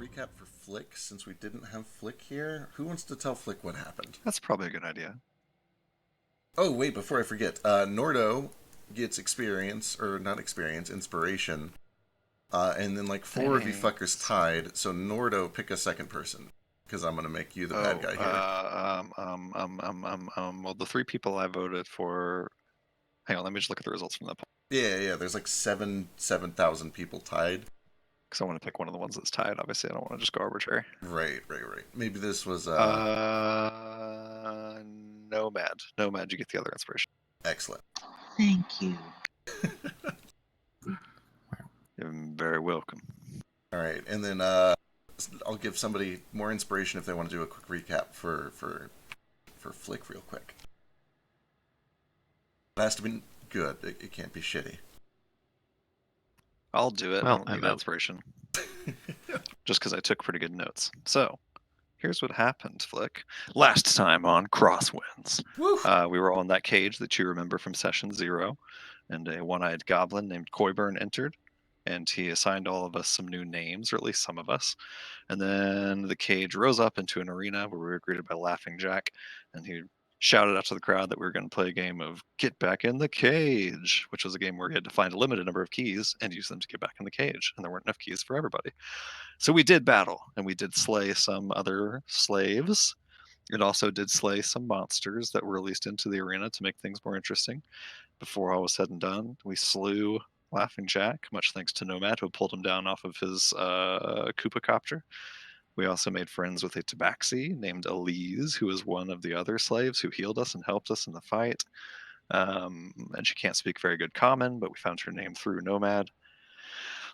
recap for Flick since we didn't have Flick here. Who wants to tell Flick what happened? That's probably a good idea. Oh, wait, before I forget, Nordo gets experience, or not experience, inspiration. And then like four of you fuckers tied, so Nordo, pick a second person. Because I'm gonna make you the bad guy here. Well, the three people I voted for. Hang on, let me just look at the results from that poll. Yeah, there's like 7,000 people tied. Because I want to pick one of the ones that's tied. Obviously, I don't want to just go arbitrary. Right. Maybe this was, Nomad. Nomad, you get the other inspiration. Excellent. Thank you. You're very welcome. Alright, and then, I'll give somebody more inspiration if they want to do a quick recap for Flick real quick. It has to be good. It can't be shitty. I'll do it. Well, I don't need inspiration. Just because I took pretty good notes. So, here's what happened, Flick. Last time on Crosswinds, we were all in that cage that you remember from session 0, and a one-eyed goblin named Coyburn entered, and he assigned all of us some new names, or at least some of us. And then the cage rose up into an arena where we were greeted by Laughing Jack, and he shouted out to the crowd that we were going to play a game of Get Back in the Cage, which was a game where you had to find a limited number of keys and use them to get back in the cage, and there weren't enough keys for everybody. So we did battle, and we did slay some other slaves. It also did slay some monsters that were released into the arena to make things more interesting. Before all was said and done, we slew Laughing Jack, much thanks to Nomad, who pulled him down off of his Koopa copter. We also made friends with a tabaxi named Elise, who was one of the other slaves who healed us and helped us in the fight. And she can't speak very good common, but we found her name through Nomad.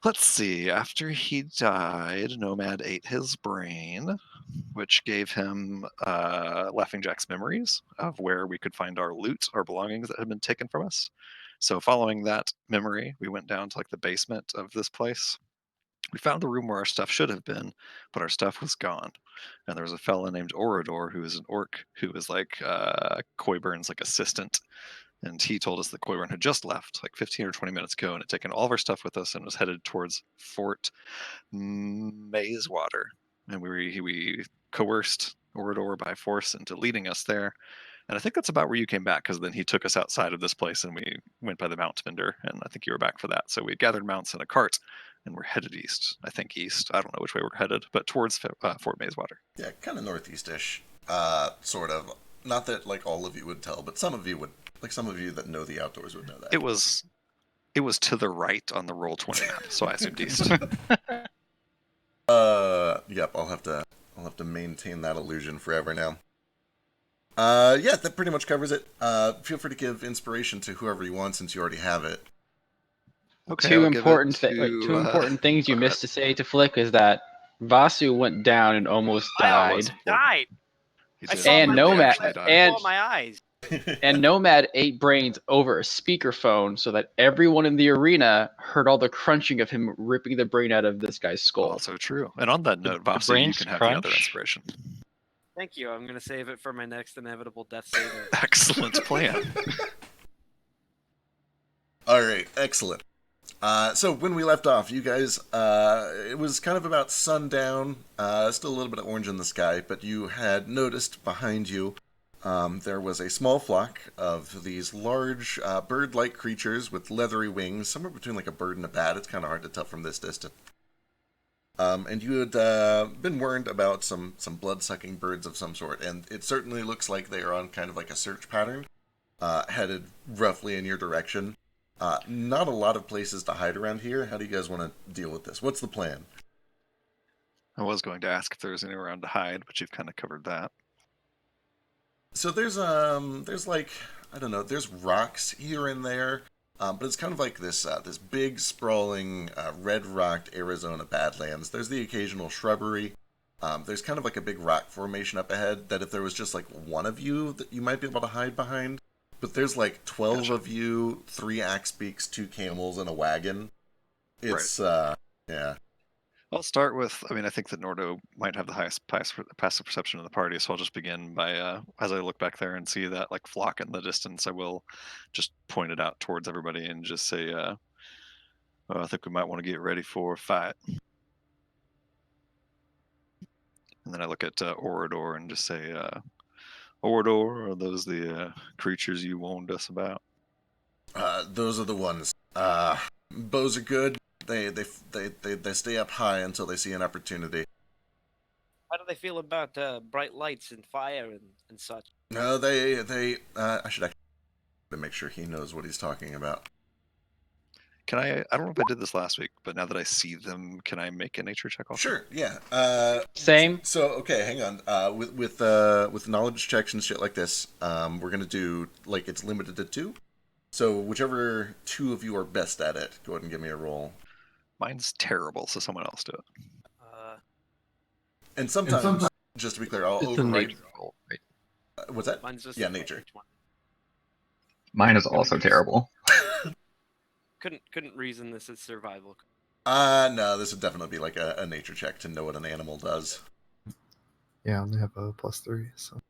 Let's see. After he died, Nomad ate his brain, which gave him Laughing Jack's memories of where we could find our loot, our belongings that had been taken from us. So following that memory, we went down to like the basement of this place. We found the room where our stuff should have been, but our stuff was gone. And there was a fella named Orador who is an orc who was like Coyburn's like assistant. And he told us that Coyburn had just left like 15 or 20 minutes ago and had taken all of our stuff with us and was headed towards Fort Mazewater. And we coerced Orador by force into leading us there. And I think that's about where you came back, because then he took us outside of this place and we went by the mount vendor, and I think you were back for that. So we gathered mounts in a cart and we're headed east. I think east. I don't know which way we're headed, but towards Fort Mazewater. Yeah, kind of northeast-ish, sort of. Not that like all of you would tell, but some of you would. Like some of you that know the outdoors would know that. It was to the right on the Roll20 map, so I assumed east. Yep, I'll have to maintain that illusion forever now. Yeah, that pretty much covers it. Feel free to give inspiration to whoever you want since you already have it. Okay, two important things you missed to say to Flick is that Vasu went down and almost died. Died. And Nomad my eyes. And Nomad ate brains over a speakerphone so that everyone in the arena heard all the crunching of him ripping the brain out of this guy's skull. Also true. And on that note, Vasu, you can have the other inspiration. Thank you. I'm going to save it for my next inevitable death saving. Excellent plan. All right, excellent. So when we left off, you guys, it was kind of about sundown, still a little bit of orange in the sky, but you had noticed behind you there was a small flock of these large bird-like creatures with leathery wings, somewhere between like a bird and a bat. It's kind of hard to tell from this distance. And you had been warned about some blood-sucking birds of some sort, and it certainly looks like they are on kind of like a search pattern, headed roughly in your direction. Not a lot of places to hide around here. How do you guys want to deal with this? What's the plan? I was going to ask if there was anywhere around to hide, but you've kind of covered that. So there's like, I don't know, there's rocks here and there, but it's kind of like this big sprawling red-rocked Arizona badlands. There's the occasional shrubbery. There's kind of like a big rock formation up ahead that if there was just like one of you that you might be able to hide behind. But there's like 12 of you, 3 axe beaks, 2 camels, and a wagon. It's, yeah. I'll start with, I think that Nordo might have the highest passive perception in the party, so I'll just begin by, as I look back there and see that like flock in the distance, I will just point it out towards everybody and just say, I think we might want to get ready for a fight. And then I look at Orador and just say, Orador, are those the creatures you warned us about? Those are the ones. Bows are good. They stay up high until they see an opportunity. How do they feel about bright lights and fire and such? No, I should actually make sure he knows what he's talking about. Can I don't know if I did this last week, but now that I see them, can I make a nature check also? Sure, yeah. Same. So okay, hang on. With knowledge checks and shit like this, we're gonna do like it's limited to 2. So whichever 2 of you are best at it, go ahead and give me a roll. Mine's terrible, so someone else do it. And sometimes, just to be clear, I'll It's a overwrite. nature roll, right? What's that? Mine's just Yeah, nature. Mine is also terrible. Couldn't reason this as survival. No, this would definitely be like a nature check to know what an animal does. Yeah, I only have a +3, so.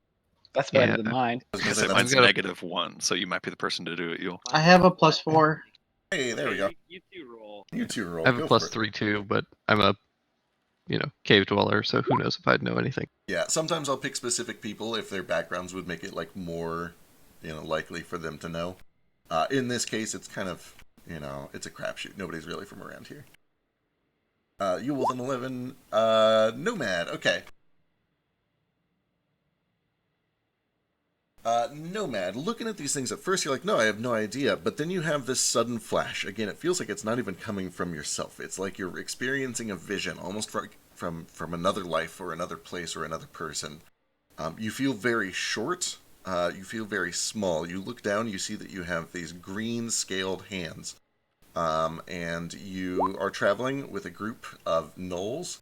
That's better Yeah. than mine. I was I gonna say say, mine's got a- -1, so you might be the person to do it, Yule. I have a +4. hey, there we go. You two roll. You 2 roll. I have a Go for it. +3 too, but I'm a, cave dweller, so who knows if I'd know anything. Yeah, sometimes I'll pick specific people if their backgrounds would make it like more, likely for them to know. In this case, it's kind of, it's a crapshoot. Nobody's really from around here. You with an 11, Nomad. Okay. Nomad, looking at these things at first, you're like, no, I have no idea. But then you have this sudden flash. Again, it feels like it's not even coming from yourself. It's like you're experiencing a vision, almost from another life or another place or another person. You feel very short. You feel very small. You look down, you see that you have these green scaled hands. And you are traveling with a group of gnolls.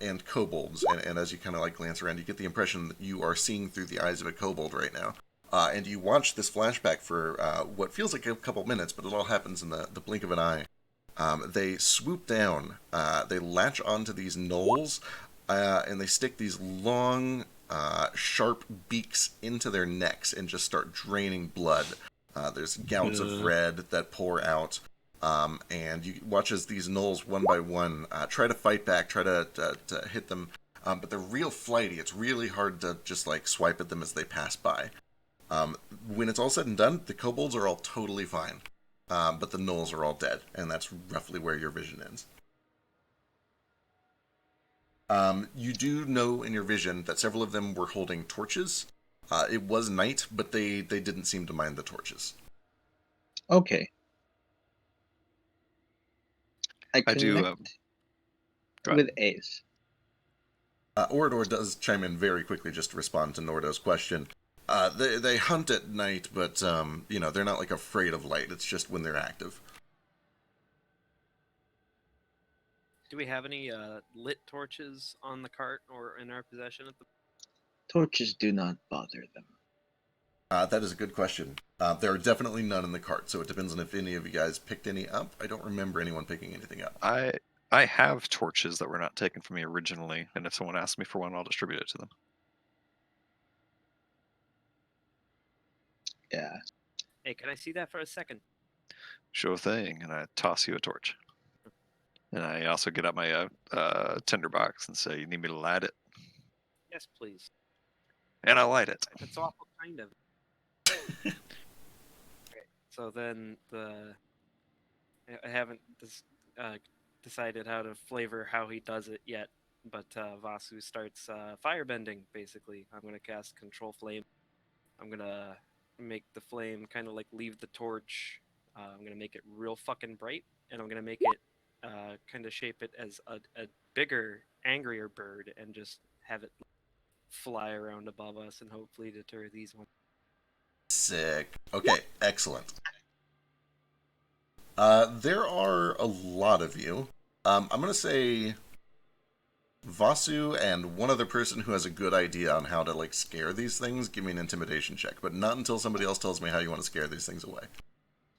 And kobolds, and as you kind of like glance around, you get the impression that you are seeing through the eyes of a kobold right now. And you watch this flashback for what feels like a couple minutes, but it all happens in the blink of an eye. They swoop down, they latch onto these gnolls, and they stick these long, sharp beaks into their necks and just start draining blood. There's gouts of red that pour out. And you watch as these gnolls, one by one, try to fight back, try to hit them. But they're real flighty. It's really hard to just like swipe at them as they pass by. When it's all said and done, the kobolds are all totally fine. But the gnolls are all dead. And that's roughly where your vision ends. You do know in your vision that several of them were holding torches. It was night, but they didn't seem to mind the torches. Okay. I do. connect Go ahead. with Ace. Orador does chime in very quickly just to respond to Nordo's question. They hunt at night, but they're not like afraid of light. It's just when they're active. Do we have any lit torches on the cart or in our possession at the? Torches do not bother them. That is a good question. There are definitely none in the cart, so it depends on if any of you guys picked any up. I don't remember anyone picking anything up. I have torches that were not taken from me originally, and if someone asks me for one, I'll distribute it to them. Yeah. Hey, can I see that for a second? Sure thing, and I toss you a torch. And I also get out my tinderbox and say, "You need me to light it?" Yes, please. And I light it. That's awful kind of. Okay, so then I haven't decided how to flavor how he does it yet, but Vasu starts firebending, basically. I'm going to cast Control Flame. I'm going to make the flame kind of like leave the torch. I'm going to make it real fucking bright, and I'm going to make it kind of shape it as a bigger, angrier bird and just have it fly around above us and hopefully deter these ones. Sick. Okay, excellent. There are a lot of you. I'm going to say Vasu and one other person who has a good idea on how to like scare these things, give me an intimidation check, but not until somebody else tells me how you want to scare these things away.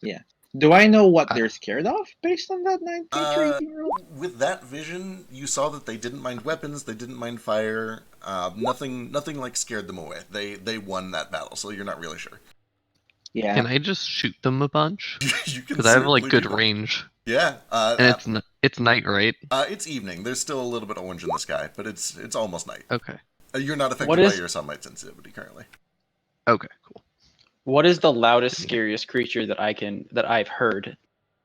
Yeah. Do I know what they're scared of based on that 19 roll? With that vision, you saw that they didn't mind weapons, they didn't mind fire. Nothing like scared them away. They won that battle, so you're not really sure. Yeah. Can I just shoot them a bunch? You can Because I have like certainly good do that. range, Yeah. and it's night, right? It's evening. There's still a little bit of orange in the sky, but it's almost night. Okay. You're not affected What by is- your sunlight sensitivity currently. Okay. Cool. What is the loudest, scariest creature that I've heard?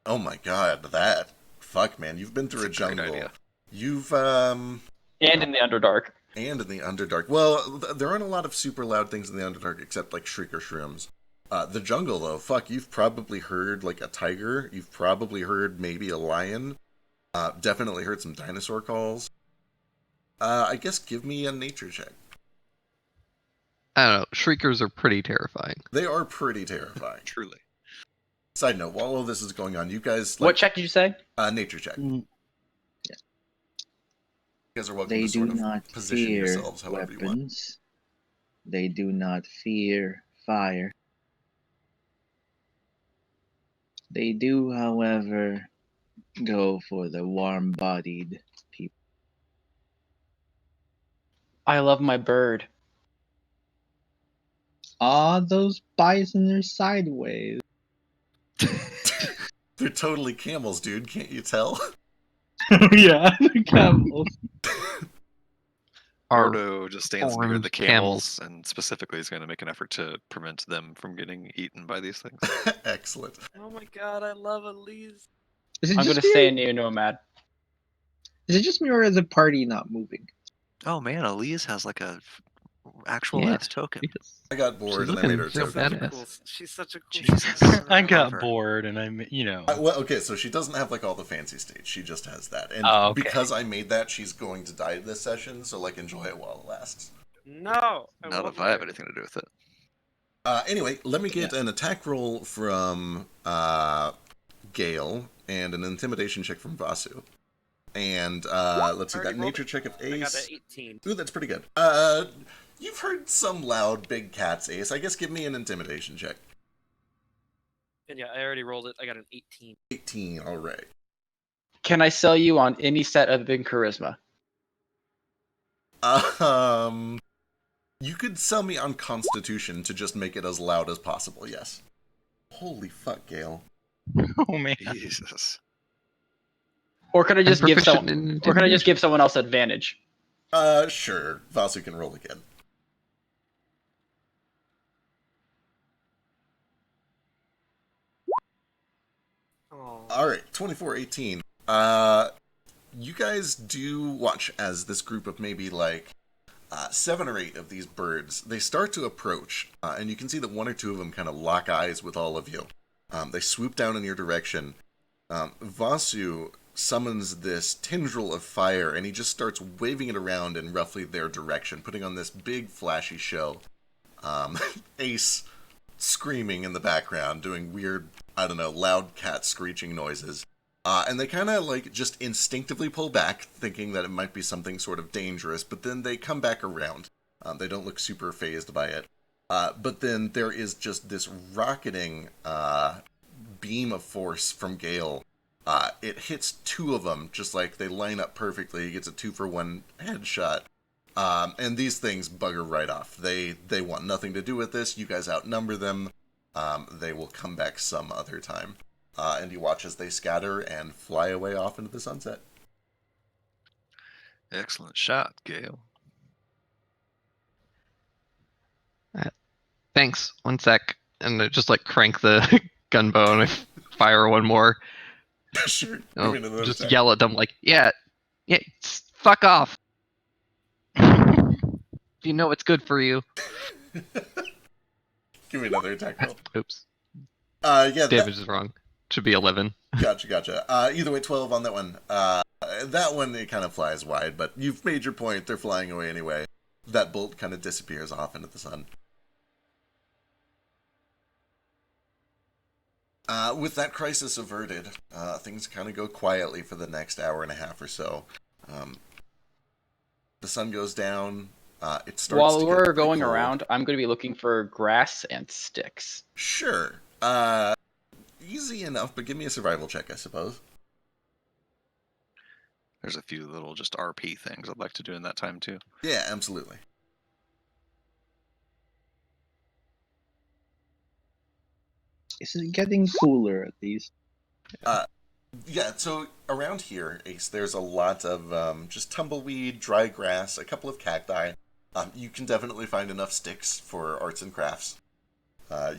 Oh my god, that. Fuck, man. You've been through That's a a great jungle. idea. You've, And in the Underdark. and in the Underdark. Well, there aren't a lot of super loud things in the Underdark except like Shrieker Shrooms. The jungle, though, fuck, you've probably heard like a tiger. You've probably heard maybe a lion. Definitely heard some dinosaur calls. I guess give me a nature check. I don't know. Shriekers are pretty terrifying. They are pretty terrifying. Truly. Side note, while all this is going on, you guys like What check did you say? nature check. Mm, You guys are welcome They to do sort of not position fear yourselves however you want. weapons. They do not fear fire. They do, however, go for the warm-bodied people. I love my bird. Ah, those bison are sideways. They're totally camels, dude. Can't you tell? Yeah, the camels. Are Ordo just stands near orange the camels and specifically is going to make an effort to prevent them from getting eaten by these things. Excellent. Oh my god, I love Elise. Is it I'm just gonna me? stay in Neo Nomad. Is it just me or is the party not moving? Oh man, Elise has like a actual Yeah. ass token. Yes. I got bored She's and I made looking her real token. bad. Such a Badass. cool, she's such a cool. Jesus. I I love got her. bored and Well, okay, so she doesn't have like all the fancy stage. She just has that, and Oh, okay. because I made that, she's going to die this session. So like, enjoy it while it lasts. No, Not won't if I have learn. anything to do with it. Anyway, let me get an attack roll from Gale and an intimidation check from Vasu. And let's see, that Already rolled nature it. check of I got Ace. an 18. Ooh, that's pretty good. You've heard some loud big cats, Ace. I guess give me an intimidation check. And yeah, I already rolled it. I got an 18. 18, all right. Can I sell you on any set other than charisma? You could sell me on Constitution to just make it as loud as possible, yes. Holy fuck, Gale. Oh man. Jesus. Or could I just give proficient someone? in Or could I just intimidation. give someone else advantage? Sure. Vasu can roll again. Oh. Alright, 24-18. You guys do watch as this group of maybe like 7 or 8 of these birds, they start to approach, and you can see that 1 or 2 of them kind of lock eyes with all of you. They swoop down in your direction. Vasu summons this tendril of fire, and he just starts waving it around in roughly their direction, putting on this big flashy show. Ace screaming in the background, doing weird, I don't know, loud cat screeching noises. And they kind of like just instinctively pull back, thinking that it might be something sort of dangerous, but then they come back around. They don't look super fazed by it. But then there is just this rocketing beam of force from Gale. It hits 2 of them, just like they line up perfectly. He gets a 2-for-1 headshot. And these things bugger right off. They want nothing to do with this. You guys outnumber them. They will come back some other time. And you watch as they scatter and fly away off into the sunset. Excellent shot, Gale. Thanks. 1 sec. And I just like crank the gunbow and I fire 1 more. Sure. Oh, Give me another just attack. yell at them like, yeah, fuck off. You know what's good for you. Give me another attack roll. Oops. Yeah, Damage is wrong. Should be 11. Gotcha. Either way, 12 on that one. That one, it kind of flies wide, but you've made your point. They're flying away anyway. That bolt kind of disappears off into the sun. With that crisis averted, things kind of go quietly for the next hour and a half or so. The sun goes down. It starts While to get we're pretty going cold. around, I'm going to be looking for grass and sticks. Sure. Easy enough, but give me a survival check, I suppose. There's a few little just RP things I'd like to do in that time too. Yeah, absolutely. Is it getting cooler at least? Yeah, so around here, Ace, there's a lot of just tumbleweed, dry grass, a couple of cacti. You can definitely find enough sticks for arts and crafts.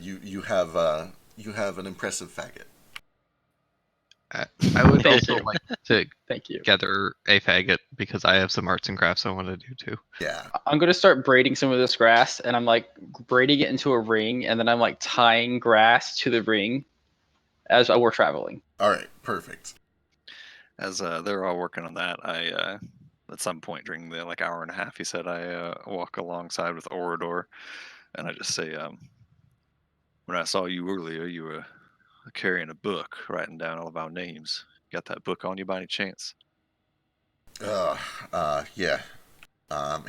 You have an impressive faggot. I would Thank also you. like to Thank you. gather a faggot because I have some arts and crafts I want to do too. Yeah. I'm gonna start braiding some of this grass, and I'm like braiding it into a ring, and then I'm like tying grass to the ring as we're traveling. All right. Perfect. As they're all working on that, I at some point during the like hour and a half, he said I walk alongside with Orador, and I just say, when I saw you earlier, you were carrying a book, writing down all of our names. Got that book on you by any chance? Yeah.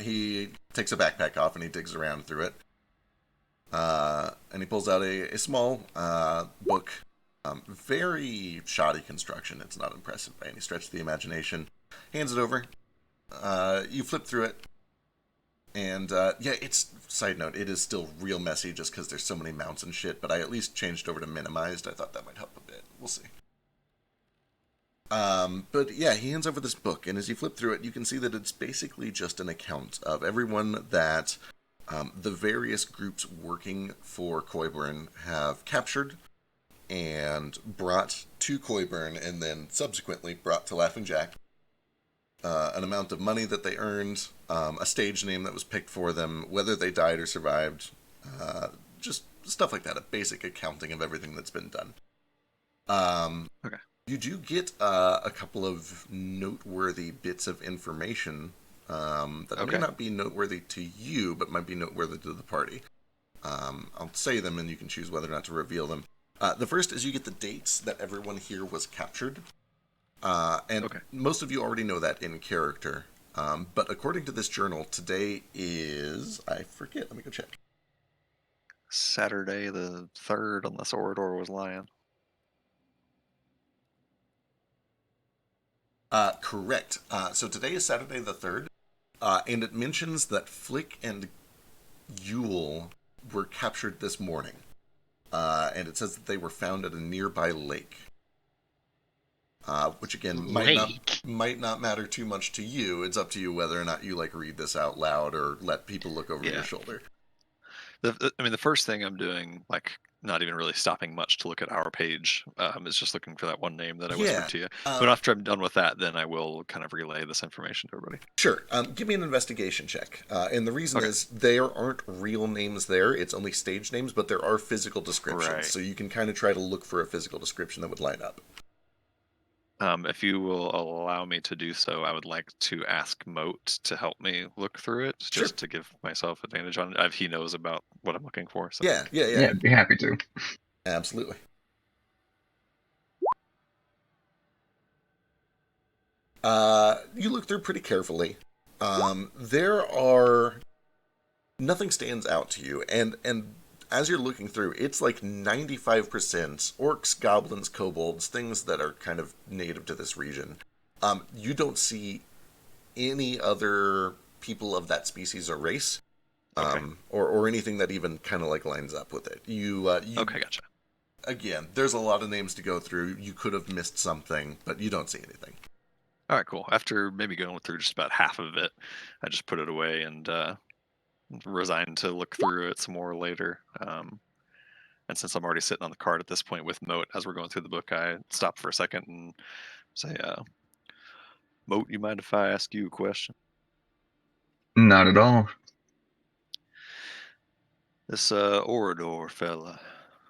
He takes a backpack off and he digs around through it. And he pulls out a small book. Very shoddy construction. It's not impressive by any stretch of the imagination. Hands it over. You flip through it. And, yeah, it's, side note, it is still real messy just because there's so many mounts and shit, but I at least changed over to minimized. I thought that might help a bit. We'll see. But yeah, he hands over this book, and as you flip through it, you can see that it's basically just an account of everyone that the various groups working for Coyburn have captured and brought to Coyburn, and then subsequently brought to Laughing Jack. An amount of money that they earned, a stage name that was picked for them, whether they died or survived, just stuff like that, a basic accounting of everything that's been done. Okay. You do get a couple of noteworthy bits of information that may not be noteworthy to you, but might be noteworthy to the party. I'll say them, and you can choose whether or not to reveal them. The first is you get the dates that everyone here was captured. And most of you already know that in character. But according to this journal, today is... I forget. Let me go check. Saturday the 3rd, unless Orador was lying. Correct. So today is Saturday the 3rd. And it mentions that Flick and Yule were captured this morning. And it says that they were found at a nearby lake. Which again might not matter too much to you. It's up to you whether or not you like read this out loud or let people look over your shoulder. The first thing I'm doing, like not even really stopping much to look at our page, is just looking for that one name that I whispered to you. But after I'm done with that, then I will kind of relay this information to everybody. Sure. Give me an investigation check. And the reason is there aren't real names there. It's only stage names, but there are physical descriptions. Right. So you can kind of try to look for a physical description that would line up. If you will allow me to do so, I would like to ask Moat to help me look through it, just to give myself advantage on it. He knows about what I'm looking for. So. Yeah. I'd be happy to. Absolutely. You look through pretty carefully. Nothing stands out to you, and as you're looking through, it's like 95% orcs, goblins, kobolds, things that are kind of native to this region. You don't see any other people of that species or race, or anything that even kind of like lines up with it. Okay, gotcha. Again, there's a lot of names to go through. You could have missed something, but you don't see anything. All right, cool. After maybe going through just about half of it, I just put it away and resigned to look through it some more later. And since I'm already sitting on the card at this point with Moat, as we're going through the book, I stop for a second and say, Moat, you mind if I ask you a question? Not at all. This Orador fella,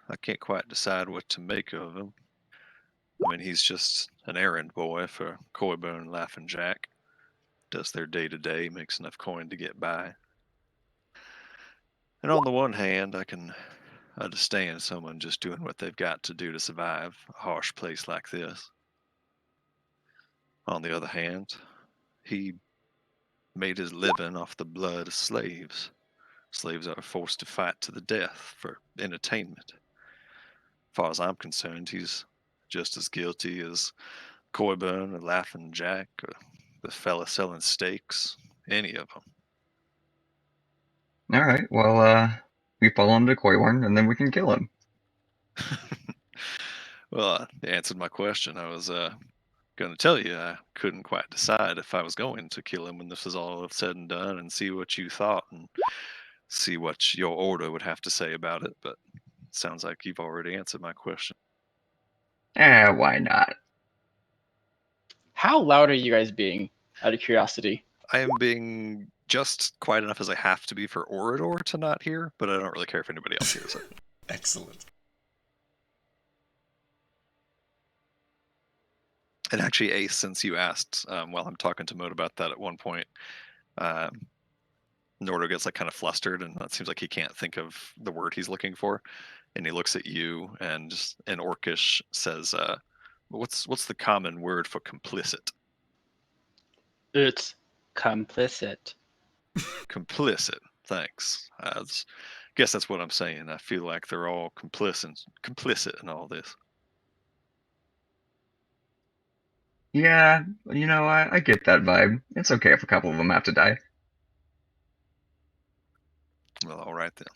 I can't quite decide what to make of him. I mean, he's just an errand boy for Coyburn and Laughing Jack. Does their day-to-day, makes enough coin to get by. And on the one hand, I can understand someone just doing what they've got to do to survive a harsh place like this. On the other hand, he made his living off the blood of slaves. Slaves that are forced to fight to the death for entertainment. As far as I'm concerned, he's just as guilty as Coyburn or Laughing Jack or the fella selling steaks, any of them. All right. Well, we follow him to Coyworn, and then we can kill him. Well, you answered my question. I was going to tell you I couldn't quite decide if I was going to kill him when this was all said and done, and see what you thought and see what your order would have to say about it. But it sounds like you've already answered my question. Why not? How loud are you guys being, out of curiosity? I am being just quiet enough as I have to be for Orador to not hear, but I don't really care if anybody else hears it. Excellent. And actually, Ace, since you asked while I'm talking to Mode about that at one point, Nordo gets like kind of flustered, and it seems like he can't think of the word he's looking for. And he looks at you and just in Orcish says, "What's the common word for complicit?" It's complicit. Complicit. Thanks. Guess that's what I'm saying. I feel like they're all complicit in all this. Yeah, I get that vibe. It's okay if a couple of them have to die. Well, all right then.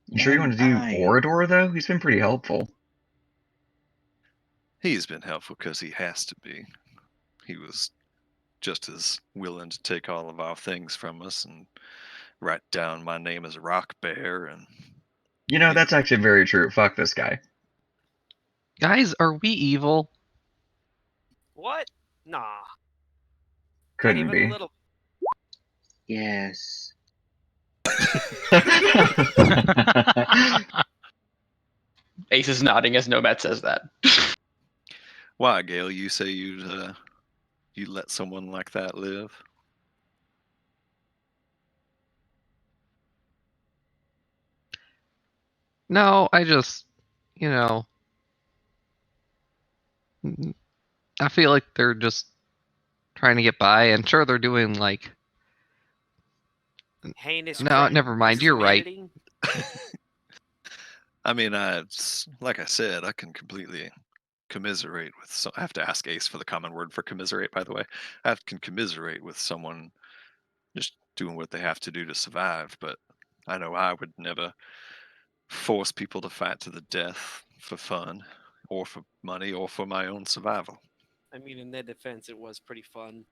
You sure you want to do I- Orador, though? He's been pretty helpful. He's been helpful because he has to be. He was just as willing to take all of our things from us and write down my name as Rock Bear and That's actually very true. Fuck this guy. Guys, are we evil? What? Nah. Couldn't Not even be. a little. Yes. Ace is nodding as Nomad says that. why, Gail, you say you'd let someone like that live? No, I just, I feel like they're just trying to get by, and sure, they're doing like. Heinous No, crime never mind. against You're right. humanity. I mean, like I said, I can completely commiserate with. I have to ask Ace for the common word for commiserate, by the way. I can commiserate with someone just doing what they have to do to survive, but I know I would never force people to fight to the death for fun, or for money, or for my own survival. I mean, in their defense, it was pretty fun.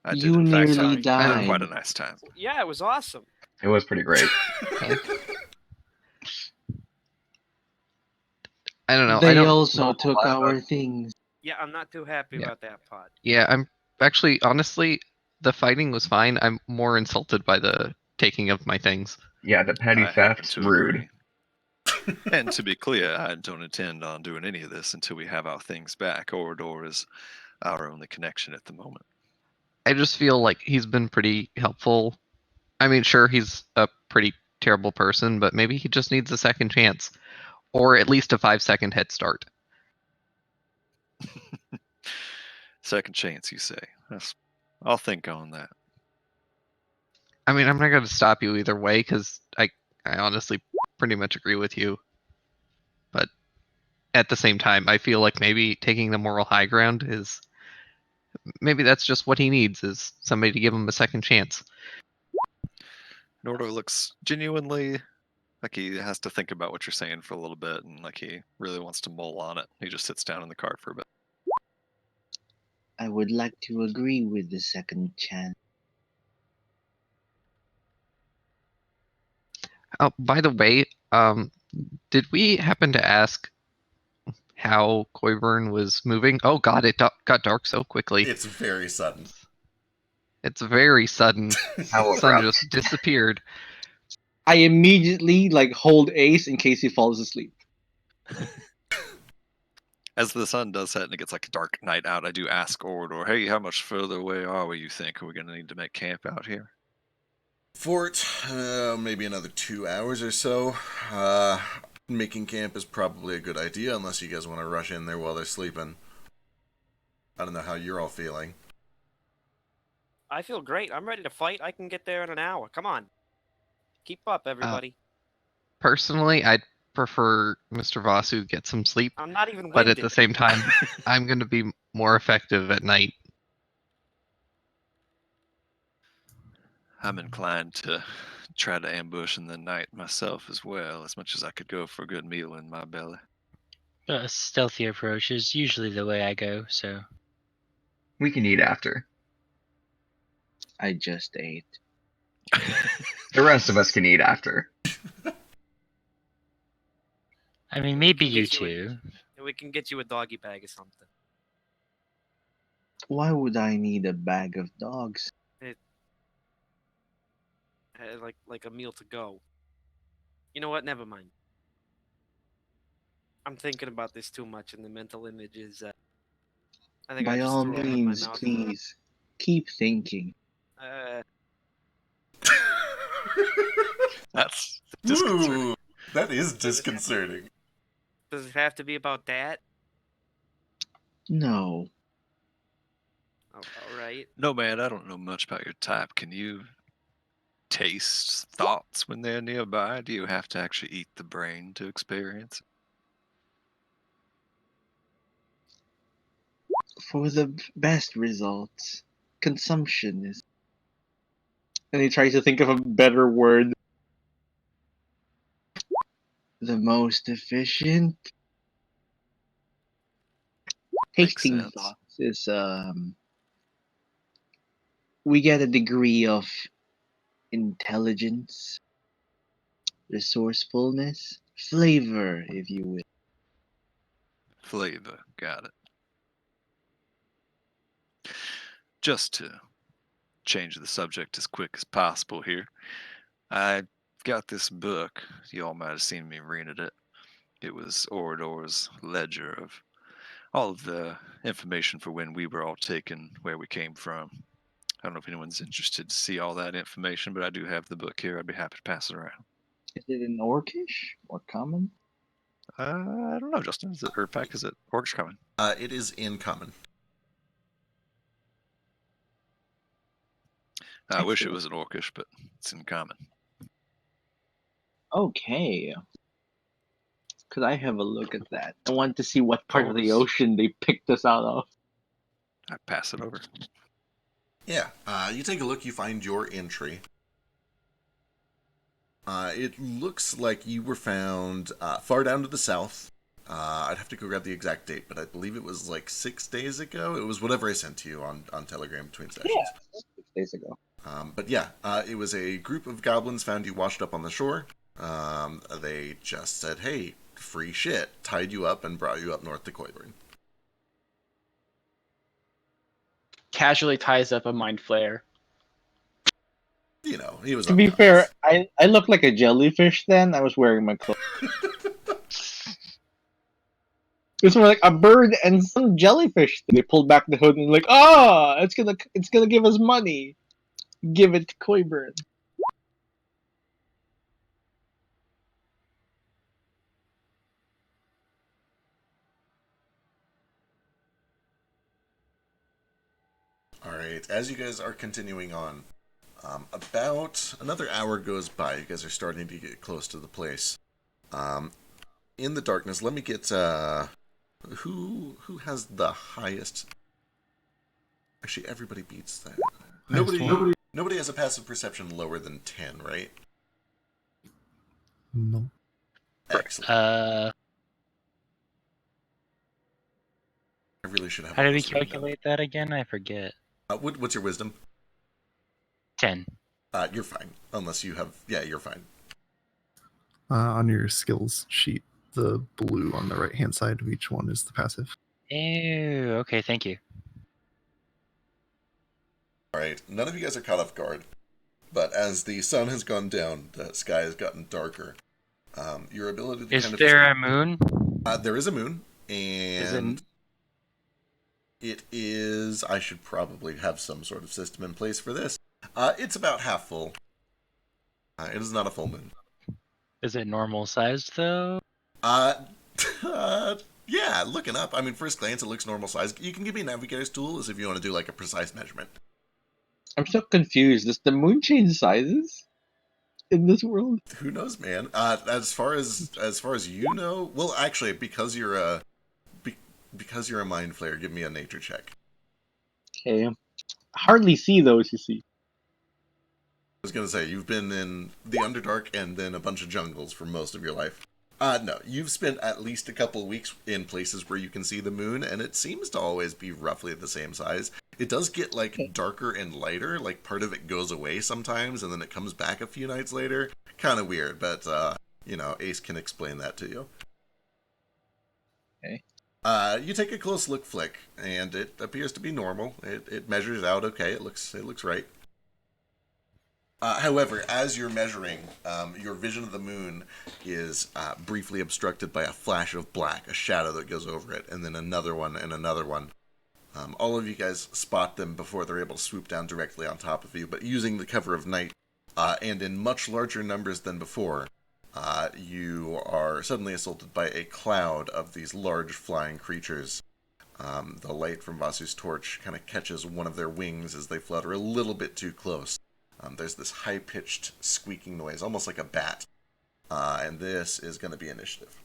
I did, You in fact, nearly have died. quite a nice time. Yeah, it was awesome. It was pretty great. I don't know. I They don't. also took our things. Yeah, I'm not too happy Yeah. about that part. Yeah, I'm actually, honestly, the fighting was fine. I'm more insulted by the taking of my things. Yeah, the petty I happen theft's to rude. agree. And to be clear, I don't intend on doing any of this until we have our things back. Orador is our only connection at the moment. I just feel like he's been pretty helpful. I mean, sure, he's a pretty terrible person, but maybe he just needs a second chance, or at least a 5-second head start. Second chance, you say? I'll think on that. I mean, I'm not going to stop you either way because I honestly pretty much agree with you. But at the same time, I feel like maybe taking the moral high ground is maybe that's just what he needs is somebody to give him a second chance. Nordo looks genuinely like he has to think about what you're saying for a little bit, and like he really wants to mull on it. He just sits down in the cart for a bit. I would like to agree with the second chance. Oh, by the way, did we happen to ask how Coyburn was moving? Oh God, it got dark so quickly. It's very sudden. It's very sudden. How The sun abrupt. just disappeared. I immediately hold Ace in case he falls asleep. As the sun does set and it gets like a dark night out, I do ask Orador, hey, how much further away are we, you think? Are we going to need to make camp out here? Fort, maybe another 2 hours or so. Making camp is probably a good idea unless you guys want to rush in there while they're sleeping. I don't know how you're all feeling. I feel great. I'm ready to fight. I can get there in an hour. Come on. Keep up, everybody. Personally, I'd prefer Mr. Vasu get some sleep, I'm not even but winded. at the same time, I'm going to be more effective at night. I'm inclined to Tried to ambush in the night myself as well, as much as I could go for a good meal in my belly. A stealthy approach is usually the way I go, so. We can eat after. I just ate. The rest of us can eat after. I mean, We maybe can you get you two. We can get you a doggy bag or something. Why would I need a bag of dogs? Like a meal to go. You know what? Never mind. I'm thinking about this too much, and the mental image is. I think I By just all threw up in my means, mouth. please keep thinking. That's disconcerting. Ooh, that is disconcerting. Does it have to be about that? No. All right. No, man, I don't know much about your type. Can you taste thoughts when they're nearby? Do you have to actually eat the brain to experience it? For the best results, consumption is. And he tries to think of a better word. The most efficient. Makes Tasting sense. thoughts is we get a degree of intelligence, resourcefulness, flavor, if you will. Flavor, got it. Just to change the subject as quick as possible here, I got this book. You all might have seen me reading it. It was Orador's ledger of all of the information for when we were all taken, where we came from. I don't know if anyone's interested to see all that information, but I do have the book here. I'd be happy to pass it around. Is it in Orcish or common? I don't know, Justin. Is it Earthpack? Is it Orcish Common? It is in common. I wish it was an Orcish, but it's in common. Okay. Could I have a look at that? I want to see what part of the course. ocean they picked us out of. I pass it over. Yeah, you take a look, you find your entry. It looks like you were found far down to the south. I'd have to go grab the exact date, but I believe it was like 6 days ago. It was whatever I sent to you on Telegram between sessions. Yeah, 6 days ago. But yeah, it was a group of goblins found you washed up on the shore. They just said, hey, free shit, tied you up and brought you up north to Coiburn. Casually ties up a mind flayer. You know, he was To be fair, unconscious. I looked like a jellyfish then. I was wearing my clothes. It's more like a bird and some jellyfish. They pulled back the hood and like, it's gonna give us money. Give it to Coiburn. Alright, as you guys are continuing on, about another hour goes by. You guys are starting to get close to the place. In the darkness, let me get who has the highest. Actually, everybody beats that. Nobody has a passive perception lower than 10, right? No. Excellent. How I really should have. do we this written down. calculate that again? I forget. What's your wisdom? 10. You're fine, unless you have. Yeah, you're fine. On your skills sheet, the blue on the right-hand side of each one is the passive. Ew, okay, thank you. Alright, none of you guys are caught off guard. But as the sun has gone down, the sky has gotten darker. Your ability to Is kind of there a moon? there is a moon, and it is. I should probably have some sort of system in place for this. It's about half full. It is not a full moon. Is it normal sized though? Yeah, looking up. I mean, first glance, it looks normal size. You can give me a navigator's tool as if you want to do like a precise measurement. I'm so confused. Does the moon change sizes in this world? Who knows, man? As far as you know, well, actually, because you're a mind flayer, give me a nature check. Okay. Hardly see those, you see. was gonna say, you've been in the Underdark and then a bunch of jungles for most of your life. No, you've spent at least a couple of weeks in places where you can see the moon, and it seems to always be roughly the same size. It does get, like, darker and lighter, like, part of it goes away sometimes, and then it comes back a few nights later. Kind of weird, but, you know, Ace can explain that to you. Okay. You take a close look, Flick, and it appears to be normal. It measures out okay, it looks right. However, as you're measuring, your vision of the moon is briefly obstructed by a flash of black, a shadow that goes over it, and then another one and another one. All of you guys spot them before they're able to swoop down directly on top of you, but using the cover of night, and in much larger numbers than before, you are suddenly assaulted by a cloud of these large flying creatures. The light from Vasu's torch kind of catches one of their wings as they flutter a little bit too close. There's this high-pitched squeaking noise, almost like a bat. And this is going to be initiative.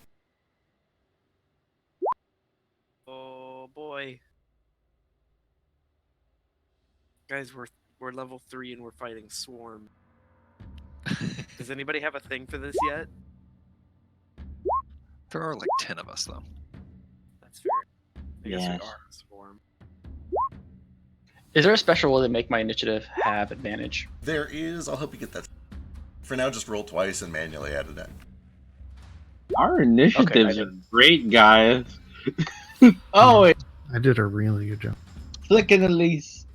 Oh boy. Guys, we're level 3 and we're fighting Swarm. Does anybody have a thing for this yet? There are like 10 of us, though. That's fair. I guess Yes. we are Swarm. Is there a special way to make my initiative have advantage? There is, I'll help you get that. For now, just roll twice and manually add it in. Our initiatives Okay, are great, guys. Oh, wait. I did a really good job. Flicking at least.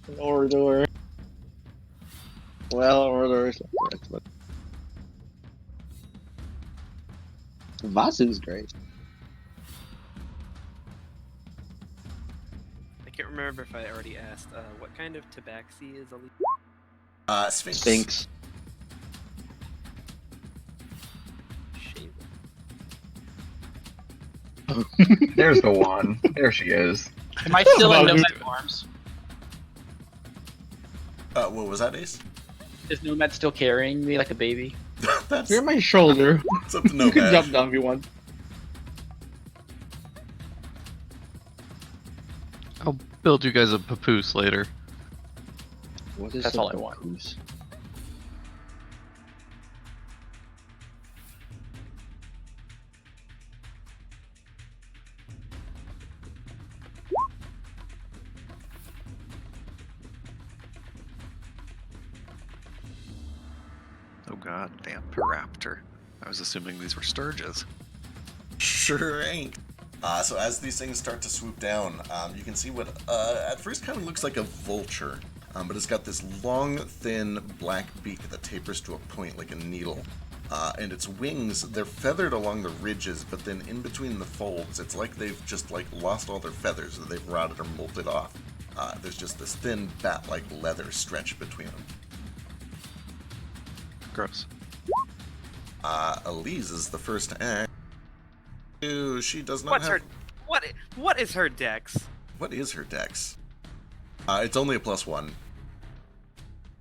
An Orador. Well, Orador is correct, but Vasu's great. I can't remember if I already asked, what kind of tabaxi is elite? Sphinx. Sphinx. Shade. There's the one. There she is. Am I still in Well, Nomad forms? What was that, Ace? Is Nomad still carrying me like a baby? That's You're my shoulder. it's up to You can Nomad. jump down if you want. I'll build you guys a papoose later. What is That's a all I want. papoose? Oh god, Vampiraptor. I was assuming these were Sturges. Sure ain't. So as these things start to swoop down, you can see what at first kind of looks like a vulture, but it's got this long, thin, black beak that tapers to a point like a needle. And its wings, they're feathered along the ridges, but then in between the folds, it's like they've just lost all their feathers, or they've rotted or molted off. There's just this thin, bat-like leather stretched between them. Gross. Elise is the first to act. Ew, she does not What's have... her what is her dex? What is her dex? It's only a +1.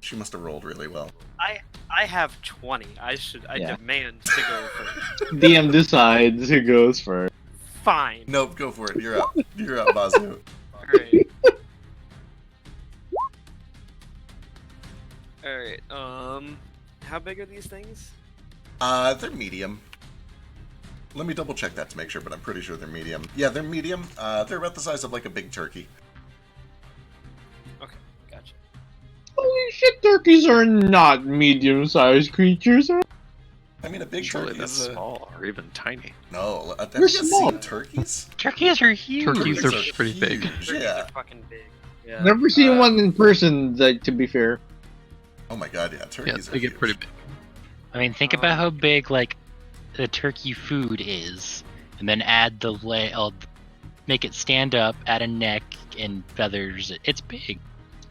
She must have rolled really well. I have 20. I Yeah. demand to go first. DM decides who goes first. Fine. Nope, go for it. You're up. You're up, Bazu. Alright. Alright, how big are these things? They're medium. Let me double check that to make sure, but I'm pretty sure they're medium. Yeah, they're medium. They're about the size of like a big turkey. Okay, gotcha. Holy shit, turkeys are not medium-sized creatures. I mean, a big Surely turkey that's is a... small or even tiny. No, have They're you guys small. seen turkeys? Turkeys are huge. Turkeys are pretty big. huge, Turkeys Yeah. are fucking big. Yeah. Never seen one in person, like, to be fair. Oh my god, yeah, Yeah, turkeys are they get huge. pretty big. I mean, think about how big like the turkey food is, and then add the make it stand up, add a neck and feathers. It's big.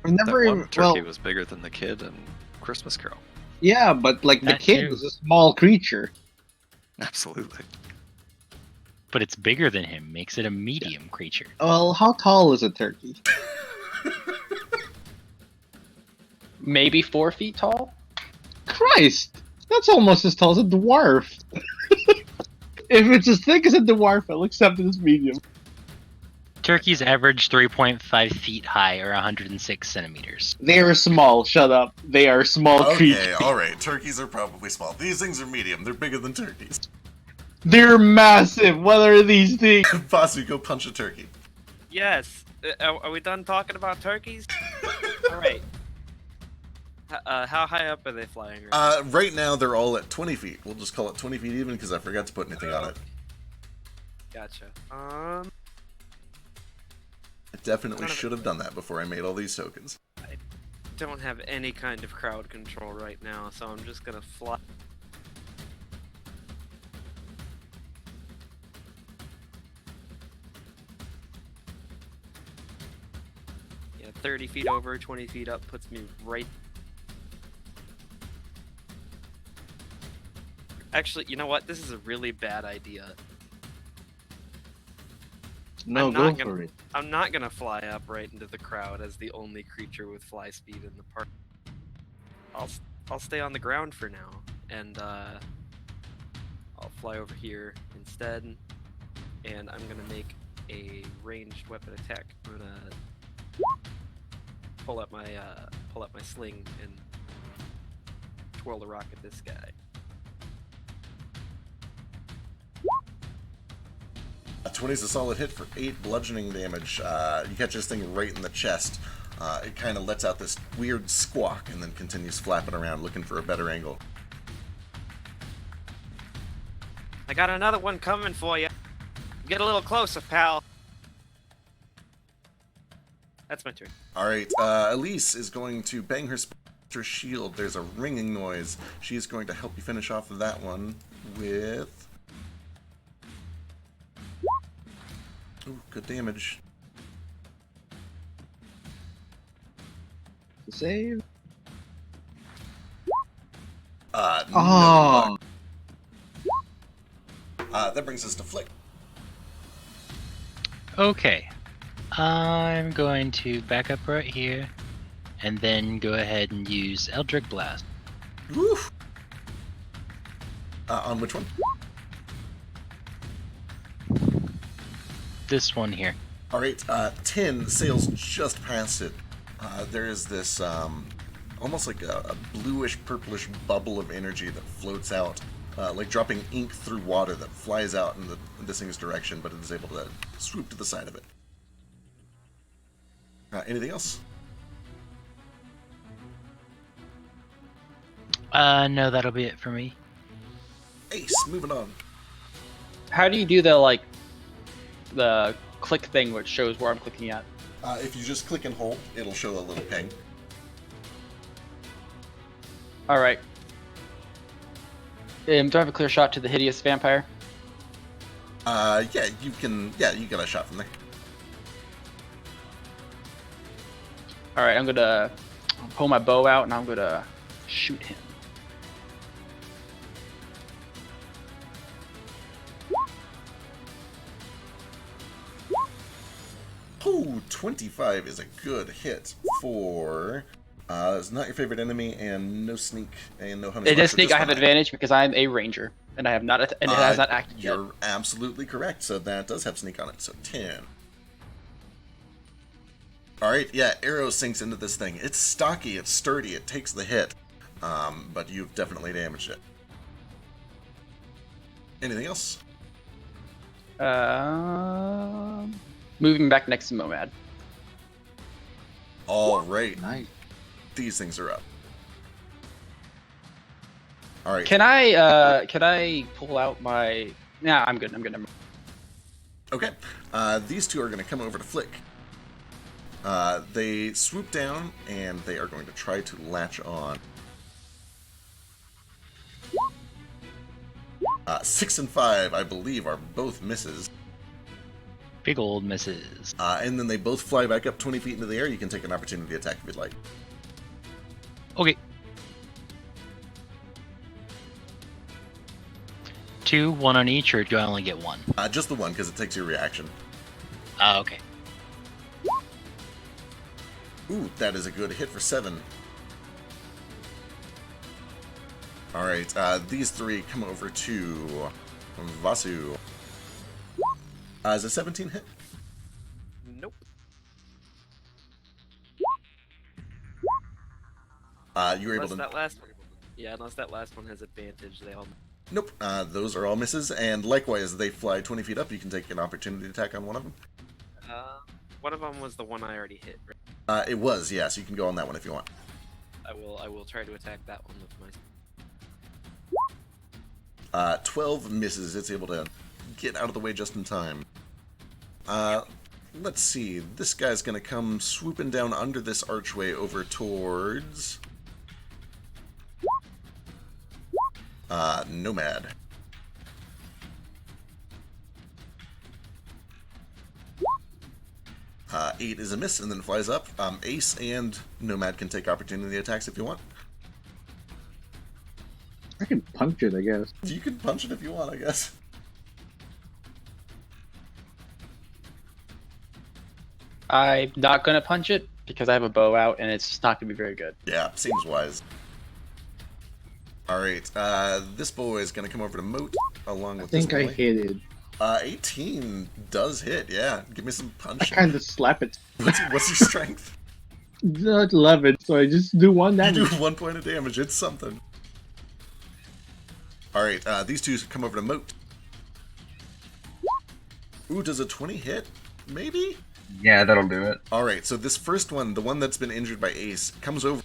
I never That even, one turkey well, was bigger than the kid in Christmas Carol. yeah, but like the That kid too. was a small creature. Absolutely. But it's bigger than him, makes it a medium creature. Well, how tall is a turkey? Maybe 4 feet tall? Christ! That's almost as tall as a dwarf. If it's as thick as a dwarf, I'll accept it as medium. Turkeys average 3.5 feet high, or 106 centimeters. They are small. Shut up. They are small Okay, creatures. alright. Turkeys are probably small. These things are medium. They're bigger than turkeys. They're massive. What are these things? Vasu, go punch a turkey. Yes. Are we done talking about turkeys? All right. How high up are they flying? Right now they're all at 20 feet. We'll just call it 20 feet even because I forgot to put anything on it. Gotcha. I definitely should have done that before I made all these tokens. I don't have any kind of crowd control right now, so I'm just gonna fly. Yeah, 30 feet over, 20 feet up puts me right. Actually, you know what? This is a really bad idea. No, I'm go not for gonna, it. I'm not gonna fly up right into the crowd as the only creature with fly speed in the park. I'll stay on the ground for now, and I'll fly over here instead, and I'm gonna make a ranged weapon attack. I'm gonna pull up my sling and twirl a rock at this guy. 20 is a solid hit for 8 bludgeoning damage. You catch this thing right in the chest. It kind of lets out this weird squawk and then continues flapping around looking for a better angle. I got another one coming for you. Get a little closer, pal. That's my turn. Alright, Elise is going to bang her shield. There's a ringing noise. She is going to help you finish off that one with... Ooh, good damage. Save. No. Oh. That brings us to Flick. Okay. I'm going to back up right here, and then go ahead and use Eldritch Blast. Woo! On which one? This one here. Alright, 10 sails just past it. There is this, almost like a bluish, purplish bubble of energy that floats out, like dropping ink through water that flies out in this thing's direction, but it is able to swoop to the side of it. Anything else? No, that'll be it for me. Ace, moving on. How do you do the click thing which shows where I'm clicking at? If you just click and hold, it'll show a little ping. Alright. Do I have a clear shot to the hideous vampire? Yeah, you get a shot from there. Alright, I'm gonna pull my bow out and I'm gonna shoot him. Ooh, 25 is a good hit for... it's not your favorite enemy, and no sneak, and no hunting. It is sneak. I have advantage because I'm a ranger, and I have not, and it has not acted yet. You're absolutely correct. So that does have sneak on it. So 10. All right, yeah. Arrow sinks into this thing. It's stocky. It's sturdy. It takes the hit, but you've definitely damaged it. Anything else? Moving back next to Momad. All right. Nice. These things are up. All right. Can I pull out my? Nah, I'm good. Never mind. Okay. These two are going to come over to Flick. They swoop down, and they are going to try to latch on. 6 and 5, I believe, are both misses. Big old misses. And then they both fly back up 20 feet into the air. You can take an opportunity attack if you'd like. Okay. 2, 1 on each, or do I only get 1? Just the one, because it takes your reaction. Okay. Ooh, that is a good hit for 7. Alright, these three come over to Vasu. Is a 17 hit? You were able Unless to. that last one. Yeah, unless that last one has advantage, they all. Nope. Those are all misses, and likewise, they fly 20 feet up. You can take an opportunity attack on one of them. One of them was the one I already hit. Right? It was, yeah. So you can go on that one if you want. I will try to attack that one with my. 12 misses. It's able to get out of the way just in time. Let's see. This guy's gonna come swooping down under this archway over towards Nomad. Eight is a miss and then flies up. Ace and Nomad can take opportunity attacks if you want. I can punch it, I guess. You can punch it if you want, I guess. I'm not gonna punch it because I have a bow out and it's just not gonna be very good. Yeah, seems wise. Alright, this boy is going to come over to Moat along I with think this I boy. hit it. 18 does hit, yeah. Give me some I punch. kind of slap it. What's your strength? Not 11, so I just do one You damage. do 1 point of damage, it's something. Alright, these two come over to Moat. Ooh, does a 20 hit? Maybe? Yeah, that'll do it. Alright, so this first one, the one that's been injured by Ace, comes over,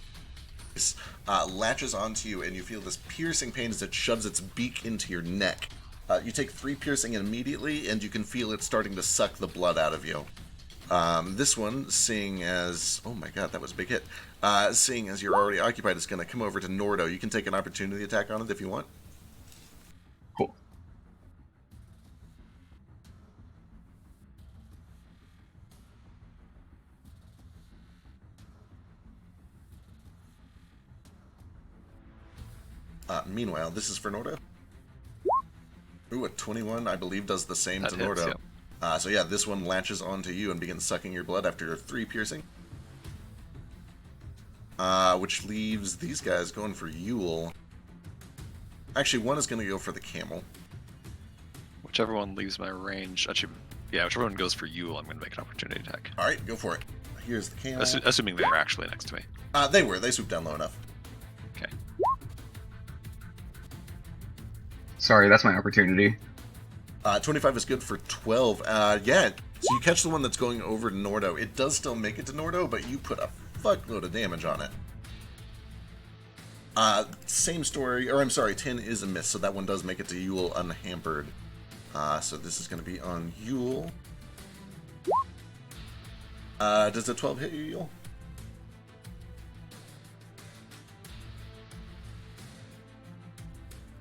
latches onto you, and you feel this piercing pain as it shoves its beak into your neck. You take 3 piercing immediately, and you can feel it starting to suck the blood out of you. This one, seeing as... Oh my god, that was a big hit. Seeing as you're already occupied, is going to come over to Nordo. You can take an opportunity attack on it if you want. Cool. Meanwhile, this is for Nordo. Ooh, a 21, I believe, does the same That to hits, Nordo. yeah. So yeah, this one latches onto you and begins sucking your blood after 3 piercing. Which leaves these guys going for Yule. Actually, one is going to go for the camel. Whichever one leaves my range. Actually, yeah, whichever one goes for you, I'm going to make an opportunity attack. Alright, go for it. Here's the camel. Assuming they're actually next to me. They were. They swooped down low enough. Okay. Sorry, that's my opportunity. 25 is good for 12. Yeah, so you catch the one that's going over to Nordo. It does still make it to Nordo, but you put a fuckload of damage on it. Same story, or I'm sorry, 10 is a miss, so that one does make it to Yule unhampered. So this is going to be on Yule. Does a 12 hit you, Yule?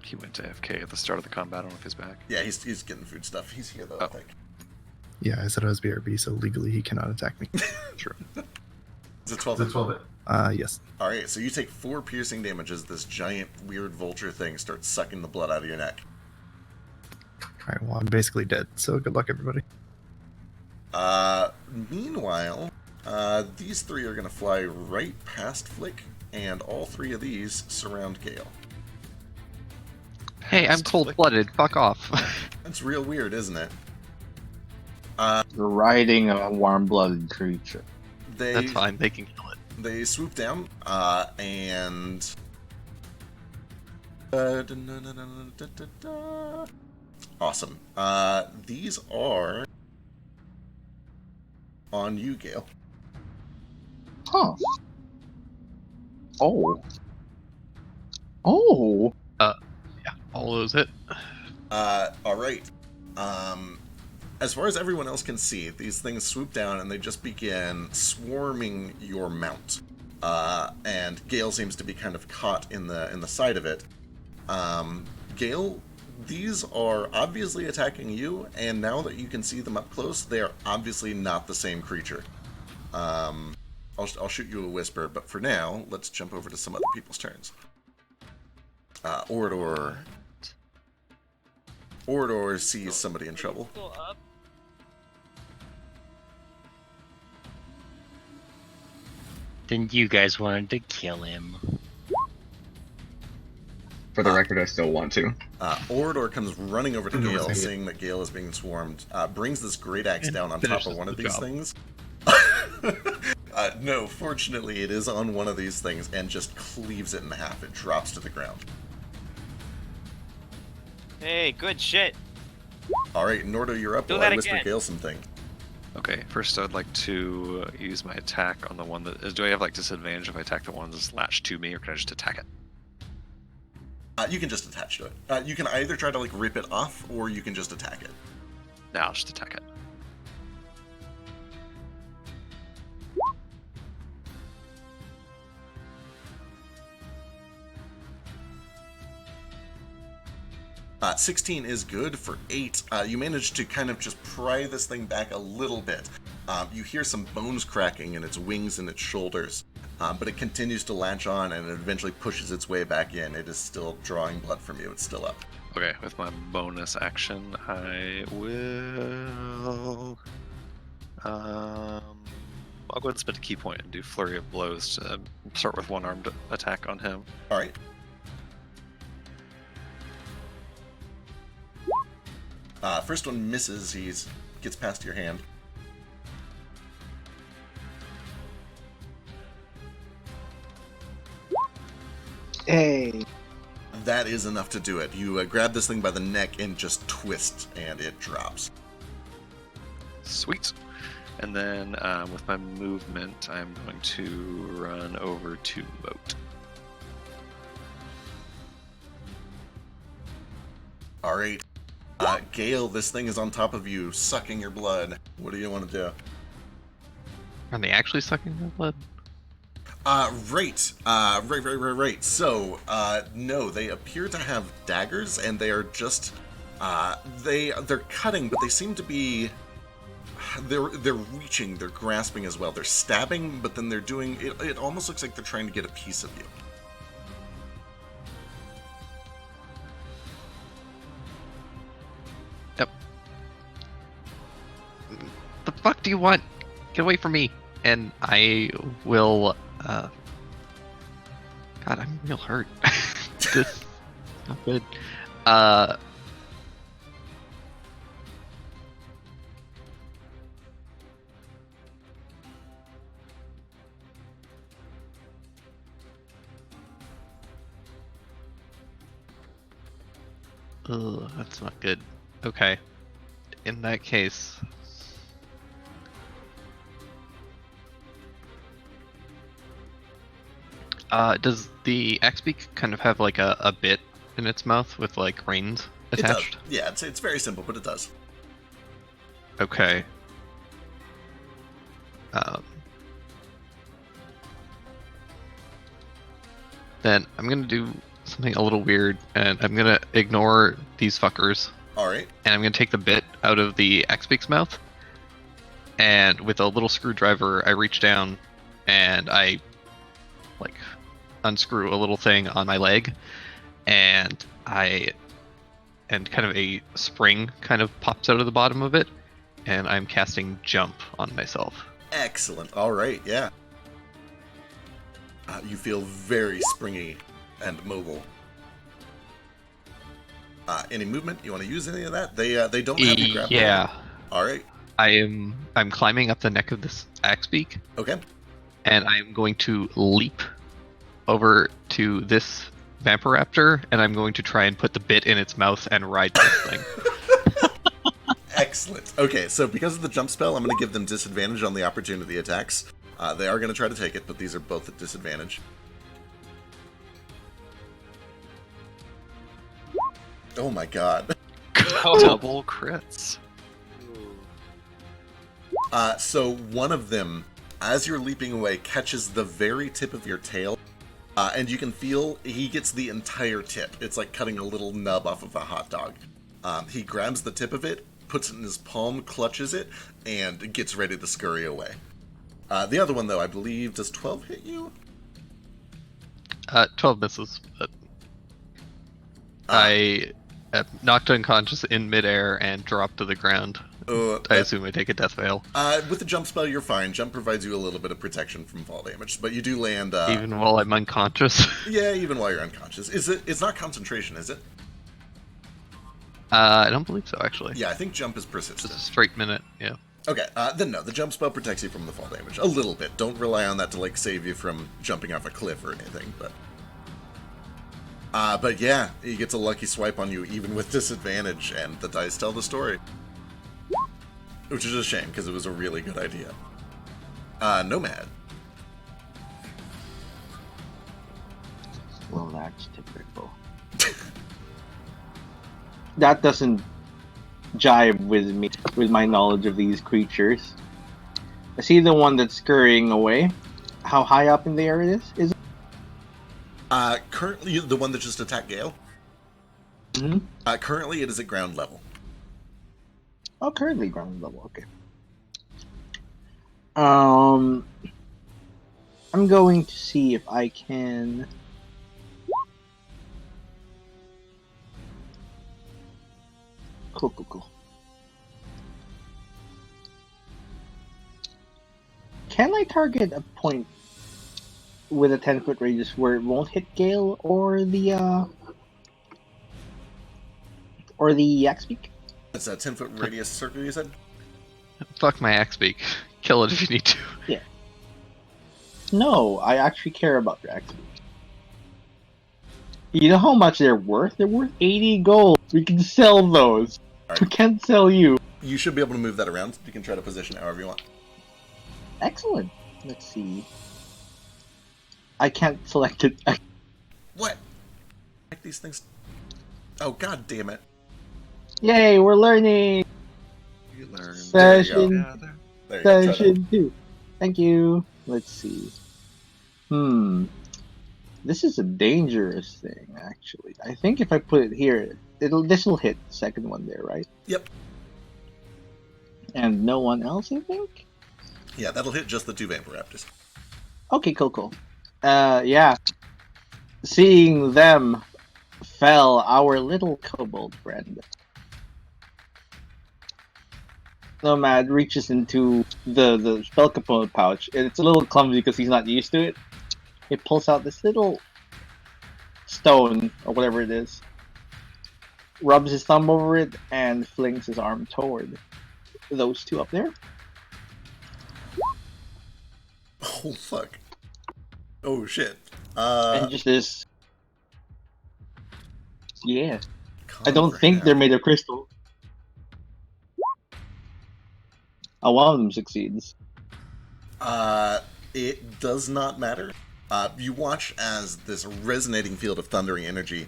He went to AFK at the start of the combat. I don't know if he's back. Yeah, he's getting food stuff. He's here, though, I think. Yeah, I said I was BRB, so legally he cannot attack me. True. Is it 12 Is it 12 hit? Yes. Alright, so you take 4 piercing damage as this giant, weird vulture thing starts sucking the blood out of your neck. Alright, well, I'm basically dead, so good luck, everybody. Meanwhile, these 3 are going to fly right past Flick, and all 3 of these surround Gale. Hey, I'm cold-blooded. Fuck off. That's real weird, isn't it? You're riding a warm-blooded creature. That's fine. They can kill it. They swoop down, and... Awesome. These are on you, Gale. Huh. Oh. Oh. Yeah, all those hit. Alright. As far as everyone else can see, these things swoop down and they just begin swarming your mount. And Gale seems to be kind of caught in the side of it. Gale, these are obviously attacking you, and now that you can see them up close, they are obviously not the same creature. I'll shoot you a whisper, but for now, let's jump over to some other people's turns. Orador sees somebody in trouble. Still up. Then you guys wanted to kill him. For the record, I still want to. Orador comes running over to Gale, seeing that Gale is being swarmed, brings this great axe down on top of one of these things, No, fortunately, it is on one of these things and just cleaves it in half. It drops to the ground. Hey, good shit. All right, Nordo, you're up. Do while that I whisper again. Gale something. Okay, first I'd like to use my attack on the one that is. Do I have like disadvantage if I attack the one that's latched to me, or can I just attack it? You can just attach to it. You can either try to like rip it off, or you can just attack it. No, I'll just attack it. Uh, 16 is good for 8. You manage to kind of just pry this thing back a little bit. You hear some bones cracking in its wings and its shoulders, but it continues to latch on and it eventually pushes its way back in. It is still drawing blood from you. It's still up. Okay, with my bonus action, I will. I'll go ahead and spend a key point and do Flurry of Blows to start with one-armed attack on him. All right. First one misses. He gets past your hand. Hey. That is enough to do it. You grab this thing by the neck and just twist, and it drops. Sweet. And then with my movement, I'm going to run over to Moat. All right. Gale, this thing is on top of you, sucking your blood. What do you want to do? Are they actually sucking their blood? Right. So, no, they appear to have daggers, and they are just, they're cutting, but they seem to be, they're reaching, they're grasping as well. They're stabbing, but then they're doing, it almost looks like they're trying to get a piece of you. Yep. The fuck do you want? Get away from me. And I will, God, I'm real hurt. This not good. Ugh, that's not good. Okay. In that case, does the X-Beak kind of have like a bit in its mouth with like reins attached? It does. Yeah, it's very simple, but it does. Okay. Then I'm gonna do something a little weird, and I'm gonna ignore these fuckers, All right. and I'm gonna take the bit out of the X-Beak's mouth, and with a little screwdriver, I reach down, and I like unscrew a little thing on my leg, and kind of a spring kind of pops out of the bottom of it, and I'm casting Jump on myself. Excellent. All right, yeah. You feel very springy and mobile. Any movement? You want to use any of that? They don't have you grappled. Yeah. All right. I'm climbing up the neck of this Axebeak, Okay. and I'm going to leap over to this Vampiraptor, and I'm going to try and put the bit in its mouth and ride this thing. Excellent. Okay, so because of the jump spell, I'm going to give them disadvantage on the opportunity attacks. They are going to try to take it, but these are both at disadvantage. Oh my god. Double crits. So one of them, as you're leaping away, catches the very tip of your tail, and you can feel he gets the entire tip. It's like cutting a little nub off of a hot dog. He grabs the tip of it, puts it in his palm, clutches it, and gets ready to scurry away. The other one, though, I believe, does 12 hit you? 12 misses, but I am knocked unconscious in midair and dropped to the ground. I assume I take a death veil. With the jump spell, you're fine. Jump provides you a little bit of protection from fall damage, but you do land... even while I'm unconscious? Yeah, even while you're unconscious. It's not concentration, is it? I don't believe so, actually. Yeah, I think jump is persistent. Just a straight minute, yeah. Okay, then no, the jump spell protects you from the fall damage. A little bit. Don't rely on that to, like, save you from jumping off a cliff or anything, but... but yeah, he gets a lucky swipe on you even with disadvantage, and the dice tell the story. Which is a shame, because it was a really good idea. Nomad. Well, that's typical. That doesn't jive with me, with my knowledge of these creatures. I see the one that's scurrying away. How high up in the air it is it? Currently, the one that just attacked Gale? Mm-hmm. Currently, it is at ground level. Oh, currently ground level, okay. I'm going to see if I can... Cool. Can I target a point with a 10-foot radius where it won't hit Gale or the axe beak? It's a 10-foot radius circle, you said? Fuck my axe beak. Kill it if you need to. Yeah. No, I actually care about your axe beak. You know how much they're worth? They're worth 80 gold. We can sell those. Right. We can't sell you. You should be able to move that around. You can try to position it however you want. Excellent. Let's see. I can't select it. What? Like these things... Oh, god damn it. Yay, we're learning! You learn. Session, There you go. session 2. Thank you. Let's see. This is a dangerous thing, actually. I think if I put it here, this will hit the second one there, right? Yep. And no one else, I think? Yeah, that'll hit just the 2 Vampiraptors. Okay, cool. Yeah. Seeing them fell our little kobold friend. Nomad reaches into the spell component pouch, and it's a little clumsy because he's not used to it. He pulls out this little stone, or whatever it is, rubs his thumb over it, and flings his arm toward those two up there. Oh, fuck. Oh, shit. And just this... Yeah. I don't think they're made of crystal. One of them succeeds. It does not matter. You watch as this resonating field of thundering energy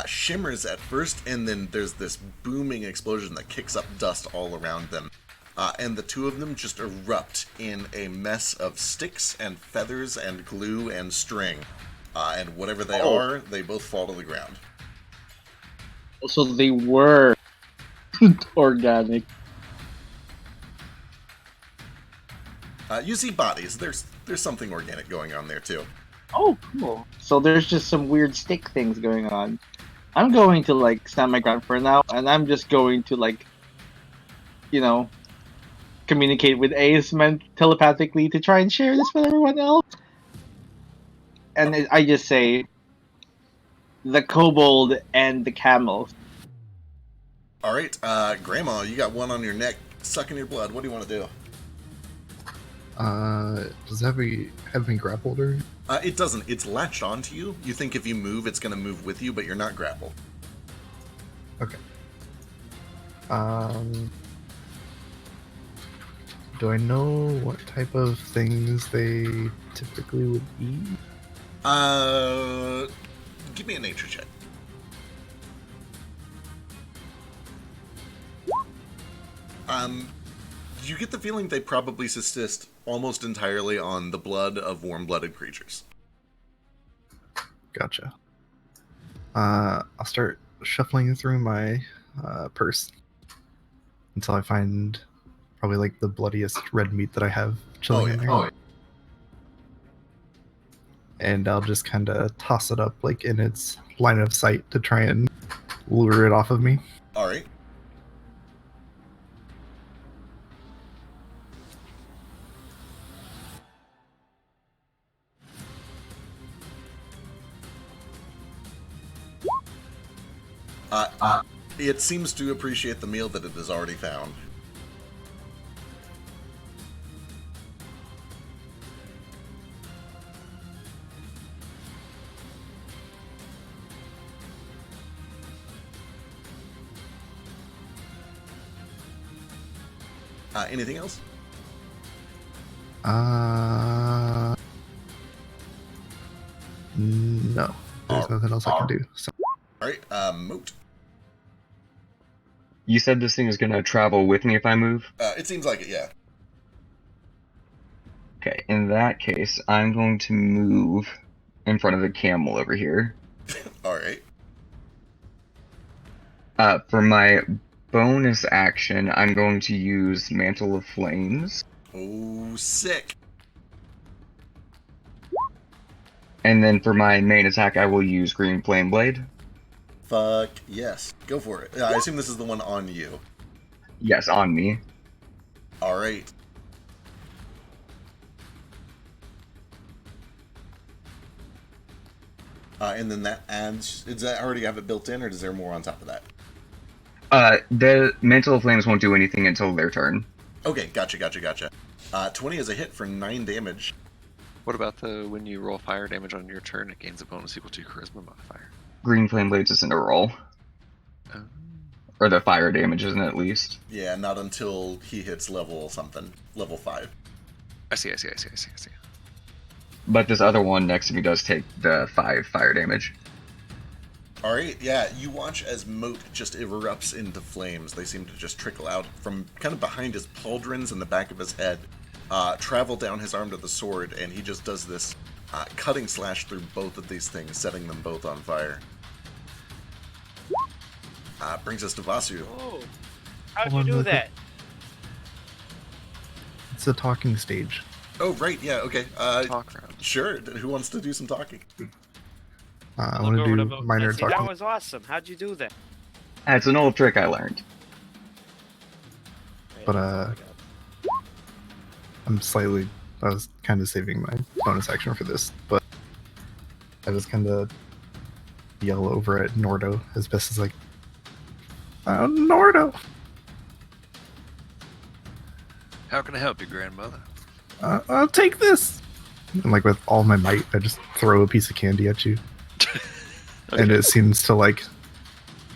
shimmers at first, and then there's this booming explosion that kicks up dust all around them. And the two of them just erupt in a mess of sticks and feathers and glue and string. And whatever they are, they both fall to the ground. So they were organic. You see bodies. There's something organic going on there, too. Oh, cool. So there's just some weird stick things going on. I'm going to, like, stand my ground for now, and I'm just going to, like, communicate with Ace telepathically to try and share this with everyone else. And I just say, the kobold and the camel. All right, Grandma, you got one on your neck sucking your blood. What do you want to do? Does it have me grappled or? It doesn't. It's latched onto you. You think if you move, it's going to move with you, but you're not grappled. Okay. Do I know what type of things they typically would eat? Give me a nature check. You get the feeling they probably subsist almost entirely on the blood of warm-blooded creatures. Gotcha. I'll start shuffling through my purse until I find probably like the bloodiest red meat that I have chilling in there. And I'll just kind of toss it up like in its line of sight to try and lure it off of me. All right. It seems to appreciate the meal that it has already found. Anything else? No. There's nothing else I can do. So. All right, Moot. You said this thing is gonna travel with me if I move? It seems like it, yeah. Okay, in that case, I'm going to move in front of the camel over here. All right. For my bonus action, I'm going to use Mantle of Flames. Oh, sick. And then for my main attack, I will use Green Flame Blade. Fuck yes. Go for it. I assume this is the one on you. Yes, on me. All right. And then that adds... Does that already have it built in, or is there more on top of that? The Mantle of Flames won't do anything until their turn. Okay, gotcha. 20 is a hit for 9 damage. What about when you roll fire damage on your turn, it gains a bonus equal to your charisma modifier? Green Flame Blades isn't a roll. Oh. Or the fire damage isn't, at least. Yeah, not until he hits level something. Level 5. I see. But this other one next to me does take the 5 fire damage. Alright, yeah, you watch as Moat just erupts into flames. They seem to just trickle out from kind of behind his pauldrons in the back of his head, travel down his arm to the sword, and he just does this cutting slash through both of these things, setting them both on fire. Brings us to Vasu. Oh, how'd you do that? It's a talking stage. Oh, right, yeah, okay. Talk round. Sure, who wants to do some talking? I want to do minor That talking. was awesome. How'd you do that? It's an old trick I learned. But I was kind of saving my bonus action for this, but I just kind of yell over at Nordo as best as I can. Nordo! How can I help you, grandmother? I'll take this! And like with all my might, I just throw a piece of candy at you. Okay. And it seems to like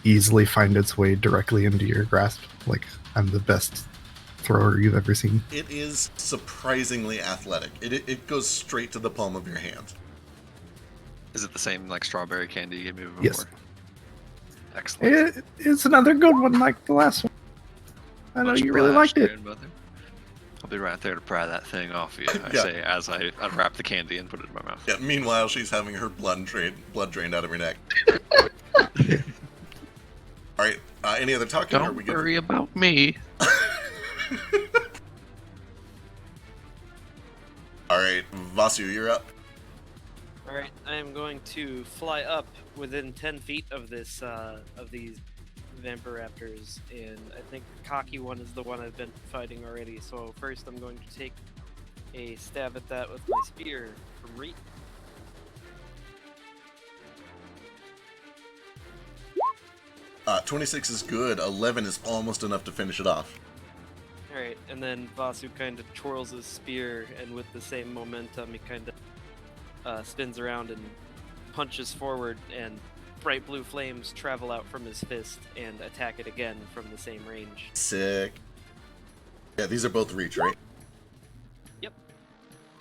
easily find its way directly into your grasp. Like I'm the best thrower you've ever seen. It is surprisingly athletic. It goes straight to the palm of your hand. Is it the same like strawberry candy you gave me before? Yes. Excellent. It's another good one like the last one. I know Much you really obliged, liked it. grandmother. I'll be right there to pry that thing off you, I Yeah. say as I unwrap the candy and put it in my mouth. Yeah, meanwhile, she's having her blood drained out of her neck. Alright, any other talking? Don't worry about me. Alright, Vasu, you're up. Alright, I am going to fly up within 10 feet of this, of these Vampiraptors, and I think the cocky one is the one I've been fighting already, so first I'm going to take a stab at that with my spear from reach. 26 is good, 11 is almost enough to finish it off. Alright, and then Vasu kind of twirls his spear, and with the same momentum, he kind of spins around and punches forward, and bright blue flames travel out from his fist and attack it again from the same range. Sick. Yeah, these are both reach, right? Yep.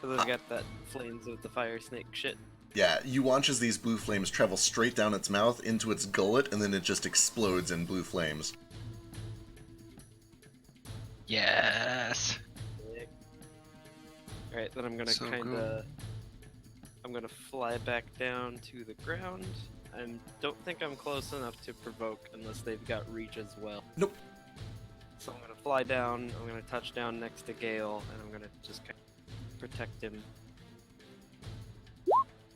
So they've got that flames with the fire snake shit. Yeah, you watch as these blue flames travel straight down its mouth into its gullet, and then it just explodes in blue flames. Yes. Alright, then I'm gonna So I'm gonna fly back down to the ground. I don't think I'm close enough to provoke unless they've got reach as well. Nope. So I'm gonna fly down, I'm gonna touch down next to Gale, and I'm gonna just kind of protect him.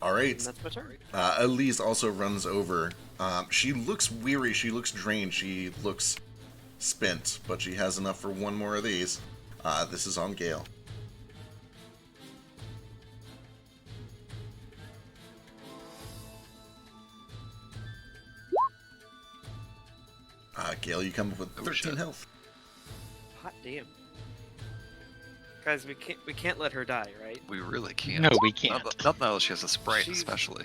Alright. And that's my turn. Elise also runs over. She looks weary, she looks drained, she looks spent, but she has enough for one more of these. This is on Gale. Gale, you come up with 13 health. Hot damn. Guys, we can't let her die, right? We really can't. No, we can't. Not now that she has a sprite, She's- especially.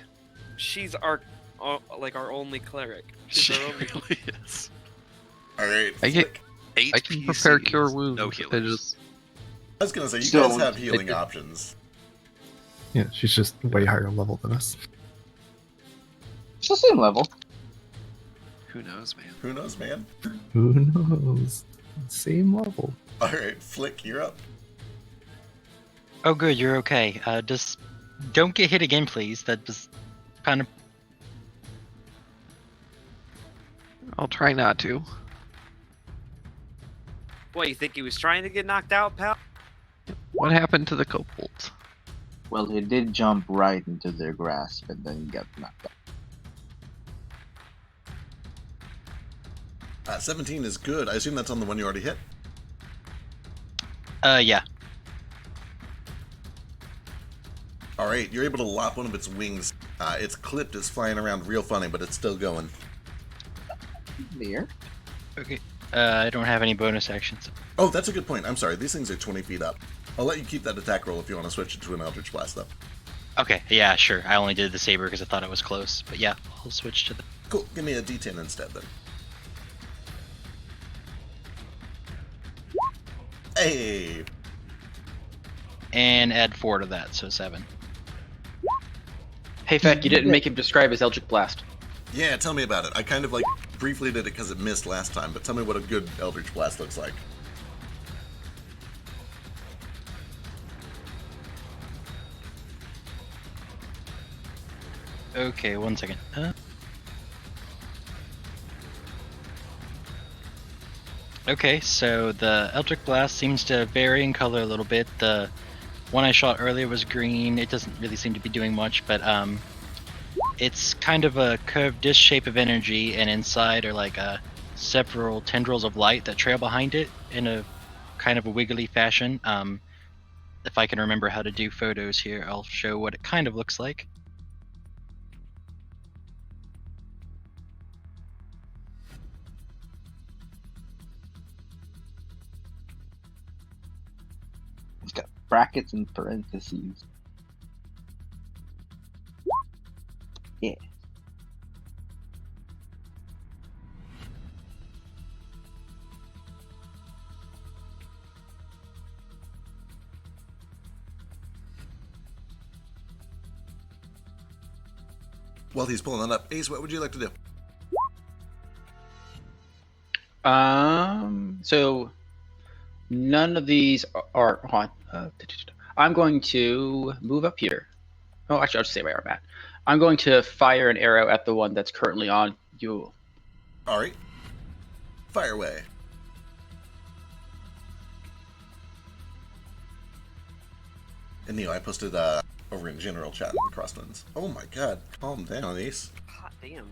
She's our only cleric. She's She our only really is. Alright. I get 8 I can prepare PCs, cure wounds. no I healers. just I was gonna say, you So, guys have healing I did- options. Yeah, she's just way higher level than us. It's the same level. Who knows, man? Who knows, man? Who knows? Same level. Alright, Flick, you're up. Oh, good, you're okay. Just don't get hit again, please. That was kind of. I'll try not to. What, you think he was trying to get knocked out, pal? What happened to the kobolds? Well, he did jump right into their grasp and then got knocked out. 17 is good. I assume that's on the one you already hit. Yeah. Alright, you're able to lop one of its wings. It's clipped, it's flying around real funny, but it's still going. There. Okay. I don't have any bonus actions. Oh, that's a good point. I'm sorry. These things are 20 feet up. I'll let you keep that attack roll if you want to switch it to an Eldritch Blast, though. Okay, yeah, sure. I only did the saber because I thought it was close. But yeah, I'll switch to the. Cool. Give me a D10 instead, then. Hey! And add 4 to that, so 7. Hey, Feck, you didn't make him describe his Eldritch Blast. Yeah, tell me about it. I kind of, like, briefly did it because it missed last time, but tell me what a good Eldritch Blast looks like. Okay, 1 second. Okay, so the Eldritch Blast seems to vary in color a little bit. The one I shot earlier was green. It doesn't really seem to be doing much, but it's kind of a curved disc shape of energy, and inside are like several tendrils of light that trail behind it in a kind of a wiggly fashion. If I can remember how to do photos here, I'll show what it kind of looks like. It's got brackets and parentheses. Yeah. While he's pulling that up, Ace, what would you like to do? So none of these are on. I'm going to move up here. Oh, actually, I'll just say where I'm at. I'm going to fire an arrow at the one that's currently on Yule. Alright. Fire away. And Neil, I posted over in general chat in Crosswinds. Oh my god, calm down, Ace. Hot damn.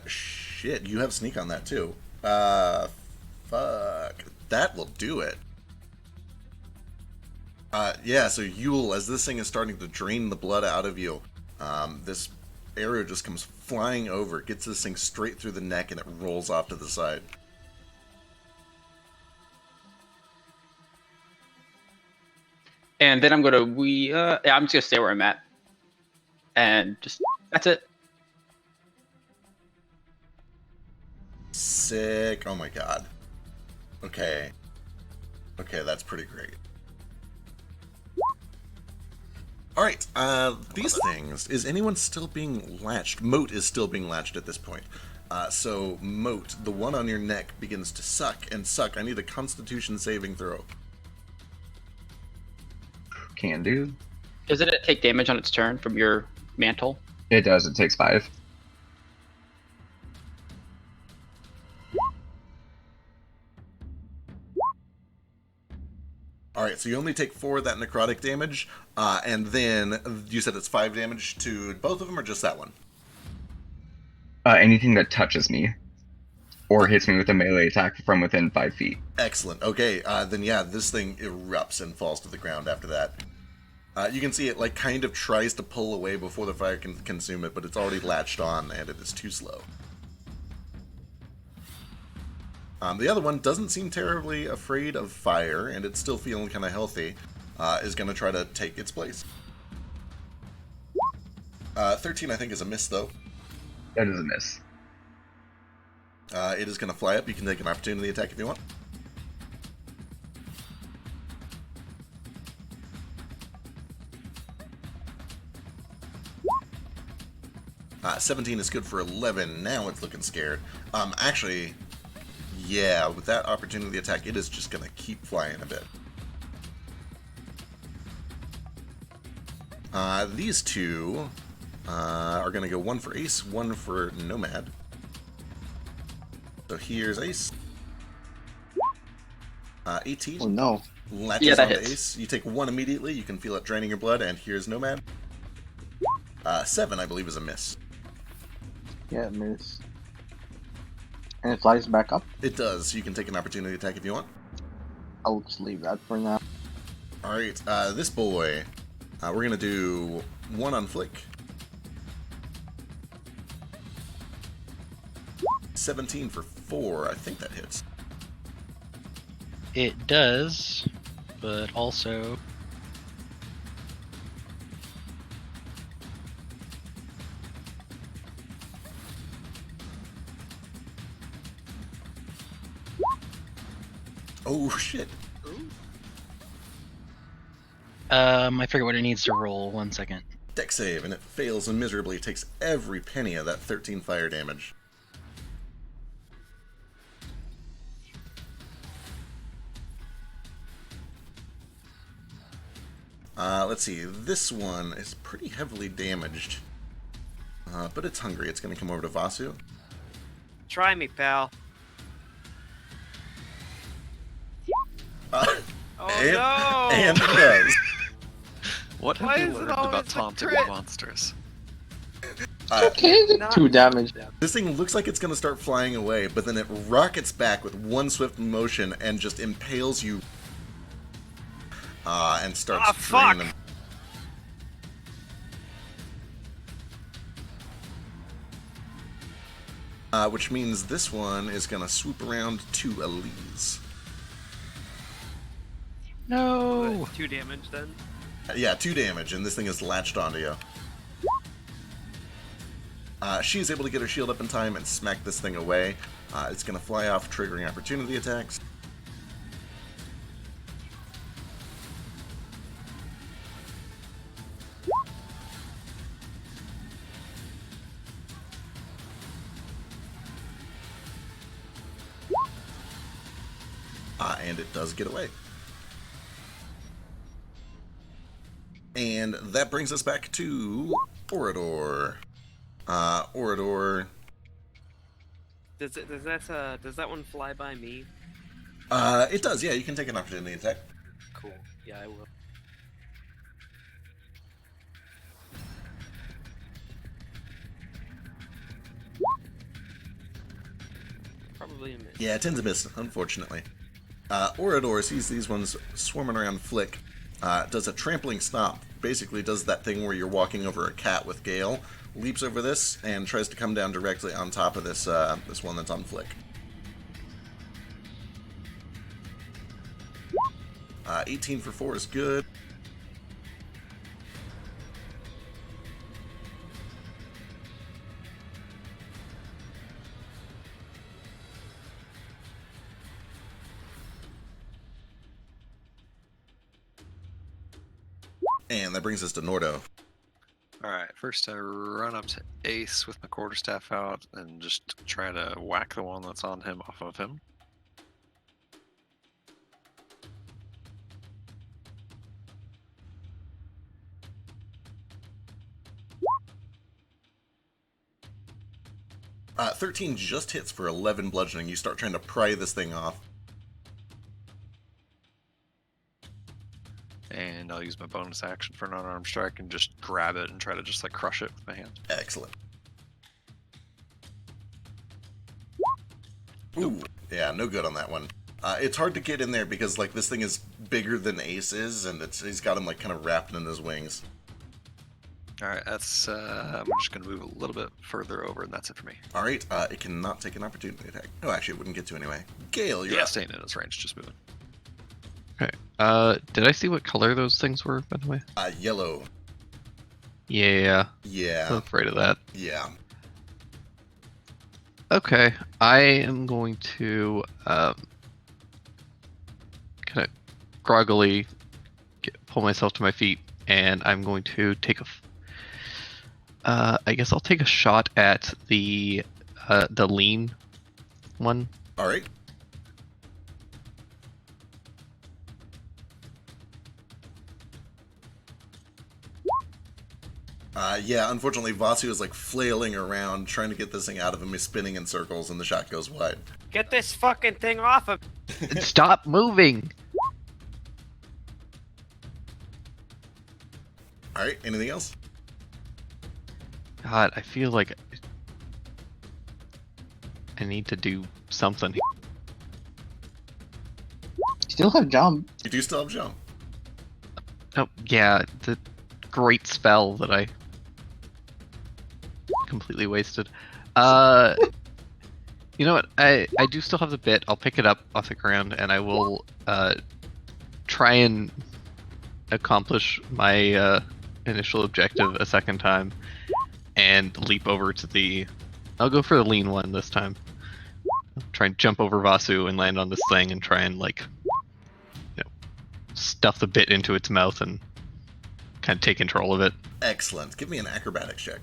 Shit, you have sneak on that too. Fuck. That will do it. Yeah, so Yule, as this thing is starting to drain the blood out of you, this arrow just comes flying over, gets this thing straight through the neck, and it rolls off to the side. And then I'm going to yeah, I'm just going to stay where I'm at. And just, that's it. Sick. Oh my god. Okay. Okay, that's pretty great. Alright, these things, is anyone still being latched? Moat is still being latched at this point. So, Moat, the one on your neck, begins to suck, and suck. I need a Constitution saving throw. Can do. Doesn't it take damage on its turn from your mantle? It does. It takes 5. Alright, so you only take 4 of that necrotic damage, and then you said it's 5 damage to both of them, or just that one? Anything that touches me or hits me with a melee attack from within 5 feet. Excellent. Okay, then yeah, this thing erupts and falls to the ground after that. You can see it like kind of tries to pull away before the fire can consume it, but it's already latched on and it is too slow. The other one doesn't seem terribly afraid of fire, and it's still feeling kind of healthy. Is going to try to take its place. 13, I think, is a miss, though. That is a miss. It is going to fly up. You can take an opportunity attack if you want. 17 is good for 11. Now it's looking scared. Actually, yeah, with that opportunity attack, it is just going to keep flying a bit. These two are going to go one for Ace, one for Nomad. So here's Ace. 18. Oh no. Latches Yeah, that onto hits. Ace. You take one immediately. You can feel it draining your blood. And here's Nomad. 7, I believe, is a miss. Yeah, it miss. And it flies back up. It does. You can take an opportunity attack if you want. I'll just leave that for now. Alright, this boy. We're going to do 1 on Flick. 17 for 4. I think that hits. It does, but also Oh, shit. I forget what it needs to roll. 1 second. Dex save, and it fails and miserably takes every penny of that 13 fire damage. Let's see, this one is pretty heavily damaged. But it's hungry. It's going to come over to Vasu. Try me, pal. Oh no! And it does. What have Why you is it learned always about a taunting crit? monsters? Okay, Not- 2 damage. This thing looks like it's going to start flying away, but then it rockets back with one swift motion and just impales you. And starts Ah, fuck! draining. Which means this one is going to swoop around to Elise. No. 2 damage then. Yeah, 2 damage, and this thing is latched onto you. She's able to get her shield up in time and smack this thing away. It's going to fly off, triggering opportunity attacks. And it does get away. And that brings us back to Orador. Orador. Does that one fly by me? It does, yeah, you can take an opportunity attack. Cool. Yeah, I will. Probably a miss. Yeah, 10's a miss, unfortunately. Orador sees these ones swarming around Flick, does a trampling stomp, basically does that thing where you're walking over a cat with Gale, leaps over this, and tries to come down directly on top of this this one that's on Flick. 18 for 4 is good. And that brings us to Nordo. Alright, first I run up to Ace with my quarterstaff out and just try to whack the one that's on him off of him. Uh, 13 just hits for 11 bludgeoning. You start trying to pry this thing off. And I'll use my bonus action for an unarmed strike and just grab it and try to just like crush it with my hand. Excellent. Ooh, yeah, no good on that one. It's hard to get in there because like this thing is bigger than Ace is, and he's got him like kind of wrapped in his wings. Alright, that's I'm just gonna move a little bit further over and that's it for me. All right, it cannot take an opportunity attack. Oh, actually, it wouldn't get to anyway. Gale, you're Yeah, up. staying in its range, just moving. Okay. Did I see what color those things were, by the way? Yellow. Yeah. I'm Yeah, afraid of that. yeah. Okay, I am going to kind of groggily pull myself to my feet, and I'm going to take I guess I'll take a shot at the lean one. All right. Yeah, unfortunately, Vasu is like flailing around trying to get this thing out of him. He's spinning in circles, and the shot goes wide. Get this fucking thing off of. Stop moving! All right. Anything else? God, I feel like I need to do something. Still have jump. You do still have jump. Oh, yeah, the great spell that I completely wasted. You know what? I do still have the bit. I'll pick it up off the ground, and I will try and accomplish my initial objective a second time, and leap over to the... I'll go for the lean one this time. Try and jump over Vasu and land on this thing and try and, like, you know, stuff the bit into its mouth and kind of take control of it. Excellent. Give me an acrobatics check.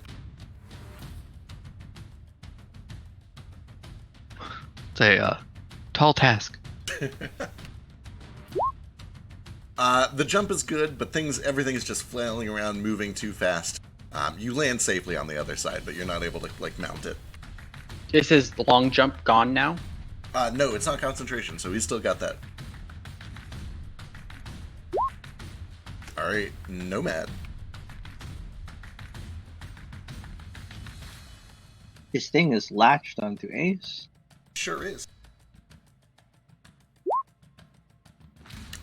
It's a tall task. The jump is good, but everything is just flailing around, moving too fast. You land safely on the other side, but you're not able to like mount it. Is his long jump gone now? No, it's not concentration, so he's still got that. All right, Nomad. His thing is latched onto Ace. Sure is.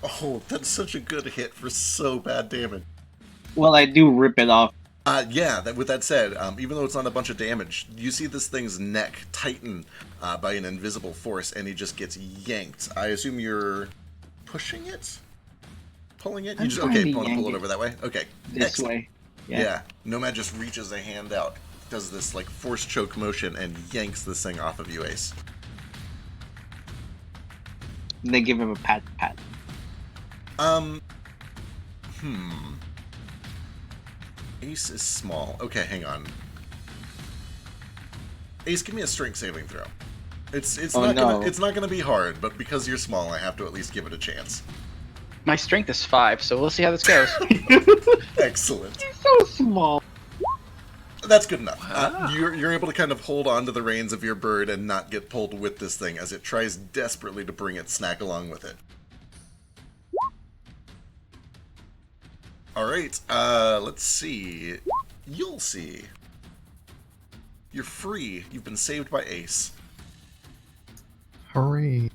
Oh, that's such a good hit for so bad damage. Well, I do rip it off. Yeah, with that said, even though it's not a bunch of damage, you see this thing's neck tighten by an invisible force, and he just gets yanked. I assume you're pushing it? Pulling it? I'm You just trying okay, to pull yank it it over that way? Okay. This Excellent. way. Yeah. Nomad just reaches a hand out, does this like force choke motion, and yanks this thing off of you, Ace. And they give him a pat. Ace is small. Okay, hang on. Ace, give me a strength saving throw. It's not gonna be hard, but because you're small, I have to at least give it a chance. My strength is 5, so we'll see how this goes. Excellent. He's so small. That's good enough. You're able to kind of hold on to the reins of your bird and not get pulled with this thing as it tries desperately to bring its snack along with it. Alright, let's see. You'll see. You're free. You've been saved by Ace. Hooray.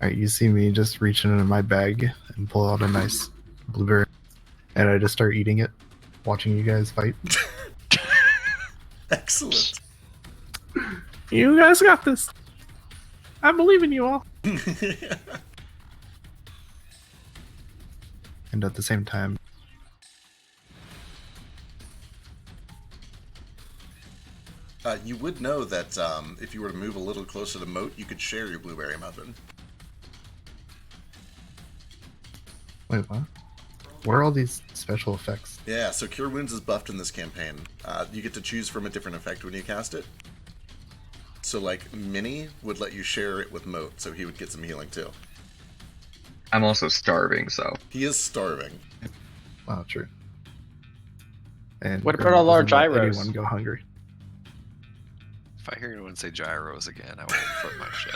Alright, you see me just reaching into my bag and pull out a nice blueberry, and I just start eating it, watching you guys fight. Excellent. You guys got this. I believe in you all. And at the same time, You would know that if you were to move a little closer to Moat, you could share your blueberry muffin. wait, what? What are all these special effects? Yeah, so Cure Wounds is buffed in this campaign. You get to choose from a different effect when you cast it. So, like, Minnie would let you share it with Moat, so he would get some healing too. I'm also starving, so. He is starving. Wow, true. And What about all our doesn't let gyros? anyone go hungry. If I hear anyone say gyros again, I will flip my shit.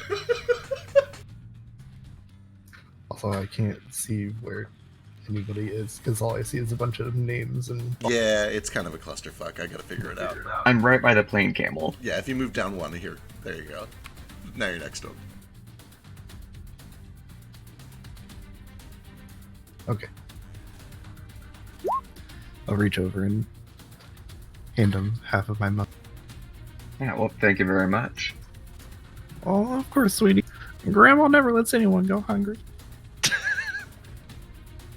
Also, I can't see where anybody is, because all I see is a bunch of names and. Yeah, it's kind of a clusterfuck. I gotta figure it out. I'm right by the plane camel. Yeah, if you move down one here, there you go. Now you're next to him. Okay. I'll reach over and hand him half of my money. Yeah, well, thank you very much. Oh, of course, sweetie. Grandma never lets anyone go hungry.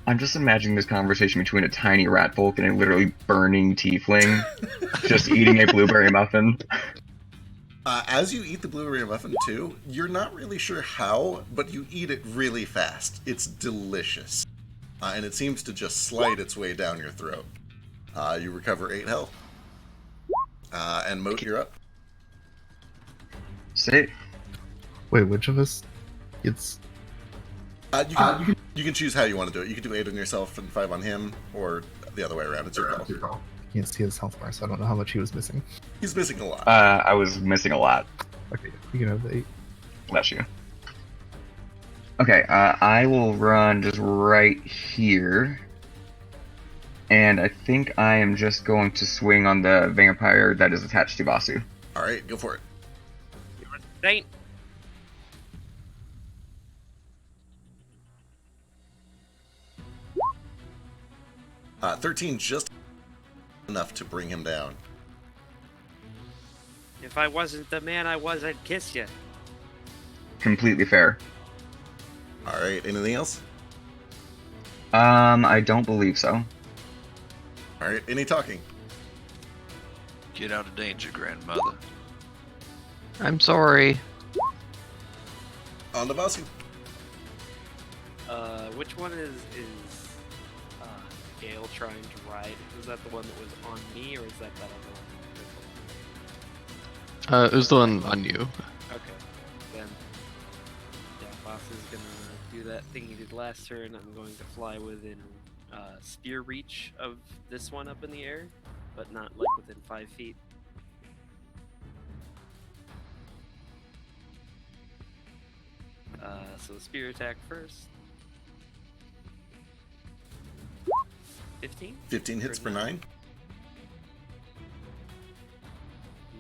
I'm just imagining this conversation between a tiny rat folk and a literally burning tiefling just eating a blueberry muffin. As you eat the blueberry muffin too, you're not really sure how, but you eat it really fast. It's delicious. And it seems to just slide its way down your throat. You recover 8 health. And Moat, you're up. Safe. Wait, which of us? It's. You can choose how you want to do it. You can do 8 on yourself and 5 on him, or the other way around. It's your call. Can't see his health bar, so I don't know how much he was missing. He's missing a lot. I was missing a lot. Okay, you can have the 8. Bless you. Okay, I will run just right here. And I think I am just going to swing on the vampire that is attached to Vasu. Alright, go for it. Saint. Uh, 13 just enough to bring him down. If I wasn't the man I was, I'd kiss you. Completely fair. Alright, anything else? I don't believe so. Alright, any talking? Get out of danger, grandmother. I'm sorry. On to Vasu. Which one is Gale trying to ride? Was that the one that was on me, or is that other one? It was the one on you. Okay, then yeah, Boss is gonna do that thing he did last turn. I'm going to fly within spear reach of this one up in the air, but not like within 5 feet. So the spear attack first. 15? 15 hits for 9. And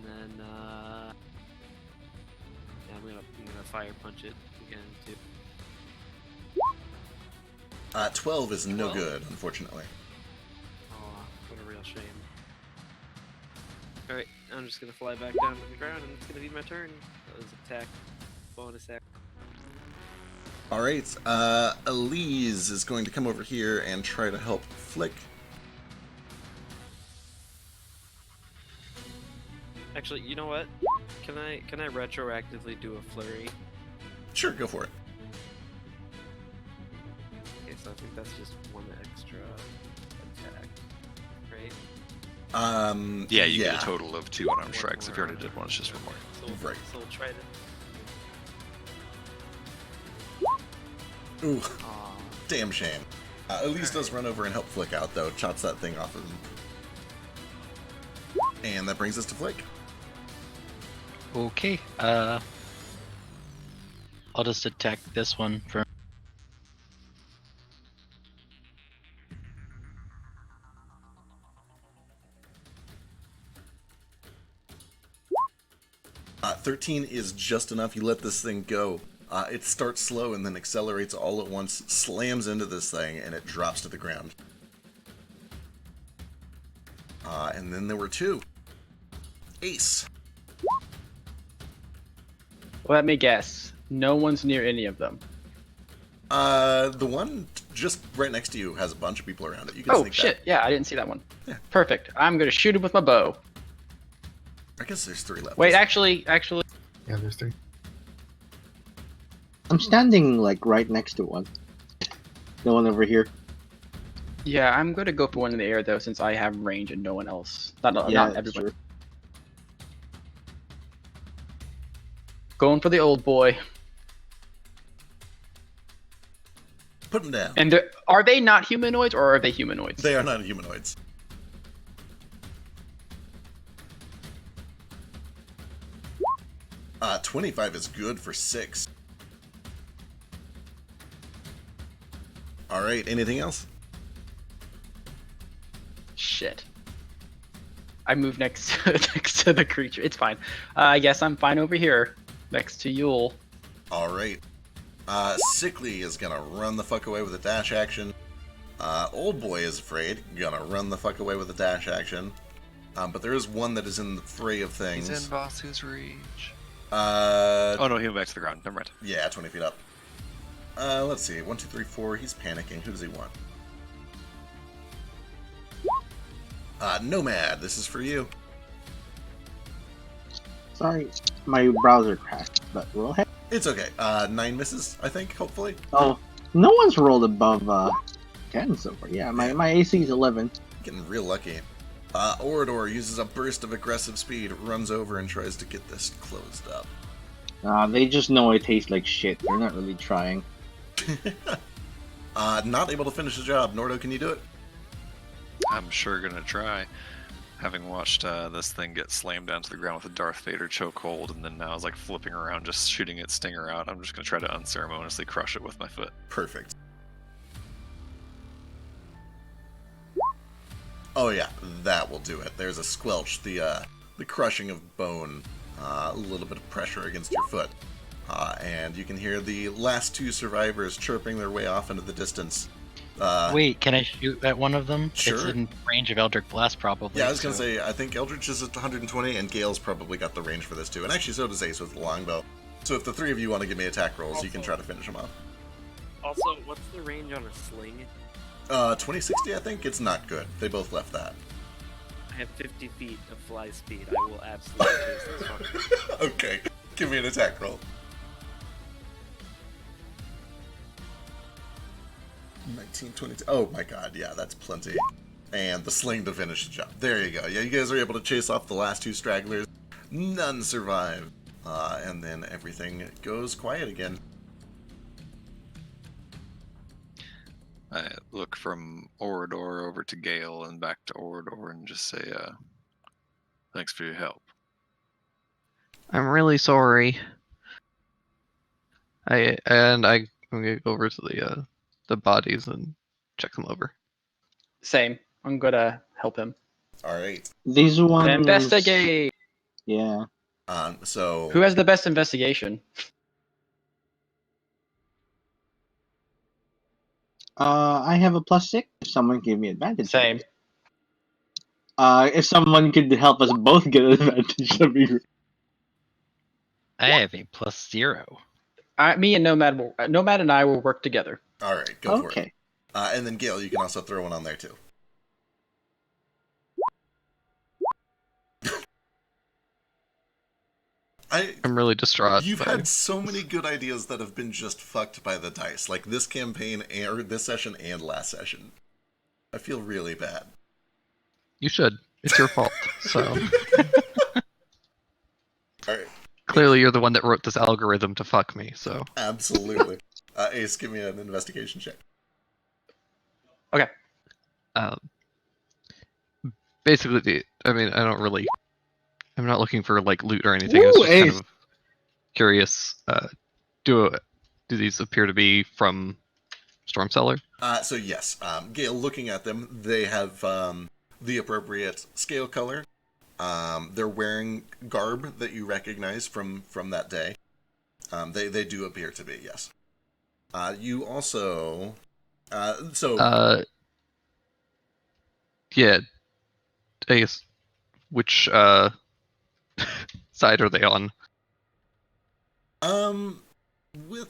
then yeah, I'm gonna fire punch it again too. 12 is no 12? good, unfortunately. Oh, what a real shame. Alright, I'm just gonna fly back down to the ground and it's gonna be my turn. That was attack, bonus act. Alright, Elise is going to come over here and try to help Flick. Actually, you know what? Can I retroactively do a flurry? Sure, go for it. Okay, so I think that's just one extra attack, right? Yeah, you get a total of 2 unarmed strikes. If you already did one, it's just one more. Right. So we'll try to. Ooh, damn shame. Elise does run over and help Flick out, though. Chops that thing off of him. And that brings us to Flick. Okay. I'll just attack this one for. Uh, 13 is just enough. You let this thing go. It starts slow and then accelerates all at once, slams into this thing, and it drops to the ground. And then there were 2. Ace. Let me guess. No one's near any of them. The one just right next to you has a bunch of people around it. You can Oh sneak shit! back. Yeah, I didn't see that one. Yeah. Perfect. I'm gonna shoot him with my bow. I guess there's 3 left. Wait, actually. Yeah, there's 3. I'm standing like right next to one. No one over here. Yeah, I'm gonna go for one in the air though, since I have range and no one else. Not that's everyone. true. Going for the old boy. Put them down. And are they not humanoids, or are they humanoids? They are not humanoids. Uh, 25 is good for 6. Alright, anything else? shit. I move next to the creature. It's fine. I guess I'm fine over here, next to Yule. All right. Sickly is gonna run the fuck away with a dash action. Old boy is afraid, gonna run the fuck away with a dash action. But there is one that is in the fray of things. He's in Vasu's reach. Oh no, he went back to the ground. Never mind. Yeah, 20 feet up. Let's see. 1, 2, 3, 4. He's panicking. Who does he want? Nomad, this is for you. Sorry, my browser crashed, but we'll have... It's okay. 9 misses, I think, hopefully. Oh, no one's rolled above 10 so far. Yeah, my AC is 11. Getting real lucky. Orador uses a burst of aggressive speed, runs over and tries to get this closed up. They just know it tastes like shit. They're not really trying. Not able to finish the job. Nordo, can you do it? I'm sure gonna try. Having watched this thing get slammed down to the ground with a Darth Vader chokehold, and then now is like flipping around, just shooting its stinger out. I'm just gonna try to unceremoniously crush it with my foot. Perfect. Oh yeah, that will do it. There's a squelch, the crushing of bone, a little bit of pressure against your foot, and you can hear the last 2 survivors chirping their way off into the distance. Wait, can I shoot at one of them? Sure. It's in range of Eldritch Blast, probably. Yeah, I was gonna say, I think Eldritch is at 120, and Gale's probably got the range for this too, and actually so does Ace with the longbow. So if the 3 of you want to give me attack rolls, you can try to finish them off. Also, what's the range on a sling? 2060, I think. It's not good. They both left that. I have 50 feet of fly speed. I will absolutely chase this fucker. Okay, give me an attack roll. 19, 22. Oh my god, yeah, that's plenty. And the sling to finish the job. There you go. Yeah, you guys are able to chase off the last 2 stragglers. None survive. And then everything goes quiet again. I look from Orador over to Gale and back to Orador and just say, thanks for your help. I'm really sorry. I'm gonna go over to the bodies and check them over. Same. I'm gonna help him. All right. These ones... Investigate! Yeah. So... Who has the best investigation? I have a +6 if someone gave me advantage. Same. If someone could help us both get an advantage, that'd be great. I have a +0. Me and Nomad and I will work together. All right, go for it. Okay. And then Gale, you can also throw one on there too. I'm really distraught. You've had so many good ideas that have been just fucked by the dice, like this campaign, or this session and last session. I feel really bad. You should. It's your fault. So All right. clearly, you're the one that wrote this algorithm to fuck me. So Absolutely. Ace, give me an investigation check. Okay. Basically, I mean, I'm not looking for like loot or anything. Ooh, I was just kind Ace. of curious. Do these appear to be from Storm Cellar? So yes, Gale, looking at them, they have the appropriate scale color. They're wearing garb that you recognize from that day. They do appear to be, yes. You also... Yeah. I guess, which side are they on? With...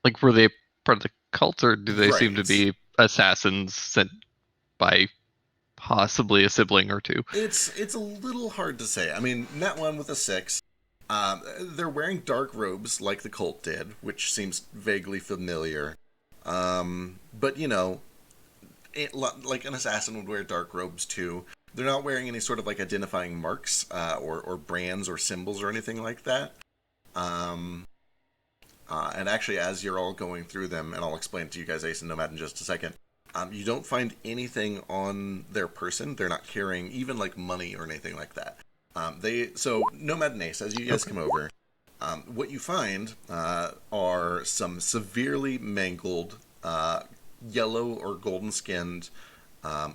Like, were they part of the cult, or do they seem to Right. be assassins sent by possibly a sibling or 2? It's a little hard to say. I mean, Nat 1 with a 6. They're wearing dark robes like the cult did, which seems vaguely familiar. But, you know, like an assassin would wear dark robes too. They're not wearing any sort of like identifying marks or brands or symbols or anything like that. And actually, as you're all going through them, and I'll explain to you guys, Ace and Nomad, in just a second, you don't find anything on their person. They're not carrying even like money or anything like that. So Nomad and Ace, as you guys come over, What you find are some severely mangled, yellow or golden-skinned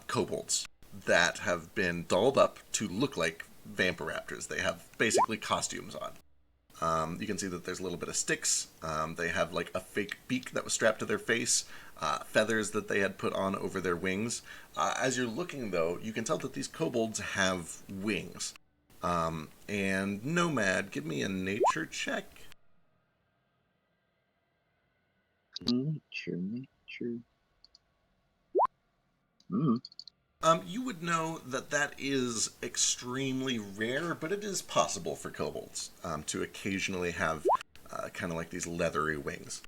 kobolds that have been dolled up to look like vampiraptors. They have basically costumes on. You can see that there's a little bit of sticks. They have like a fake beak that was strapped to their face, feathers that they had put on over their wings. As you're looking, though, you can tell that these kobolds have wings. And Nomad, give me a nature check. Nature. You would know that that is extremely rare, but it is possible for kobolds to occasionally have kind of like these leathery wings.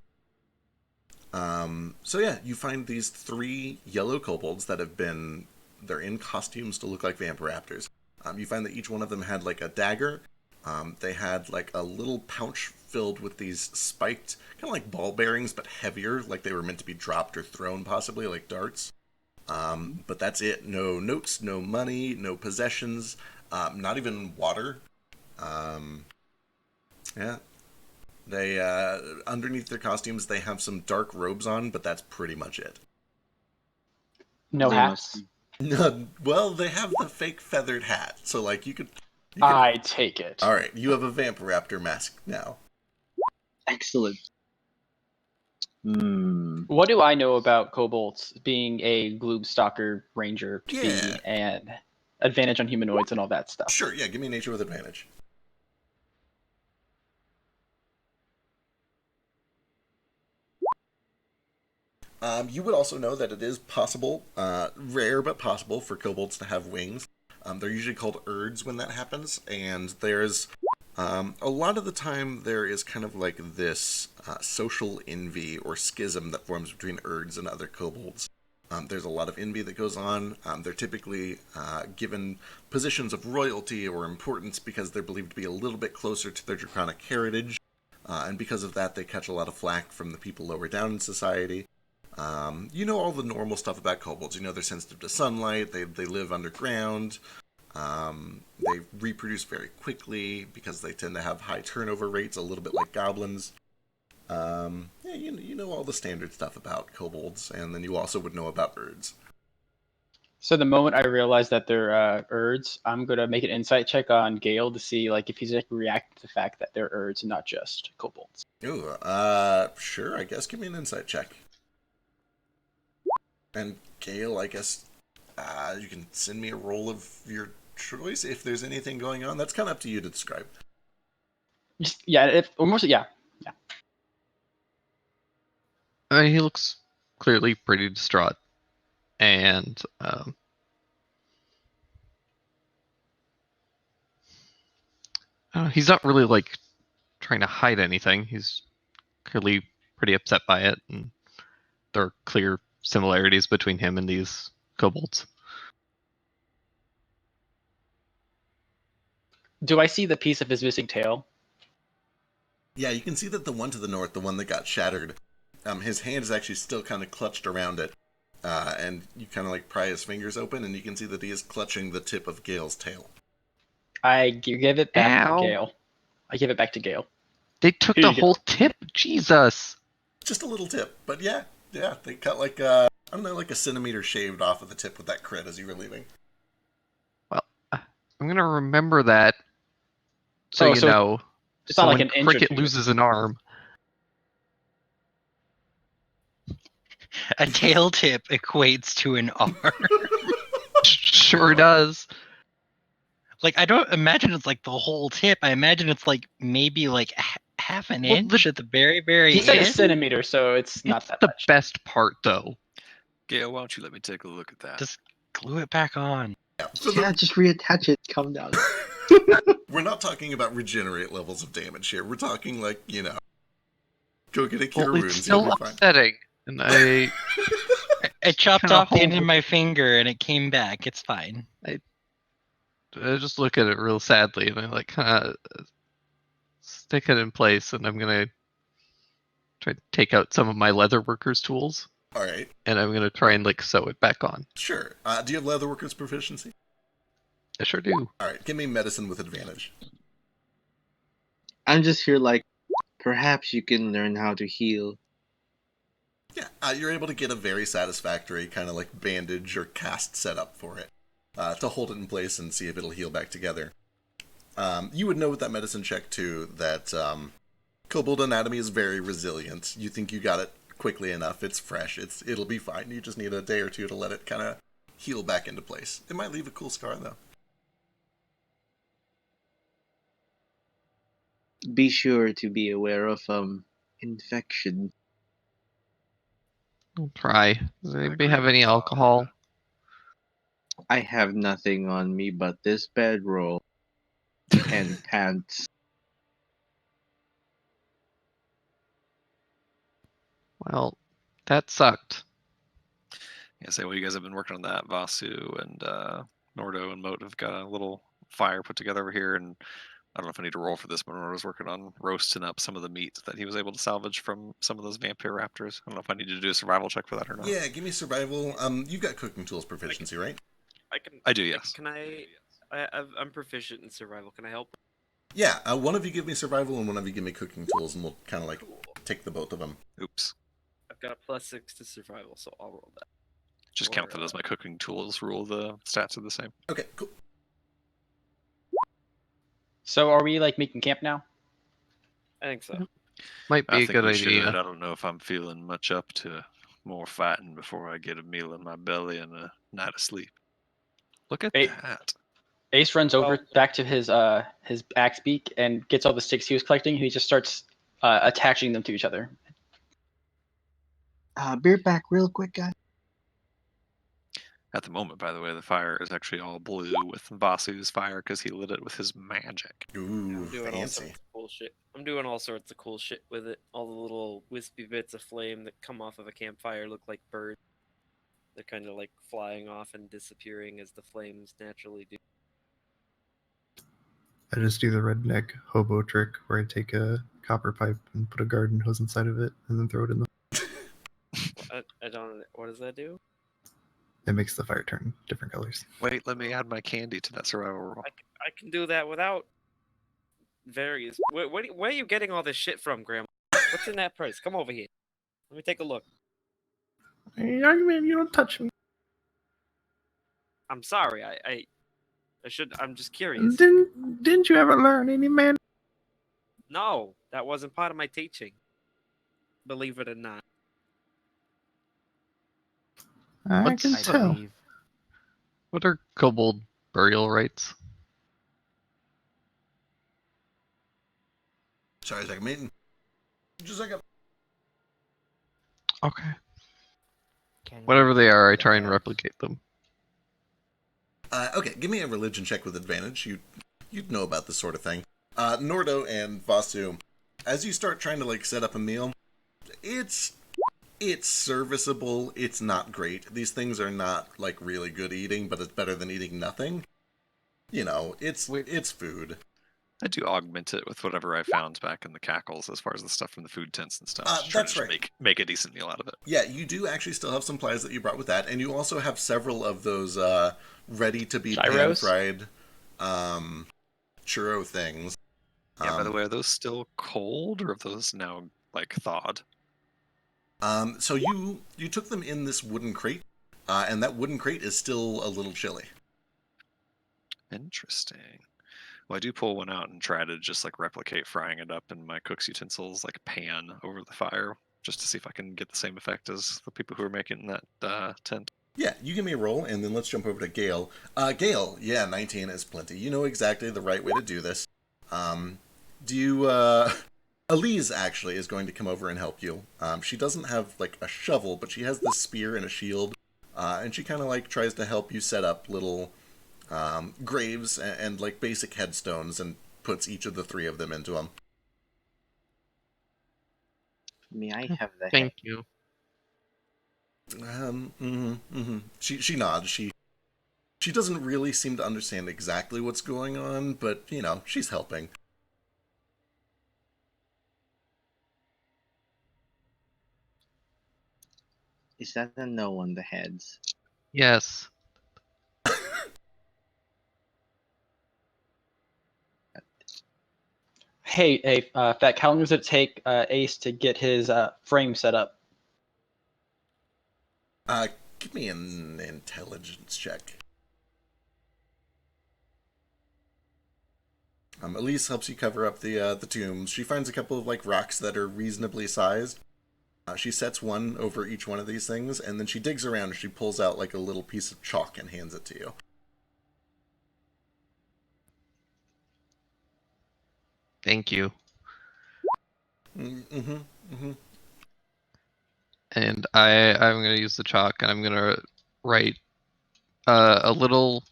So yeah, you find these 3 yellow kobolds that they're in costumes to look like vampiraptors. You find that each one of them had like a dagger. They had like a little pouch filled with these spiked, kind of like ball bearings, but heavier, like they were meant to be dropped or thrown, possibly like darts. But that's it. No notes, no money, no possessions, not even water. Yeah. They, underneath their costumes, they have some dark robes on, but that's pretty much it. No They hats. Well, they have the fake feathered hat, so like you could. I take it. All right, you have a vampiraptor mask now. Excellent. What do I know about kobolds being a Gloomstalker ranger to Yeah. be and advantage on humanoids and all that stuff? Sure, yeah, give me nature with advantage. You would also know that it is possible, rare but possible, for kobolds to have wings. They're usually called urds when that happens, and there's a lot of the time there is kind of like this social envy or schism that forms between urds and other kobolds. There's a lot of envy that goes on. They're typically given positions of royalty or importance because they're believed to be a little bit closer to their draconic heritage, and because of that they catch a lot of flack from the people lower down in society. You know all the normal stuff about kobolds. You know they're sensitive to sunlight, they live underground, they reproduce very quickly because they tend to have high turnover rates, a little bit like goblins. Yeah, you know all the standard stuff about kobolds, and then you also would know about urds. So the moment I realize that they're urds, I'm gonna make an insight check on Gale to see like if he's like reacting to the fact that they're urds and not just kobolds. Ooh, sure, I guess give me an insight check. And Gale, I guess you can send me a roll of your choice if there's anything going on. That's kind of up to you to describe. Just yeah. I mean, he looks clearly pretty distraught, and I don't know, he's not really like trying to hide anything. He's clearly pretty upset by it, and there are clear similarities between him and these kobolds. Do I see the piece of his missing tail? Yeah, you can see that the one to the north, the one that got shattered, his hand is actually still kind of clutched around it, and you kind of like pry his fingers open, and you can see that he is clutching the tip of Gale's tail. I give it back Ow. to Gale. I give it back to Gale. They took Here the you go. whole tip. Jesus. Just a little tip, but yeah, they cut like I don't know, like a centimeter shaved off of the tip with that crit as you were leaving. Well, I'm gonna remember that. So Oh, you so know, it's so not like when an injured Cricket finger. loses an arm. A tail tip equates to an arm. Sure does. Like, I don't imagine it's like the whole tip. I imagine it's like maybe like half an Well, inch at the very, very He said a end. centimeter, so it's not It's that the much. best part, though. Gail, why don't you let me take a look at that? Just glue it back on. Yeah, just reattach it. Calm down. We're not talking about regenerate levels of damage here. We're talking like, go get a cure Well, wounds. it's You'll still be fine. upsetting, and I I chopped Kinda off the end of hold- my finger and it came back. It's fine. I just look at it real sadly, and I like kind of stick it in place, and I'm gonna try to take out some of my leatherworker's tools, All right, and I'm gonna try and like sew it back on. sure. Do you have leatherworker's proficiency? I sure do. All right, give me medicine with advantage. I'm just here like, perhaps you can learn how to heal. Yeah, you're able to get a very satisfactory kind of like bandage or cast setup for it to hold it in place and see if it'll heal back together. You would know with that medicine check too that kobold anatomy is very resilient. You think you got it quickly enough. It's fresh. It'll be fine. You just need a day or two to let it kind of heal back into place. It might leave a cool scar though. Be sure to be aware of infection. I'll try. Does anybody have any alcohol? I have nothing on me but this bedroll and pants. Well, that sucked. Yeah, say, well, you guys have been working on that. Vasu and Nordo and Moat have got a little fire put together over here, and I don't know if I need to roll for this, but Nordo's working on roasting up some of the meat that he was able to salvage from some of those vampire raptors. I don't know if I need to do a survival check for that or not. Yeah, give me survival. You've got cooking tools proficiency, right? I do, yes. Can I'm proficient in survival. Can I help? Yeah, one of you give me survival and one of you give me cooking tools, and we'll kind of like take the both of them. Oops. I've got a +6 to survival, so I'll roll that. Just count that as my cooking tools rule. The stats are the same. Okay, cool. So are we like making camp now? I think so. Might be I a think good we idea. should. I don't know if I'm feeling much up to more fighting before I get a meal in my belly and a night of sleep. Look at that. Ace runs over back to his axe beak and gets all the sticks he was collecting. He just starts attaching them to each other. Beer back real quick, guys. At the moment, by the way, the fire is actually all blue with Vasu's fire because he lit it with his magic. Ooh, I'm doing all fancy. sorts of cool shit. I'm doing all sorts of cool shit with it. All the little wispy bits of flame that come off of a campfire look like birds. They're kind of like flying off and disappearing as the flames naturally do. I just do the redneck hobo trick where I take a copper pipe and put a garden hose inside of it and then throw it in the... I don't. What does that do? It makes the fire turn different colors. Wait, let me add my candy to that survival roll. I can do that without various. Where are you getting all this shit from, Grandma? What's in that purse? Come over here. Let me take a look. Hey, young man, you don't touch me. I'm sorry. I should. I'm just curious. Didn't you ever learn any man? No, that wasn't part of my teaching. Believe it or not. I can tell. What are kobold burial rites? Sorry, a second, meeting. Just a second. Okay. Whatever they are, I try and replicate them. Okay, give me a religion check with advantage. You'd know about this sort of thing. Nordo and Vasu, as you start trying to like set up a meal, it's serviceable. It's not great. These things are not like really good eating, but it's better than eating nothing. You know, it's food. I do augment it with whatever I found back in the cackles as far as the stuff from the food tents and stuff. That's right. Make a decent meal out of it. Yeah, you do actually still have supplies that you brought with that, and you also have several of those ready-to-be pan-fried churro things. Yeah, by the way, are those still cold, or are those now, like, thawed? So you took them in this wooden crate, and that wooden crate is still a little chilly. Interesting. Well, I do pull one out and try to just like replicate frying it up in my cook's utensils, like pan over the fire, just to see if I can get the same effect as the people who are making that tent. Yeah, you give me a roll, and then let's jump over to Gale. Gale, yeah, 19 is plenty. You know exactly the right way to do this. Elise actually is going to come over and help you. She doesn't have like a shovel, but she has this spear and a shield, and she kind of like tries to help you set up little graves and like basic headstones, and puts each of the three of them into them. May I have the Thank you. She nods. She doesn't really seem to understand exactly what's going on, but you know, she's helping. Is that a no on the heads? Yes. Hey, Feck, how long does it take Ace to get his frame set up? Give me an intelligence check. Elise helps you cover up the tombs. She finds a couple of like rocks that are reasonably sized. She sets one over each one of these things, and then she digs around and she pulls out like a little piece of chalk and hands it to you. Thank you. And I'm gonna use the chalk, and I'm gonna write a little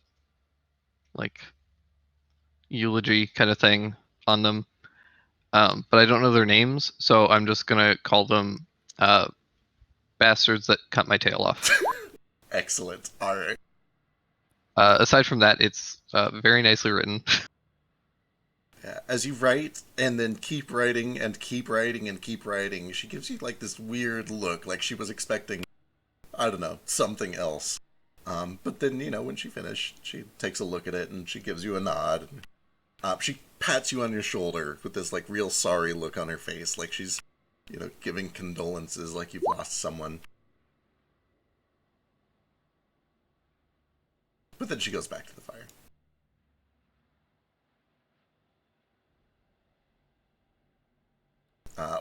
like eulogy kind of thing on them. But I don't know their names, so I'm just gonna call them bastards that cut my tail off. Excellent. All right. Aside from that, it's very nicely written. Yeah, as you write and then keep writing and keep writing and keep writing, she gives you like this weird look, like she was expecting, I don't know, something else. But then, when she finished, she takes a look at it and she gives you a nod. She pats you on your shoulder with this like real sorry look on her face, like she's, giving condolences, like you've lost someone. But then she goes back to the fire.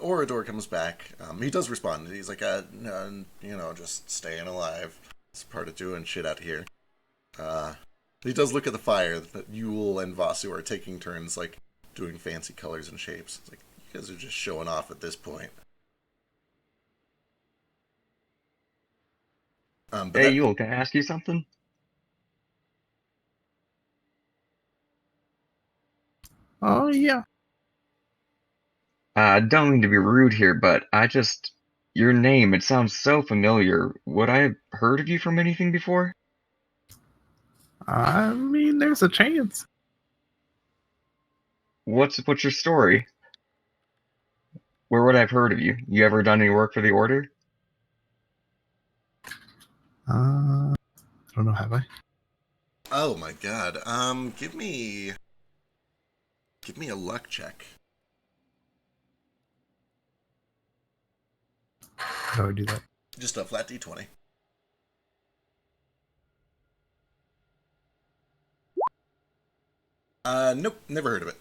Orador comes back. He does respond. He's like, just staying alive. It's part of doing shit out here. He does look at the fire that Yule and Vasu are taking turns, like, doing fancy colors and shapes. It's like, you guys are just showing off at this point. Hey, Yule, can I ask you something? Oh, yeah. I don't mean to be rude here, but your name, it sounds so familiar. Would I have heard of you from anything before? I mean, there's a chance. What's your story? Where would I have heard of you? You ever done any work for the Order? I don't know, have I? Oh my god. Give me a luck check. How do I do that? Just a flat d20. Nope, never heard of it.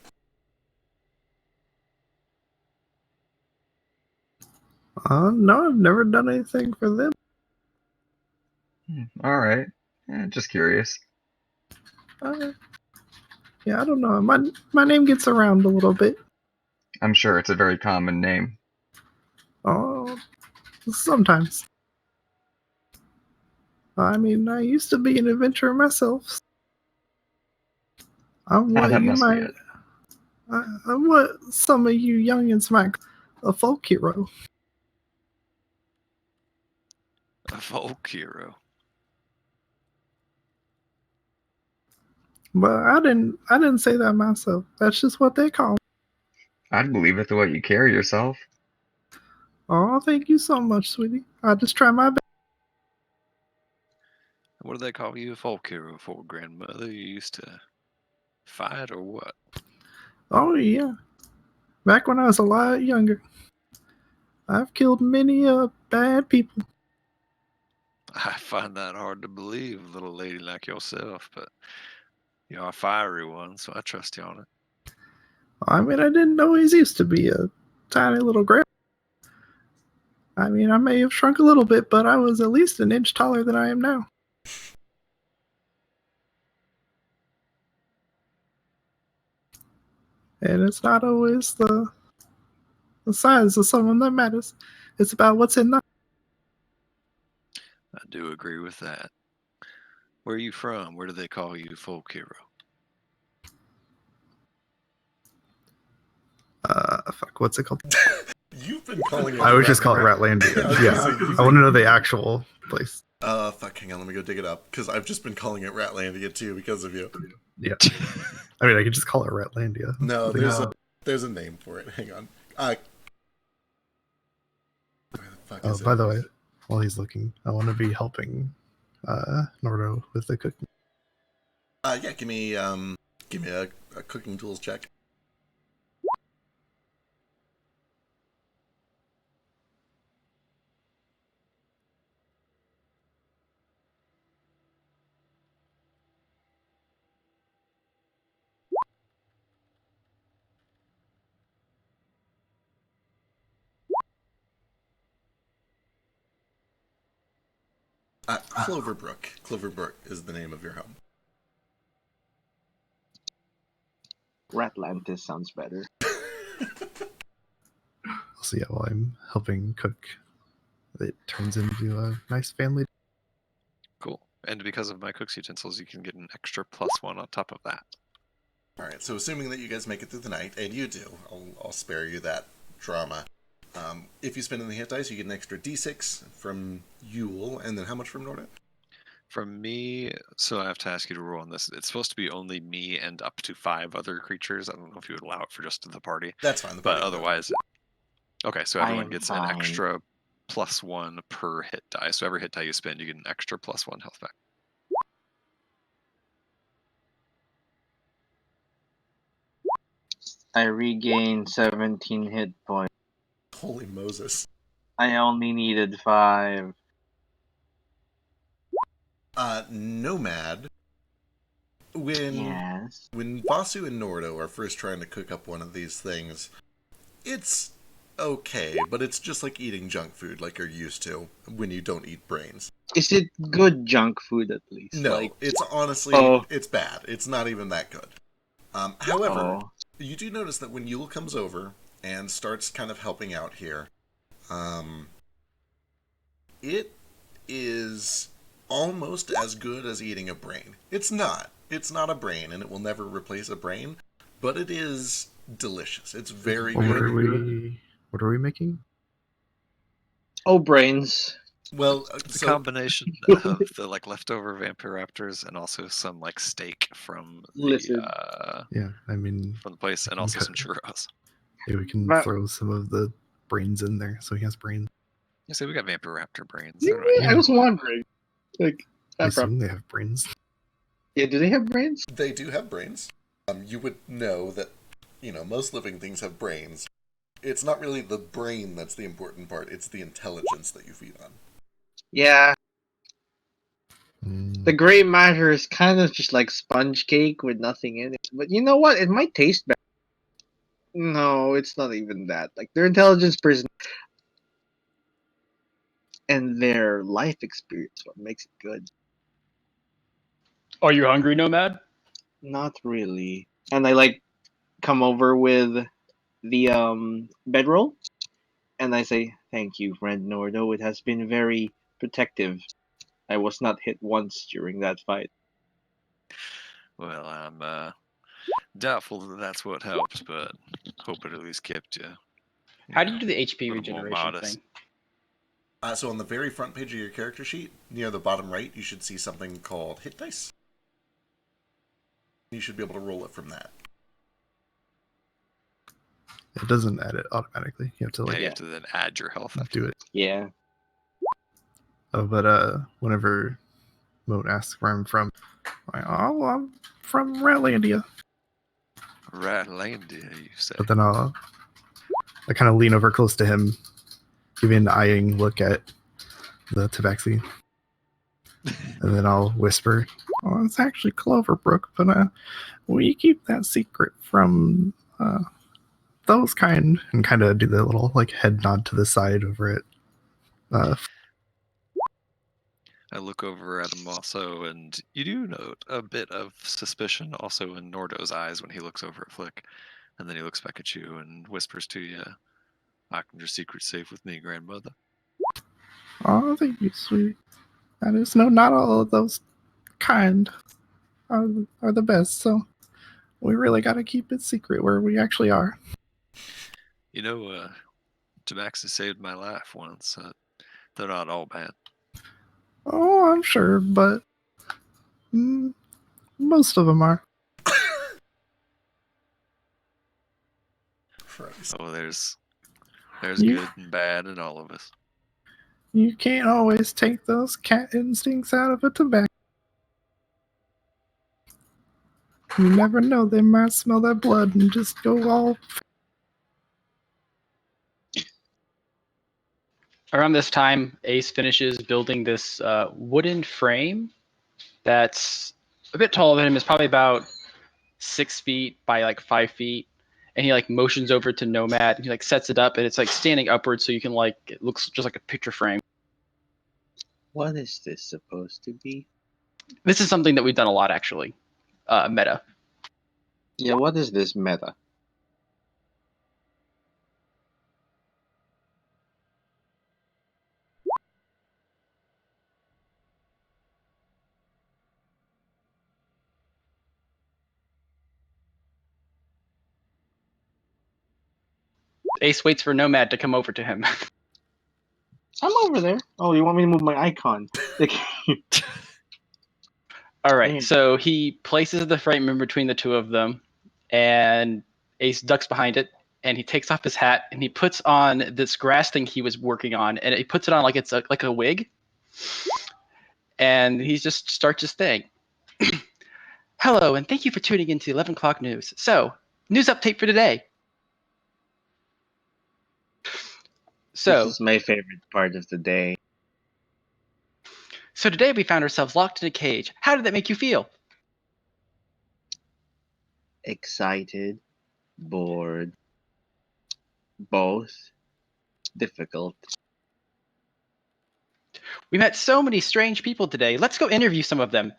No, I've never done anything for them. All right. Just curious. Yeah, I don't know. My name gets around a little bit. I'm sure it's a very common name. Oh, sometimes. I mean, I used to be an adventurer myself. I'm what that you must be might. it. I'm what some of you youngins might call a folk hero. A folk hero. But I didn't say that myself. That's just what they call me. I'd believe it the way you carry yourself. Oh, thank you so much, sweetie. I just try my best. What do they call you a folk hero for, grandmother? You used to fight or what? Oh yeah. Back when I was a lot younger, I've killed many bad people. I find that hard to believe, a little lady like yourself, but you're a fiery one, so I trust you on it. I mean, I didn't always used to be a tiny little grandma. I mean, I may have shrunk a little bit, but I was at least an inch taller than I am now. And it's not always the size of someone that matters. It's about what's in the. I do agree with that. Where are you from? Where do they call you folk hero? Fuck, what's it called? You've been calling it. I would just call it Ratlandia. Yeah, I want to know the actual place. Fuck, hang on, let me go dig it up, because I've just been calling it Ratlandia too because of you. Yeah. I mean, I could just call it Ratlandia. No, there's a name for it. Hang on. Where the fuck is By it? the way, while he's looking, I want to be helping Nordo with the cooking. Yeah, give me a cooking tools check. Cloverbrook. Cloverbrook is the name of your home. Ratlantis sounds better. So yeah, while I'm helping cook, it turns into a nice family. Cool. And because of my cook's utensils, you can get an extra +1 on top of that. All right. So assuming that you guys make it through the night, and you do, I'll spare you that drama. If you spend in the hit dice, you get an extra D6 from Yule, and then how much from Norda? From me, so I have to ask you to roll on this. It's supposed to be only me and up to 5 other creatures. I don't know if you would allow it for just the party. That's fine. But otherwise, okay, so everyone am gets fine. an extra +1 per hit die. So every hit die you spend, you get an extra +1 health back. I regain 17 hit points. Holy Moses. I only needed 5. Nomad. Yes. When Vasu and Nordo are first trying to cook up one of these things, it's okay, but it's just like eating junk food like you're used to when you don't eat brains. Is it good junk food at least? No, it's honestly, it's bad. It's not even that good. However, you do notice that when Yule comes over and starts kind of helping out here, it is almost as good as eating a brain. It's not. It's not a brain, and it will never replace a brain, but it is delicious. It's very good. What are we making? Oh, brains. Well, It's a combination of the like leftover vampire raptors and also some like steak from the yeah, I mean, from the place, and also some churros. Yeah, we can throw some of the brains in there, so he has brains. You say we got vampire raptor brains. Yeah, I was wondering. Like, I assume they have brains. Yeah, do they have brains? They do have brains. You would know that, most living things have brains. It's not really the brain that's the important part, it's the intelligence that you feed on. Yeah. The gray matter is kind of just like sponge cake with nothing in it. But you know what? It might taste better. No, it's not even that. Like, their intelligence person and their life experience what makes it good. Are you hungry, Nomad? Not really. And I come over with the bedroll, and I say, "Thank you, friend Nordo. It has been very protective. I was not hit once during that fight." Well, I'm doubtful that that's what helps, but hope it at least kept you. How do you do the HP a little more regeneration modest. thing? So on the very front page of your character sheet, near the bottom right, you should see something called hit dice. You should be able to roll it from that. It doesn't add it automatically. You have to You have to then add your health. do it. Yeah. Oh, but whenever Moat asks where I'm from, I'm from Ratlandia. Ratlandia, you say? But then I kind of lean over close to him, giving an eyeing look at the tabaxi. And then I'll whisper, "Oh, it's actually Cloverbrook, but we keep that secret from those kind," and kind of do the little head nod to the side over it. I look over at him also, and you do note a bit of suspicion also in Nordo's eyes when he looks over at Flick. And then he looks back at you and whispers to you, "I keep your secret safe with me, grandmother." Oh, thank you, sweet. I just know not all of those kind are the best, so we really got to keep it secret where we actually are. You know, Tabaxi saved my life once. They're not all bad. Oh, I'm sure, but most of them are. Oh, there's good and bad in all of us. You can't always take those cat instincts out of a tobacco. You never know, they might smell that blood and just go all... Around this time, Ace finishes building this wooden frame that's a bit taller than him. It's probably about 6 feet by 5 feet. And he motions over to Nomad and he sets it up, and it's standing upwards so you can it looks just like a picture frame. What is this supposed to be? This is something that we've done a lot, actually. Meta. Yeah, what is this meta? Ace waits for Nomad to come over to him. I'm over there. Oh, you want me to move my icon? All right, Damn. so he places the frame in between the two of them, and Ace ducks behind it, and he takes off his hat, and he puts on this grass thing he was working on, and he puts it on like it's like a wig, and he just starts his thing. Hello, and thank you for tuning into 11 o'clock news. So, news update for today. So, This is my favorite part of the day. So today we found ourselves locked in a cage. How did that make you feel? Excited, bored, both, difficult. We met so many strange people today. Let's go interview some of them.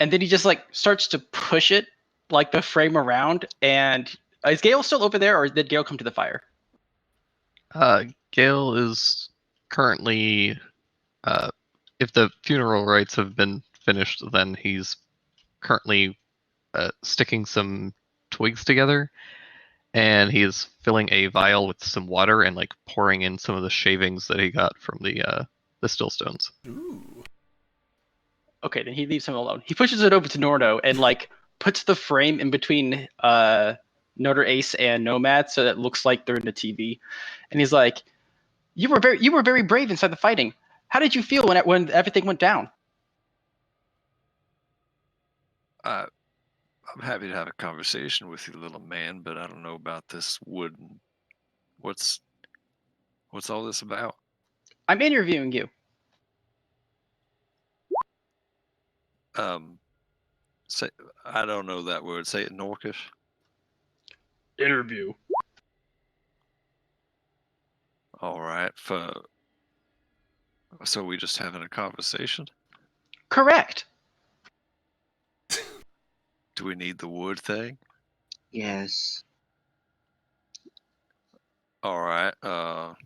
And then he just like starts to push it, like the frame around. And is Gale still over there, or did Gale come to the fire? Gale is currently, if the funeral rites have been finished, then he's currently sticking some twigs together, and he is filling a vial with some water and like pouring in some of the shavings that he got from the stillstones. Ooh. Okay, then he leaves him alone. He pushes it over to Nordo and like puts the frame in between Notre Ace and Nomad so that it looks like they're in the TV. And he's like, You were very brave inside the fighting. How did you feel when everything went down? I'm happy to have a conversation with you, little man, but I don't know about this wood. What's all this about? I'm interviewing you. Say, I don't know that word. Say it in Orcish. Interview. All right. So we just having a conversation? Correct. Do we need the wood thing? Yes. All right. I'm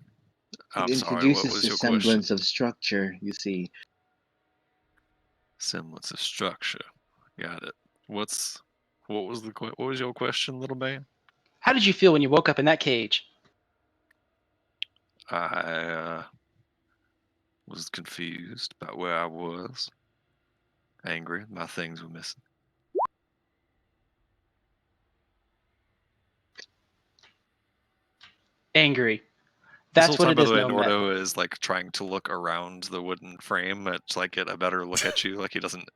It sorry. What introduces was the your semblance question? of structure, you see. Semblance of structure. Got it. What was your question, little man? How did you feel when you woke up in that cage? I was confused about where I was. Angry. My things were missing. Angry. This That's whole what time, it by the is, way, Nomad. Nordo is like trying to look around the wooden frame to like get a better look at you. Like he doesn't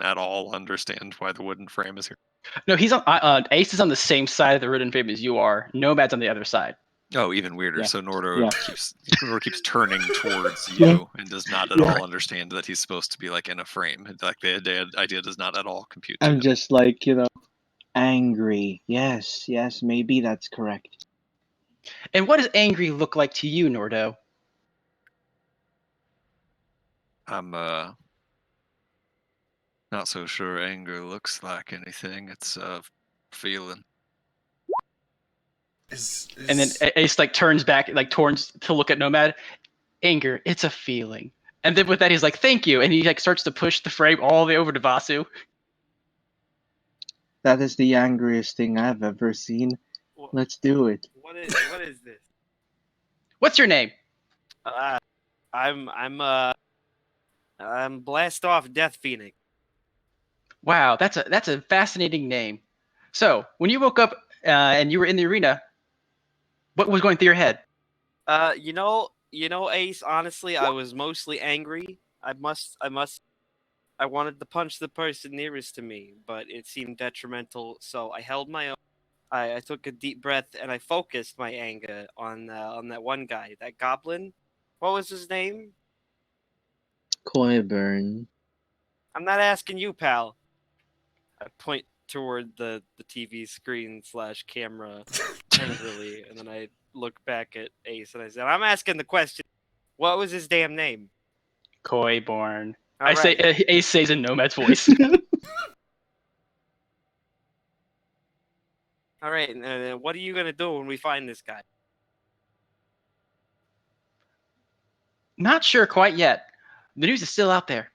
at all understand why the wooden frame is here. No, he's on. Ace is on the same side of the wooden frame as you are. Nomad's on the other side. Oh, even weirder. Yeah. So Nordo Yeah. keeps turning towards Yeah. you and does not at Yeah. all understand that he's supposed to be like in a frame. Like the idea does not at all compute to I'm him. just like, angry. Yes, maybe that's correct. And what does angry look like to you, Nordo? I'm not so sure anger looks like anything. It's a feeling. And then Ace like turns back, like turns to look at Nomad. Anger, it's a feeling. And then with that, he's like, "Thank you," and he like starts to push the frame all the way over to Vasu. That is the angriest thing I've ever seen. Wha- Let's do it. What is this? What's your name? I'm Blast Off Death Phoenix. Wow, that's a fascinating name. So when you woke up and you were in the arena, what was going through your head? You know, Ace. Honestly, I was mostly angry. I wanted to punch the person nearest to me, but it seemed detrimental. So I held my own. I took a deep breath and I focused my anger on that one guy, that goblin. What was his name? Coyburn. I'm not asking you, pal. I point toward the TV screen / camera angrily, and then I look back at Ace and I said, "I'm asking the question. What was his damn name?" Koiborn. All I say right. Ace says in Nomad's voice. All right. And what are you gonna do when we find this guy? Not sure quite yet. The news is still out there.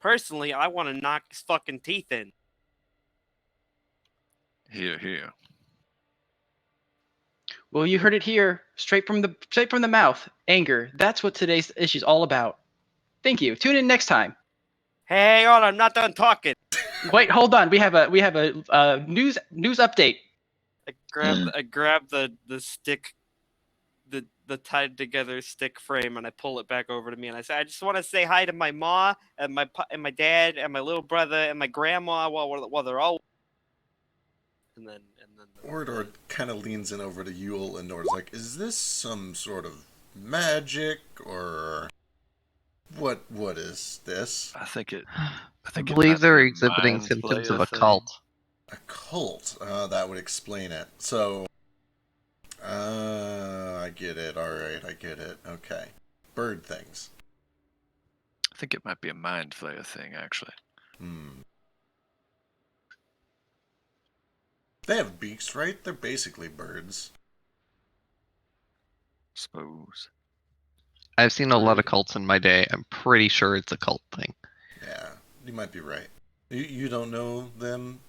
Personally, I want to knock his fucking teeth in. Here. Well, you heard it here, straight from the mouth. Anger. That's what today's issue's all about. Thank you. Tune in next time. Hey, hold on, I'm not done talking. Wait, hold on. We have a news update. I grab the stick, the tied together stick frame, and I pull it back over to me, and I say, I just want to say hi to my ma and my dad and my little brother and my grandma while they're all. And then Ordor kind of leans in over to Yule, and Nord's like, "Is this some sort of magic or what? What is this? I think it. I believe might they're be a exhibiting mind symptoms of flayer a thing. cult. A cult? That would explain it. So, I get it. All right, I get it. Okay, bird things. I think it might be a mind flayer thing, actually. They have beaks, right? They're basically birds. Suppose. I've seen a lot of cults in my day. I'm pretty sure it's a cult thing. Yeah, you might be right. You don't know them?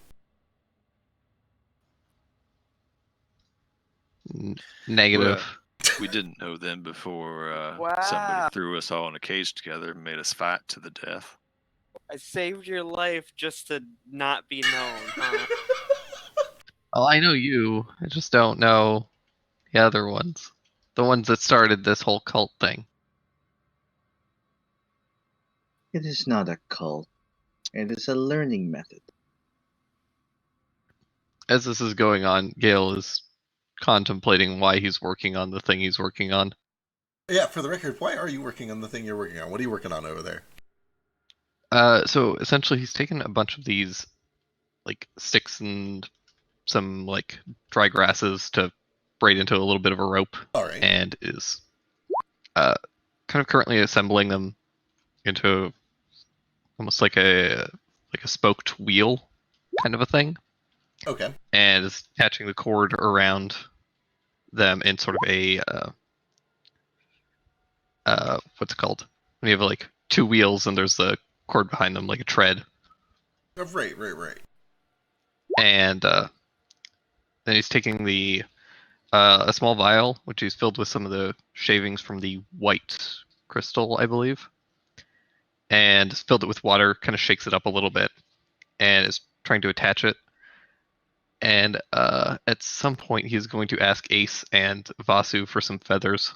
Negative. We didn't know them before Wow. somebody threw us all in a cage together and made us fight to the death. I saved your life just to not be known, huh? Well, I know you. I just don't know the other ones. The ones that started this whole cult thing. It is not a cult. It is a learning method. As this is going on, Gale is contemplating why he's working on the thing he's working on. Yeah, for the record, why are you working on the thing you're working on? What are you working on over there? So essentially he's taken a bunch of these like sticks and some like dry grasses to braid into a little bit of a rope. All right. And is kind of currently assembling them into almost like a spoked wheel kind of a thing. Okay. And is attaching the cord around them in sort of a what's it called? When you have like two wheels and there's the cord behind them, like a tread. Right. And then he's taking the a small vial, which is filled with some of the shavings from the white crystal, I believe, and filled it with water. Kind of shakes it up a little bit, and is trying to attach it. And at some point, he's going to ask Ace and Vasu for some feathers.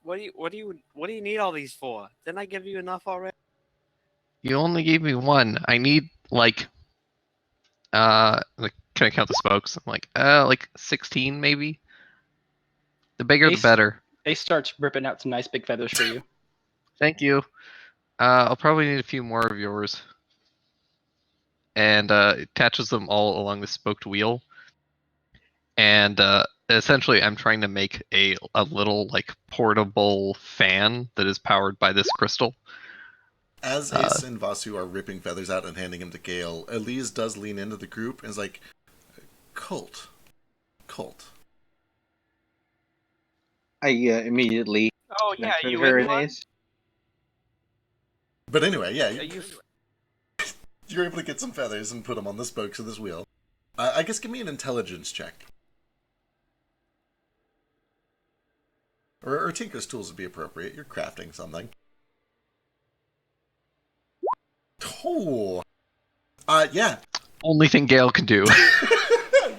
What do you need all these for? Didn't I give you enough already? You only gave me one. I need like can I count the spokes? I'm like 16 maybe. The bigger Ace, the better. Ace starts ripping out some nice big feathers for you. Thank you. I'll probably need a few more of yours. And attaches them all along the spoked wheel. And essentially, I'm trying to make a little like portable fan that is powered by this crystal. As Ace and Vasu are ripping feathers out and handing them to Gale, Elise does lean into the group and is like, Cult. I immediately Oh yeah, mention you her in and one? Ace. But anyway, yeah, Are you? you're able to get some feathers and put them on the spokes of this wheel. I guess give me an intelligence check. Or Tinker's tools would be appropriate. You're crafting something. Oh! Yeah. Only thing Gale can do.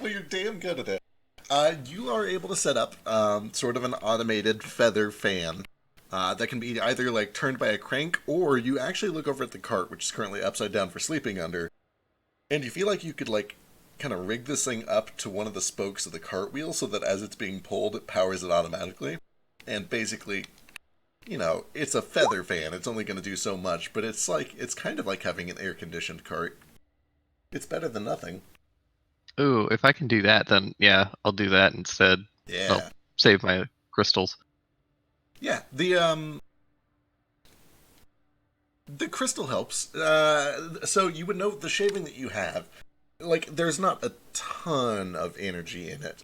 Well, you're damn good at it. You are able to set up sort of an automated feather fan that can be either like turned by a crank, or you actually look over at the cart, which is currently upside down for sleeping under, and you feel like you could like kind of rig this thing up to one of the spokes of the cart wheel so that as it's being pulled, it powers it automatically. And basically, you know, it's a feather fan. It's only going to do so much, but it's kind of like having an air-conditioned cart. It's better than nothing. Ooh, if I can do that, then yeah, I'll do that instead. Yeah. I'll save my crystals. Yeah, the crystal helps. So you would know the shaving that you have, like, there's not a ton of energy in it.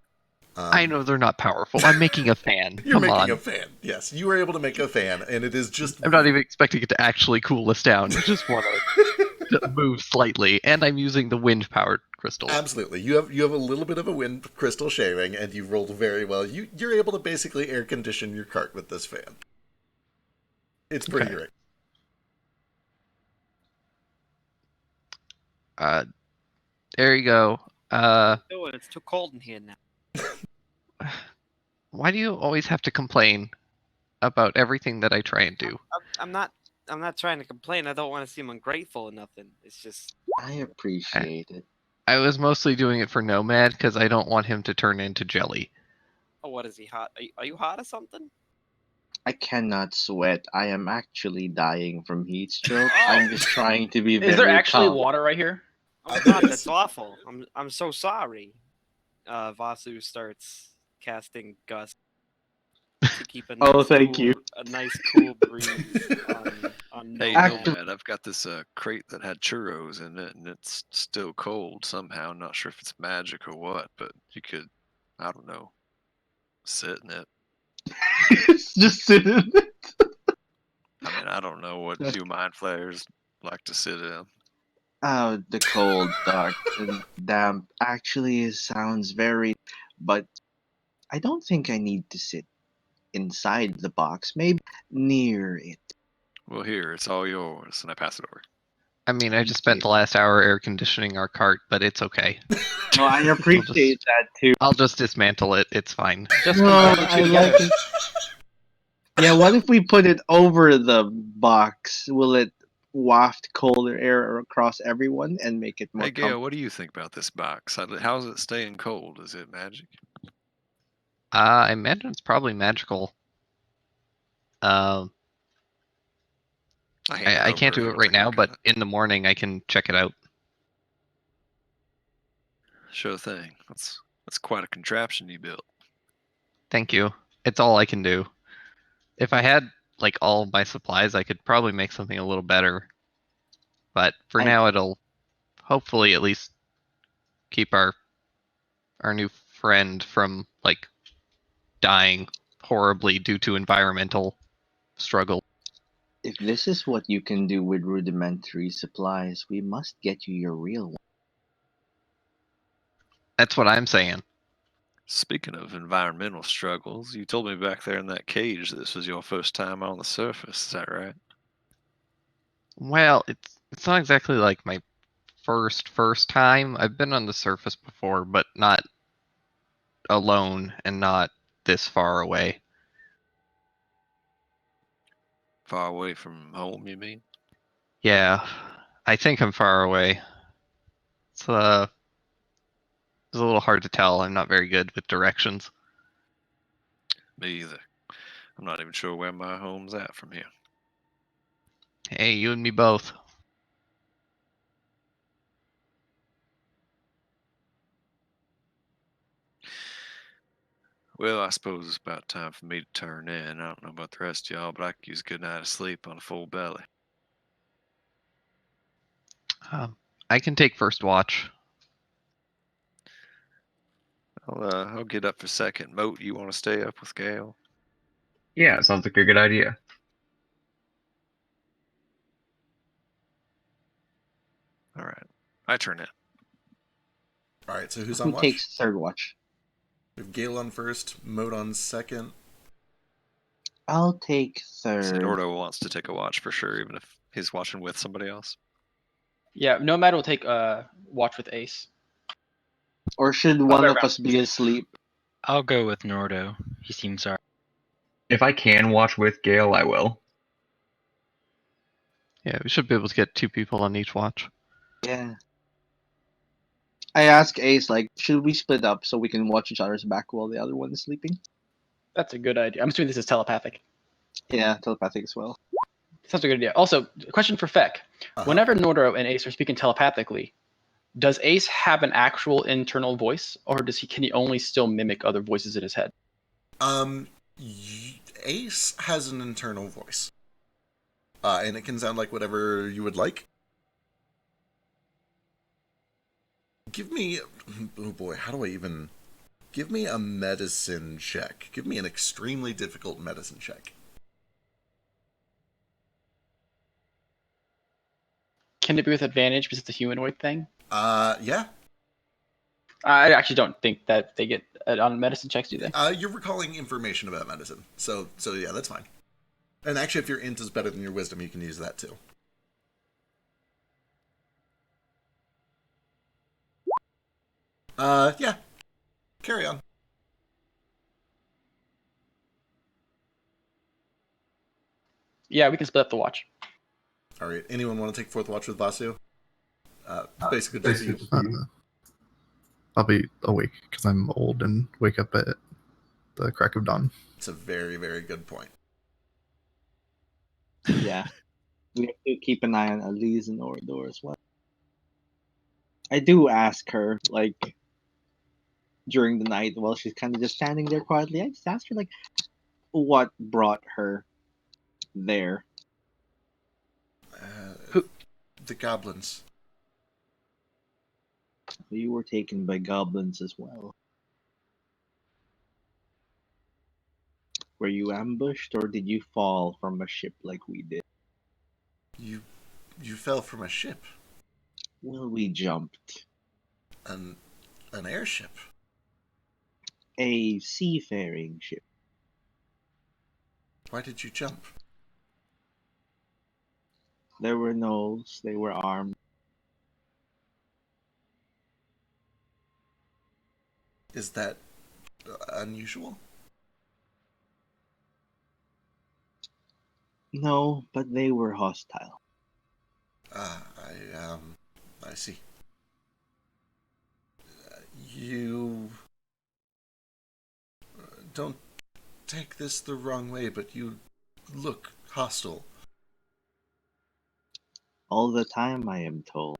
I know they're not powerful. I'm making a fan. You're Come making on. a fan. Yes, you were able to make a fan, and it is just. I'm not even expecting it to actually cool us down. You just want to move slightly, and I'm using the wind-powered crystals. Absolutely, you have a little bit of a wind crystal shaving, and you rolled very well. You're able to basically air condition your cart with this fan. It's pretty great. There you go. Oh, it's too cold in here now. Why do you always have to complain about everything that I try and do? I'm not trying to complain. I don't want to seem ungrateful or nothing. It's just I appreciate it. I was mostly doing it for Nomad because I don't want him to turn into jelly. oh, what is he hot? Are you hot or something? I cannot sweat. I am actually dying from heat stroke. I'm just trying to be very Is there actually calm. water right here? Oh God, that's awful. I'm so sorry. Vasu starts casting gust to keep a nice, thank you. a nice cool breeze on Hey, Nomad. Nomad, I've got this crate that had churros in it, and it's still cold somehow. I'm not sure if it's magic or what, but you could, I don't know, sit in it. Just sit in it. I mean, I don't know what you mind flayers like to sit in. Oh, the cold, dark, and damp actually sounds very. But I don't think I need to sit inside the box. Maybe near it. Well, here, it's all yours, and I pass it over. I mean, I just spent the last hour air conditioning our cart, but it's okay. No, I appreciate that too. I'll just dismantle it. It's fine. Just No, compare the I two like together. it. Yeah, what if we put it over the box? Will it waft colder air across everyone and make it more Hey, Gail, comfortable? what do you think about this box? How's it staying cold? Is it magic? I imagine it's probably magical. I can't do it right now, but in the morning I can check it out. Sure thing. That's quite a contraption you built. Thank you. It's all I can do. If I had like all my supplies, I could probably make something a little better. But for now, it'll hopefully at least keep our new friend from like dying horribly due to environmental struggle. If this is what you can do with rudimentary supplies, we must get you your real one. That's what I'm saying. Speaking of environmental struggles, you told me back there in that cage this was your first time on the surface. Is that right? Well, it's not exactly like my first time. I've been on the surface before, but not alone and not this far away. Far away from home, you mean? Yeah, I think I'm far away. It's a little hard to tell. I'm not very good with directions. Me either. I'm not even sure where my home's at from here. Hey, you and me both. Well, I suppose it's about time for me to turn in. I don't know about the rest of y'all, but I could use a good night of sleep on a full belly. I can take first watch. I'll get up for second. Moat, you want to stay up with Gale? Yeah, sounds like a good idea. All right. I turn in. All right, so who's Who on watch? takes third watch? We have Gale on first, Moat on second. I'll take third. Said Ordo wants to take a watch for sure, even if he's watching with somebody else. Yeah, Nomad will take watch with Ace. Or should one of us be asleep? I'll go with Nordo. He seems alright. If I can watch with Gale, I will. Yeah, we should be able to get 2 people on each watch. Yeah. I ask Ace, like, should we split up so we can watch each other's back while the other one is sleeping? That's a good idea. I'm assuming this is telepathic. Yeah, telepathic as well. Sounds like a good idea. Also, question for Feck. Whenever Nordro and Ace are speaking telepathically, does Ace have an actual internal voice, or can he only still mimic other voices in his head? Ace has an internal voice. And it can sound like whatever you would like. Give me... Oh boy, how do I even... Give me a medicine check. Give me an extremely difficult medicine check. Can it be with advantage because it's a humanoid thing? Yeah. I actually don't think that they get on medicine checks, do they? You're recalling information about medicine. So yeah, that's fine. And actually, if your int is better than your wisdom, you can use that too. Yeah. Carry on. Yeah, we can split up the watch. All right. Anyone want to take fourth watch with Vasu? Basically, just you. I'll be awake because I'm old and wake up at the crack of dawn. It's a very, very good point. Yeah. We have to keep an eye on Elise and Orador as well. I do ask her, like, during the night while she's kind of just standing there quietly. I just ask her, like, what brought her there. The goblins. You were taken by goblins as well. Were you ambushed, or did you fall from a ship like we did? You fell from a ship. Well, we jumped. An airship. A seafaring ship. Why did you jump? There were gnolls. They were armed. Is that unusual? No, but they were hostile. I see. You don't take this the wrong way, but you look hostile. All the time, I am told.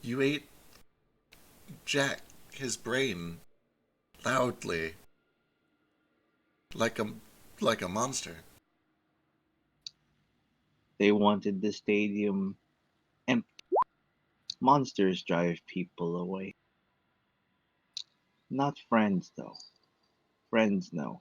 You ate Jack, his brain, loudly, like a monster. They wanted the stadium empty. Monsters drive people away. Not friends, though. Friends, no.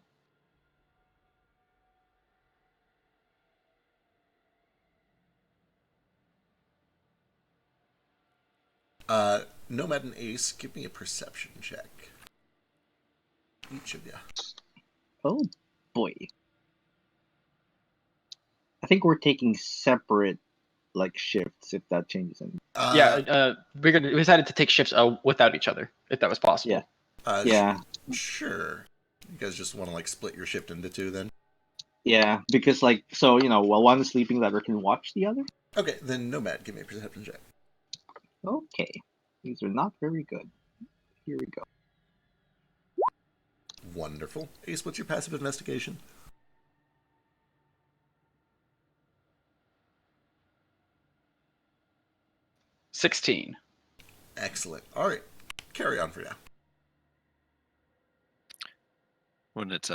Nomad and Ace, give me a perception check. Each of you. Oh, boy. I think we're taking separate, like, shifts, if that changes anything. We decided to take shifts without each other, if that was possible. Yeah. Yeah. Sure. You guys just want to, like, split your shift into two, then? Yeah, because, like, so, while one is sleeping, the other can watch the other? Okay, then Nomad, give me a perception check. Okay. These are not very good. Here we go. Wonderful. Ace, what's your passive investigation? $16. Excellent. All right. Carry on for now. When it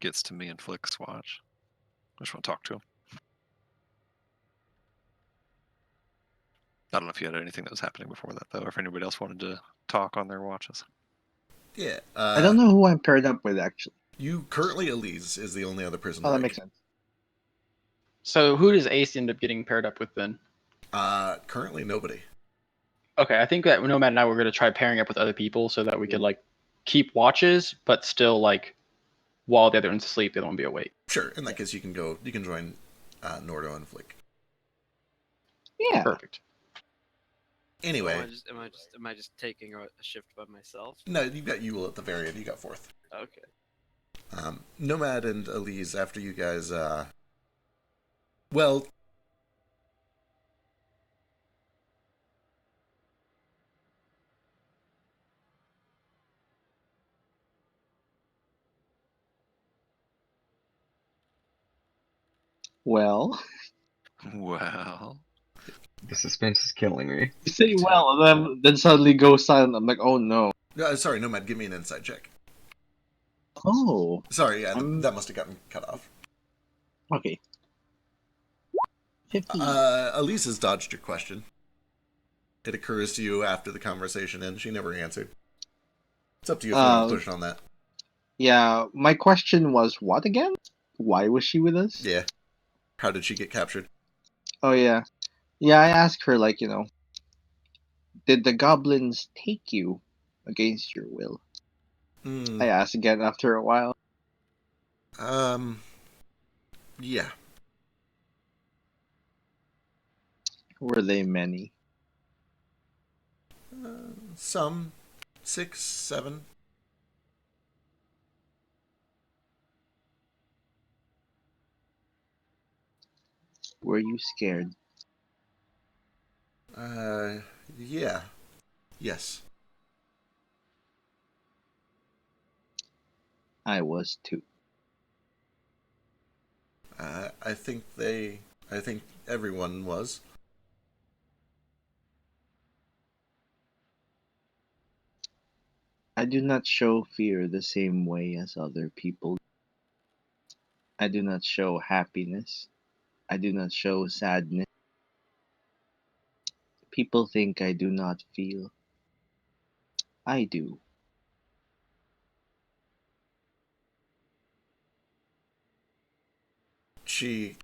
gets to me and Flick's watch, I just want to talk to him. I don't know if you had anything that was happening before that, though, or if anybody else wanted to talk on their watches. Yeah. I don't know who I'm paired up with, actually. You currently, Elise is the only other person. Oh, that makes sense. So who does Ace end up getting paired up with then? Currently nobody. Okay, I think that Nomad and I were going to try pairing up with other people so that we could like keep watches, but still like while the other one's asleep, the other one be awake. Sure. In that case, you can join Nordo and Flick. Yeah. Perfect. Anyway. Am I just taking a shift by myself? No, you've got Yule at the very end. You got fourth. Okay. Nomad and Elise, after you guys, well, Well. The suspense is killing me. You say well, and then suddenly go silent. I'm like, oh no. Sorry, Nomad, give me an insight check. Oh, Sorry, yeah, I'm- that must have gotten cut off. okay. 50. Elise has dodged your question. It occurs to you after the conversation ends. She never answered. It's up to you if you want to push on that. Yeah, my question was what again? Why was she with us? Yeah. How did she get captured? Oh, yeah. Yeah, I asked her, like, did the goblins take you against your will? I asked again after a while. Yeah. Were they many? Some. 6, 7. Were you scared? Yeah. Yes. I was too. I think everyone was. I do not show fear the same way as other people. I do not show happiness. I do not show sadness. People think I do not feel. I do. She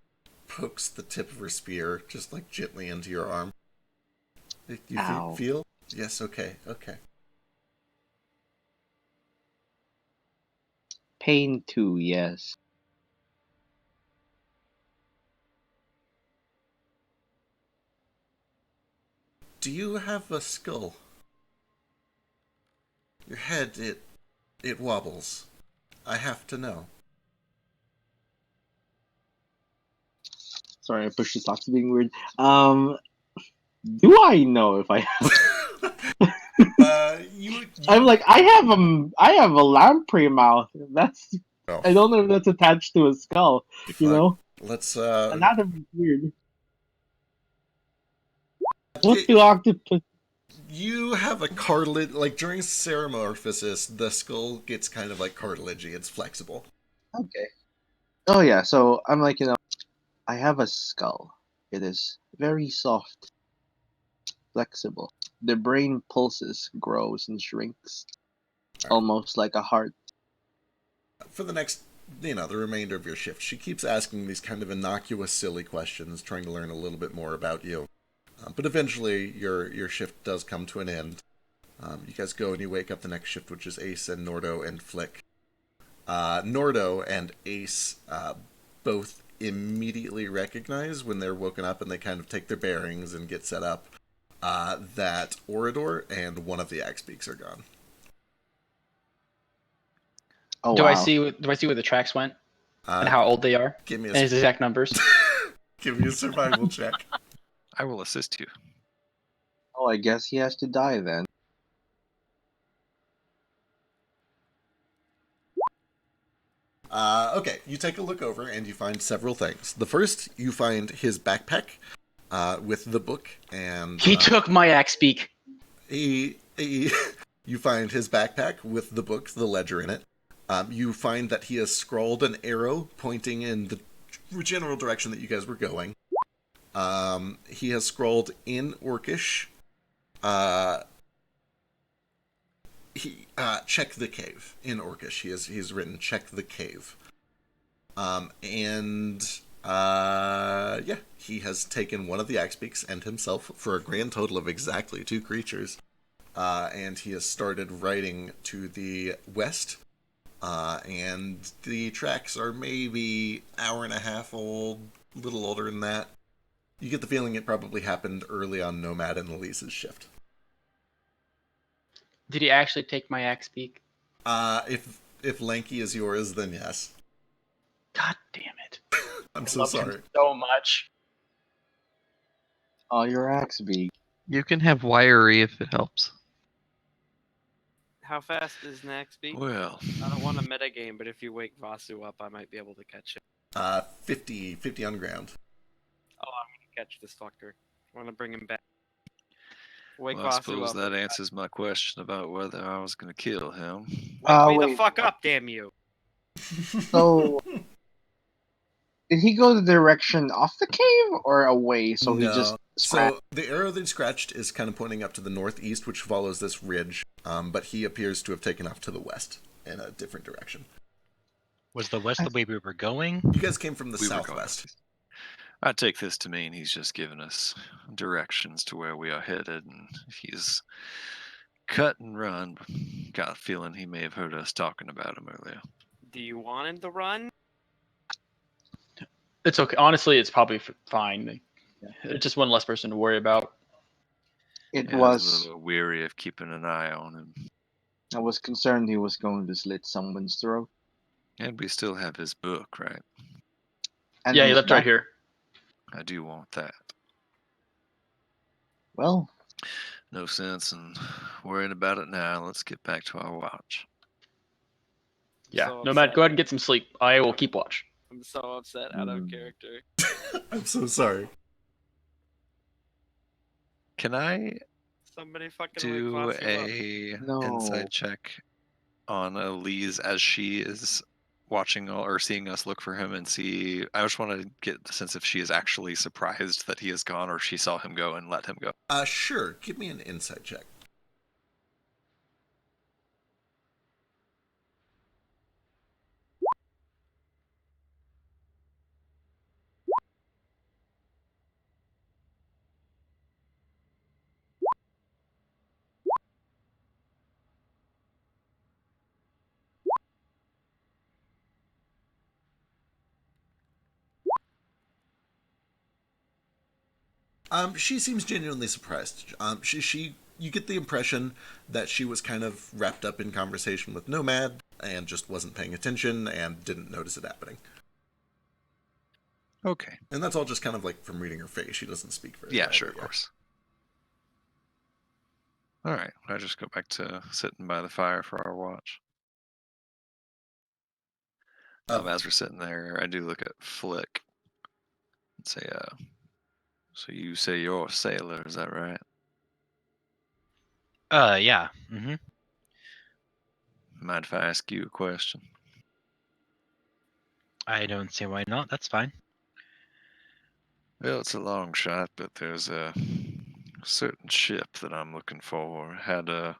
pokes the tip of her spear just like gently into your arm. You Ow. feel? Yes, okay. Pain too, yes. Do you have a skull? Your head, it wobbles. I have to know. Sorry, I pushed the socks being weird. Do I know if I have? I'm like, I have a lamprey mouth. That's Oh. I don't know if that's attached to a skull. Let's Anatomy's weird. What do octopus? You have a cartilage, like during ceramorphosis, the skull gets kind of like cartilagey. It's flexible. Okay. Oh yeah, so I'm like, I have a skull. It is very soft, flexible. The brain pulses, grows, and shrinks, almost like a heart. For the next, the remainder of your shift, she keeps asking these kind of innocuous, silly questions, trying to learn a little bit more about you. But eventually, your shift does come to an end. You guys go and you wake up the next shift, which is Ace and Nordo and Flick. Nordo and Ace both immediately recognize when they're woken up and they kind of take their bearings and get set up that Orador and one of the Axe Beaks are gone. Oh, do wow. I see where the tracks went and how old they are? Give me and his exact numbers. Give me a survival check. I will assist you. Oh, I guess he has to die then. Okay, you take a look over and you find several things. The first, you find his backpack with the book and... He took my axe beak. You find his backpack with the book, the ledger in it. You find that he has scrawled an arrow pointing in the general direction that you guys were going. He has scrawled in Orcish, check the cave. In Orcish, he's written check the cave. He has taken one of the axe beaks and himself for a grand total of exactly 2 creatures. And he has started riding to the west. And the tracks are maybe hour and a half old, a little older than that. You get the feeling it probably happened early on Nomad and Elise's shift. Did he actually take my axe beak? If Lanky is yours, then yes. God damn it. I'm I so love sorry. him so much. Oh, your axe beak. You can have wiry if it helps. How fast is next beat? Well, I don't want a metagame, but if you wake Vasu up, I might be able to catch him. 50 on ground. Oh, I'm gonna catch this fucker. I want to bring him back. Wake well, I Vasu suppose up. that answers my question about whether I was going to kill him. Wake me the Wait. fuck up, damn you! So, did he go the direction of the cave or away? So he just No. So the arrow that he scratched is kind of pointing up to the northeast, which follows this ridge. But he appears to have taken off to the west in a different direction. Was the west the way we were going? You guys came from the We were going southwest. northeast. I take this to mean he's just giving us directions to where we are headed, and he's cut and run. Got a feeling he may have heard us talking about him earlier. Do you want him to run? It's okay. Honestly, it's probably fine. It's just one less person to worry about. It Yeah, I was a was. little weary of keeping an eye on him. I was concerned he was going to slit someone's throat. And we still have his book, right? And Yeah, it he was left right back. here. I do want that. Well, No sense in worrying about it now. Let's get back to our watch. Yeah, So Nomad, upset. go ahead and get some sleep. I will keep watch. I'm so upset out of character. I'm so sorry. Can I Somebody fucking do wake Vasu up. a No. insight check on Elise as she is watching or seeing us look for him and see? I just want to get the sense if she is actually surprised that he is gone or she saw him go and let him go. Sure. Give me an insight check. She seems genuinely surprised. You get the impression that she was kind of wrapped up in conversation with Nomad and just wasn't paying attention and didn't notice it happening. Okay. And that's all just kind of like from reading her face. She doesn't speak very Yeah, well, sure, but of course. All right. I just go back to sitting by the fire for our watch. As we're sitting there, I do look at Flick and say, so you say you're a sailor, is that right? Yeah. Mm-hmm. Mind if I ask you a question? I don't see why not. That's fine. Well, it's a long shot, but there's a certain ship that I'm looking for. It had a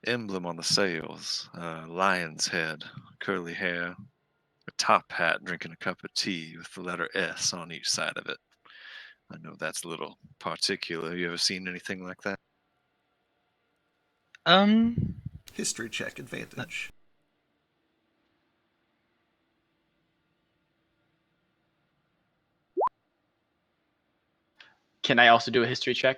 emblem on the sails, a lion's head, curly hair, a top hat, drinking a cup of tea with the letter S on each side of it. I know that's a little particular. You ever seen anything like that? History check advantage. Can I also do a history check?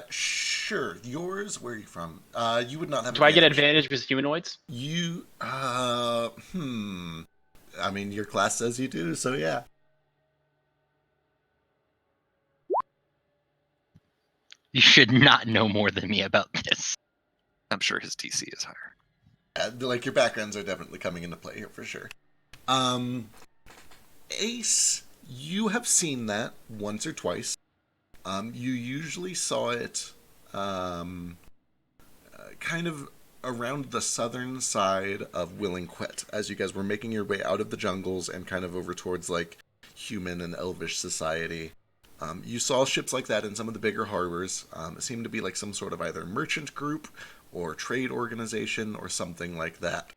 Sure. Yours, where are you from? You would not have Do I get advantage because humanoids? You, I mean, your class says you do, so yeah. You should not know more than me about this. I'm sure his DC is higher. Like, your backgrounds are definitely coming into play here for sure. Ace, you have seen that once or twice. You usually saw it kind of around the southern side of Willingquet as you guys were making your way out of the jungles and kind of over towards like human and elvish society. You saw ships like that in some of the bigger harbors. It seemed to be like some sort of either merchant group or trade organization or something like that.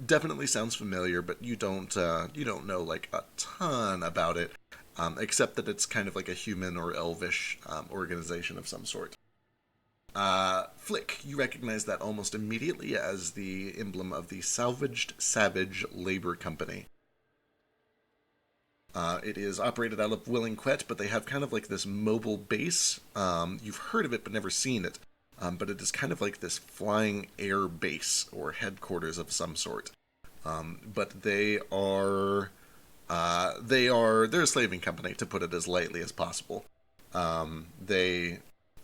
Definitely sounds familiar, but you don't know like a ton about it, except that it's kind of like a human or elvish organization of some sort. Flick, you recognize that almost immediately as the emblem of the Salvaged Savage Labor Company. It is operated out of Willingquet, but they have kind of like this mobile base. You've heard of it, but never seen it. But it is kind of like this flying air base or headquarters of some sort. But they're a slaving company, to put it as lightly as possible. They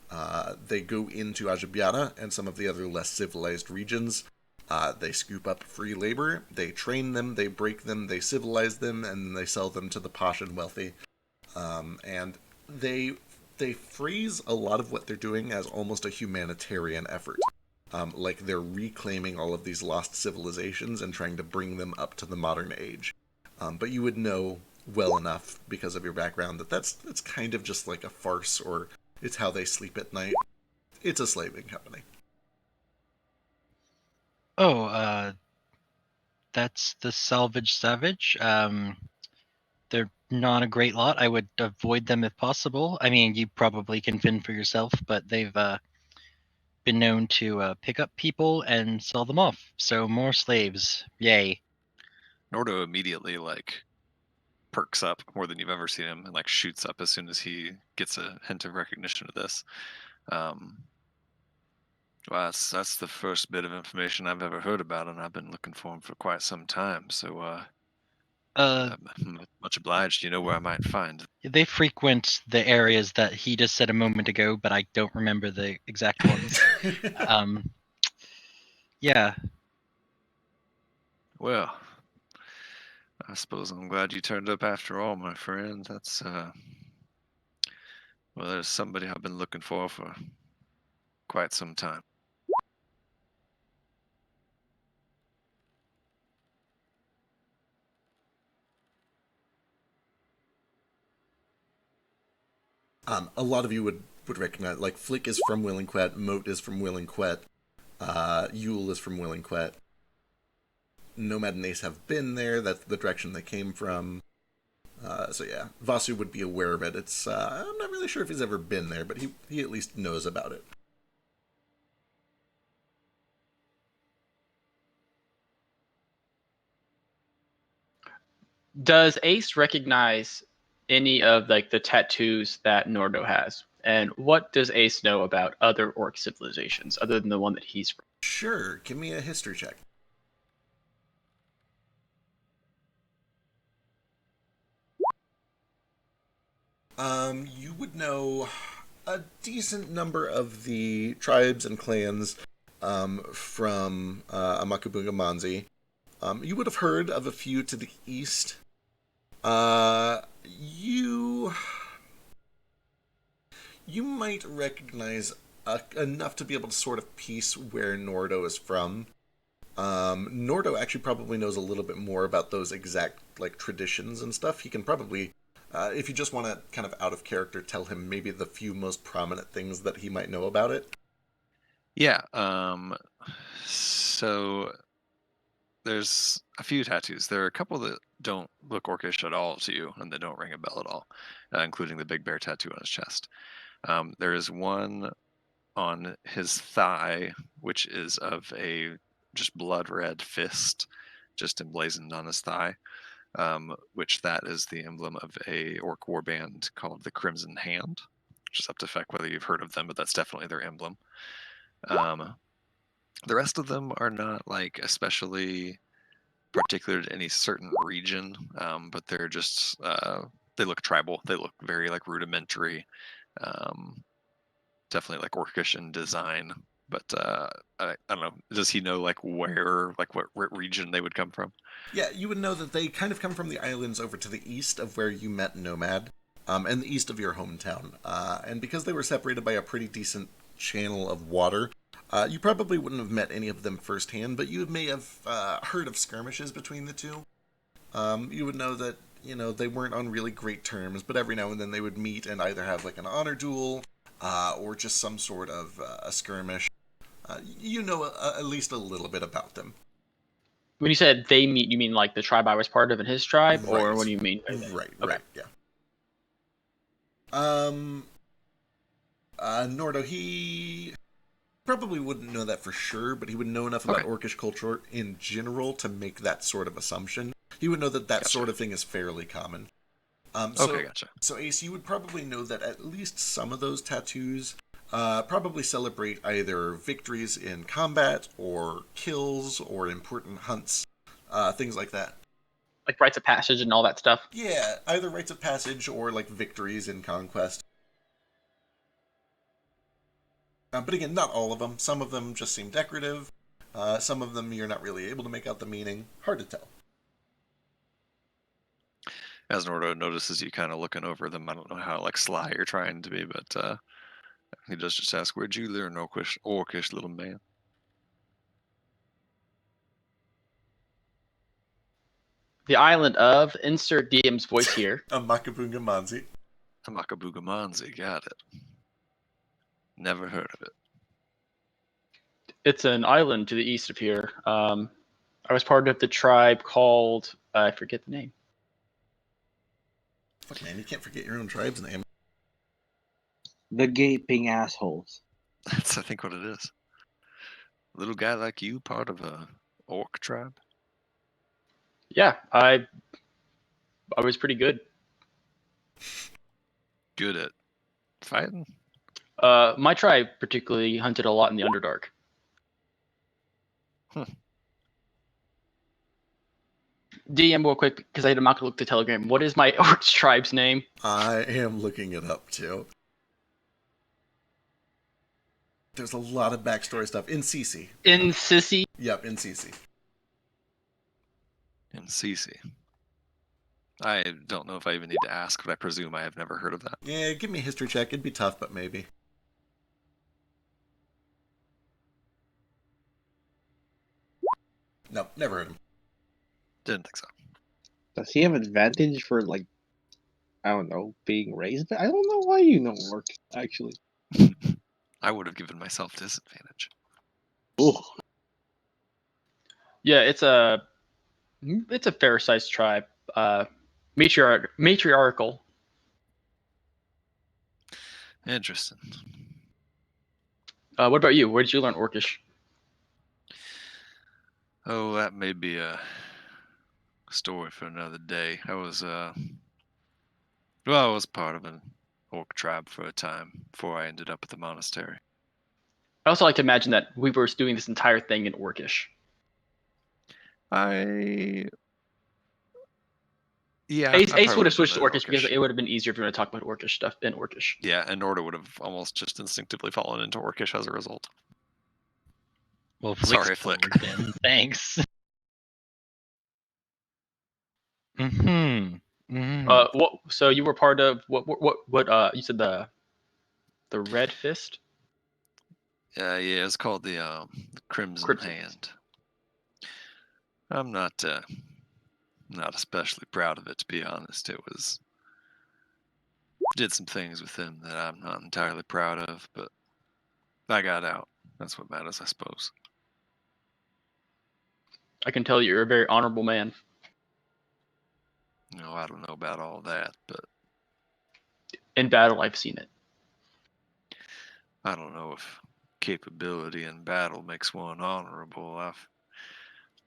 go into Ajabiata and some of the other less civilized regions. They scoop up free labor, they train them, they break them, they civilize them, and they sell them to the posh and wealthy. And they phrase a lot of what they're doing as almost a humanitarian effort. like they're reclaiming all of these lost civilizations and trying to bring them up to the modern age. But you would know well enough because of your background that that's kind of just like a farce, or it's how they sleep at night. It's a slaving company. Oh, that's the Salvage Savage. They're not a great lot. I would avoid them if possible. I mean, you probably can fend for yourself, but they've been known to pick up people and sell them off. So more slaves. Yay. Nordo immediately like perks up more than you've ever seen him, and like shoots up as soon as he gets a hint of recognition of this. Well, that's the first bit of information I've ever heard about, and I've been looking for him for quite some time. So, I'm much obliged. You know where I might find. They frequent the areas that he just said a moment ago, but I don't remember the exact ones. Yeah. Well, I suppose I'm glad you turned up after all, my friend. That's well, there's somebody I've been looking for quite some time. A lot of you would recognize, like, Flick is from Willingquet, Moat is from Willingquet, Yule is from Willingquet. Nomad and Ace have been there, that's the direction they came from. So yeah, Vasu would be aware of it. It's I'm not really sure if he's ever been there, but he at least knows about it. Does Ace recognize any of like the tattoos that Nordo has? And what does Ace know about other orc civilizations other than the one that he's from? Sure, give me a history check. You would know a decent number of the tribes and clans from Amakabunga Manzi. You would have heard of a few to the east. You might recognize enough to be able to sort of piece where Nordo is from. Nordo actually probably knows a little bit more about those exact like traditions and stuff. He can probably, if you just want to kind of out of character, tell him maybe the few most prominent things that he might know about it. Yeah. So there's a few tattoos. There are a couple that don't look orcish at all to you, and they don't ring a bell at all, including the big bear tattoo on his chest. There is one on his thigh, which is of a just blood red fist, just emblazoned on his thigh, which that is the emblem of a orc warband called the Crimson Hand, which is up to effect whether you've heard of them, but that's definitely their emblem. The rest of them are not like especially particular to any certain region, but they're just they look tribal. They look very like rudimentary, definitely like orcish in design. But I don't know. Does he know like where, like what region they would come from? Yeah, you would know that they kind of come from the islands over to the east of where you met Nomad, and the east of your hometown. And because they were separated by a pretty decent channel of water, you probably wouldn't have met any of them firsthand, but you may have heard of skirmishes between the two. You would know that, they weren't on really great terms, but every now and then they would meet and either have like an honor duel, or just some sort of a skirmish. At least a little bit about them. When you said they meet, you mean like the tribe I was part of and his tribe, or Right. what do you mean by that? Right, Okay. right, yeah. Nordo, he probably wouldn't know that for sure, but he would know enough about orcish culture in general to make that sort of assumption. He would know that Gotcha. sort of thing is fairly common. Okay, gotcha. So Ace, you would probably know that at least some of those tattoos probably celebrate either victories in combat or kills or important hunts, things like that. Like rites of passage and all that stuff. Yeah, either rites of passage or like victories in conquest. But again, not all of them. Some of them just seem decorative. Some of them you're not really able to make out the meaning. Hard to tell. As Nordo notices you kind of looking over them, I don't know how like sly you're trying to be, but he does just ask, "Where'd you learn orcish, little man?" The island of, insert DM's voice here. Amakabungamanzi. Amakabugamanzi, got it. Never heard of it. It's an island to the east of here. I was part of the tribe called, I forget the name. Fuck, man, you can't forget your own tribe's name. The gaping assholes. That's, I think, what it is. Little guy like you, part of a orc tribe? Yeah, I was pretty good. Good at fighting? My tribe particularly hunted a lot in the Underdark. DM, real quick, because I'm not going to look at the telegram. What is my orc tribe's name? I am looking it up, too. There's a lot of backstory stuff. In CC. In Sissy? Yep, in CC. In CC. I don't know if I even need to ask, but I presume I have never heard of that. Yeah, give me a history check. It'd be tough, but maybe. No, never heard him. Didn't think so. Does he have advantage for, like, I don't know, being raised? I don't know why you know orc, actually. I would have given myself disadvantage. Ooh. Yeah, it's a fair-sized tribe. Matriarchal. Interesting. What about you? Where did you learn Orcish? Oh, that may be a story for another day. I was part of an orc tribe for a time before I ended up at the monastery. I also like to imagine that we were doing this entire thing in Orcish. Ace would have switched to Orcish because it would have been easier if you were to talk about Orcish stuff in Orcish. Yeah, and Norda would have almost just instinctively fallen into Orcish as a result. Well, sorry, Flick. Then. Thanks. What? So you were part of what? You said the Red Fist. Yeah, it's called the Crimson Hand. I'm not especially proud of it, to be honest. Did some things with him that I'm not entirely proud of, but I got out. That's what matters, I suppose. I can tell you're a very honorable man. No, I don't know about all that, but in battle, I've seen it. I don't know if capability in battle makes one honorable. I've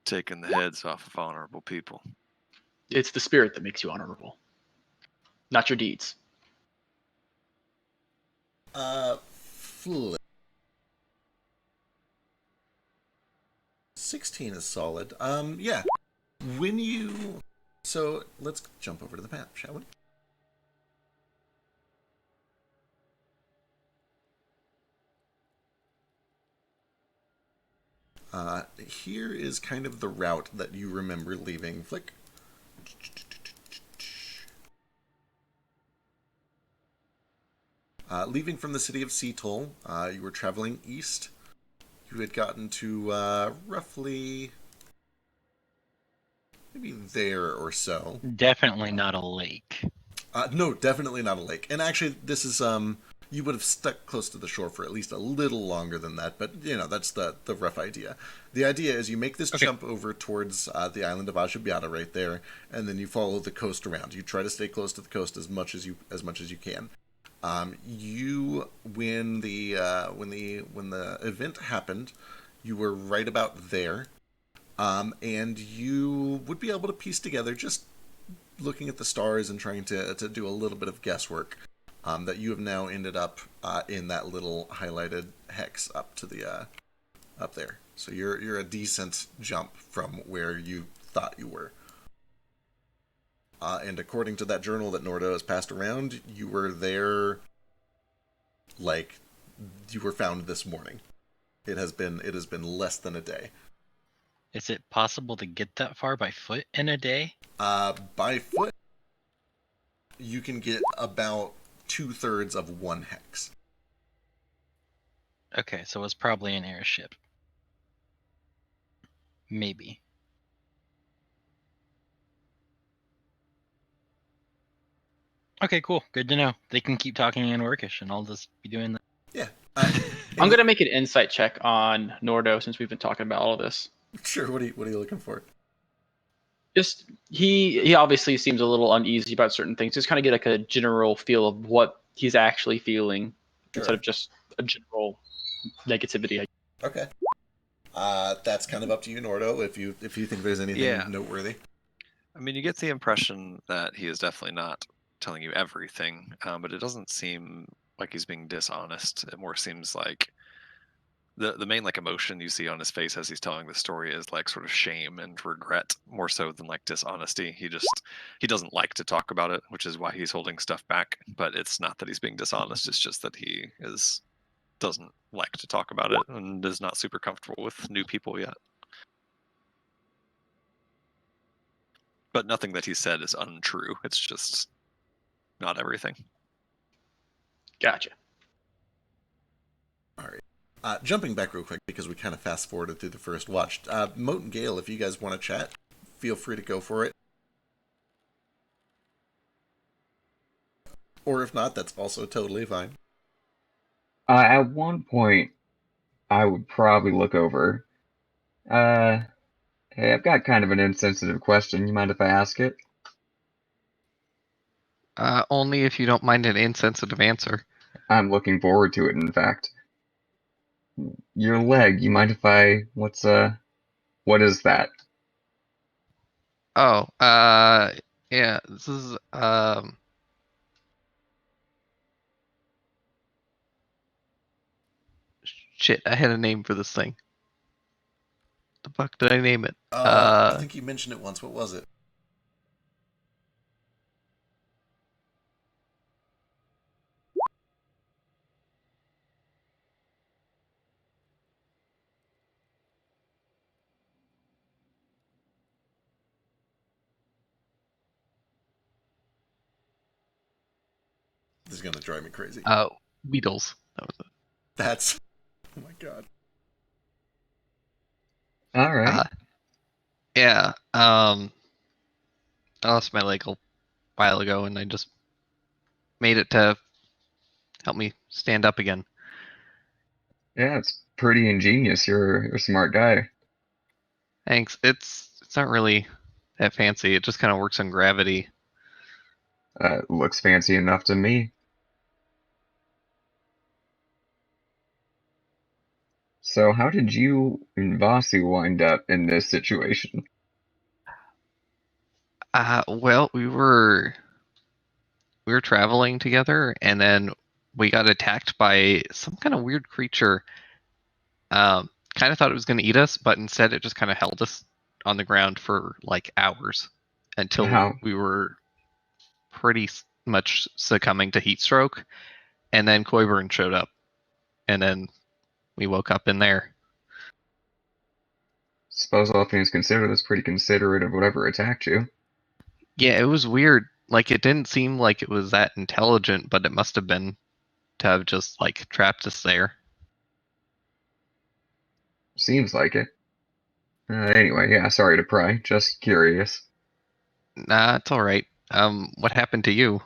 taken the heads off of honorable people. It's the spirit that makes you honorable, not your deeds. Flip. 16 is solid. Yeah. When you... So, let's jump over to the map, shall we? Here is kind of the route that you remember leaving. Flick. Leaving from the city of Seattle, you were traveling east. You had gotten to roughly maybe there or so. Definitely not a lake. No, definitely not a lake. And actually, this is you would have stuck close to the shore for at least a little longer than that. But that's the rough idea. The idea is you make this jump over towards the island of Ashabiata right there, and then you follow the coast around. You try to stay close to the coast as much as you can. When the event happened, you were right about there, and you would be able to piece together, just looking at the stars and trying to do a little bit of guesswork, that you have now ended up in that little highlighted hex up to the up there. So you're a decent jump from where you thought you were. And according to that journal that Nordo has passed around, you were there, like, you were found this morning. It has been less than a day. Is it possible to get that far by foot in a day? By foot, you can get about 2/3 of one hex. Okay, so it's probably an airship. Maybe. Okay, cool. Good to know. They can keep talking in Orcish, and I'll just be doing that. Yeah. I'm gonna make an insight check on Nordo since we've been talking about all of this. Sure. What are you looking for? Just he obviously seems a little uneasy about certain things. Just kind of get like a general feel of what he's actually feeling instead of just a general negativity. Okay. That's kind of up to you, Nordo, if you think there's anything noteworthy. I mean, you get the impression that he is definitely not telling you everything, but it doesn't seem like he's being dishonest. It more seems like the main like emotion you see on his face as he's telling the story is like sort of shame and regret, more so than like dishonesty. He doesn't like to talk about it, which is why he's holding stuff back. But it's not that he's being dishonest. It's just that he doesn't like to talk about it and is not super comfortable with new people yet. But nothing that he said is untrue. It's just not everything. Gotcha. All right. Jumping back real quick because we kind of fast forwarded through the first watch. Moat and Gale, if you guys want to chat, feel free to go for it. Or if not, that's also totally fine. At one point, I would probably look over. Hey, I've got kind of an insensitive question. You mind if I ask it? Only if you don't mind an insensitive answer. I'm looking forward to it, in fact. Your leg, you mind if I... what is that? Oh, yeah, this is, shit, I had a name for this thing. The fuck did I name it? I think you mentioned it once. What was it? This is going to drive me crazy. Weedles. That was it. That's... Oh my god. All right. Yeah, I lost my leg a while ago, and I just made it to help me stand up again. Yeah, it's pretty ingenious. You're a smart guy. Thanks. It's not really that fancy. It just kind of works on gravity. Looks fancy enough to me. So how did you and Vasu wind up in this situation? Well, we were traveling together, and then we got attacked by some kind of weird creature. Kind of thought it was going to eat us, but instead it just kind of held us on the ground for like hours until How? we were pretty much succumbing to heat stroke, and then Coiburn showed up, and then we woke up in there. Suppose all things considered, that's pretty considerate of whatever attacked you. Yeah, it was weird. Like, it didn't seem like it was that intelligent, but it must have been to have just like trapped us there. Seems like it. Anyway, yeah, sorry to pry. Just curious. Nah, it's all right. What happened to you?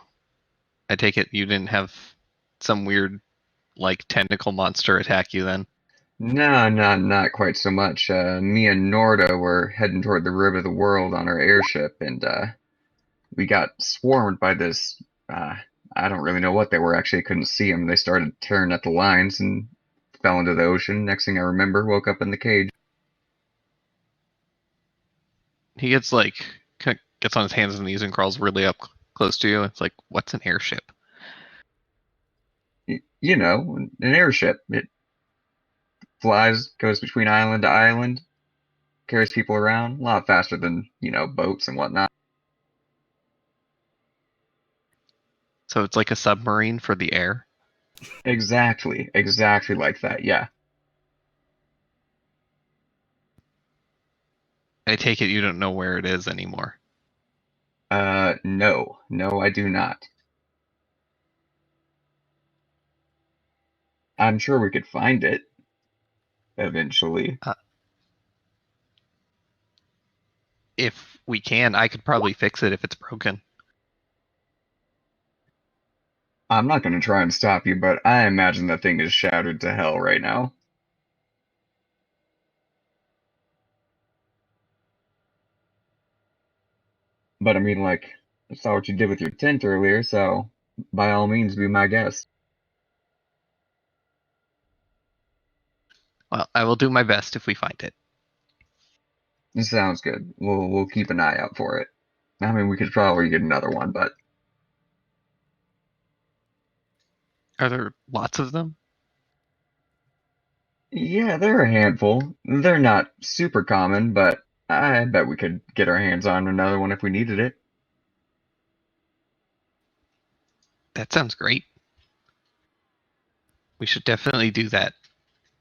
I take it you didn't have some weird like tentacle monster attack you then. No, not quite so much. Me and Norda were heading toward the rib of the world on our airship, and we got swarmed by this. I don't really know what they were. Actually, I couldn't see them. They started tearing at the lines and fell into the ocean. Next thing I remember, woke up in the cage. He gets like gets on his hands and knees and crawls really up close to you. It's like, what's an airship? You know, an airship. It flies, goes between island to island, carries people around a lot faster than, boats and whatnot. So it's like a submarine for the air. Exactly like that, yeah. I take it you don't know where it is anymore. No, I do not. I'm sure we could find it eventually. If we can, I could probably fix it if it's broken. I'm not going to try and stop you, but I imagine that thing is shattered to hell right now. But I mean, like, I saw what you did with your tent earlier, so by all means, be my guest. Well, I will do my best if we find it. This sounds good. We'll keep an eye out for it. I mean, we could probably get another one, but Are there lots of them? yeah, they're a handful. They're not super common, but I bet we could get our hands on another one if we needed it. That sounds great. We should definitely do that.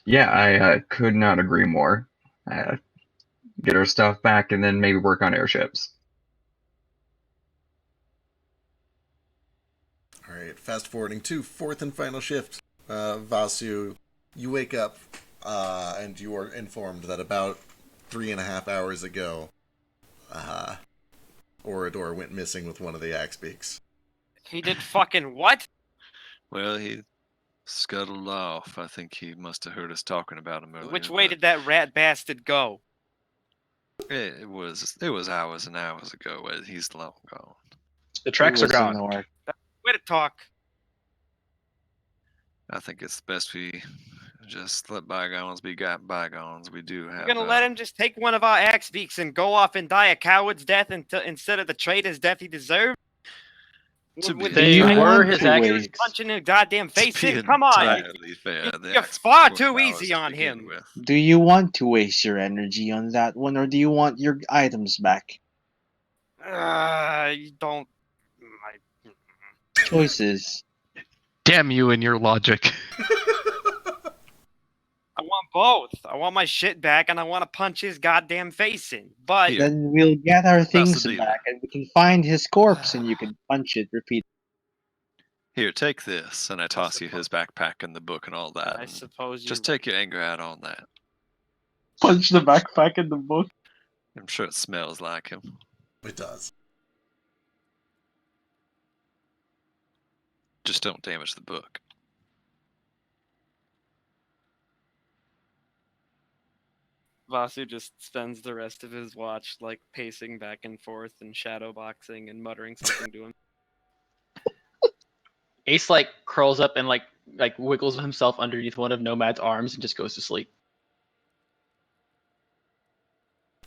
Yeah, I could not agree more. Get our stuff back and then maybe work on airships. All right, fast forwarding to fourth and final shift. Vasu, you wake up and you are informed that about 3.5 hours ago, Orador went missing with one of the axe beaks. He did fucking what? Well, he scuttled off. I think he must have heard us talking about him earlier. Which way did that rat bastard go? It was hours and hours ago. He's long gone. The tracks are It was gone. north. Way to talk. I think it's best we just let bygones be bygones. We do have. You're gonna let him just take one of our axe beaks and go off and die a coward's death instead of the traitor's death he deserved? They were his axe axes. punching his goddamn face To be in. Come on, entirely fair, the you're axe far was too 4 hours easy to on begin him. with. Do you want to waste your energy on that one, or do you want your items back? You don't. Choices. Damn you and your logic. I want both. I want my shit back, and I want to punch his goddamn face in. But Here. Then we'll get our That's things the deal. back, and we can find his corpse, and you can punch it. Repeat. Here, take this, and I toss you his backpack and the book and all that. I and suppose you just take your anger out on that. Punch the backpack in the book. I'm sure it smells like him. It does. Just don't damage the book. Vasu just spends the rest of his watch like pacing back and forth and shadow boxing and muttering something to him. Ace like curls up and like wiggles himself underneath one of Nomad's arms and just goes to sleep.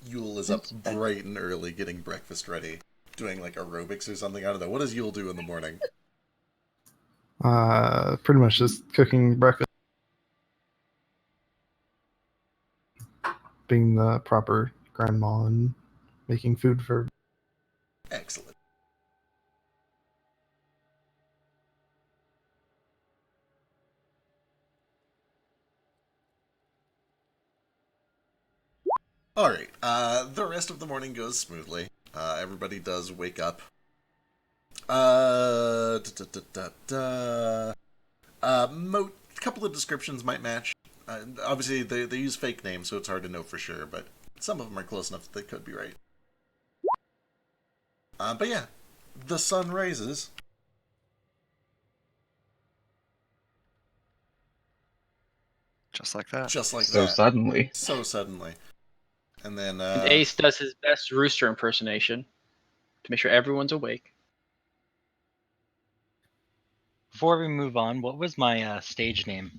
Yule is up bright and early getting breakfast ready, doing like aerobics or something. I don't know. What does Yule do in the morning? Pretty much just cooking breakfast, being the proper grandma and making food for. Excellent. All right. The rest of the morning goes smoothly. Everybody does wake up. A couple of descriptions might match. Obviously, they use fake names, so it's hard to know for sure, but some of them are close enough that they could be right. But yeah, the sun rises. Just like that. Just like So that. suddenly. So suddenly. And then, And Ace does his best rooster impersonation to make sure everyone's awake. Before we move on, what was my stage name?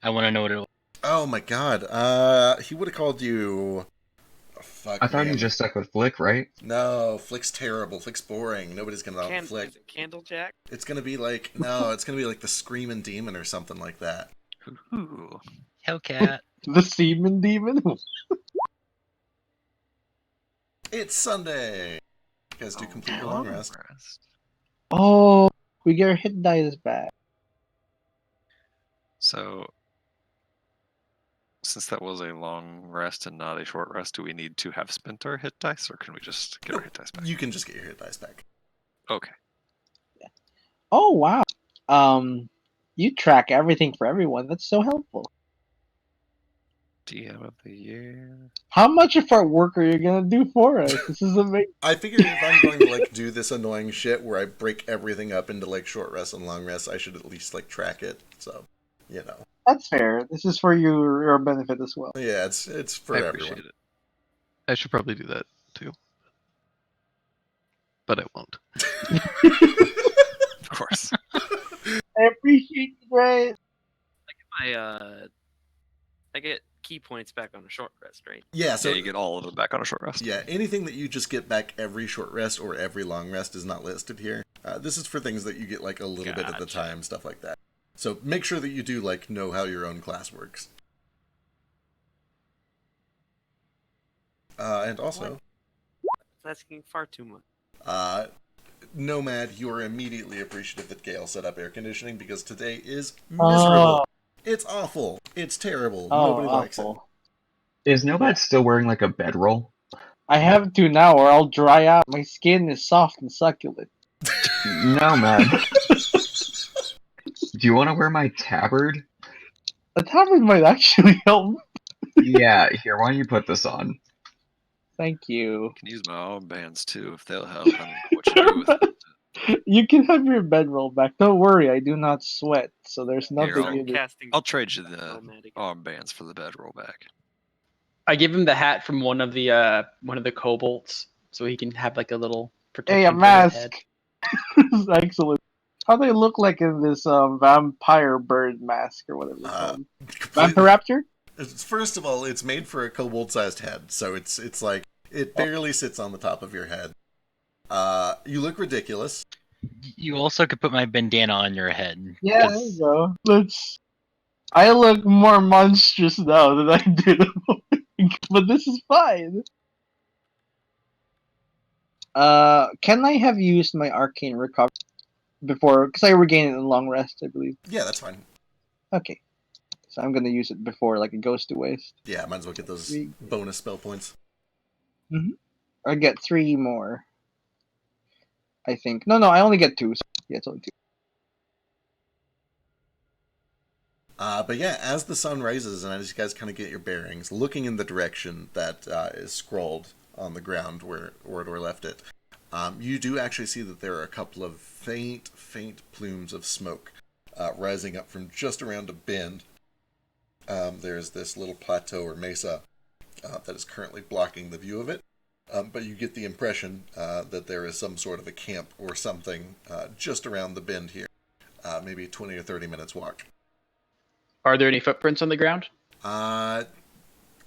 I want to know what it was. oh my god, he would have called you... Oh, fuck, I thought man. you just stuck with Flick, right? No, Flick's terrible. Flick's boring. Nobody's gonna love Flick. Is it Candlejack? It's gonna be like... No, it's gonna be like the Screaming Demon or something like that. Ooh. Hellcat. The semen demon. It's Sunday! You guys do complete your long rest. Oh, we get our hit dice back. So, since that was a long rest and not a short rest, do we need to have spent our hit dice, or can we just get our hit dice back? You can just get your hit dice back. Okay. Oh wow. You track everything for everyone. That's so helpful. DM of the year. How much of our work are you gonna do for us? This is amazing. I figured if I'm going to like do this annoying shit where I break everything up into like short rests and long rests, I should at least like track it. So, you know. That's fair. This is for your benefit as well. Yeah, it's for I everyone. appreciate it. I should probably do that too, but I won't. Of course. I appreciate you guys. I get key points back on a short rest, right? Yeah, so Yeah, you get all of them back on a short rest. yeah, anything that you just get back every short rest or every long rest is not listed here. This is for things that you get like a little bit at the Gotcha. time, stuff like that. So make sure that you do like know how your own class works. And also, That's asking far too much. Nomad, you are immediately appreciative that Gale set up air conditioning because today is miserable. It's awful. It's terrible. Nobody likes it. Awful. Is Nomad still wearing like a bedroll? I have to now, or I'll dry out. My skin is soft and succulent. Nomad. Do you want to wear my tabard? A tabard might actually help. Yeah, here, why don't you put this on? Thank you. I can use my armbands too if they'll help. I don't know what you do with it. You can have your bedroll back. Don't worry, I do not sweat, so there's Here, nothing in it. Casting. I'll trade you the automatic. armbands for the bedroll back. I give him the hat from one of the kobolds, so he can have like a little protection Hey, a for his mask. head. This is excellent. How do they look like in this vampire bird mask or whatever it's called? Vampiraptor? First of all, it's made for a kobold-sized head, so it's like it barely sits on the top of your head. You look ridiculous. You also could put my bandana on your head. Yeah, there you go. I look more monstrous now than I did a moment ago, but this is fine. Can I have used my arcane recovery before? Because I regained it in long rest, I believe. Yeah, that's fine. Okay. So I'm gonna use it before like it goes to waste. Yeah, might as well get those bonus spell points. I get 3 more. I think. No, I only get 2. So yeah, it's only 2. But yeah, as the sun rises and as you guys kind of get your bearings, looking in the direction that is scrawled on the ground where Orador left it, you do actually see that there are a couple of faint plumes of smoke rising up from just around a bend. There's this little plateau or mesa that is currently blocking the view of it. But you get the impression that there is some sort of a camp or something just around the bend here. Maybe 20 or 30 minutes walk. Are there any footprints on the ground?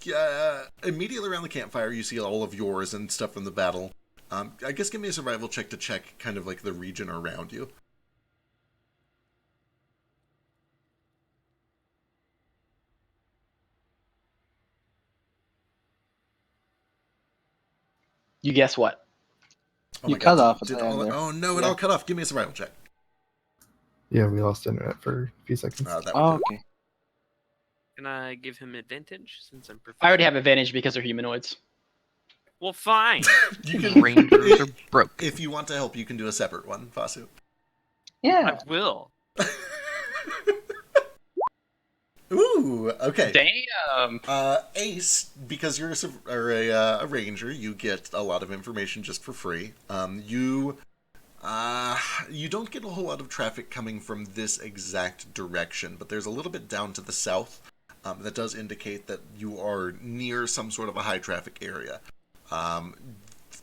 Yeah, immediately around the campfire, you see all of yours and stuff from the battle. I guess give me a survival check to check kind of like the region around you. You guess what? Oh You my cut God, off at did the all end that- there. Oh no, it Yeah. all cut off. Give me a survival check. Yeah, we lost internet for a few seconds. That would Oh, work. okay. Can I give him advantage since I'm proficient? I already have advantage because they're humanoids. Well, fine. You can, Rangers are broke. if you want to help, you can do a separate one, Fasu. Yeah. I will. Ooh, okay. Damn. Ace, because you're a ranger, you get a lot of information just for free. You don't get a whole lot of traffic coming from this exact direction, but there's a little bit down to the south that does indicate that you are near some sort of a high traffic area.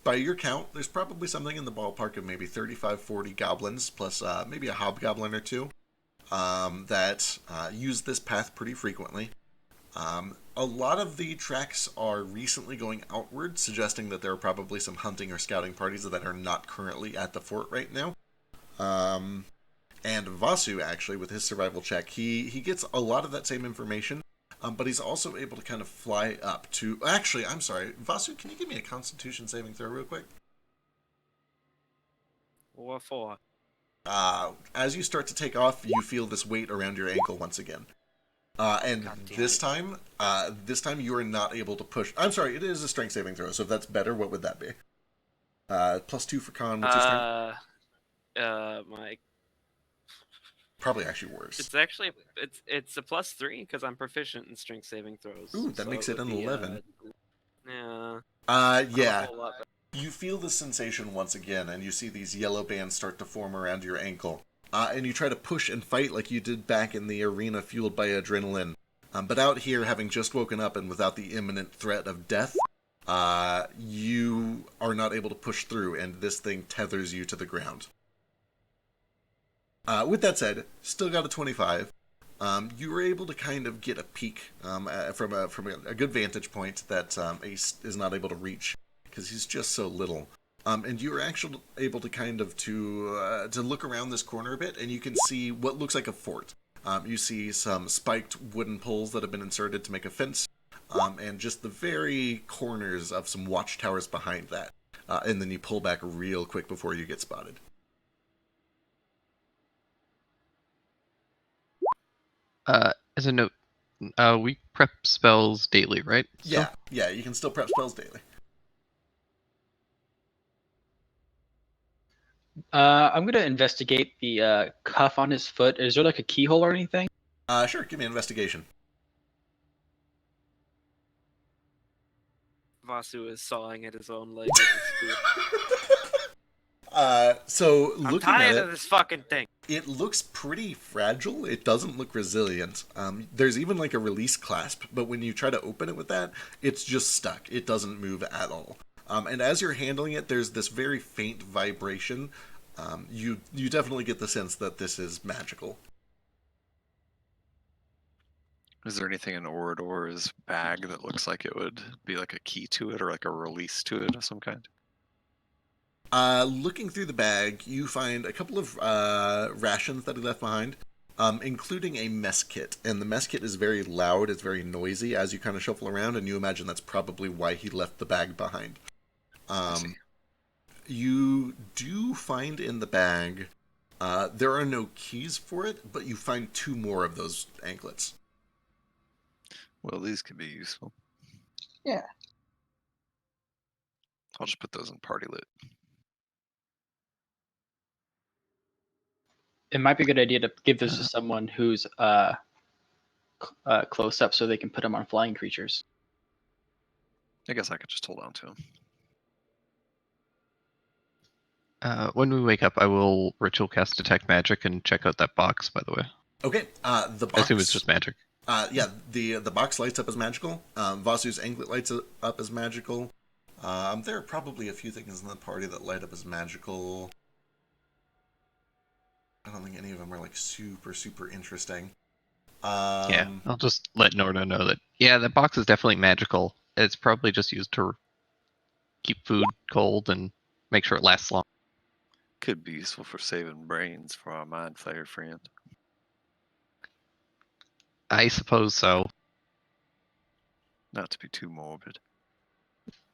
By your count, there's probably something in the ballpark of maybe 35, 40 goblins, plus maybe a hobgoblin or two. That use this path pretty frequently. A lot of the tracks are recently going outward, suggesting that there are probably some hunting or scouting parties that are not currently at the fort right now. And Vasu, actually, with his survival check, he gets a lot of that same information, but he's also able to kind of fly up to... Actually, I'm sorry. Vasu, can you give me a Constitution saving throw real quick? What for? As you start to take off, you feel this weight around your ankle once again. And this time you are not able to push... I'm sorry, it is a strength saving throw, so if that's better, what would that be? +2 for con, what's your strength? My Probably actually worse. It's actually it's a +3 because I'm proficient in strength saving throws. Ooh, that makes it would an be, 11. Yeah. Yeah. A whole lot better. You feel the sensation once again, and you see these yellow bands start to form around your ankle. And you try to push and fight like you did back in the arena fueled by adrenaline. But out here, having just woken up and without the imminent threat of death, you are not able to push through, and this thing tethers you to the ground. With that said, still got a 25. You were able to kind of get a peek from a good vantage point that Ace is not able to reach because he's just so little. And you were actually able to kind of to look around this corner a bit, and you can see what looks like a fort. You see some spiked wooden poles that have been inserted to make a fence, and just the very corners of some watchtowers behind that. And then you pull back real quick before you get spotted. As a note, we prep spells daily, right? Yeah, you can still prep spells daily. I'm gonna investigate the cuff on his foot. Is there like a keyhole or anything? Sure, give me an investigation. Vasu is sawing at his own leg with his spear. So I'm looking at tired it, of this fucking thing. it looks pretty fragile. It doesn't look resilient. There's even like a release clasp, but when you try to open it with that, it's just stuck. It doesn't move at all. And as you're handling it, there's this very faint vibration. You definitely get the sense that this is magical. Is there anything in Orador's bag that looks like it would be like a key to it or like a release to it of some kind? Looking through the bag, you find a couple of rations that he left behind, including a mess kit. And the mess kit is very loud, it's very noisy as you kind of shuffle around, and you imagine that's probably why he left the bag behind. You do find in the bag, there are no keys for it, but you find 2 more of those anklets. Well, these could be useful. Yeah. I'll just put those in party lit. It might be a good idea to give this to someone who's close up, so they can put them on flying creatures. I guess I could just hold on to them. When we wake up, I will ritual cast detect magic and check out that box. By the way, Okay, the box. I assume it's just magic. Yeah, the box lights up as magical. Vasu's anklet lights up as magical. There are probably a few things in the party that light up as magical. I don't think any of them are like super interesting. Yeah, I'll just let Norda know that. Yeah, that box is definitely magical. It's probably just used to keep food cold and make sure it lasts long. Could be useful for saving brains for our mind flayer friend. I suppose so. Not to be too morbid.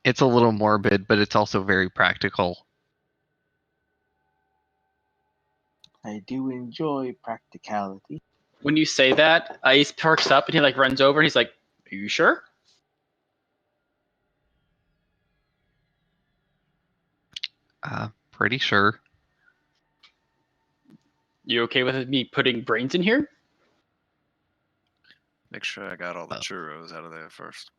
It's a little morbid, but it's also very practical. I do enjoy practicality. When you say that, Ice perks up and he like runs over and he's like, "Are you sure?" Pretty sure. You okay with me putting brains in here? Make sure I got all the churros out of there first.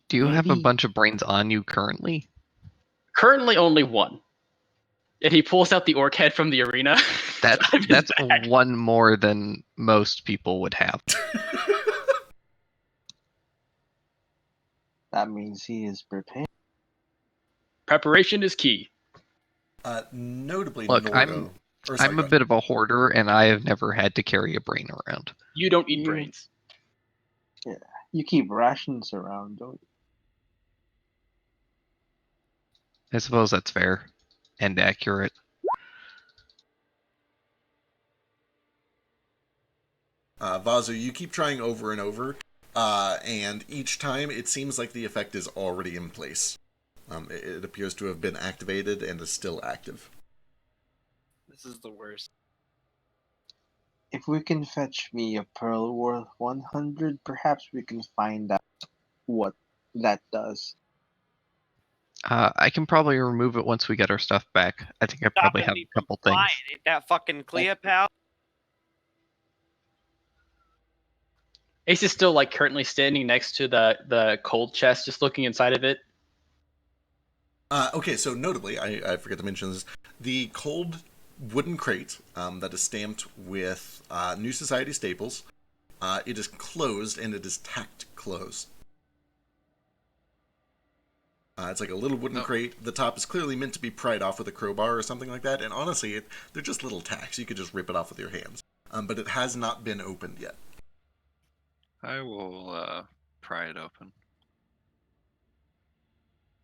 Do you have a Maybe- bunch of brains on you currently? Currently, only one. And he pulls out the orc head from the arena. That's one more than most people would have. That means he is prepared. Preparation is key. Notably, Look, Nordo. I'm a bit of a hoarder, and I have never had to carry a brain around. You don't eat brains. Yeah, you keep rations around, don't you? I suppose that's fair and accurate. Vazu, you keep trying over and over, and each time it seems like the effect is already in place. It appears to have been activated and is still active. This is the worst. If we can fetch me a pearl worth 100, perhaps we can find out what that does. I can probably remove it once we get our stuff back. I think I probably have a couple things. Ain't that fucking Cleo, pal? Ace is still like currently standing next to the cold chest, just looking inside of it. Okay, so notably, I forget to mention this, the cold wooden crate that is stamped with New Society staples, it is closed and it is tacked closed. It's like a little wooden crate. The top is clearly meant to be pried off with a crowbar or something like that, and honestly, they're just little tacks. You could just rip it off with your hands. But it has not been opened yet. I will pry it open.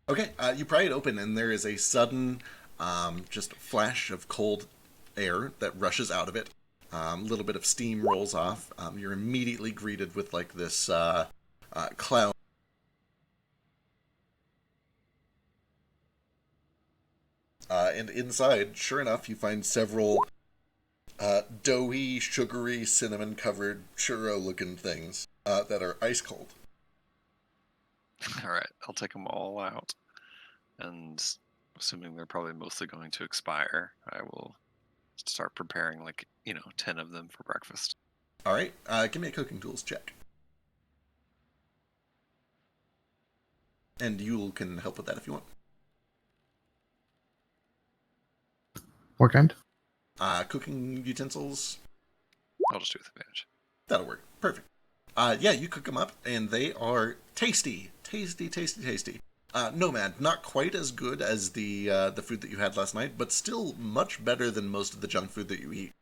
Okay, you pry it open, and there is a sudden, just flash of cold air that rushes out of it. A little bit of steam rolls off. You're immediately greeted with like this cloud. And inside, sure enough, you find several doughy, sugary, cinnamon-covered churro-looking things that are ice cold. All right, I'll take them all out, and assuming they're probably mostly going to expire, I will start preparing 10 of them for breakfast. All right, give me a cooking tools check. And Yule can help with that if you want. What kind? Cooking utensils. I'll just do it with advantage. That'll work. Perfect. Yeah, you cook them up, and they are tasty. Tasty, tasty, tasty. Nomad, not quite as good as the food that you had last night, but still much better than most of the junk food that you eat.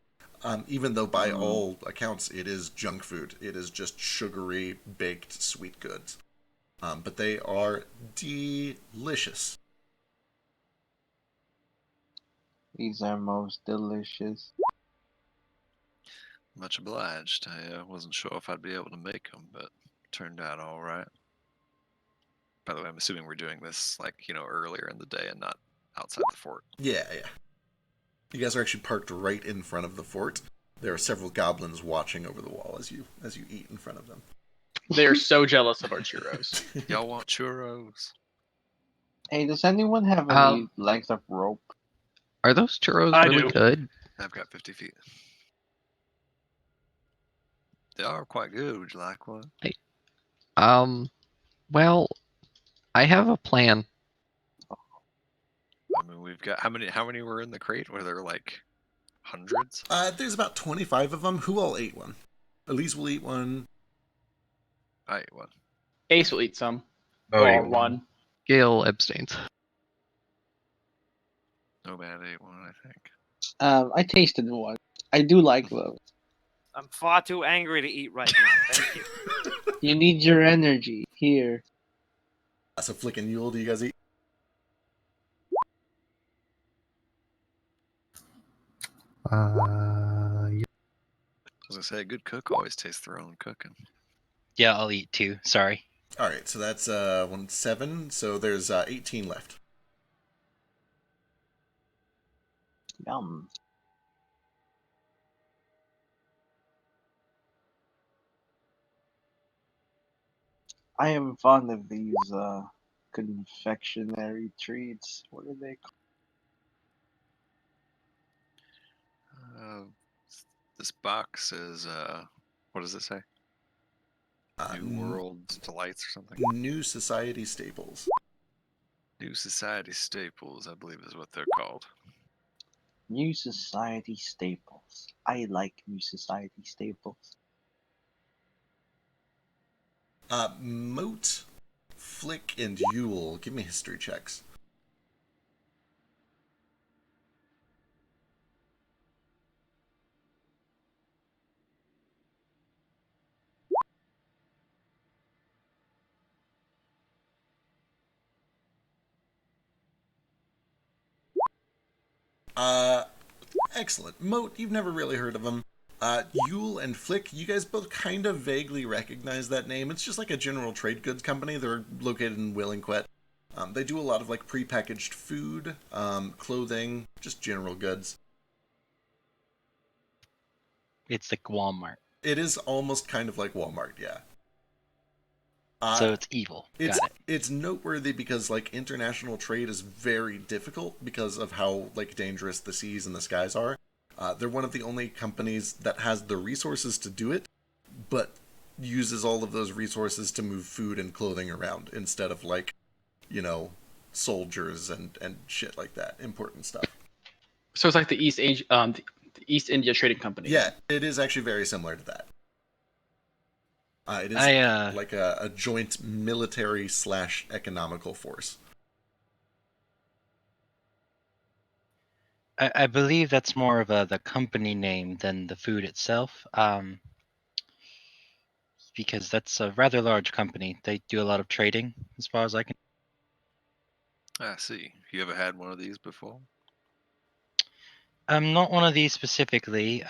Even though by all accounts it is junk food. It is just sugary, baked, sweet goods. But they are delicious. These are most delicious. Much obliged. I wasn't sure if I'd be able to make them, but turned out all right. By the way, I'm assuming we're doing this earlier in the day and not outside the fort. Yeah. You guys are actually parked right in front of the fort. There are several goblins watching over the wall as you eat in front of them. They're so jealous of our churros. Y'all want churros? Hey, does anyone have any length of rope? Are those churros I really do. good? I've got 50 feet. They are quite good. Would you like one? Well, I have a plan. I mean, we've got how many were in the crate? Were there like hundreds? There's about 25 of them. Who all ate one? Elise will eat one. I ate one. Ace will eat some. Oh, Or yeah. one. Gale abstains. Nomad ate one, I think. I tasted one. I do like those. I'm far too angry to eat right now. Thank you. You need your energy. Here. So Flick and Yule, do you guys eat? Yeah. As I say, a good cook always tastes their own cooking. Yeah, I'll eat too. Sorry. All right, so that's 7. So there's 18 left. Yum. I am fond of these confectionery treats. What are they called? This box is what does it say? New World Delights or something? New Society staples. New Society staples, I believe is what they're called. New Society staples. I like New Society staples. Moat, Flick, and Yule, give me history checks. Excellent. Moat, you've never really heard of them. Yule and Flick, you guys both kind of vaguely recognize that name. It's just like a general trade goods company. They're located in Willingquet. They do a lot of like prepackaged food, clothing, just general goods. It's like Walmart. It is almost kind of like Walmart, yeah. So it's evil. Got it. It's noteworthy because like international trade is very difficult because of how like dangerous the seas and the skies are. They're one of the only companies that has the resources to do it, but uses all of those resources to move food and clothing around instead of like, soldiers and shit like that, important stuff. So it's like the East India Trading Company. Yeah, it is actually very similar to that. It is like a joint military / economical force. I believe that's more of the company name than the food itself, because that's a rather large company. They do a lot of trading, as far as I can. I see. You ever had one of these before? Not one of these specifically.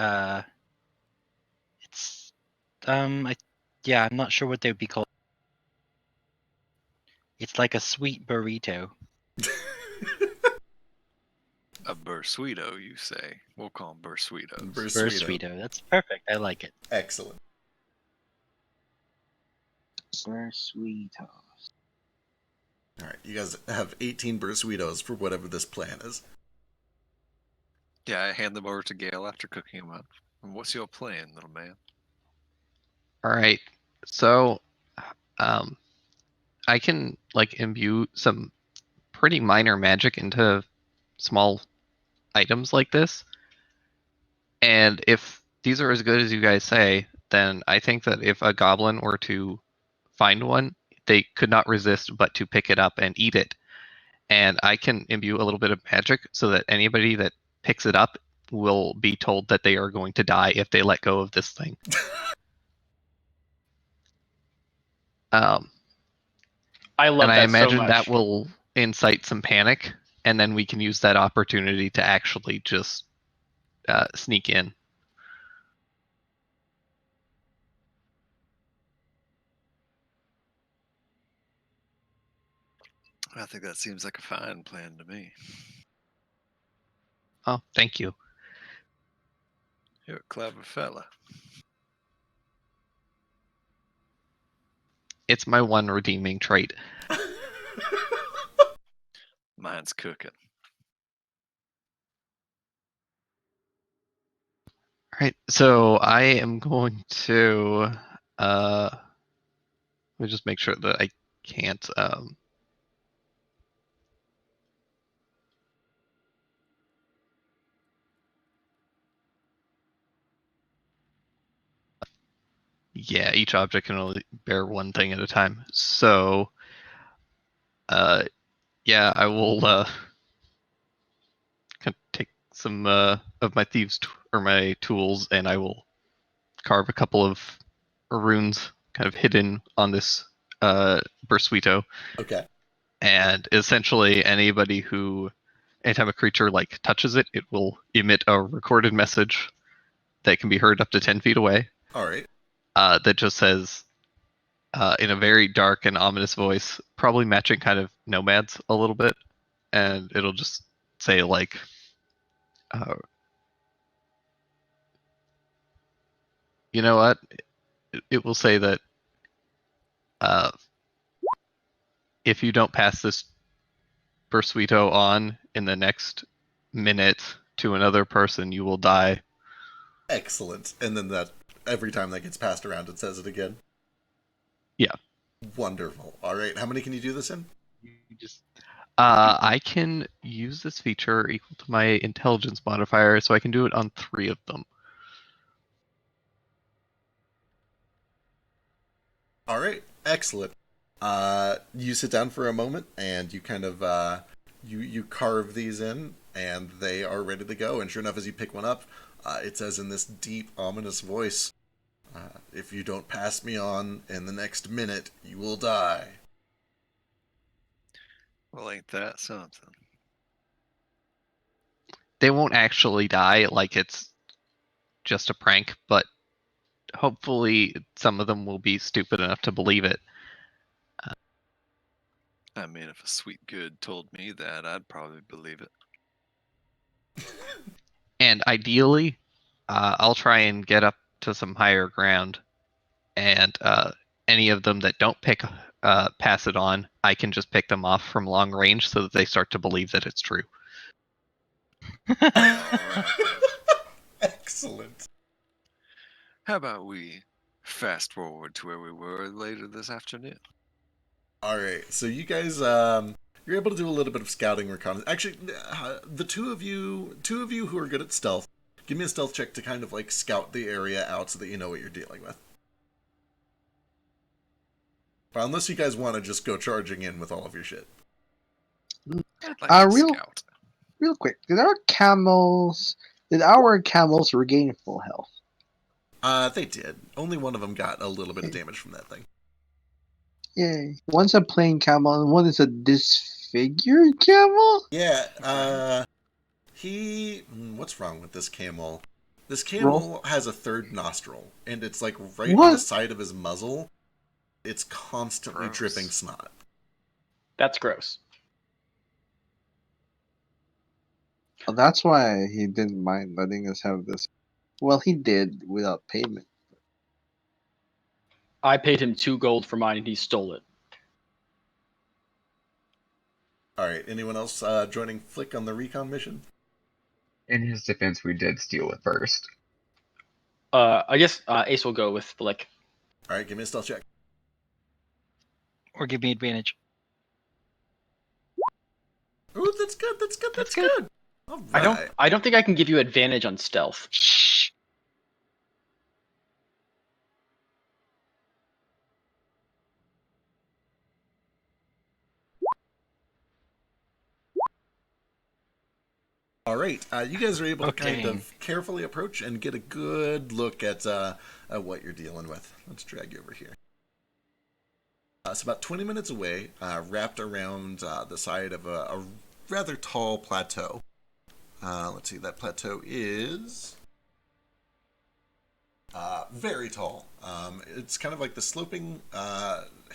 It's I'm not sure what they would be called. It's like a sweet burrito. A bursuito, you say? We'll call them bursuitos. Bursuito. That's perfect. I like it. Excellent. Bursuitos. All right, you guys have 18 bursuitos for whatever this plan is. Yeah, I hand them over to Gale after cooking them up. And what's your plan, little man? All right. So, I can imbue some pretty minor magic into small items like this. And if these are as good as you guys say, then I think that if a goblin were to find one, they could not resist but to pick it up and eat it. And I can imbue a little bit of magic so that anybody that picks it up will be told that they are going to die if they let go of this thing. I love and that I imagine so much. that will incite some panic, and then we can use that opportunity to actually just sneak in. I think that seems like a fine plan to me. Oh, thank you. You're a clever fella. It's my one redeeming trait. Mine's cooking. All right, so I am going to let me just make sure that I can't yeah, each object can only bear one thing at a time. So yeah, I will kind of take some of my or my tools, and I will carve a couple of runes kind of hidden on this bursuito. Okay. And essentially, anytime a creature touches it, it will emit a recorded message that can be heard up to 10 feet away. All right. That just says, in a very dark and ominous voice, probably matching kind of Nomad's a little bit, and it'll just say you know what? It will say that if you don't pass this bursuito on in the next minute to another person, you will die. Excellent. And then that every time that gets passed around, it says it again. Yeah. Wonderful. All right. How many can you do this in? I can use this feature equal to my intelligence modifier, so I can do it on 3 of them. All right. Excellent. You sit down for a moment, and you kind of you carve these in, and they are ready to go. And sure enough, as you pick one up, it says in this deep, ominous voice, if you don't pass me on in the next minute, you will die. Well, ain't that something? They won't actually die, it's just a prank, but hopefully some of them will be stupid enough to believe it. I mean, if a sweet good told me that, I'd probably believe it. And ideally, I'll try and get up to some higher ground, and any of them that don't pass it on, I can just pick them off from long range so that they start to believe that it's true. Excellent. How about we fast forward to where we were later this afternoon. All right, so you guys, you're able to do a little bit of scouting reconnaissance. Actually, the two of you who are good at stealth, give me a stealth check to kind of like scout the area out so that you know what you're dealing with. But unless you guys want to just go charging in with all of your shit. I'd like to real scout. real quick, did our camels regain full health? They did. Only one of them got a little bit of damage from that thing. Yay. One's a plain camel and one is a disfigured camel? Yeah, what's wrong with this camel? This camel has a third nostril, and it's like right on the side of his muzzle. It's constantly dripping snot. That's gross. Well, that's why he didn't mind letting us have this. Well, he did without payment. I paid him 2 gold for mine and he stole it. Alright, anyone else joining Flick on the recon mission? In his defense, we did steal it first. I guess Ace will go with Flick. Alright, give me a stealth check. Or give me advantage. Ooh, that's good, that's good. All right. I don't think I can give you advantage on stealth. Shh. All right, you guys are able to kind of carefully approach and get a good look at what you're dealing with. Let's drag you over here. It's about 20 minutes away, wrapped around the side of a rather tall plateau. Let's see, that plateau is very tall. It's kind of like the sloping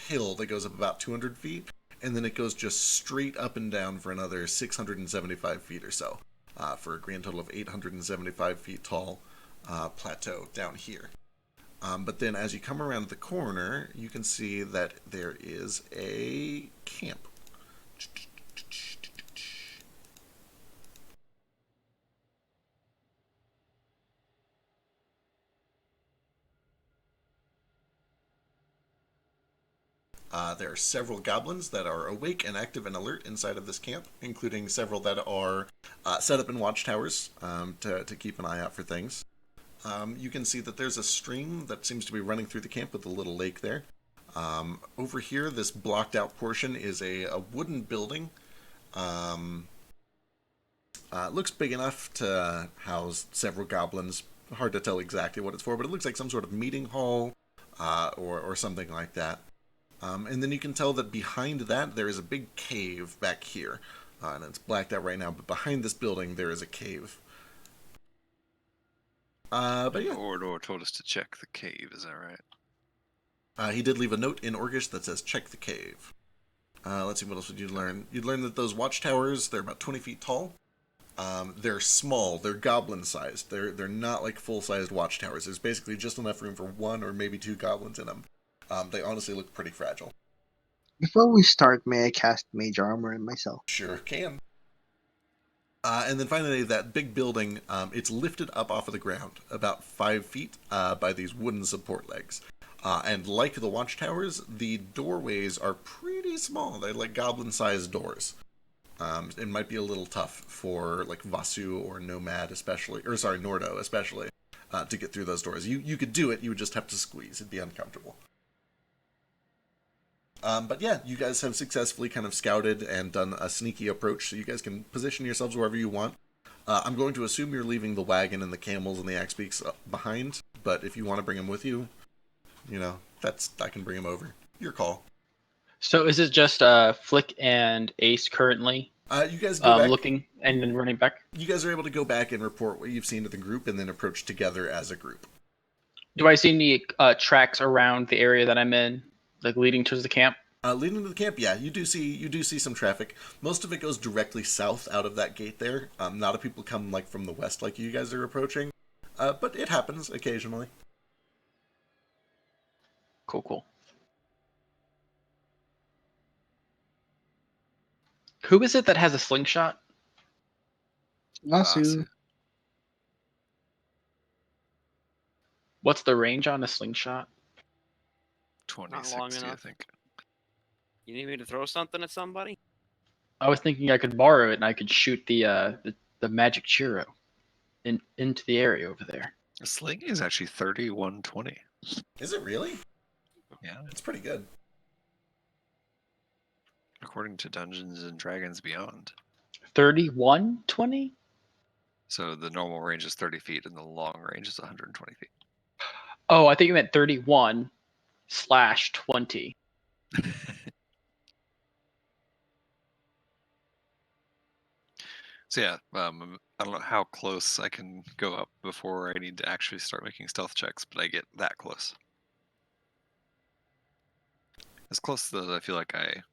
hill that goes up about 200 feet, and then it goes just straight up and down for another 675 feet or so. For a grand total of 875 feet tall plateau down here. But then as you come around the corner, you can see that there is a camp. There are several goblins that are awake and active and alert inside of this camp, including several that are set up in watchtowers to keep an eye out for things. You can see that there's a stream that seems to be running through the camp with a little lake there. Over here, this blocked out portion is a wooden building. It looks big enough to house several goblins. Hard to tell exactly what it's for, but it looks like some sort of meeting hall or something like that. And then you can tell that behind that there is a big cave back here. And it's blacked out right now, but behind this building there is a cave. But yeah. Ordor told us to check the cave, is that right? He did leave a note in Orcish that says, check the cave. Let's see, what else did you learn? You'd learn that those watchtowers, they're about 20 feet tall. They're small, they're goblin-sized. They're not like full-sized watchtowers. There's basically just enough room for 1 or maybe 2 goblins in them. They honestly look pretty fragile. Before we start, may I cast Mage Armor on myself? Sure can. And then finally, that big building, it's lifted up off of the ground about 5 feet by these wooden support legs. And like the watchtowers, the doorways are pretty small. They're like goblin-sized doors. It might be a little tough for like Vasu or Nomad especially, or sorry, Nordo especially, to get through those doors. You could do it, you would just have to squeeze. It'd be uncomfortable. But yeah, you guys have successfully kind of scouted and done a sneaky approach, so you guys can position yourselves wherever you want. I'm going to assume you're leaving the wagon and the camels and the axe beaks behind, but if you want to bring them with you, you know, I can bring them over. Your call. So is it just Flick and Ace currently? You guys go back. Looking and then running back? You guys are able to go back and report what you've seen to the group and then approach together as a group. Do I see any tracks around the area that I'm in, like leading towards the camp? Leading to the camp, yeah, you do see some traffic. Most of it goes directly south out of that gate there. Not a people come like from the west like you guys are approaching, but it happens occasionally. Cool. Who is it that has a slingshot? Vasu. What's the range on a slingshot? 26, long I enough. think. You need me to throw something at somebody? I was thinking I could borrow it and I could shoot the magic churro into the area over there. A sling is actually 3120. Is it really? Yeah. It's pretty good. According to Dungeons and Dragons Beyond. 3120? So the normal range is 30 feet and the long range is 120 feet. Oh, I think you meant 31/20. So yeah, I don't know how close I can go up before I need to actually start making stealth checks, but I get that close. As close that I feel like I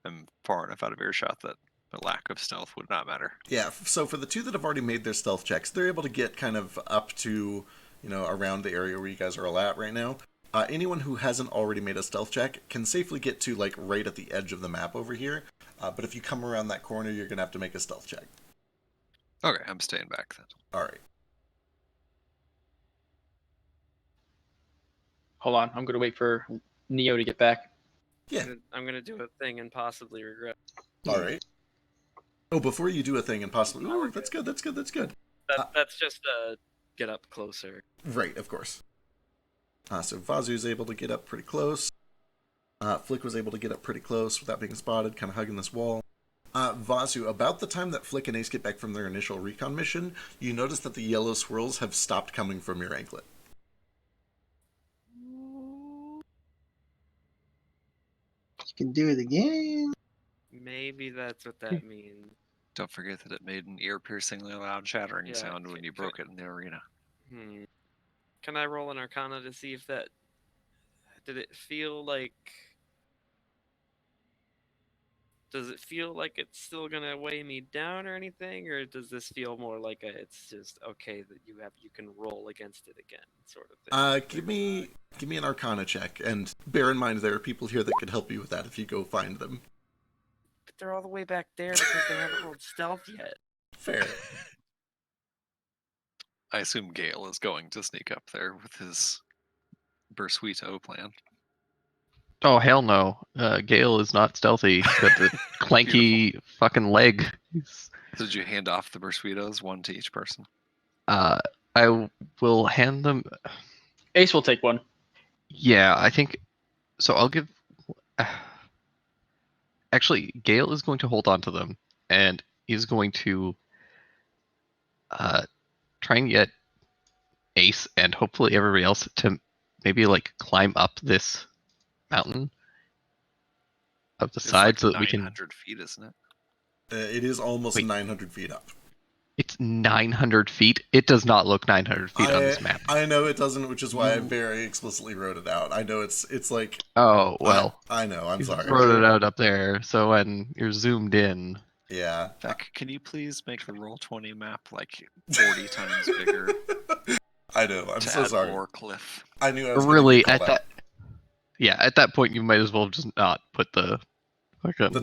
am far enough out of earshot that a lack of stealth would not matter. Yeah, so for the two that have already made their stealth checks, they're able to get kind of up to, around the area where you guys are all at right now. Anyone who hasn't already made a stealth check can safely get to, like, right at the edge of the map over here. But if you come around that corner, you're going to have to make a stealth check. Okay, I'm staying back then. All right. Hold on, I'm gonna wait for Neo to get back. Yeah. I'm gonna do a thing and possibly regret. All right. Oh, before you do a thing and possibly... Ooh, that's good. That's That's just get up closer. Right, of course. So Vazu's able to get up pretty close. Flick was able to get up pretty close without being spotted, kind of hugging this wall. Vasu, about the time that Flick and Ace get back from their initial recon mission, you notice that the yellow swirls have stopped coming from your anklet. You can do it again. Maybe that's what that means. Don't forget that it made an ear-piercingly loud chattering Yeah, sound when you broke it in the arena. Can I roll an Arcana to see if that... Did it feel like... Does it feel like it's still gonna weigh me down or anything, or does this feel more like it's just okay that you can roll against it again, sort of thing? Give me an Arcana check, and bear in mind there are people here that could help you with that if you go find them. But they're all the way back there because they haven't rolled stealth yet. Fair. I assume Gale is going to sneak up there with his Bursuito plan. Oh hell no! Gale is not stealthy. He's got the clanky fucking leg. So did you hand off the Bursuitos, one to each person? I will hand them. Ace will take one. Yeah, I think so. I'll give. Actually, Gale is going to hold on to them, and he's going to try and get Ace and hopefully everybody else to maybe like climb up this mountain up the side like so that we can. 900 feet, isn't it? It is almost 900 feet up. It's 900 feet. It does not look 900 feet on this map. I know it doesn't, which is why I very explicitly wrote it out. I know it's like... Oh, well. I know, I'm sorry. Wrote it out up there, so when you're zoomed in... Yeah. Beck, can you please make the Roll20 map like 40 times bigger? I know, I'm so sorry. More cliff. I knew I was really at that... Yeah, at that point you might as well just not put the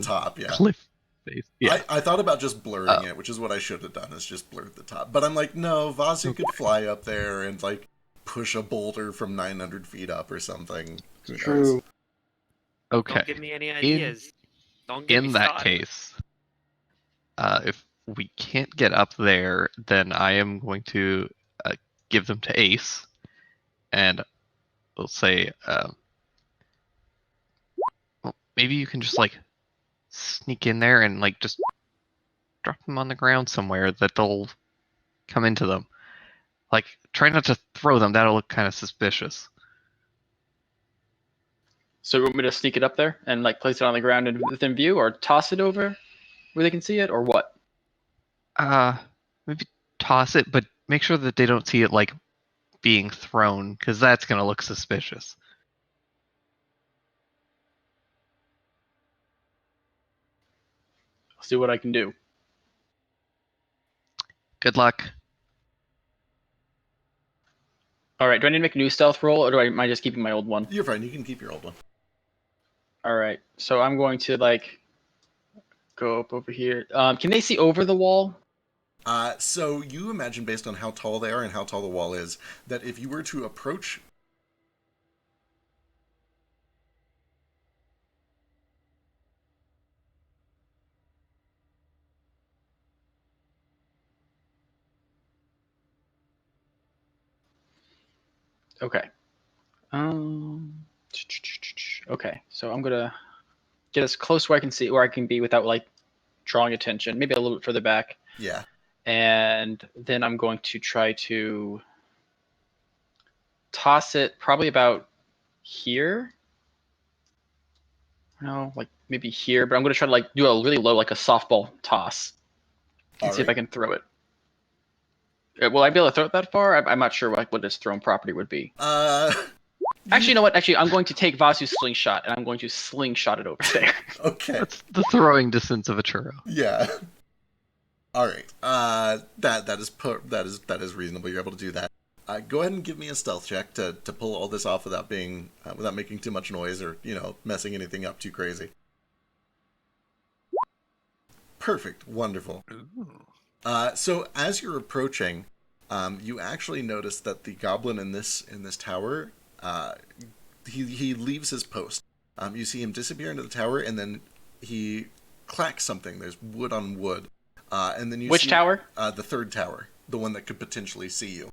top, yeah. Cliff face. Yeah. I thought about just blurring it, which is what I should have done, is just blurred the top. But I'm like, no, Vasu could fly up there and like push a boulder from 900 feet up or something. True. Okay. Don't give me any ideas. Don't get me in that started. case, if we can't get up there, then I am going to give them to Ace, and we'll say, well, maybe you can just like sneak in there and like just drop them on the ground somewhere that they'll come into them. Like, try not to throw them. That'll look kind of suspicious. So you want me to sneak it up there and like place it on the ground and within view, or toss it over where they can see it, or what? Maybe toss it, but make sure that they don't see it like being thrown, because that's gonna look suspicious. I'll see what I can do. Good luck. All right. Do I need to make a new stealth roll, or am I just keeping my old one? You're fine. You can keep your old one. All right. So I'm going to like go up over here. Can they see over the wall? So you imagine, based on how tall they are and how tall the wall is, that if you were to approach... Okay. Okay, so I'm gonna get as close where I can be without like drawing attention. Maybe a little bit further back, Yeah. and then I'm going to try to toss it probably about here. No, like maybe here, but I'm gonna try to like do a really low, like a softball toss, and see if I can throw it. Will I be able to throw it that far? I'm not sure what its thrown property would be. Actually, you know what? Actually, I'm going to take Vasu's slingshot, and I'm going to slingshot it over there. Okay. That's the throwing distance of a churro. Yeah. All right. That is reasonable. You're able to do that. Go ahead and give me a stealth check to pull all this off without being without making too much noise or messing anything up too crazy. Perfect. Wonderful. So as you're approaching, you actually notice that the goblin in this tower, he leaves his post. You see him disappear into the tower, and then he clacks something. There's wood on wood, and then you Which see, tower? The third tower, the one that could potentially see you.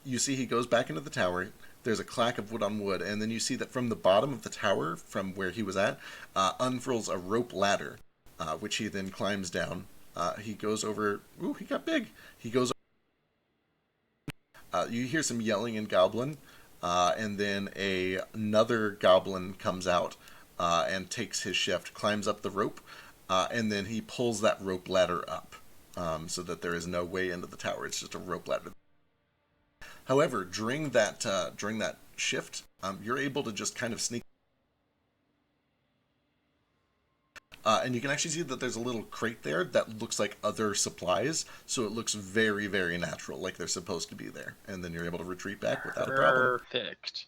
You see he goes back into the tower. There's a clack of wood on wood, and then you see that from the bottom of the tower, from where he was at, unfurls a rope ladder, which he then climbs down. He goes over. Ooh, he got big. He goes. You hear some yelling in Goblin, and then another Goblin comes out and takes his shift, climbs up the rope, and then he pulls that rope ladder up, so that there is no way into the tower. It's just a rope ladder. However, during that shift, you're able to just kind of sneak. And you can actually see that there's a little crate there that looks like other supplies, so it looks very, very natural, like they're supposed to be there. And then you're able to retreat back without a problem. Perfect.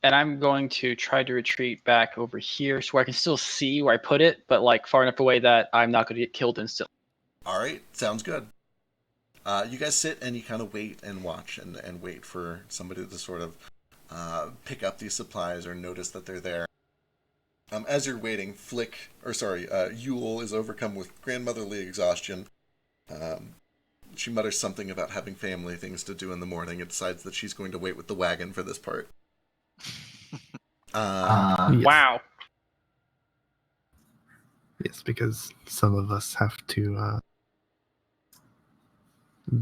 And I'm going to try to retreat back over here so I can still see where I put it, but like far enough away that I'm not going to get killed instantly. All right, sounds good. You guys sit and you kind of wait and watch and wait for somebody to sort of pick up these supplies or notice that they're there. As you're waiting, Yule is overcome with grandmotherly exhaustion. She mutters something about having family things to do in the morning and decides that she's going to wait with the wagon for this part. Yes. Wow. Yes, because some of us have to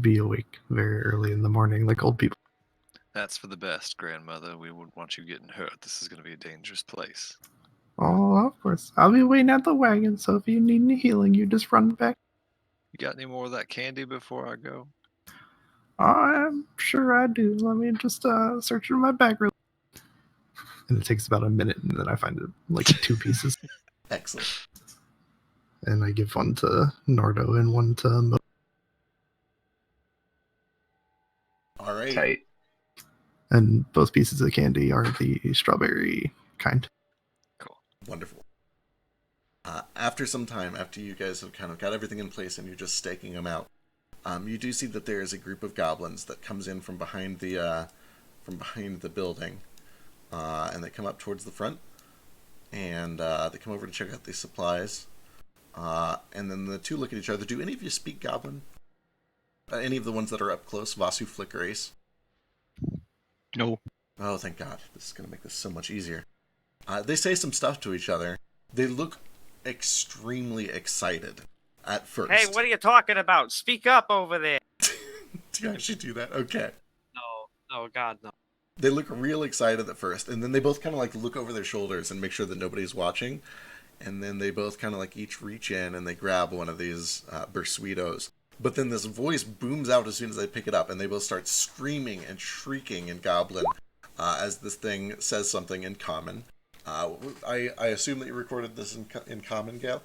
be awake very early in the morning, like old people. That's for the best, grandmother. We wouldn't want you getting hurt. This is going to be a dangerous place. Oh, of course. I'll be waiting at the wagon, so if you need any healing, you just run back. You got any more of that candy before I go? I'm sure I do. Let me just search in my bag real. And it takes about a minute, and then I find it like 2 pieces. Excellent. And I give one to Nardo and one to Mo. All right. Tight. And both pieces of candy are the strawberry kind. Cool. Wonderful. After some time, after you guys have kind of got everything in place and you're just staking them out, you do see that there is a group of goblins that comes in from behind the building, and they come up towards the front, and they come over to check out the supplies, and then the two look at each other. Do any of you speak Goblin? Any of the ones that are up close, Vasu, Flick, or Ace? No. Oh, thank God. This is going to make this so much easier. They say some stuff to each other. They look extremely excited at first. Hey, what are you talking about? Speak up over there. Do you actually do that? Okay. No, God, no. They look real excited at first, and then they both kind of like look over their shoulders and make sure that nobody's watching, and then they both kind of like each reach in and they grab one of these bursuitos. But then this voice booms out as soon as I pick it up, and they both start screaming and shrieking in Goblin as this thing says something in Common. I assume that you recorded this in Common, Gale?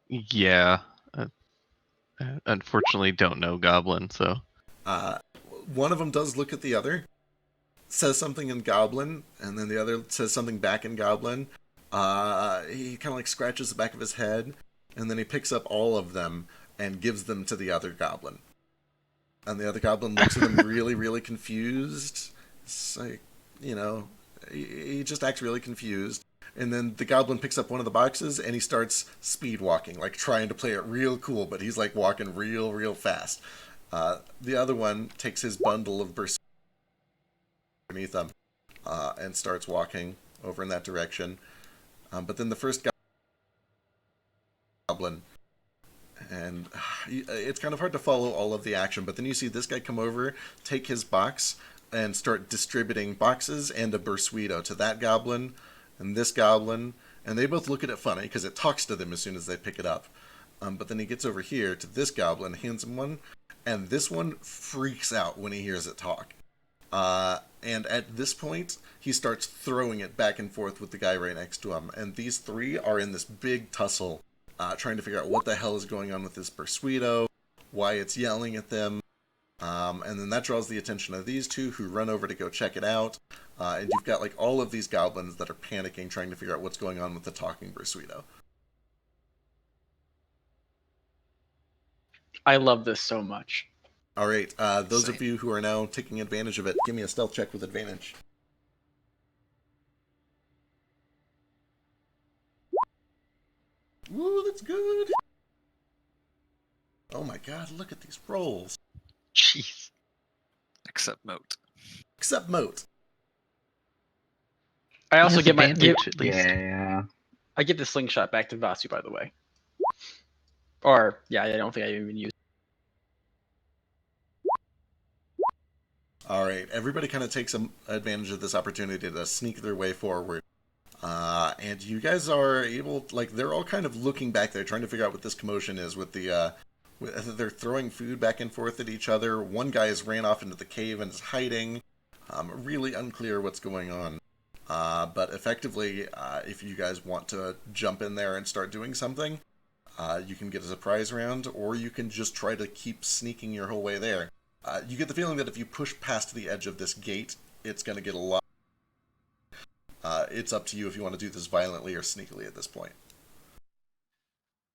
Yeah. Unfortunately, don't know Goblin, so. One of them does look at the other, says something in Goblin, and then the other says something back in Goblin. He kind of like scratches the back of his head, and then he picks up all of them and gives them to the other Goblin. And the other Goblin looks at him really, really confused. It's like, he just acts really confused. And then the goblin picks up one of the boxes and he starts speed walking, like trying to play it real cool, but he's like walking real fast. The other one takes his bundle of burst beneath him and starts walking over in that direction. But then the first goblin, and it's kind of hard to follow all of the action, but then you see this guy come over, take his box, and start distributing boxes and a bursuito to that goblin and this goblin, and they both look at it funny because it talks to them as soon as they pick it up. But then he gets over here to this goblin, hands him one, and this one freaks out when he hears it talk. And at this point, he starts throwing it back and forth with the guy right next to him, and these three are in this big tussle, trying to figure out what the hell is going on with this bursuito, why it's yelling at them. And then that draws the attention of these two, who run over to go check it out. And you've got like all of these goblins that are panicking, trying to figure out what's going on with the talking bursuito. I love this so much. All right, those of you who are now taking advantage of it, give me a stealth check with advantage. Woo, that's good. Oh my god, look at these rolls. Jeez. Except Moat. Except Moat. I also give at least. Yeah. I give the slingshot back to Vasu, by the way. Or yeah, I don't think I even used. All right, everybody kind of takes advantage of this opportunity to sneak their way forward. And you guys are able, like, they're all kind of looking back there, trying to figure out what this commotion is with the, they're throwing food back and forth at each other. One guy has ran off into the cave and is hiding. Really unclear what's going on. But effectively, if you guys want to jump in there and start doing something, you can get a surprise round, or you can just try to keep sneaking your whole way there. You get the feeling that if you push past the edge of this gate, it's going to get a lot. It's up to you if you want to do this violently or sneakily at this point.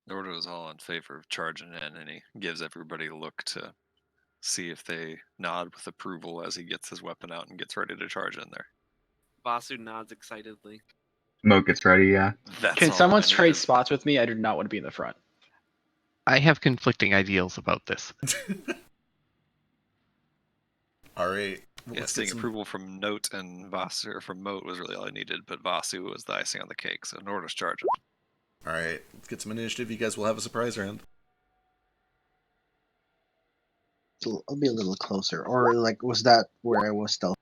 Nordo is all in favor of charging in, and he gives everybody a look to see if they nod with approval as he gets his weapon out and gets ready to charge in there. Vasu nods excitedly. Moat gets ready, yeah. Can someone trade spots with me? I do not want to be in the front. I have conflicting ideals about this. All right. Yeah, seeing approval from Note and Vasu, or from Moat, was really all I needed, but Vasu was the icing on the cake, so Nordo's charging. All right, let's get some initiative. You guys will have a surprise round. So I'll be a little closer. Or, like, was that where I was stealth?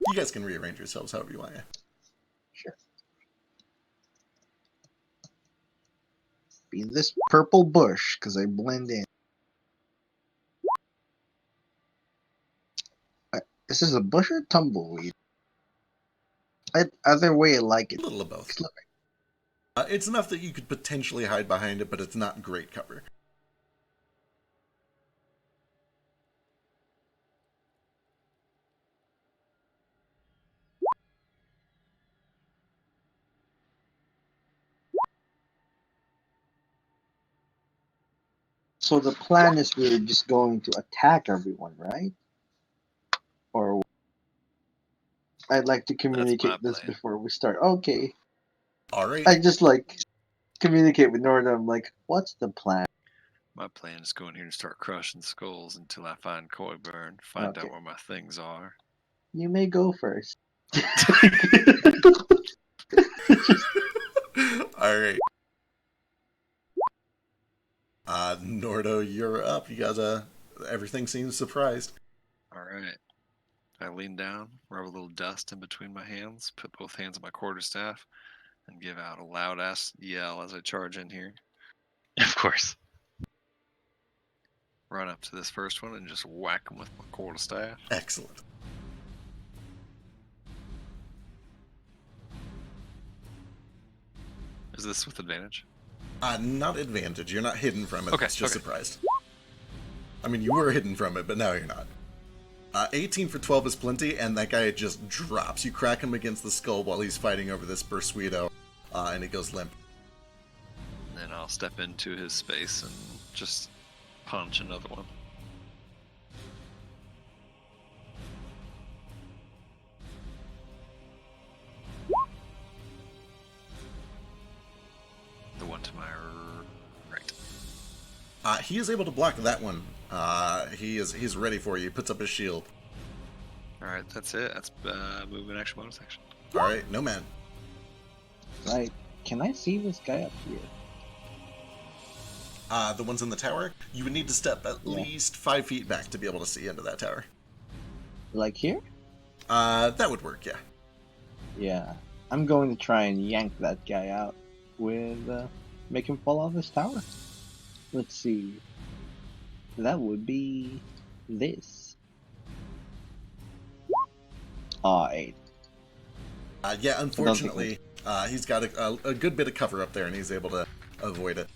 You guys can rearrange yourselves however you want. Sure. Be this purple bush, because I blend in. Is this a bush or tumbleweed? Either way, I like it. A little of both. It's enough that you could potentially hide behind it, but it's not great cover. So the plan is we're just going to attack everyone, right? Or I'd like to communicate this before we start. Okay. All right. I just like communicate with Norda. I'm like, what's the plan? My plan is go in here and start crushing skulls until I find Coyburn, find out where my things are. You may go first. All right. Nordo, you're up. You guys, everything seems surprised. All right. I lean down, rub a little dust in between my hands, put both hands on my quarterstaff, and give out a loud-ass yell as I charge in here. Of course. Run up to this first one and just whack him with my quarterstaff. Excellent. Is this with advantage? Not advantage. You're not hidden from it. Okay, It's just okay. surprised. I mean, you were hidden from it, but now you're not. 18 for 12 is plenty, and that guy just drops. You crack him against the skull while he's fighting over this bursuito, and he goes limp. And then I'll step into his space and just punch another one. the one to my right. He is able to block that one. He's ready for you. He puts up his shield. All right, that's it. That's movement, action, bonus action. All right, Nomad. Right. Can I see this guy up here? The ones in the tower, you would need to step at least 5 feet back to be able to see into that tower. Like here? That would work, yeah. Yeah. I'm going to try and yank that guy out with, make him fall off this tower. Let's see. That would be this. Aw, 8. Yeah, unfortunately, he's got a good bit of cover up there, and he's able to avoid it.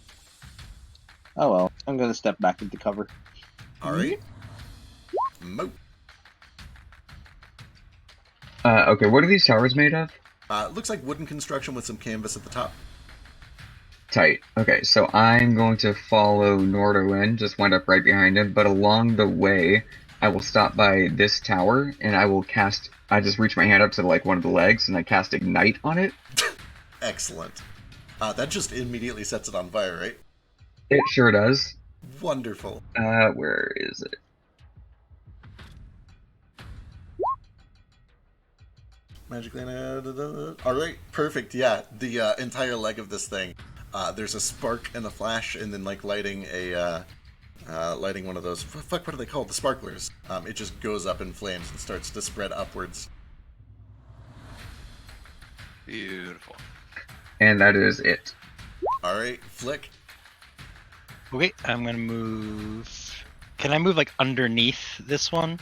Oh well, I'm gonna step back into cover. All right. Moat. Okay, what are these towers made of? Looks like wooden construction with some canvas at the top. Tight. Okay, so I'm going to follow Nordo in, just wind up right behind him, but along the way, I will stop by this tower, and I will cast... I just reach my hand up to, like, one of the legs, and I cast Ignite on it. Excellent. That just immediately sets it on fire, right? It sure does. Wonderful. Where is it? Magically... Alright, perfect, yeah. The entire leg of this thing. There's a spark and a flash, and then, like, lighting one of those... Fuck, what are they called? The sparklers. It just goes up in flames and starts to spread upwards. Beautiful. And that is it. Alright, Flick. Okay, I'm gonna move. Can I move like underneath this one?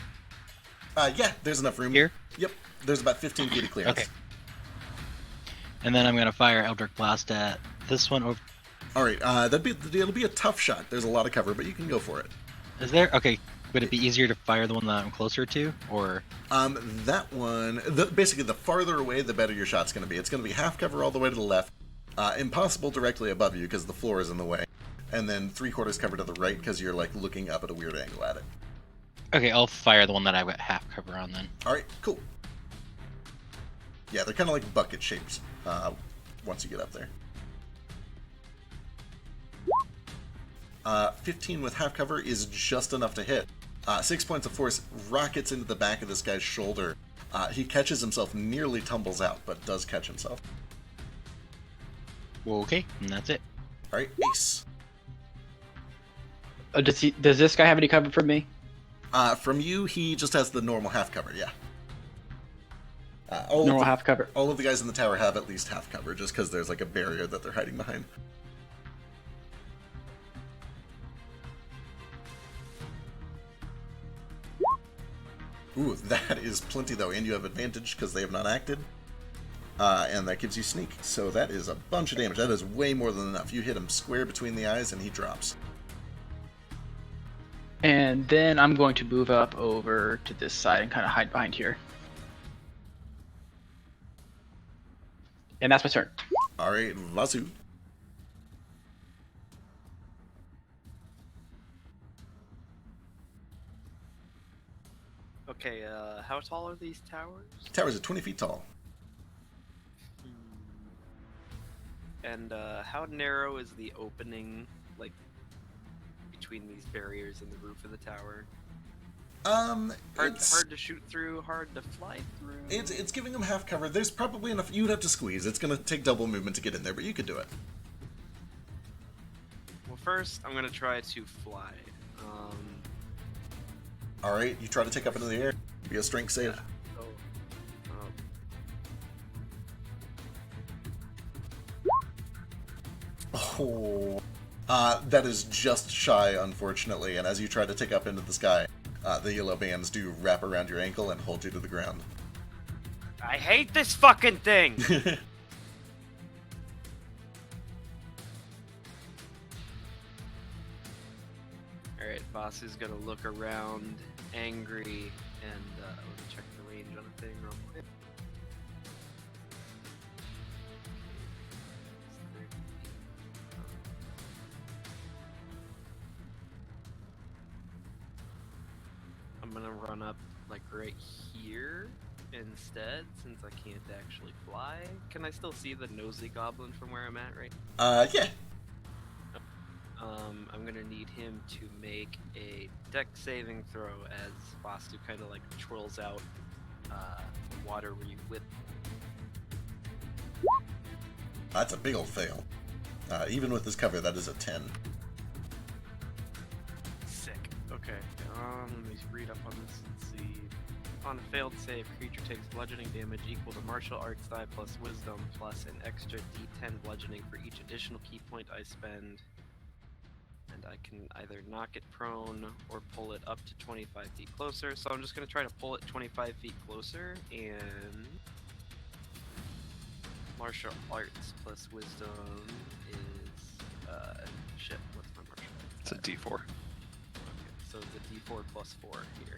Yeah, there's enough room. Here? Yep, there's about 15 feet of clearance. Okay. And then I'm gonna fire Eldritch Blast at this one over. Alright, it'll be a tough shot. There's a lot of cover, but you can go for it. Is there? Okay. Would it be easier to fire the one that I'm closer to, or? That one, basically the farther away, the better your shot's going to be. It's going to be half cover all the way to the left, impossible directly above you because the floor is in the way, and then 3/4 cover to the right because you're like looking up at a weird angle at it. Okay, I'll fire the one that I've got half cover on then. Alright, cool. Yeah, they're kind of like bucket shapes once you get up there. 15 with half cover is just enough to hit. 6 points of force rockets into the back of this guy's shoulder. He catches himself, nearly tumbles out, but does catch himself. Okay, and that's it. Alright, Ace. Does this guy have any cover from me? From you, he just has the normal half cover, yeah. Normal half cover. All of the guys in the tower have at least half cover, just because there's like a barrier that they're hiding behind. Ooh, that is plenty though, and you have advantage because they have not acted. And that gives you sneak, so that is a bunch of damage. That is way more than enough. You hit him square between the eyes and he drops. And then I'm going to move up over to this side and kind of hide behind here. And that's my turn. Alright, Vasu. Okay, how tall are these towers? Towers are 20 feet tall. And how narrow is the opening, like, between these barriers and the roof of the tower? Hard to shoot through, hard to fly through? It's giving them half cover. There's probably enough. You'd have to squeeze. It's going to take double movement to get in there, but you could do it. Well, first, I'm going to try to fly. Alright, you try to take up into the air. Be a strength save. Yeah. Oh. That is just shy, unfortunately, and as you try to take up into the sky, the yellow bands do wrap around your ankle and hold you to the ground. I hate this fucking thing! Alright, boss is gonna look around, angry, and let me check the range on a thing real quick. I'm gonna run up, like, right here. instead, since I can't actually fly. Can I still see the nosy goblin from where I'm at, right? Yeah. I'm gonna need him to make a deck saving throw as Vastu kind of like twirls out watery whip. That's a big old fail. Even with this cover, that is a 10. Sick. Okay. Let me read up on this and see. On a failed save, creature takes bludgeoning damage equal to martial arts die plus wisdom plus an extra d10 bludgeoning for each additional key point I spend. And I can either knock it prone or pull it up to 25 feet closer. So I'm just going to try to pull it 25 feet closer, and martial arts plus wisdom is shit, what's my martial arts? It's a D4. Okay, so it's a D4 plus 4 here.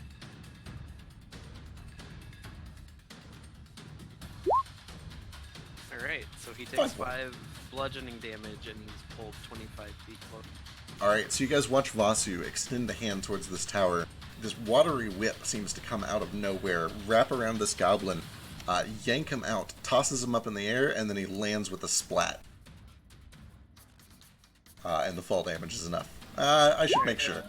Alright, so he takes 5 bludgeoning damage and he's pulled 25 feet close. Alright, so you guys watch Vasu extend a hand towards this tower. This watery whip seems to come out of nowhere, wrap around this goblin, yank him out, tosses him up in the air, and then he lands with a splat. And the fall damage is enough. I should make sure.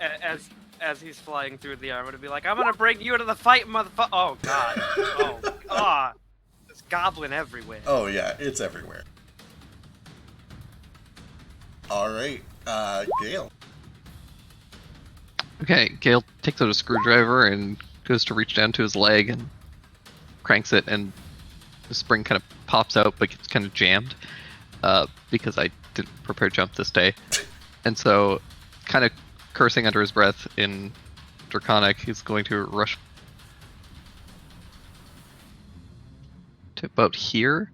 As he's flying through the air, I'm gonna be like, I'm gonna bring you into the fight, motherfucker! Oh god! Oh god! There's goblin everywhere. Oh yeah, it's everywhere. Alright, Gale. Okay, Gale takes out a screwdriver and goes to reach down to his leg and cranks it, and the spring kind of pops out but gets kind of jammed because I didn't prepare jump this day. And so, kind of cursing under his breath in Draconic, he's going to rush to about here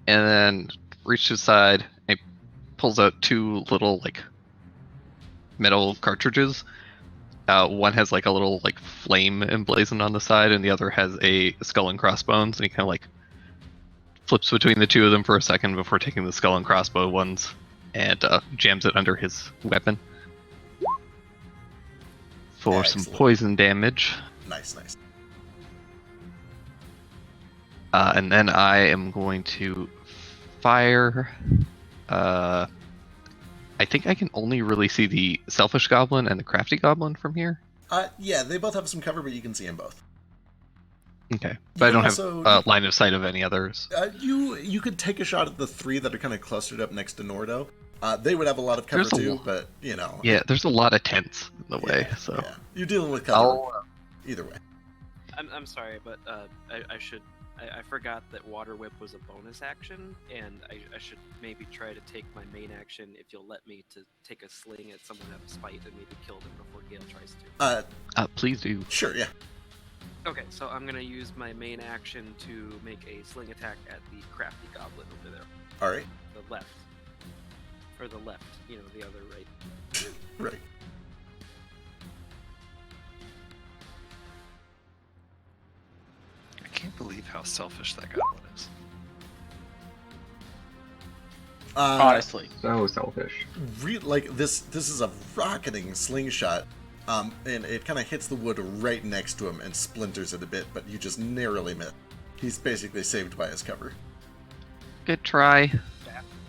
and then reach to his side and he pulls out 2 little like metal cartridges. One has like a little like flame emblazoned on the side, and the other has a skull and crossbones. And he kind of like flips between the 2 of them for a second before taking the skull and crossbow ones and jams it under his weapon for some poison damage. Nice, nice. And then I am going to fire. I think I can only really see the Selfish Goblin and the Crafty Goblin from here. Yeah, they both have some cover, but you can see them both. Okay, but I don't have line of sight of any others. You could take a shot at the 3 that are kind of clustered up next to Nordo. They would have a lot of cover too, but you know. Yeah, there's a lot of tents in the way, so. Yeah. You're dealing with cover either way. I'm sorry, but I forgot that Water Whip was a bonus action, and I should maybe try to take my main action, if you'll let me, to take a sling at someone out of spite and maybe kill them before Gale tries to. Please do. Sure, yeah. Okay, so I'm gonna use my main action to make a sling attack at the Crafty Goblin over there. Alright. The left. Or the left, you know, the other right. Right. I can't believe how selfish that goblin is. Honestly. So selfish. Like, this is a rocketing slingshot, and it kind of hits the wood right next to him and splinters it a bit, but you just narrowly miss. He's basically saved by his cover. Good try.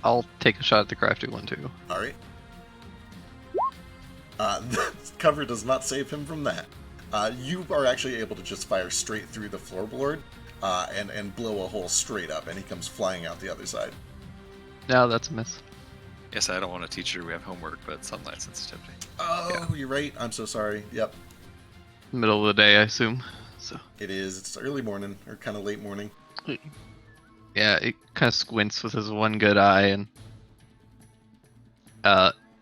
I'll take a shot at the crafty one too. Alright. The cover does not save him from that. You are actually able to just fire straight through the floorboard and blow a hole straight up, and he comes flying out the other side. No, that's a miss. Yes, I don't want to teach you we have homework, but sunlight sensitivity. Oh, yeah. You're right. I'm so sorry. Yep. Middle of the day, I assume. So. It is. It's early morning, or kind of late morning. Yeah, it kind of squints with his one good eye and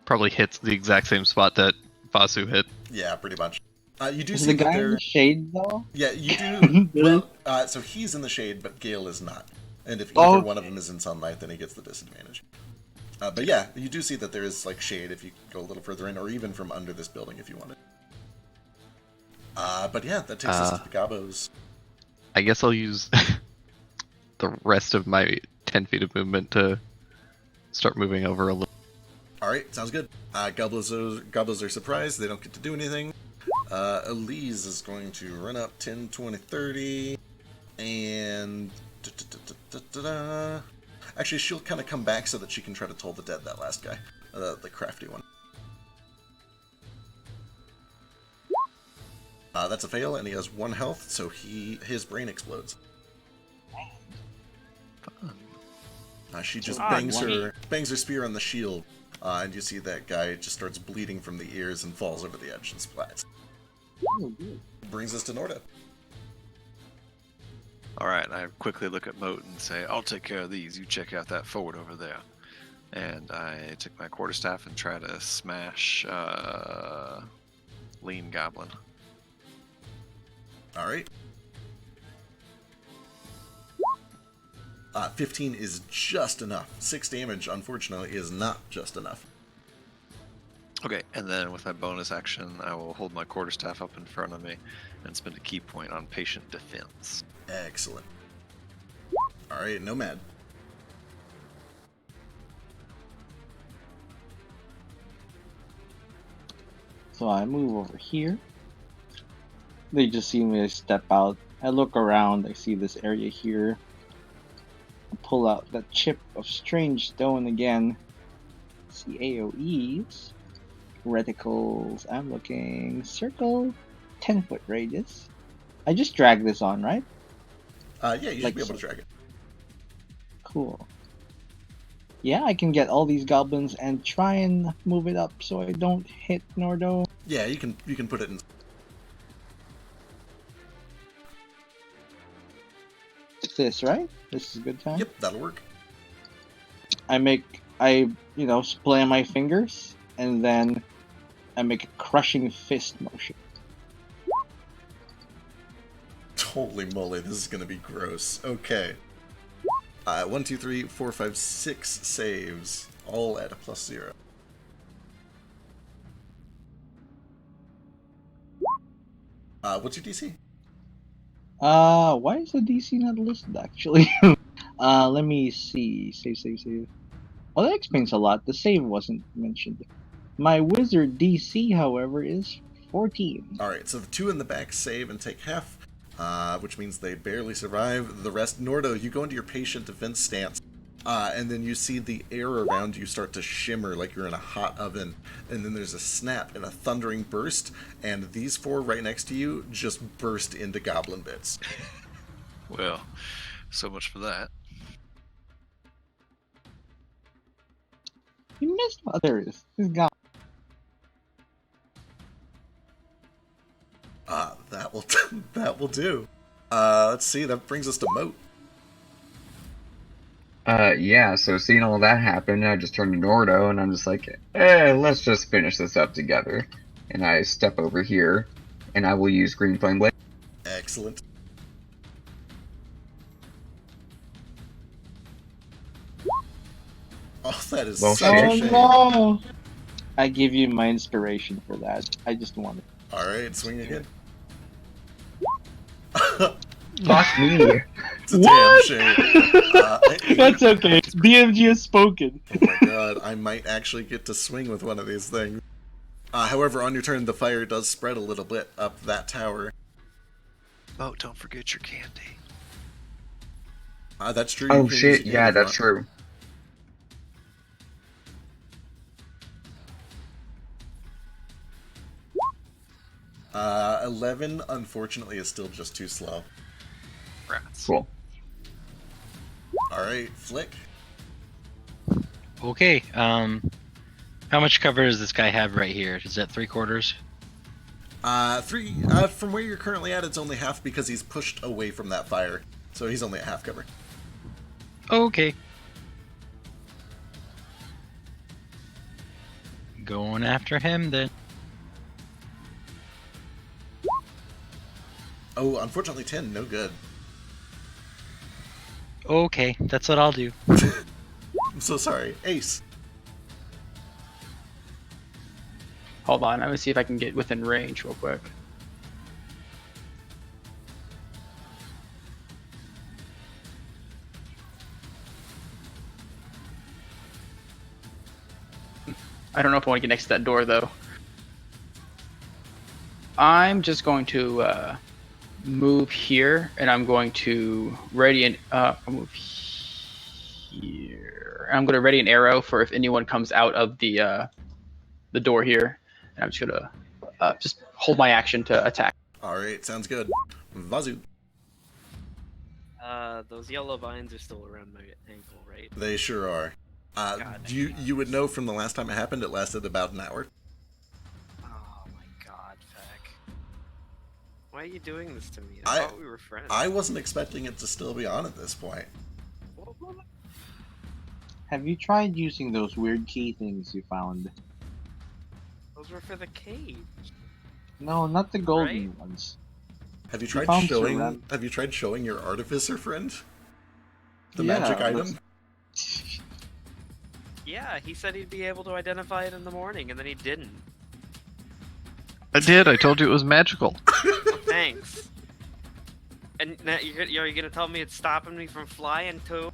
probably hits the exact same spot that Vasu hit. Yeah, pretty much. You do Is see the guy that in the shade though? Yeah, you do. Well, so he's in the shade, but Gale is not. And if either one of them is in sunlight, then he gets the disadvantage. But yeah, you do see that there is like shade if you go a little further in, or even from under this building if you wanted. But yeah, that takes us to the Gabos. I guess I'll use the rest of my 10 feet of movement to start moving over a little. Alright, sounds good. Gobos are surprised, they don't get to do anything. Elise is going to run up 10, 20, 30, And actually, she'll kind of come back so that she can try to toll the dead that last guy, the crafty one. That's a fail, and he has 1 health, so his brain explodes. She just bangs her spear on the shield, and you see that guy just starts bleeding from the ears and falls over the edge and splats. Brings us to Norda. Alright, I quickly look at Moat and say, I'll take care of these, you check out that forward over there. And I take my quarterstaff and try to smash Lean Goblin. Alright. 15 is just enough. 6 damage, unfortunately, is not just enough. Okay, and then with my bonus action, I will hold my quarterstaff up in front of me and spend a key point on patient defense. Excellent. Alright, Nomad. So I move over here. They just see me step out. I look around, I see this area here. I pull out that chip of strange stone again. See AoEs. Reticles. I'm looking. Circle. 10-foot radius. I just drag this on, right? Yeah, you should be able to drag it. Cool. Yeah, I can get all these goblins and try and move it up so I don't hit Nordo. Yeah, you can put it in. This, right? This is a good time? Yep, that'll work. I play on my fingers, and then I make a crushing fist motion. Holy moly, this is gonna be gross. Okay. 1, 2, 3, 4, 5, 6 saves, all at a +0. What's your DC? Why is the DC not listed, actually? Let me see. Save. Well, that explains a lot. The save wasn't mentioned. My wizard DC, however, is 14. Alright, so the 2 in the back save and take half, which means they barely survive. The rest, Nordo, you go into your patient defense stance, and then you see the air around you start to shimmer like you're in a hot oven, and then there's a snap and a thundering burst, and these 4 right next to you just burst into goblin bits. Well, so much for that. You missed. Oh, there it is. It's gone. That will do. Let's see, that brings us to Moat. Yeah, so seeing all that happen, I just turned to Nordo, and I'm just like, let's just finish this up together. And I step over here, and I will use Green Flame Blade. Excellent. Oh, that is Well, such a shame. No! I give you my inspiration for that. I just wanted. Alright, swing again. Fuck me. It's a damn shame. That's okay. BMG has spoken. Oh my god, I might actually get to swing with one of these things. However, on your turn, the fire does spread a little bit up that tower. Oh, don't forget your candy. That's true. Oh shit, yeah, that's true. Uh, 11, unfortunately, is still just too slow. Rats. Cool. Alright, Flick. Okay. How much cover does this guy have right here? Is that 3/4? 3, from where you're currently at, it's only half because he's pushed away from that fire. So he's only at half cover. Okay. Going after him then. Oh, unfortunately 10, no good. Okay, that's what I'll do. I'm so sorry. Ace. Hold on, let me see if I can get within range real quick. I don't know if I want to get next to that door though. I'm just going to move here, and I'm going to ready I'll move here. I'm going to ready an arrow for if anyone comes out of the door here, and I'm just gonna just hold my action to attack. All right, sounds good. Vazu. Those yellow vines are still around my ankle, right? They sure are. You would know from the last time it happened, it lasted about an hour. Oh my god, Feck. Why are you doing this to me? I thought we were friends. I wasn't expecting it to still be on at this point. Have you tried using those weird key things you found? Those were for the cage. No, not the golden Right? ones. Have you You tried found showing? ceramic- Have you tried showing your artificer friend the Yeah, magic that's- item? Yeah, he said he'd be able to identify it in the morning, and then he didn't. I did. I told you it was magical. Well, thanks. And now you're gonna tell me it's stopping me from flying too?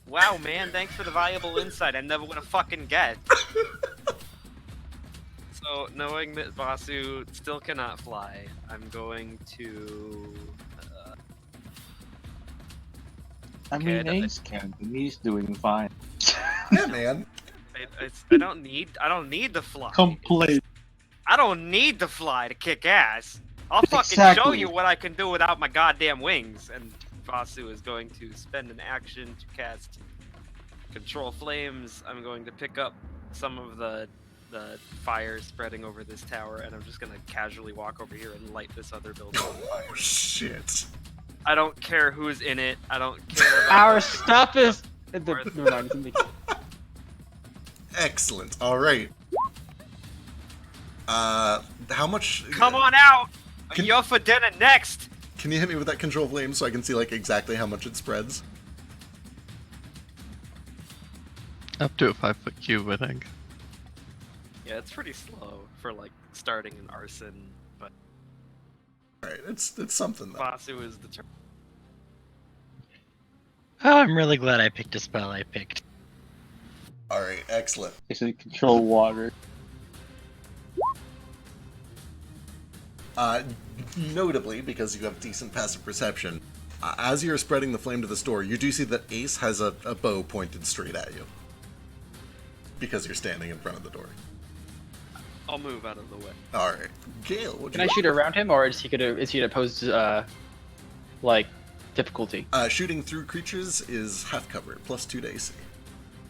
Wow, man, thanks for the valuable insight I never would have fucking get. So, knowing that Vasu still cannot fly, I'm going to... I mean, Ace can, and he's doing fine. Yeah, man. I don't need to fly. Complete. I don't need to fly to kick ass. I'll fucking show Exactly. you what I can do without my goddamn wings. And Vasu is going to spend an action to cast Control Flames. I'm going to pick up some of the fire spreading over this tower, and I'm just gonna casually walk over here and light this other building on fire. Oh shit! I don't care who's in it. I don't care about Our stuff is. Never mind, it's in the- Excellent. All right. How much? Come on out! Can- You're for dinner next! Can you hit me with that control flame so I can see like exactly how much it spreads? Up to a 5-foot cube, I think. Yeah, it's pretty slow for like starting an arson, but All right, it's something though. Vasu is the turn. Oh, I'm really glad I picked a spell I picked. All right, excellent. It's a control water. Notably, because you have decent passive perception, as you're spreading the flame to the store, you do see that Ace has a bow pointed straight at you. Because you're standing in front of the door. I'll move out of the way. All right, Gale, what Can I shoot around him, or is he at opposed like difficulty? Shooting through creatures is half cover, +2 to AC.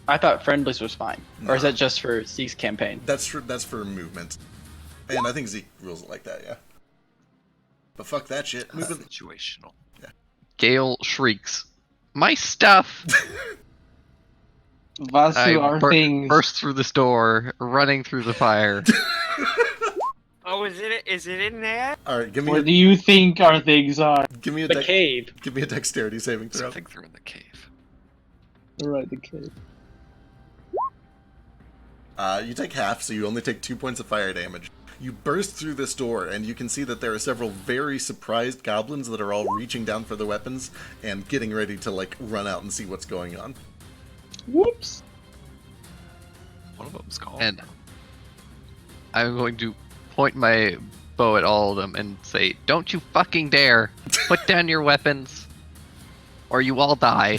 I thought friendlies was fine, or is Nah. that just for Zeke's campaign? That's for movement, and I think Zeke rules it like that, yeah. But fuck that shit. Movement. Situational. Gale shrieks, "My stuff!" Vasu, our things. burst through this door, running through the fire. Oh, is it in there? All right, give me. Where do you think our things are? Give me a The cave. Give me a dexterity saving throw. Something through in the cave. Right, the cave. You take half, so you only take 2 points of fire damage. You burst through this door, and you can see that there are several very surprised goblins that are all reaching down for their weapons and getting ready to like run out and see what's going on. Whoops. One of them's gone. And I'm going to point my bow at all of them and say, "Don't you fucking dare! Put down your weapons, or you all die."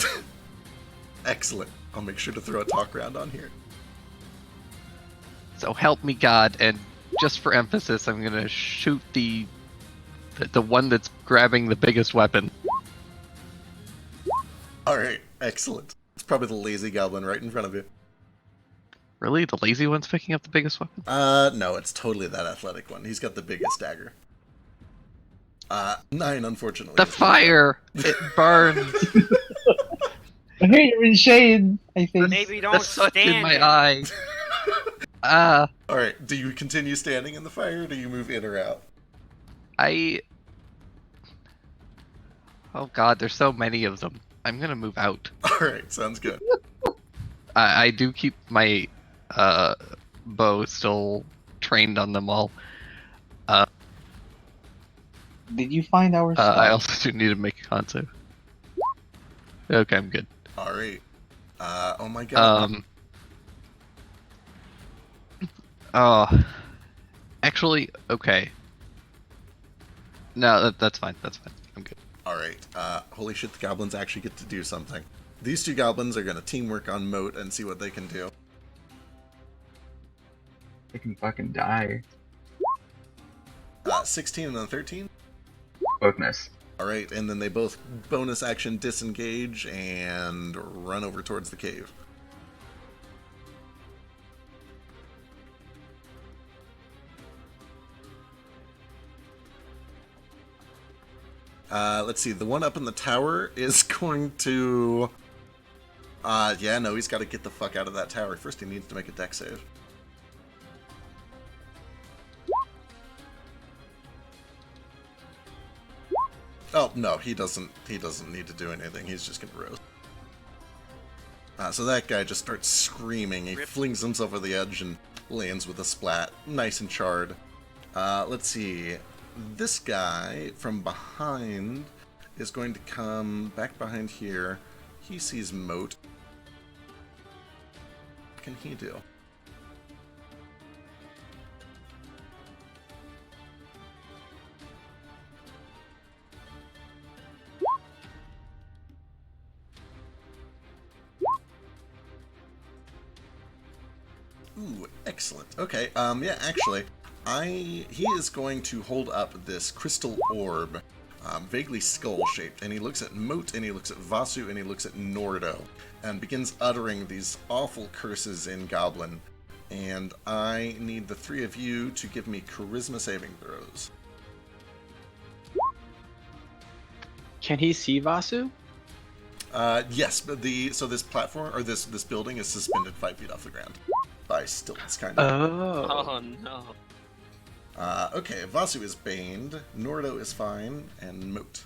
Excellent. I'll make sure to throw a talk round on here. So help me God, and just for emphasis, I'm gonna shoot the one that's grabbing the biggest weapon. All right, excellent. It's probably the lazy goblin right in front of you. Really? The lazy one's picking up the biggest weapon? No, it's totally that athletic one. He's got the biggest dagger. 9, unfortunately. The fire! It burns! I hear you're in shade, I think. Maybe The don't soot stand in my it. eye. All right, do you continue standing in the fire, or do you move in or out? Oh god, there's so many of them. I'm gonna move out. All right, sounds good. I do keep my bow still trained on them all. Did you find our stuff? I also do need to make a con save. Okay, I'm good. All right. Oh my god. Actually, okay. No, that's fine. That's fine. I'm good. All right. Holy shit, the goblins actually get to do something. These two goblins are going to teamwork on Moat and see what they can do. They can fucking die. 16 and then 13? Both miss. All right, and then they both bonus action disengage and run over towards the cave. Let's see, the one up in the tower is going to... yeah, no, he's got to get the fuck out of that tower. First he needs to make a dex save. Oh, no, he doesn't need to do anything. He's just gonna roast. So that guy just starts screaming. He flings himself over the edge and lands with a splat. Nice and charred. Let's see. This guy from behind is going to come back behind here. He sees Moat. What can he do? Ooh, excellent. Okay, yeah, actually, he is going to hold up this crystal orb, vaguely skull-shaped, and he looks at Moat, and he looks at Vasu, and he looks at Nordo, and begins uttering these awful curses in Goblin. And I need the three of you to give me charisma saving throws. Can he see Vasu? Yes, but this platform, or this building is suspended 5 feet off the ground. By stilts, kind of. Oh no. Okay, Vasu is baned, Nordo is fine, and Moat.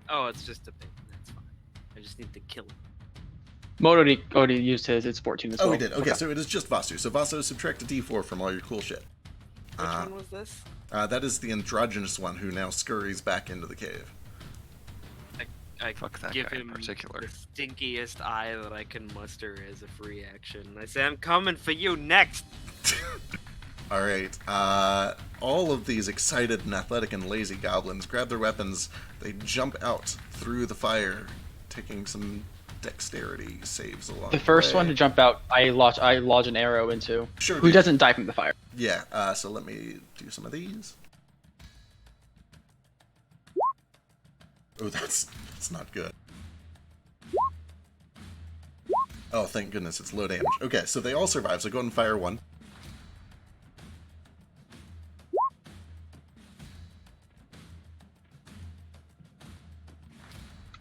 Oh, it's just a bit. That's fine. I just need to kill him. Moto already used his. It's 14 as well. Oh, he did. Okay, so it is just Vasu. So Vasu, subtract a d4 from all your cool shit. Which one was this? That is the androgynous one who now scurries back into the cave. I Fuck that give guy in him particular. the stinkiest eye that I can muster as a free action. I say, I'm coming for you next! Alright, all of these excited and athletic and lazy goblins grab their weapons. They jump out through the fire, taking some dexterity saves along The first way. one to jump out, I lodge an arrow into. Sure Who do. doesn't die from the fire? Yeah, so let me do some of these. Oh, that's not good. Oh, thank goodness, it's low damage. Okay, so they all survive, so go ahead and fire one.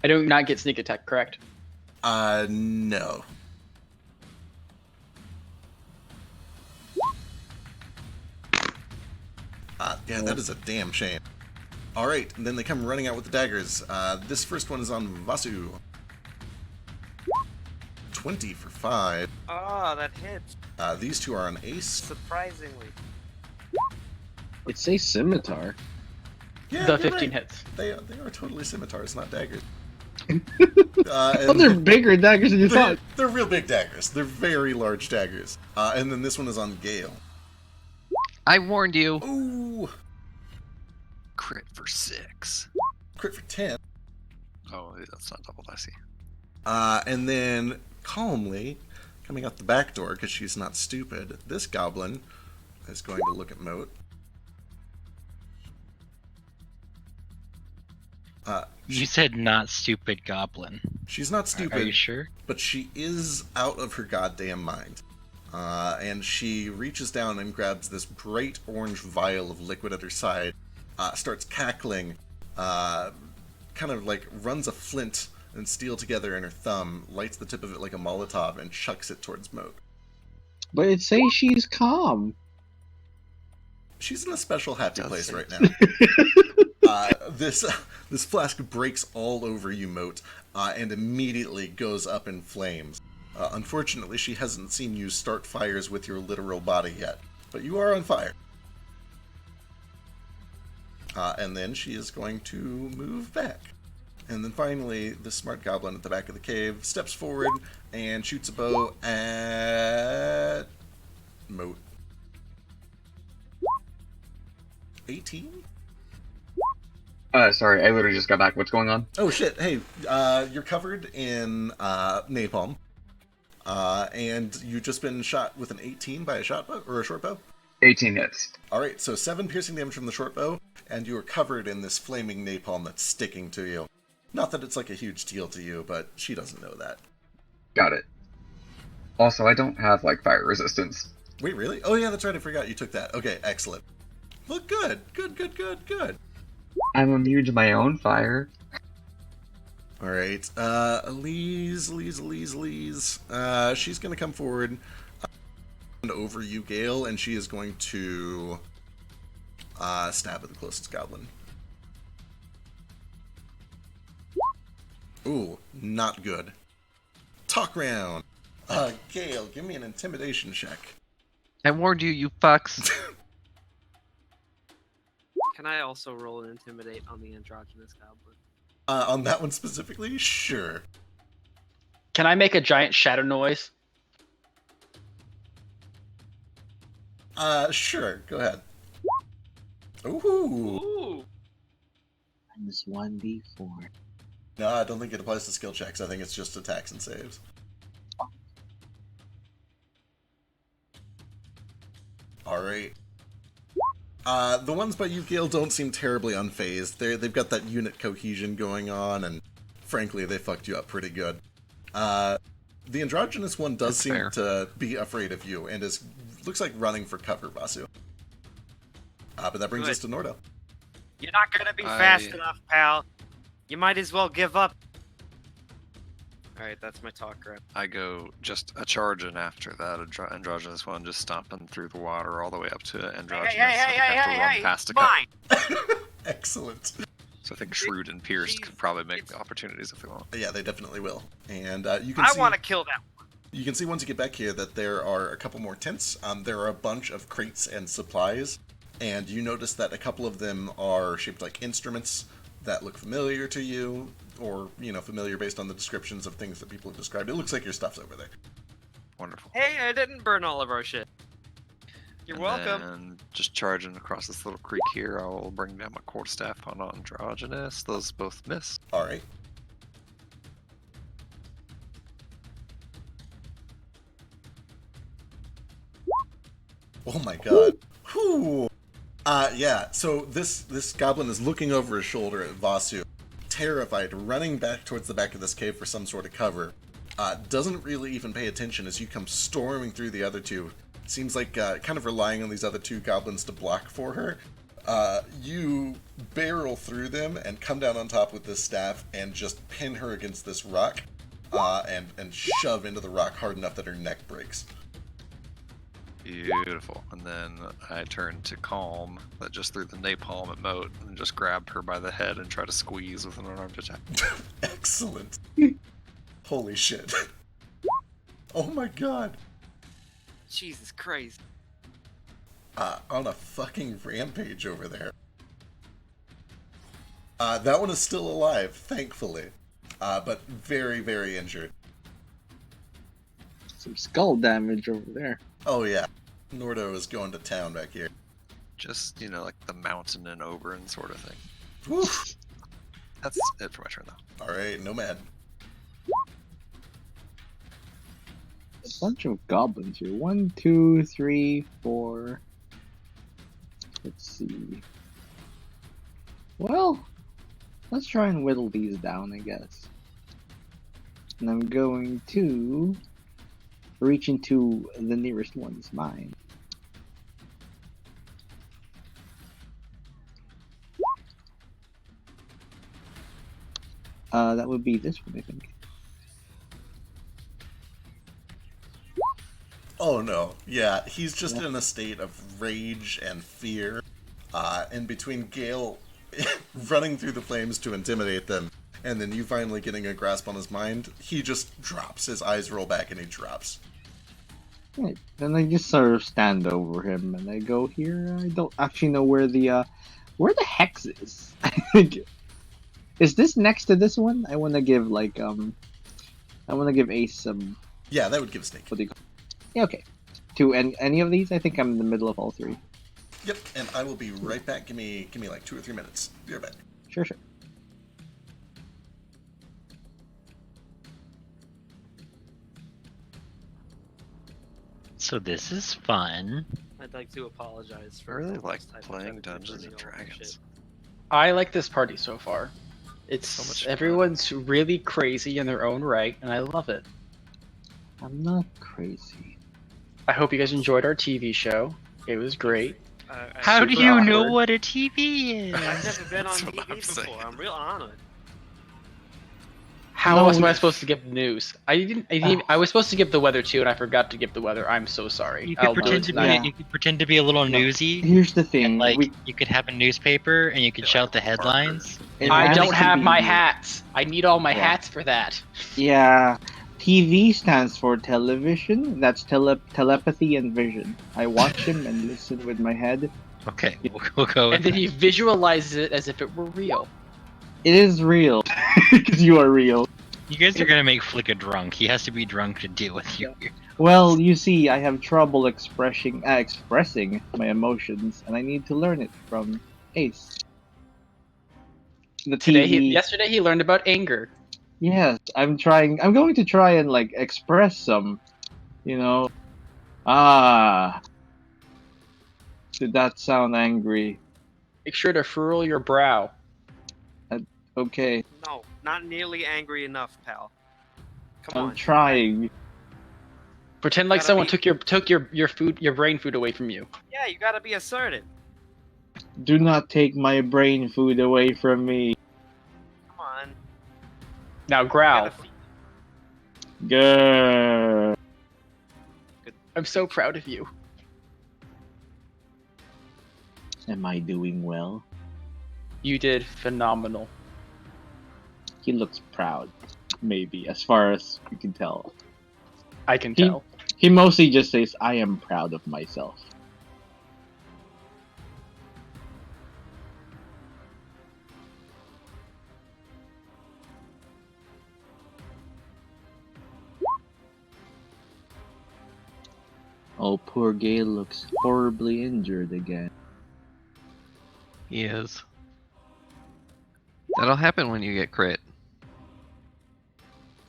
I do not get sneak attack, correct? No. Yeah, that is a damn shame. Alright, and then they come running out with the daggers. This first one is on Vasu. 20 for 5. Oh, that hits. These two are on Ace. Surprisingly. It's a scimitar. Yeah, The you're 15 right. hits. They are totally scimitars, not daggers. Oh, they're bigger daggers than you thought. They're real big daggers. They're very large daggers. And then this one is on Gale. I warned you. Ooh! Crit for 6. Crit for 10. Oh, that's not double dicey. And then, calmly, coming out the back door, because she's not stupid, this goblin is going to look at Moat. You said not stupid goblin. She's not stupid. Are you sure? But she is out of her goddamn mind. And she reaches down and grabs this bright orange vial of liquid at her side, starts cackling, kind of like runs a flint and steel together in her thumb, lights the tip of it like a Molotov, and chucks it towards Moat. But it says she's calm. She's in a special happy place right now. This flask breaks all over you, Moat, and immediately goes up in flames. Unfortunately, she hasn't seen you start fires with your literal body yet, but you are on fire. And then she is going to move back. And then finally, the smart goblin at the back of the cave steps forward and shoots a bow at Moat. 18? Sorry, I literally just got back. What's going on? Oh shit! Hey, you're covered in napalm, and you've just been shot with an 18 by a short bow or a short bow. 18 hits. All right, so 7 piercing damage from the short bow, and you are covered in this flaming napalm that's sticking to you. Not that it's like a huge deal to you, but she doesn't know that. Got it. Also, I don't have like fire resistance. Wait, really? Oh yeah, that's right. I forgot you took that. Okay, excellent. Well, good. I'm immune to my own fire. All right, Elise. She's gonna come forward and over you, Gale, and she is going to stab at the closest goblin. Ooh, not good. Talk round. Gale, give me an intimidation check. I warned you, you fucks. Can I also roll an intimidate on the androgynous goblin? On that one specifically? Sure. Can I make a giant shadow noise? Sure. Go ahead. Ooh. Ooh. Minus 1d4. No, I don't think it applies to skill checks. I think it's just attacks and saves. Alright. The ones by you, Gale, don't seem terribly unfazed. They've got that unit cohesion going on, and frankly, they fucked you up pretty good. The androgynous one does That's seem fair. to be afraid of you, and looks like running for cover, Vasu. But that brings us to Nordo. You're not gonna be fast enough, pal. You might as well give up. Alright, that's my talk round. I go just a charging after that androgynous one, just stomping through the water all the way up to androgynous. I have to run past a couple. Excellent. So I think Shrewd and Pierce could probably make the opportunities if they want. Yeah, they definitely will. And you can I see... want to kill that one. You can see once you get back here that there are a couple more tents. There are a bunch of crates and supplies, and you notice that a couple of them are shaped like instruments that look familiar to you, or, you know, familiar based on the descriptions of things that people have described. It looks like your stuff's over there. Wonderful. Hey, I didn't burn all of our shit. You're welcome. And just charging across this little creek here, I will bring down my quarterstaff on androgynous. Those both miss. All right. Oh my god. Whew. Yeah, so this goblin is looking over his shoulder at Vasu, terrified, running back towards the back of this cave for some sort of cover. Doesn't really even pay attention as you come storming through the other two. Seems like kind of relying on these other two goblins to block for her. You barrel through them and come down on top with this staff and just pin her against this rock and shove into the rock hard enough that her neck breaks. Beautiful. And then I turn to Calm, that just threw the napalm at Moat, and just grab her by the head and try to squeeze with an unarmed attack. Excellent. Holy shit. Oh my god. Jesus Christ. On a fucking rampage over there. That one is still alive, thankfully. But very, very injured. Some skull damage over there. Oh yeah. Nordo is going to town back here. Just, you know, like the mountain and over and sort of thing. Woo. That's it for my turn, though. Alright, Nomad. A bunch of goblins here. 1, 2, 3, 4. Let's see. Well, let's try and whittle these down, I guess. And I'm going to reach into the nearest one's mine. That would be this one, I think. Oh no, yeah, he's just in a state of rage and fear. And between Gale running through the flames to intimidate them, and then you finally getting a grasp on his mind, he just drops. His eyes roll back and he drops. Right. Then I just sort of stand over him and I go, here, I don't actually know where the hex is. Is this next to this one? I wanna give Ace some. Yeah, that would give a snake. What do you call? Yeah, okay. To any of these? I think I'm in the middle of all three. Yep, and I will be right back. Give me like 2 or 3 minutes. Be right back. Sure, sure. So this is fun. I'd like to apologize I for really the like last time playing I tried to Dungeons and bring all that Dragons. shit. I like this party so far. It's So much fun. everyone's really crazy in their own right, and I love it. I'm not crazy. I hope you guys enjoyed our TV show. It was great. How do Super you know awkward. what a TV I've is? never been on That's what TV I'm before. saying. I'm real honored. How No, else am I we- supposed to give news? I was supposed to give the weather too, and I forgot to give the weather. I'm so sorry. You I'll could do it pretend to be. tonight. You could pretend to be a little No. newsy. Here's the And thing. like you could have a newspaper, and you could Yeah, shout like the a marker. headlines. It I has don't to have be- my hats. I need all my Yeah. hats for that. Yeah, TV stands for television. That's telepathy and vision. I watch him and listen with my head. Okay, we'll go. And With then he visualizes it as if it were real. It is real, because you are real. you guys are gonna make Flick a drunk. He has to be drunk to deal with you. Well, you see, I have trouble expressing my emotions, and I need to learn it from Ace. The TV. Yesterday he learned about anger. Yes, I'm trying. I'm going to try and like express some. You know. Ah. Did that sound angry? Make sure to furrow your brow. Okay, No, not nearly angry enough, pal. Come I'm on. trying. Pretend like Gotta someone be- took your brain food away from you. Yeah, you gotta be assertive. Do not take my brain food away from me. Come on. Now You growl. gotta feed- Grrr. I'm so proud of you. Am I doing well? You did phenomenal. He looks proud. Maybe, as far as you can tell. I can He- tell. He mostly just says, I am proud of myself. Oh, poor Gale looks horribly injured again. He is. That'll happen when you get crit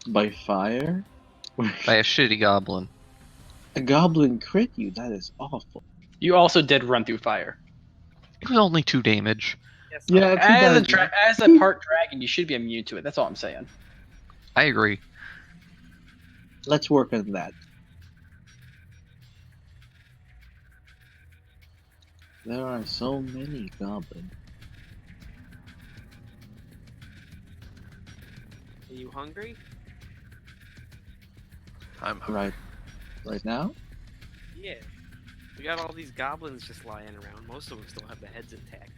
By fire? by a shitty goblin. A goblin crit you? That is awful. You also did run through fire. It was only 2 damage. Yes, Yeah, As a part dragon, you should be immune to it. That's all I'm saying. I agree. let's work on that. There are so many goblins. Are you hungry? I'm hungry. Right now? Yeah. We got all these goblins just lying around. Most of them still have the heads intact.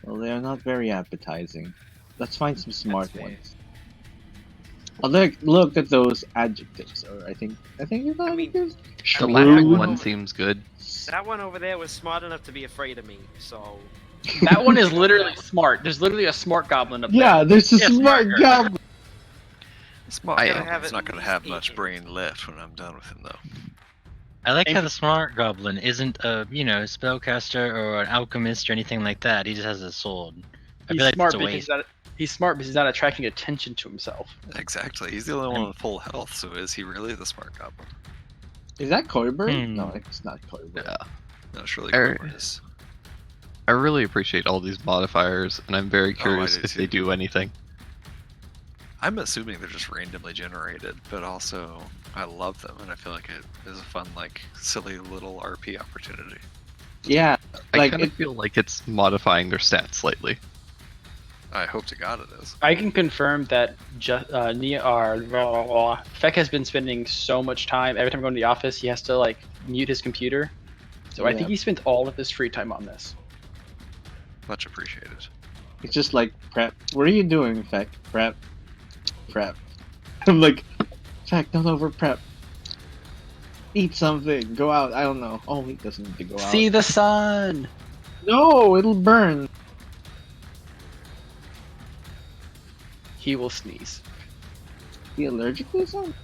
Well, they are not very appetizing. Let's find some smart fair. ones. Oh, look at those adjectives. Or I think it's adjectives. The laughing Shrewd. one seems good. That one over there was smart enough to be afraid of me, so... That one is literally smart. There's literally a smart goblin up there. Yeah, there's a Yeah, smart smart. goblin. Smart I- goblin's have not at going to least have 8 much hits. brain left when I'm done with him, though. I like how the smart goblin isn't a spellcaster or an alchemist or anything like that. He just has a sword. I He's feel like smart that's a because waste. he's smart because he's not attracting attention to himself. Exactly. He's the only one with full health, so is he really the smart goblin? Is that Koiber? Hmm. No, it's not Koiber. Yeah. No, surely Er- Grover is. I really appreciate all these modifiers, and I'm very Oh, I curious do if too. they do anything. I'm assuming they're just randomly generated, but also I love them, and I feel like it is a fun, like, silly little RP opportunity. Yeah, I like kind of feel like it's modifying their stats slightly. I hope to God it is. I can confirm that Feck has been spending so much time. Every time going to the office, he has to like mute his computer. So I Yeah. think he spent all of his free time on this. Much appreciated. it's just like prep. What are you doing, Feck? Prep. I'm like, Feck, don't over prep. Eat something. Go out. I don't know. Oh, he doesn't need to go out. See the sun. No, it'll burn. He will sneeze. Be allergic to something?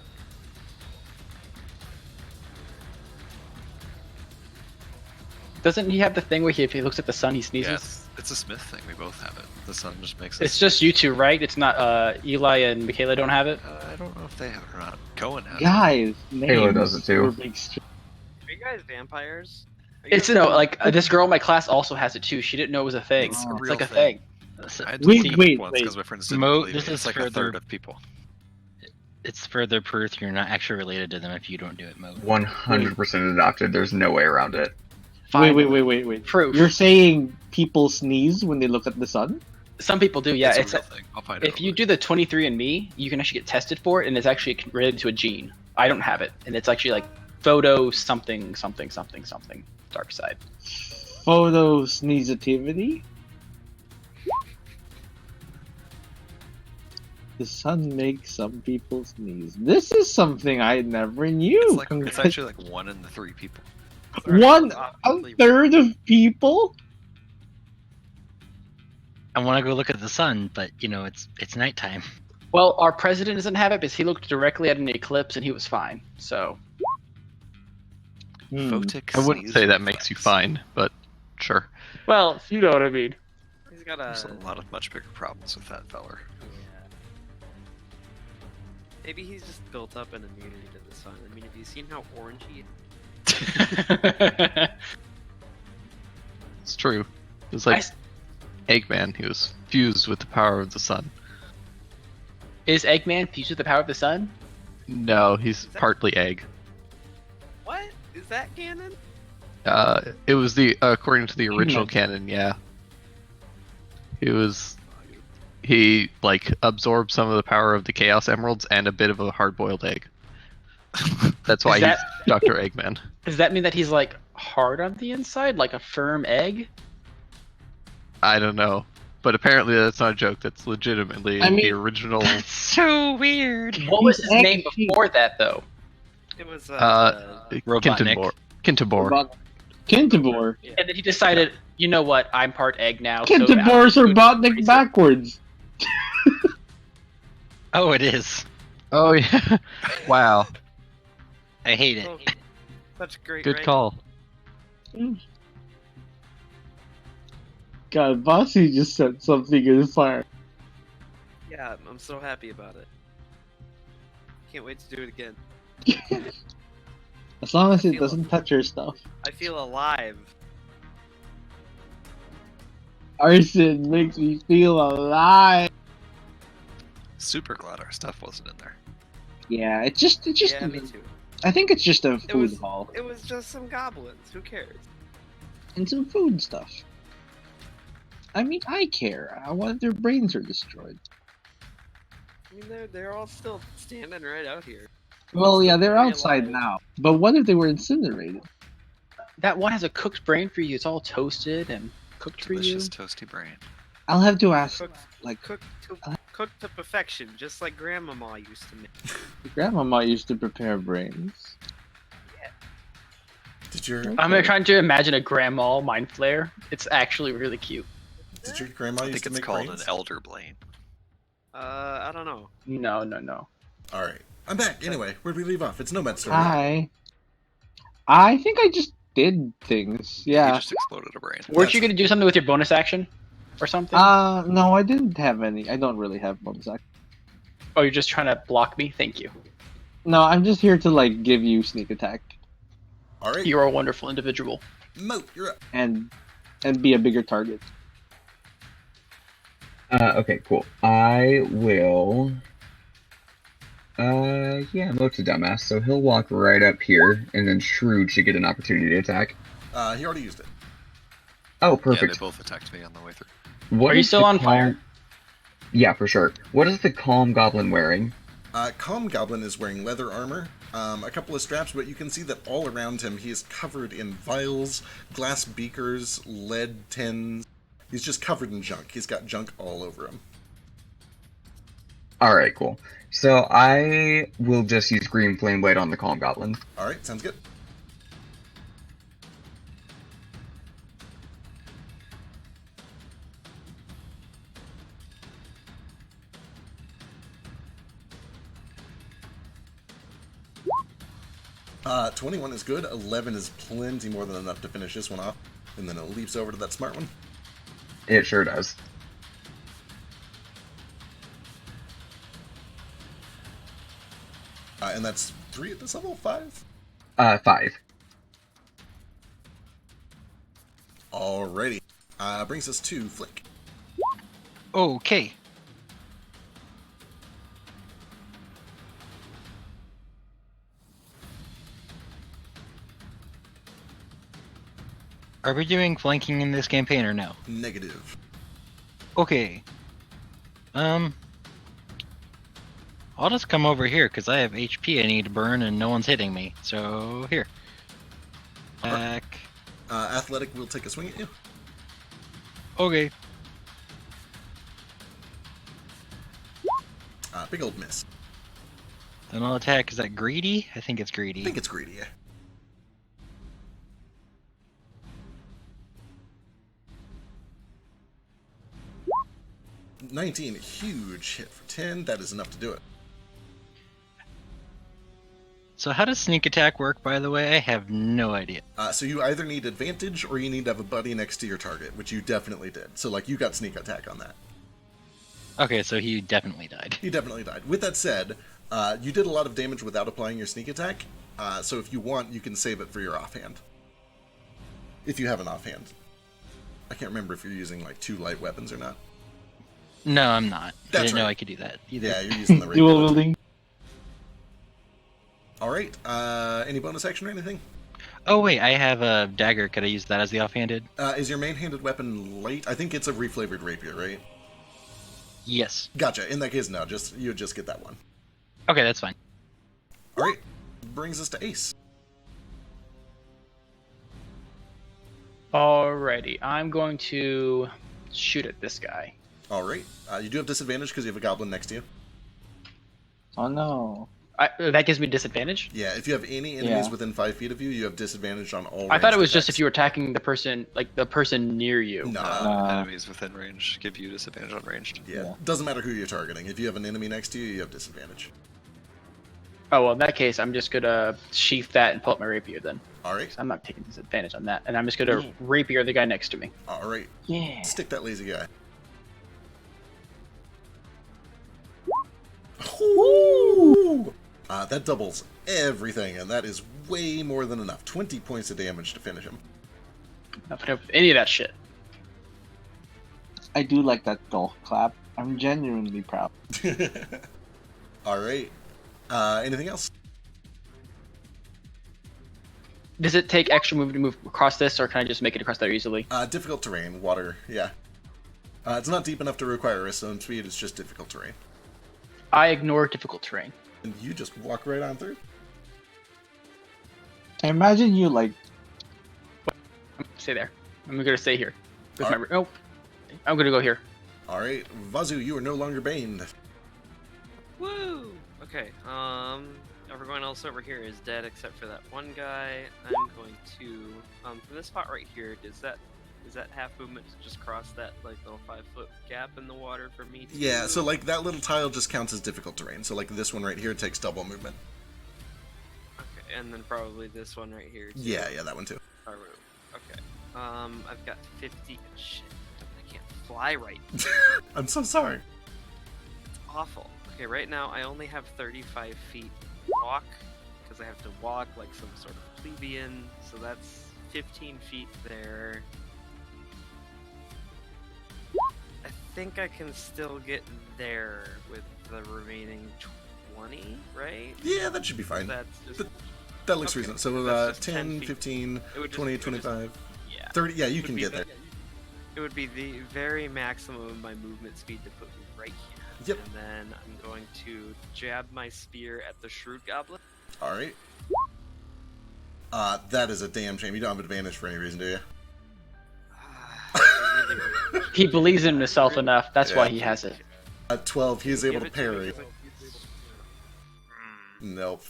Doesn't he have the thing where if he looks at the sun, he sneezes? Yes, it's a Smith thing. We both have it. The sun just makes It's us. just you two, right? It's not Eli and Michaela don't have it? I don't know if they have it or not. Cohen has it. Guys, Halo does it too. were big Are you guys vampires? Are you It's guys- no like this girl in my class also has it too. She didn't know it was a thing. It's a It's real like a thing. thing. I had to Wait, look it wait, up once wait. because my friends didn't Mo, believe this me. is It's like a further- third of people. It's further proof you're not actually related to them if you don't do it, Mo. 100% adopted. There's no way around it. Fine. Wait. Proof. You're saying people sneeze when they look at the sun? Some people do, yeah. It's a real thing. I'll find it. If you do the 23andMe, you can actually get tested for it, and it's actually related to a gene. I don't have it, and it's actually like photo something dark side. Photo sneezativity? The sun makes some people sneeze. This is something I never knew. It's actually like 1 in the 3 people. A third of people? I want to go look at the sun, but it's nighttime. Well, our president doesn't have it because he looked directly at an eclipse and he was fine. So. Photic I wouldn't sneeze say that reflex. makes you fine, but sure. Well, you know what I mean. He's got There's a lot of much bigger problems with that feller. Maybe he's just built up an immunity to the sun. I mean, have you seen how orange he is? It's true. It was like Eggman. He was fused with the power of the sun. Is Eggman fused with the power of the sun? No, he's partly egg. What? Is that canon? It was according to the original canon, yeah. He like absorbed some of the power of the Chaos Emeralds and a bit of a hard-boiled egg. That's why he's Dr. Eggman. Does that mean that he's like hard on the inside, like a firm egg? I don't know, but apparently that's not a joke. That's legitimately the original. That's so weird. What was his name before that, though? It was Kintabor. Kintabor. And then he decided, you know what? I'm part egg now. Kintabor's are Robotnik backwards. Oh, it is. Oh yeah. Wow. I hate it. Oh, such great. Good writing. call. God, Bossy just set something in fire. Yeah, I'm so happy about it. Can't wait to do it again. As long as it doesn't touch your stuff. I feel alive. Arson makes me feel alive. Super glad our stuff wasn't in there. Yeah, it just. Yeah, me too. I think it's just a It food was. hall It was just some goblins. Who cares? and some food stuff. I mean, I care. I want their brains are destroyed. I mean, they're all still standing right out here. Well, yeah, they're Very outside alive. now. But what if they were incinerated? That one has a cooked brain for you. It's all toasted and cooked Delicious for toasty brain. I'll have to ask, Cooked to perfection, just like Grandmama used to make. Grandmama used to prepare brains. Did your you. I'm trying to imagine a grandma mind flare. It's actually really cute. Did your grandma I used think to it's make called brains? an elder blade. I don't know. No. All right, I'm back. Anyway, where'd we leave off? It's Nomad story. Hi. I think I just did things. He Yeah. just exploded a brain. Weren't you going to do something with your bonus action? Or something? No, I didn't have any. I don't really have bonus action. Oh, you're just trying to block me? Thank you. No, I'm just here to like give you sneak attack All right, You're a wonderful individual. Mo, you're up. and be a bigger target. Okay, cool. I will. Yeah, Mo's a dumbass, so he'll walk right up here, and then Shrewd should get an opportunity to attack. He already used it. Oh, Yeah, perfect. they both attacked me on the way through. What Are you is still the on fire? Yeah, for sure. What is the Calm Goblin wearing? Calm Goblin is wearing leather armor, a couple of straps, but you can see that all around him he is covered in vials, glass beakers, lead tins. He's just covered in junk. He's got junk all over him. Alright, cool. So I will just use Green Flame Blade on the Calm Goblin. All right, sounds good. 21 is good. 11 is plenty more than enough to finish this one off. And then it leaps over to that smart one. It sure does. And that's 3 at this level? 5? 5. Alrighty. Brings us to Flick. Okay. Are we doing flanking in this campaign or no? Negative. Okay. I'll just come over here because I have HP I need to burn and no one's hitting me. So here. Back. Athletic will take a swing at you. Okay. Big old miss. Then I'll attack. Is that greedy? I think it's greedy. I think it's greedy, yeah. $19, huge hit for 10. That is enough to do it. So how does sneak attack work, by the way? I have no idea. So you either need advantage or you need to have a buddy next to your target, which you definitely did. So, like, you got sneak attack on that. Okay, so he definitely died. He definitely died. With that said, you did a lot of damage without applying your sneak attack. So if you want, you can save it for your offhand. If you have an offhand. I can't remember if you're using, like, 2 light weapons or not. No, I'm not. That's I didn't know right. I could do that either. Yeah, you're using the regular. Dual wielding. Alright, any bonus action or anything? Oh wait, I have a dagger. Could I use that as the offhanded? Is your main-handed weapon light? I think it's a reflavored rapier, right? Yes. Gotcha. In that case, no. You just get that one. Okay, that's fine. Alright, brings us to Ace. Alrighty, I'm going to shoot at this guy. Alright, you do have disadvantage because you have a goblin next to you. Oh no. That gives me disadvantage? Yeah, if you have any enemies within 5 feet of you, you have disadvantage on all I thought it was ranged just attacks. if you were attacking the person, like the person near you. No. Enemies within range give you disadvantage on ranged. Yeah, doesn't matter who you're targeting. If you have an enemy next to you, you have disadvantage. Oh, well, in that case, I'm just going to sheath that and pull up my rapier then. Alright. I'm not taking disadvantage on that. And I'm just going to rapier the guy next to me. Alright. Yeah. Stick that lazy guy. Ooh! That doubles everything, and that is way more than enough. 20 points of damage to finish him. Not putting up with any of that shit. I do like that golf clap. I'm genuinely proud. Alright. Anything else? Does it take extra movement to move across this, or can I just make it across there easily? Difficult terrain, water, yeah. It's not deep enough to require a stone speed, it's just difficult terrain. I ignore difficult terrain. And you just walk right on through? I imagine you like... Stay there. I'm going to stay here. Oh, I'm going to go here. Alright, Vazu, you are no longer baned. Woo! Okay, everyone else over here is dead except for that one guy. I'm going to, from this spot right here, is that half movement to just cross that, like, little 5-foot gap in the water for me to... Yeah, so, like, that little tile just counts as difficult terrain. So, like, this one right here takes double movement. Okay, and then probably this one right here, too. Yeah, that one too. Okay, I've got 50... Shit, I can't fly right. I'm so sorry. It's awful. Okay, right now I only have 35 feet walk, because I have to walk like some sort of plebeian, so that's 15 feet there. I think I can still get there with the remaining 20, right? Yeah, that should be fine. That's just... That looks okay, reasonable. So, that's just 10, 10 15, feet. 20, 25, yeah. 30. Yeah, you Would can be get the- there. It would be the very maximum of my movement speed to put me right here. Yep. And then I'm going to jab my spear at the Shrewd Goblin. Alright. That is a damn shame. You don't have advantage for any reason, do you? He believes in himself enough. That's why he has it. At 12, he is able Give to it to me, parry. give it- Nope.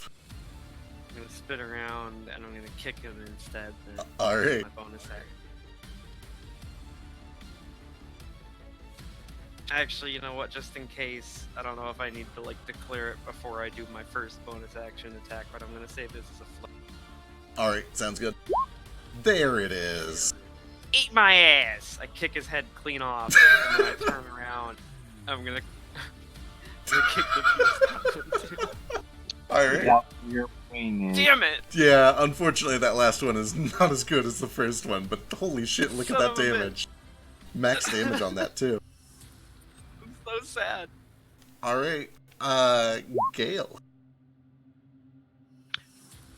I'm gonna spin around and I'm gonna kick him instead. Then Alright. My bonus action. Actually, you know what? Just in case, I don't know if I need to like declare it before I do my first bonus action attack, but I'm gonna say this is a flip. All right, sounds good. There it is. Eat my ass! I kick his head clean off, and then I turn around. I'm gonna kick the beast too. All right. Yeah, your brain is. Damn it! Yeah, unfortunately, that last one is not as good as the first one, but holy shit, look at Son that of a damage. Max damage on that, too. I'm so sad. Alright, Gale.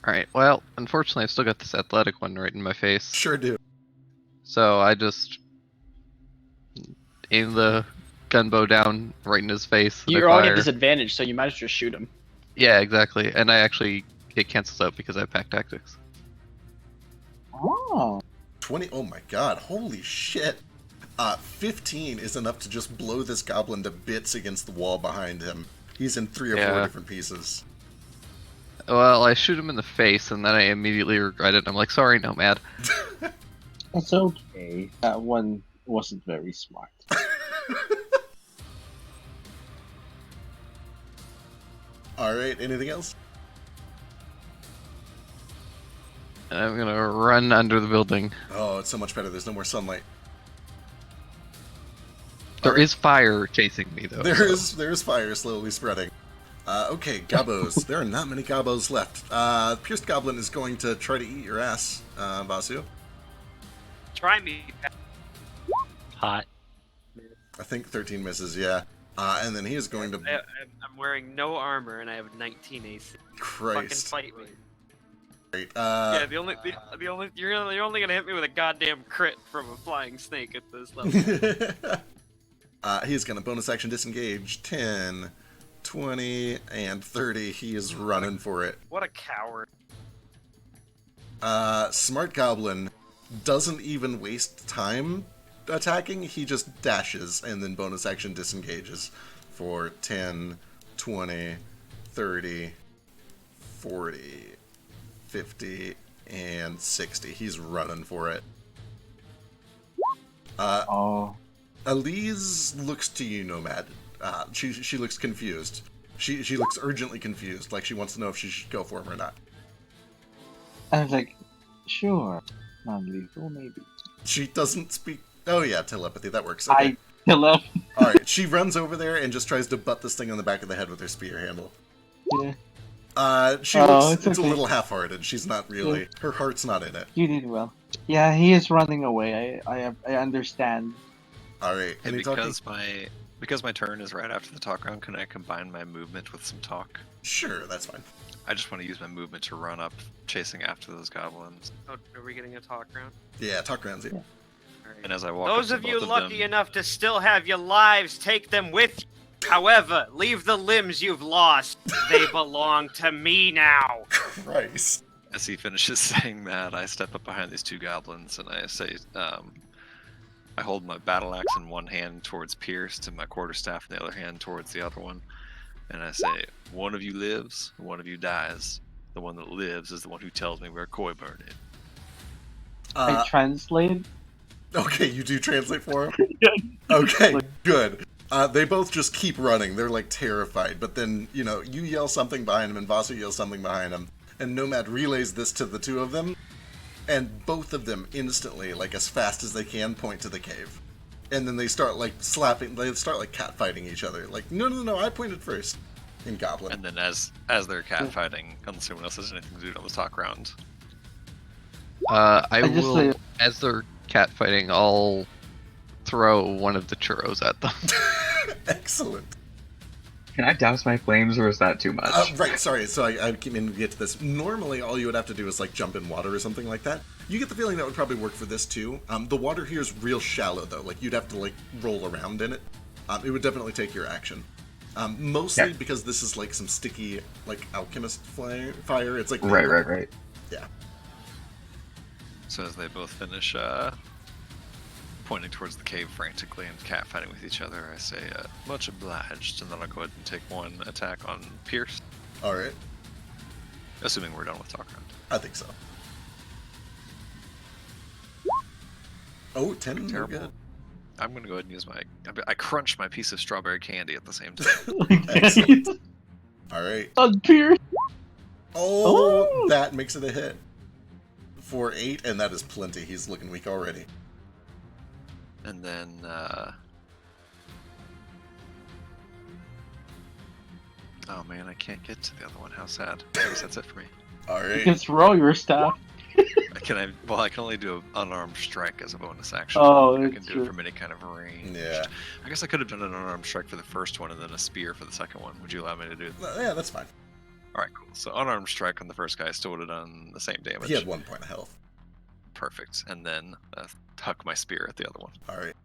Alright, well, unfortunately, I've still got this athletic one right in my face. Sure do. So I just aim the gunbow down right in his face. and I You're already at fire. disadvantage, so you might as well just shoot him. Yeah, exactly. And I actually, it cancels out because I have pack tactics. Oh. 20, oh my god, holy shit. 15 is enough to just blow this goblin to bits against the wall behind him. He's in 3 or 4 Yeah. different pieces. Well, I shoot him in the face, and then I immediately regret it. I'm like, sorry, Nomad. It's okay. That one wasn't very smart. Alright, anything else? And I'm gonna run under the building. Oh, it's so much better. There's no more sunlight. There is fire chasing me, though. There is fire slowly spreading. Okay, gobos. There are not many gobos left. Pierced Goblin is going to try to eat your ass, Vasu. Try me. Hot. I think 13 misses, yeah. And then he is going to... I'm wearing no armor and I have 19 AC. Christ. Fucking fight me. Great. Yeah, you're only gonna hit me with a goddamn crit from a flying snake at this level. He's going to bonus action disengage. 10, 20, and 30. He is running for it. What a coward. Smart Goblin doesn't even waste time attacking. He just dashes and then bonus action disengages for 10, 20, 30, 40, 50, and 60. He's running for it. Elise looks to you, Nomad. She looks confused. She looks urgently confused, like she wants to know if she should go for him or not. I was like, sure. Non-lethal, maybe. She doesn't speak... Oh yeah, telepathy, that works. Okay. Hello. Alright, she runs over there and just tries to butt this thing on the back of the head with her spear handle. Yeah. She looks... it's It's a okay. little half-hearted. She's not really... Her heart's not in it. You did well. Yeah, he is running away. I understand. Alright, And any talking? because my turn is right after the talk round, can I combine my movement with some talk? Sure, that's fine. I just want to use my movement to run up, chasing after those goblins. Oh, are we getting a talk round? Yeah, talk rounds here. Alright. And as I walk Those up of to you both lucky them, enough to still have your lives, take them with you. However, leave the limbs you've lost. They belong to me now. Christ. as he finishes saying that, I step up behind these two goblins and I say, I hold my battle axe in one hand towards Pierce and my quarterstaff in the other hand towards the other one. And I say, one of you lives, one of you dies. The one that lives is the one who tells me where Koiburn is. I translate. Okay, you do translate for him? Okay, good. They both just keep running. They're like terrified. But then, you know, you yell something behind him and Vasu yells something behind him. And Nomad relays this to the two of them. And both of them instantly, like as fast as they can, point to the cave. And then they start like slapping, they start like catfighting each other. Like, no, I pointed first. In Goblin. And then as they're catfighting, unless anyone else has anything to do on the talk round. I will, as they're catfighting, I'll throw one of the churros at them. Excellent. Can I douse my flames, or is that too much? Right, sorry. So I keep meaning to get to this. Normally, all you would have to do is like jump in water or something like that. You get the feeling that would probably work for this too. The water here is real shallow though. Like you'd have to like roll around in it. It would definitely take your action. Mostly because this is like some sticky, like alchemist fire. It's like Right. Yeah. So as they both finish pointing towards the cave frantically and catfighting with each other, I say, much obliged, and then I'll go ahead and take one attack on Pierce. Alright. Assuming we're done with talk round. I think so. Oh, 10, we're good. I'm going to go ahead and use my... I crunch my piece of strawberry candy at the same time. Alright. On Pierce. Oh, that makes it a hit. for 8, and that is plenty. He's looking weak already. And then, oh man, I can't get to the other one. How sad. I guess that's it for me. You Alright. can throw your staff. I can only do an unarmed strike as a bonus action. Oh, I that's can do true. it from any kind of range. Yeah. I guess I could have done an unarmed strike for the first one and then a spear for the second one. Would you allow me to do that? Yeah, that's fine. Alright, cool. So unarmed strike on the first guy still would have done the same damage. He had 1 point of health. Perfect. And then huck my spear at the other one. Alright.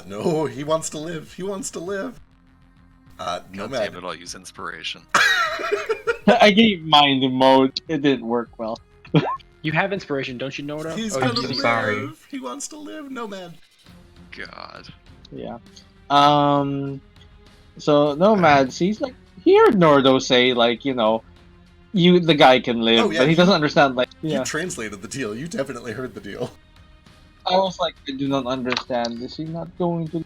No, he wants to live. He wants to live. God Nomad. damn it, I'll use inspiration. I gave mine the mode. It didn't work well. You have inspiration, don't you, Noda? He's Oh, gonna you- live. sorry. He wants to live. Nomad. God. Yeah. So Nomad, he's like, he heard Nordo say, like, the guy can live, Oh, yeah, but he you- doesn't understand, like, You translated the deal. You definitely heard the deal. I was like, I do not understand. Is he not going to?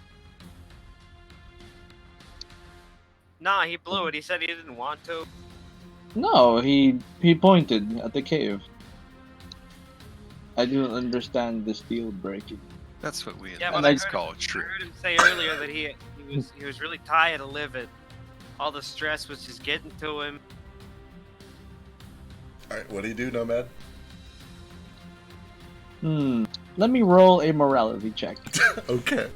Nah, he blew it. He said he didn't want to. No, he pointed at the cave. I do not understand this deal breaking. That's what we Yeah, And but I I- heard, call him, it true. I heard him say earlier that he was really tired of living. All the stress was just getting to him. Alright, what do you do, Nomad? Let me roll a morality check. Okay.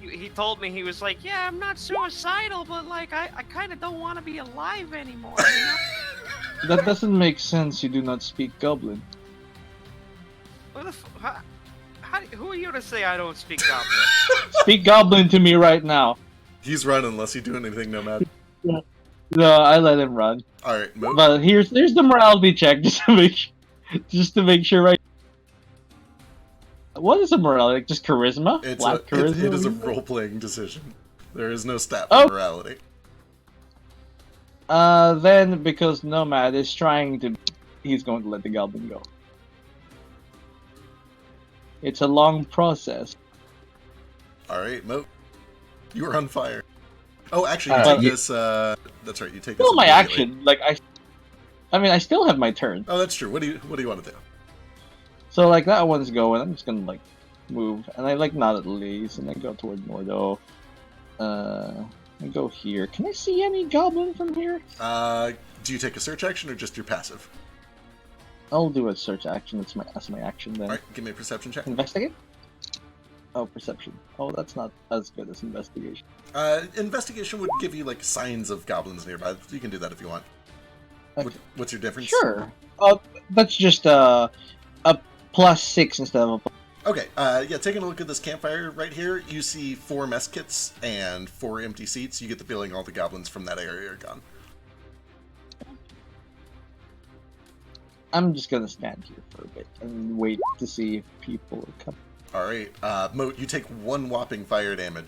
He told me, he was like, yeah, I'm not suicidal, but like I kind of don't want to be alive anymore. You know? That doesn't make sense. You do not speak Goblin. What the who are you to say I don't speak Goblin? Speak Goblin to me right now. He's running unless you do anything, Nomad. No, I let him run. Alright, Mo. But here's the morality check just to make sure. Right. What is a morality? Just charisma? It's Flat charisma? it is a role-playing decision. There is no stat for morality. Then because Nomad is trying to, he's going to let the Goblin go. It's a long process. Alright, Mo. You are on fire. Oh, actually, you take this, that's right, you take this Still my immediately. action. Like, I still have my turn. Oh, that's true. What do you want to do? So, like, that one's going. I'm just gonna, like, move. And I, like, nod at Lise, and I go toward Mordo. I go here. Can I see any Goblin from here? Do you take a search action or just your passive? I'll do a search action. That's my action then. Alright, give me a perception check. Investigate? Oh, perception. Oh, that's not as good as investigation. Investigation would give you, like, signs of goblins nearby. You can do that if you want. Okay. What's your difference? Sure. That's just a +6 instead of a. Okay, yeah, taking a look at this campfire right here, you see 4 mess kits and 4 empty seats. You get the feeling all the goblins from that area are gone. I'm just gonna stand here for a bit and wait to see if people are coming. Alright, Moat, you take 1 whopping fire damage.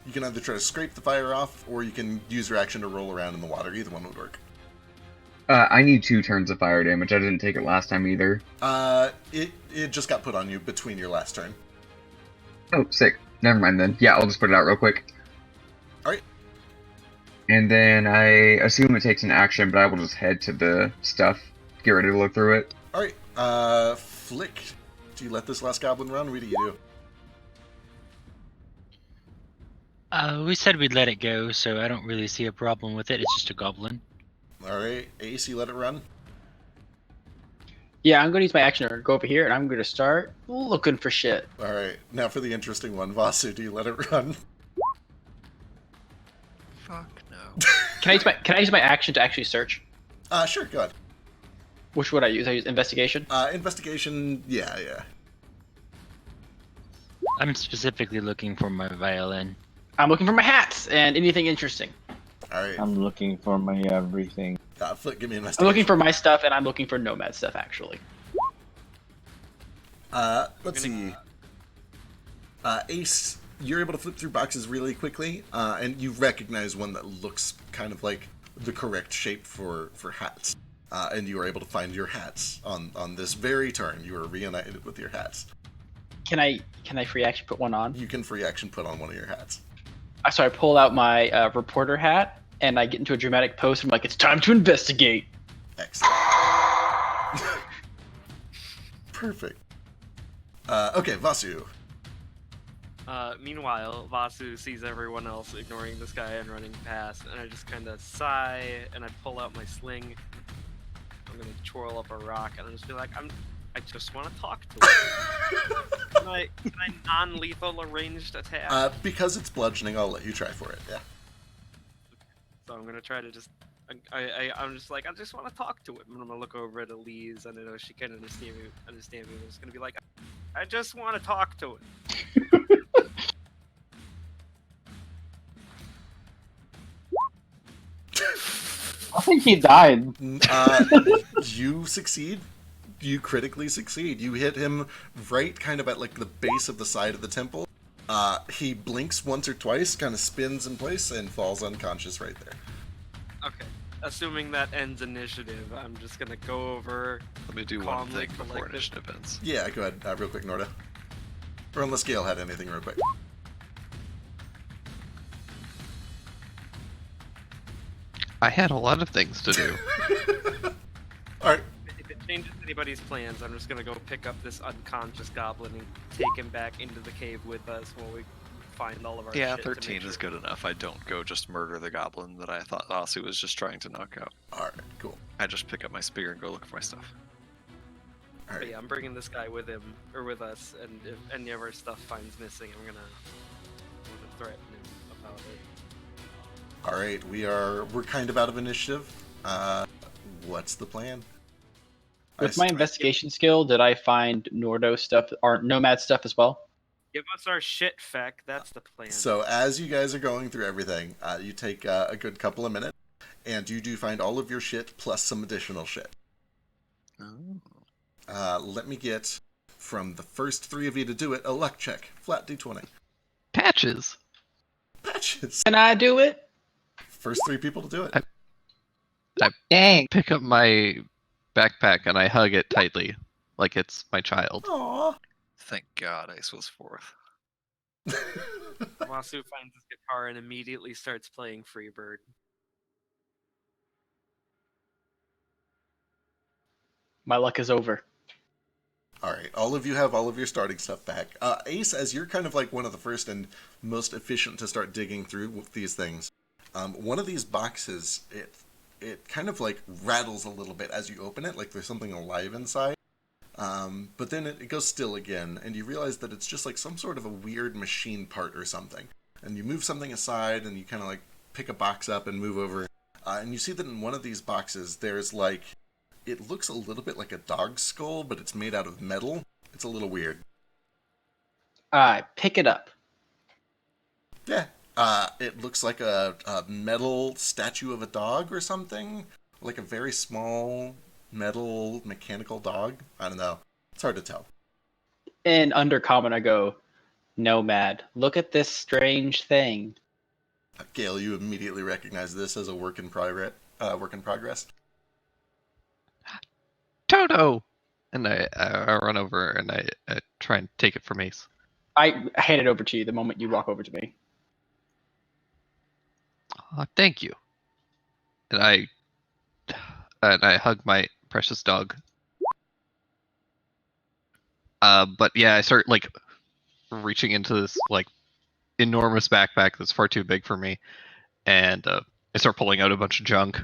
You can either try to scrape the fire off, or you can use your action to roll around in the water. Either one would work. I need 2 turns of fire damage. I didn't take it last time either. It just got put on you between your last turn. Oh, sick. Never mind then. Yeah, I'll just put it out real quick. Alright. And then I assume it takes an action, but I will just head to the stuff. Get ready to look through it. Alright, Flick, do you let this last goblin run? What do you do? We said we'd let it go, so I don't really see a problem with it. It's just a goblin. Alright, Ace, you let it run? Yeah, I'm gonna use my action to go over here, and I'm gonna start looking for shit. Alright, now for the interesting one. Vasu, do you let it run? Fuck no. Can I use my action to actually search? Sure, go ahead. Which would I use? I use investigation. Investigation, yeah. I'm specifically looking for my violin. I'm looking for my hats and anything interesting. Alright. I'm looking for my everything. Flick, give me an I'm investigation. looking for my stuff, and I'm looking for Nomad stuff, actually. Let's see. Ace, you're able to flip through boxes really quickly, and you recognize one that looks kind of like the correct shape for hats. And you are able to find your hats on this very turn. You are reunited with your hats. Can I free action put one on? You can free action put on one of your hats. So I pull out my reporter hat and I get into a dramatic pose. I'm like, it's time to investigate. Excellent. Perfect. Okay, Vasu. Meanwhile, Vasu sees everyone else ignoring this guy and running past, and I just kind of sigh and I pull out my sling. I'm gonna twirl up a rock and I'll just be like, I just want to talk to him. Can I non-lethal arranged attack? Because it's bludgeoning, I'll let you try for it. Yeah. So I'm gonna try to just. I'm just like, I just want to talk to him. And I'm gonna look over at Elise, and I know she can understand me. I'm just gonna be like, I just want to talk to him. I think he died. You succeed. You critically succeed. You hit him right kind of at like the base of the side of the temple. He blinks once or twice, kind of spins in place, and falls unconscious right there. Okay. Assuming that ends initiative, I'm just gonna go over. Let me do one thing before initiative ends. Yeah, go ahead, real quick, Norda. Or unless Gale had anything real quick. I had a lot of things to do. Alright. If it changes anybody's plans, I'm just gonna go pick up this unconscious goblin and take him back into the cave with us while we find all of our Yeah, shit 13 is good enough. I don't go just murder the goblin that I thought Asu was just trying to knock out. Alright, cool. I just pick up my spear and go look for my stuff. Alright. But yeah, I'm bringing this guy with him, or with us, and if any of our stuff finds missing, I'm gonna threaten him about it. Alright, we're kind of out of initiative. What's the plan? With my investigation skill, did I find Nordo stuff or Nomad stuff as well? Give us our shit, Feck. That's the plan. So as you guys are going through everything, you take a good couple of minutes, and you do find all of your shit plus some additional shit. Oh. Let me get, from the first three of you to do it, a luck check. Flat d20. Patches. Patches. Can I do it? First three people to do it. I pick up my backpack and I hug it tightly, like it's my child. Aww. Thank God Ice was fourth. Wasu finds his guitar and immediately starts playing Freebird. My luck is over. Alright, all of you have all of your starting stuff back. Ace, as you're kind of like one of the first and most efficient to start digging through these things, one of these boxes, it kind of like rattles a little bit as you open it, like there's something alive inside. But then it goes still again, and you realize that it's just like some sort of a weird machine part or something. And you move something aside, and you kind of like pick a box up and move over. And you see that in one of these boxes, there's like, it looks a little bit like a dog skull, but it's made out of metal. It's a little weird. I pick it up. Yeah. It looks like a metal statue of a dog or something. Like a very small metal mechanical dog. I don't know. It's hard to tell. In Undercommon, I go, Nomad, look at this strange thing. Gale, you immediately recognize this as a work in progress. Toto! And I run over and I try and take it from Ace. I hand it over to you the moment you walk over to me. Thank you. And I hug my precious dog. But yeah, I start like reaching into this like enormous backpack that's far too big for me, and I start pulling out a bunch of junk.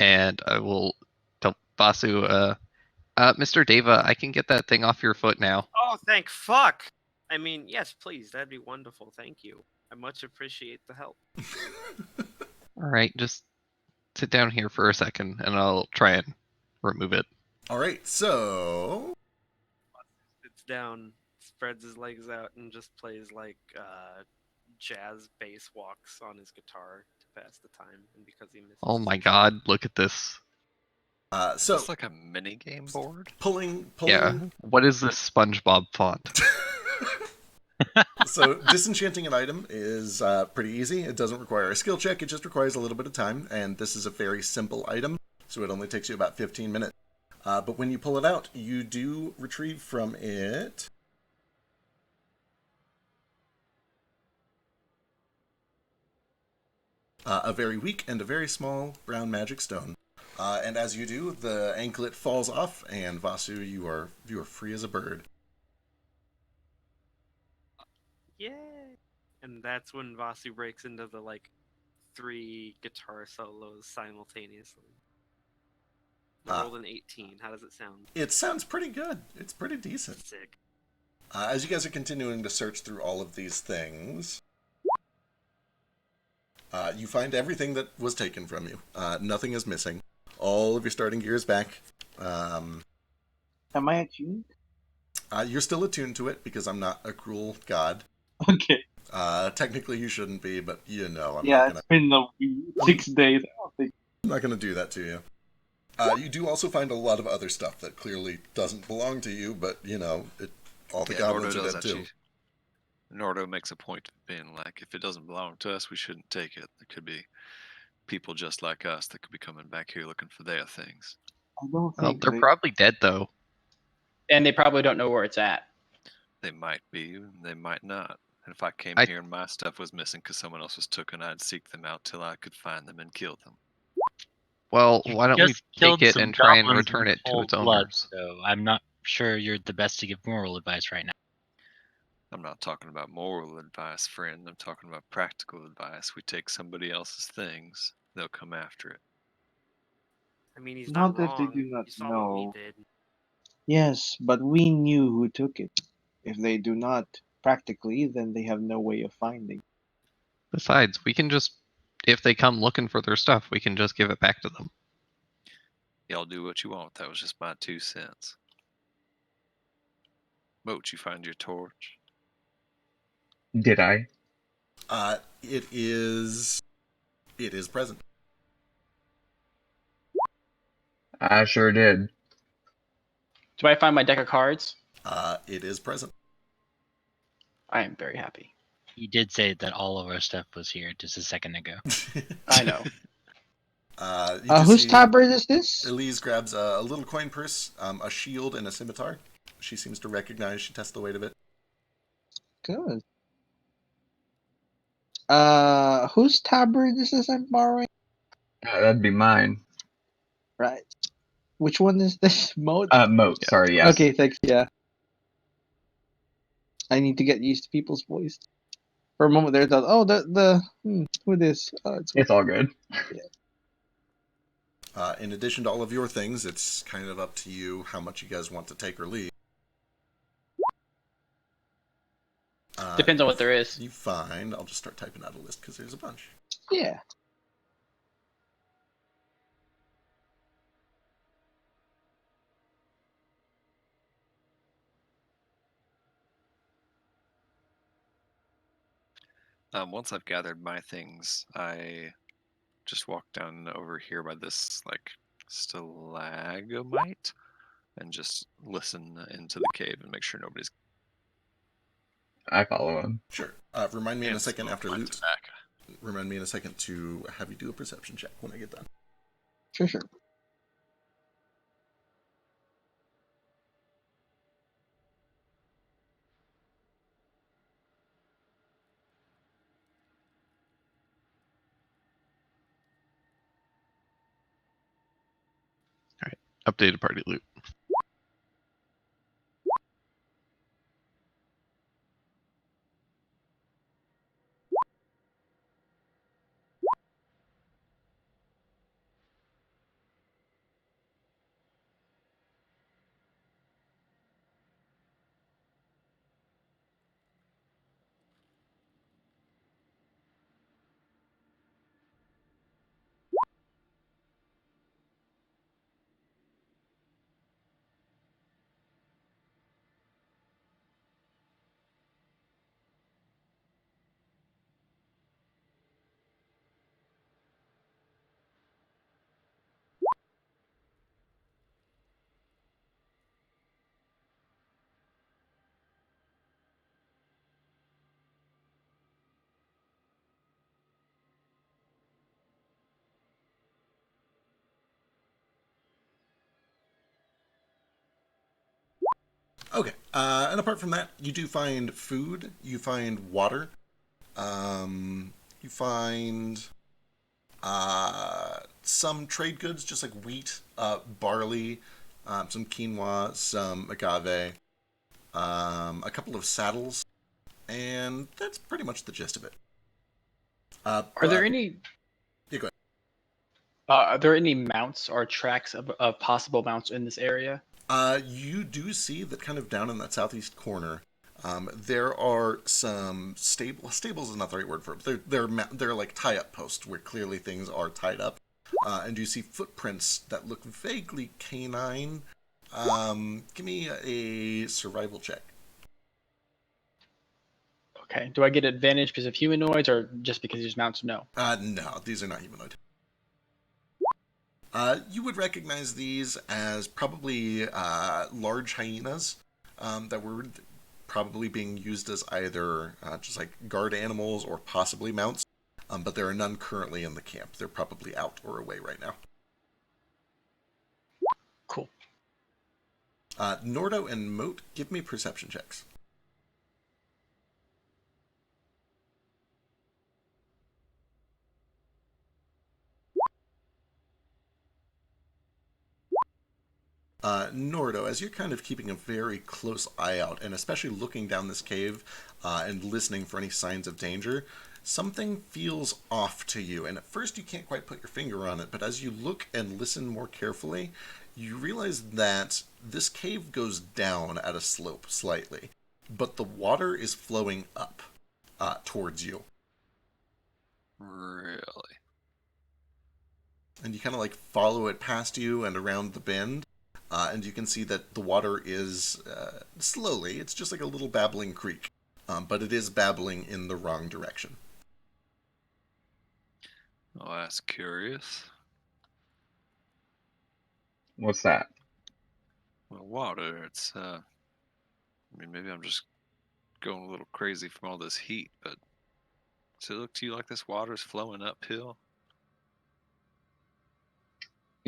And I will tell Basu, Mr. Deva, I can get that thing off your foot now. Oh, thank fuck! I mean, yes, please, that'd be wonderful. Thank you. I much appreciate the help. All right, just sit down here for a second, and I'll try and remove it. All right, so Sits down, spreads his legs out, and just plays like jazz bass walks on his guitar to pass the time. And because he misses. Oh my God! Look at this. So it's like a mini game board. Pulling. Yeah. What is this SpongeBob font? So disenchanting an item is pretty easy. It doesn't require a skill check. It just requires a little bit of time, and this is a very simple item, so it only takes you about 15 minutes. But when you pull it out, you do retrieve from it a very weak and a very small brown magic stone. And as you do, the anklet falls off, and Vasu, you are free as a bird. Yay! And that's when Vasu breaks into the like 3 guitar solos simultaneously. I rolled an 18. How does it sound? It sounds pretty good. It's pretty decent. Sick. As you guys are continuing to search through all of these things, you find everything that was taken from you. Nothing is missing. All of your starting gear is back. Am I attuned? You're still attuned to it because I'm not a cruel god. Okay. Technically, you shouldn't be, but I'm not it's been 6 days. I'm not going to do that to you. You do also find a lot of other stuff that clearly doesn't belong to you, but, all the goblins are dead too. Nordo makes a point of being like, if it doesn't belong to us, we shouldn't take it. There could be people just like us that could be coming back here looking for their things. I don't Well, think they're probably dead, though. And they probably don't know where it's at. They might be, they might not. And if I came here and my stuff was missing because someone else was taken, I'd seek them out till I could find them and kill them. Well, why don't we take it and try and goblins return in it to cold its blood, owners? So I'm not sure you're the best to give moral advice right now. I'm not talking about moral advice, friend. I'm talking about practical advice. We take somebody else's things, they'll come after it. I mean, he's Not not if they wrong. do not You saw know. what we did. Yes, but we knew who took it. If they do not practically, then they have no way of finding. Besides, we can just, if they come looking for their stuff, we can just give it back to them. Y'all do what you want. That was just my 2 cents. Moat, you find your torch? Did I? It is present. I sure did. Do I find my deck of cards? It is present. I am very happy. He did say that all of our stuff was here just a second ago. I know. Whose tabard is this? Elise grabs a little coin purse, a shield, and a scimitar. She seems to recognize. She tests the weight of it. Good. Whose tabard is this I'm borrowing? That'd be mine. Right. Which one is this? Moat? Moat, sorry, yes. Okay, thanks, yeah. I need to get used to people's voice. For a moment there, I thought, who it is? It's all good. Yeah. In addition to all of your things, it's kind of up to you how much you guys want to take or leave. Depends on what there is. You find, I'll just start typing out a list because there's a bunch. Yeah. Once I've gathered my things, I just walk down over here by this like stalagmite and just listen into the cave and make sure nobody's. I follow him. Sure. Remind me in a second after loot. Remind me in a second to have you do a perception check when I get done. Sure. All right. Updated party loot. Okay. And apart from that, you do find food. You find water. You find some trade goods, just like wheat, barley, some quinoa, some agave, a couple of saddles, and that's pretty much the gist of it. Are there any? Yeah, go ahead. Are there any mounts or tracks of possible mounts in this area? You do see that kind of down in that southeast corner, there are some stables is not the right word for it. They're like tie-up posts where clearly things are tied up, and you see footprints that look vaguely canine. Give me a survival check. Okay. Do I get advantage because of humanoids or just because these mounts? No. No, these are not humanoid. You would recognize these as probably large hyenas that were probably being used as either just like guard animals or possibly mounts, but there are none currently in the camp. They're probably out or away right now. Cool. Nordo and Moat, give me perception checks. Nordo, as you're kind of keeping a very close eye out, and especially looking down this cave and listening for any signs of danger, something feels off to you. And at first you can't quite put your finger on it, but as you look and listen more carefully, you realize that this cave goes down at a slope slightly, but the water is flowing up towards you. Really? And you kind of like follow it past you and around the bend. And you can see that the water is slowly, it's just like a little babbling creek, but it is babbling in the wrong direction. Oh, that's curious. What's that? Well, water, it's, I mean, maybe I'm just going a little crazy from all this heat, but does it look to you like this water is flowing uphill?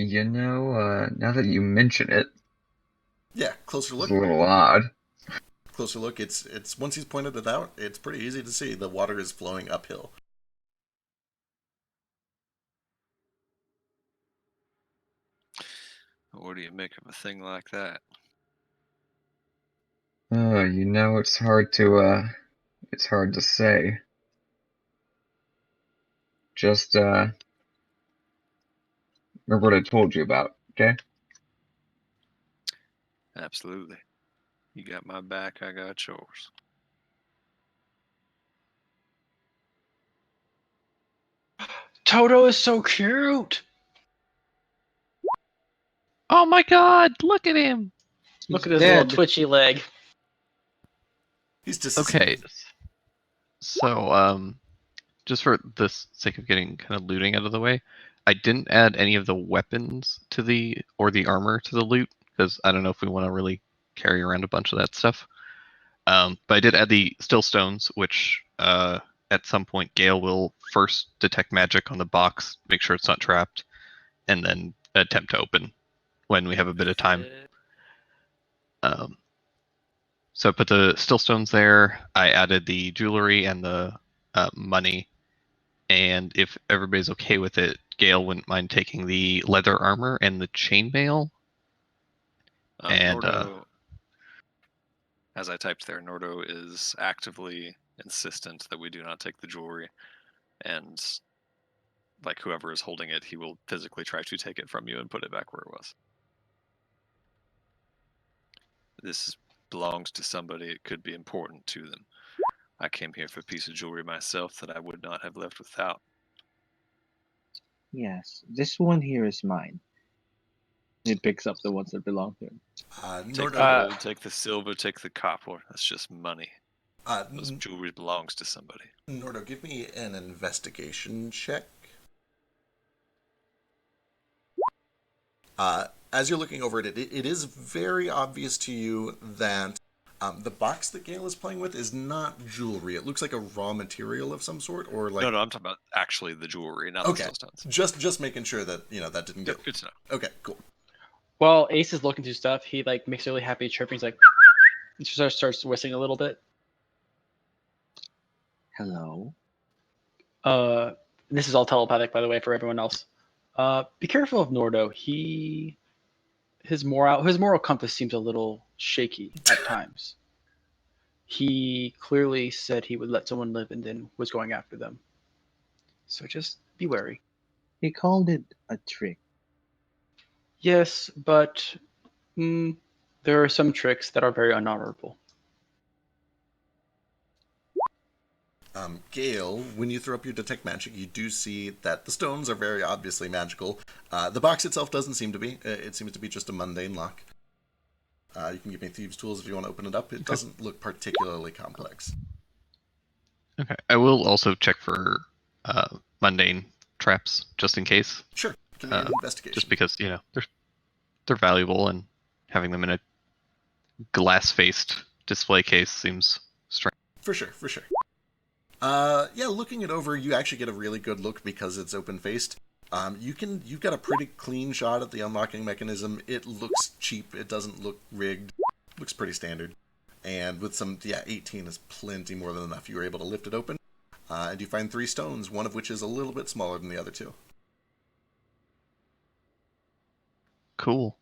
You know, now that you mention it, Yeah, closer it's look. a little odd. Closer look. It's once he's pointed it out, it's pretty easy to see the water is flowing uphill. What do you make of a thing like that? You know, it's hard to say. Just, remember what I told you about, okay? Absolutely. You got my back, I got yours. Toto is so cute. Oh my god, look at him! Look at his dead. little twitchy leg. He's just Okay, so, just for the sake of getting kind of looting out of the way, I didn't add any of the weapons to the armor to the loot because I don't know if we want to really carry around a bunch of that stuff. But I did add the still stones, which at some point Gale will first detect magic on the box, make sure it's not trapped, and then attempt to open when we have a bit of time. So I put the still stones there. I added the jewelry and the money. And if everybody's okay with it, Gale wouldn't mind taking the leather armor and the chainmail. And Nordo, as I typed there, Nordo is actively insistent that we do not take the jewelry, and like whoever is holding it, he will physically try to take it from you and put it back where it was. This belongs to somebody. It could be important to them. I came here for a piece of jewelry myself that I would not have left without. Yes, this one here is mine. He picks up the ones that belong to him. Take Nordo. the gold, take the silver, take the copper. That's just money. Those N- jewelry belongs to somebody. Nordo, give me an investigation check. As you're looking over it, it is very obvious to you that the box that Gale is playing with is not jewelry. It looks like a raw material of some sort, or like. No, I'm talking about actually the jewelry, not Okay, the still stones. just making sure that that didn't get. Good to know. Okay, cool. While Ace is looking through stuff, he like makes a really happy chirping. He's like, he starts whistling a little bit. Hello. And this is all telepathic, by the way, for everyone else. Be careful of Nordo. His moral compass seems a little shaky at times. He clearly said he would let someone live and then was going after them. So just be wary. He called it a trick. Yes, but there are some tricks that are very unhonorable. Gale, when you throw up your detect magic, you do see that the stones are very obviously magical. The box itself doesn't seem to be. It seems to be just a mundane lock. You can give me thieves' tools if you want to open it up. It doesn't look particularly complex. Okay. I will also check for mundane traps just in case. Sure. Give me an investigation. Just because they're valuable, and having them in a glass-faced display case seems strange. For sure. Yeah, looking it over, you actually get a really good look because it's open-faced. You've got a pretty clean shot at the unlocking mechanism. It looks cheap. It doesn't look rigged. Looks pretty standard. And with 18 is plenty more than enough. You were able to lift it open, and you find 3 stones, one of which is a little bit smaller than the other 2. Cool.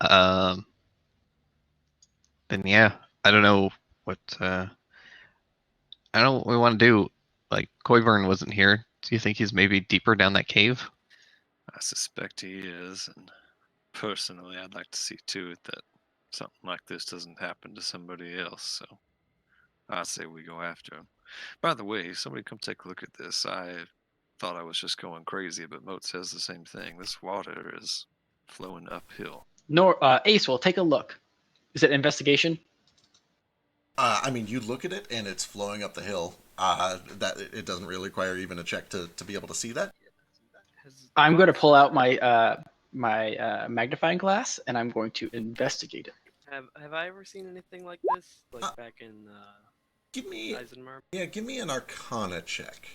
Then yeah, I don't know what we want to do. Like, Coyburn wasn't here. Do you think he's maybe deeper down that cave? I suspect he is, and personally, I'd like to see to it that something like this doesn't happen to somebody else, so I say we go after him. By the way, somebody come take a look at this. I thought I was just going crazy, but Moat says the same thing. This water is flowing uphill. Ace will take a look. Is it investigation? You look at it, and it's flowing up the hill. That it doesn't really require even a check to be able to see that. I'm going to pull out my magnifying glass, and I'm going to investigate it. Have I ever seen anything like this? Like back in give me Eisenmark? Yeah, give me an Arcana check.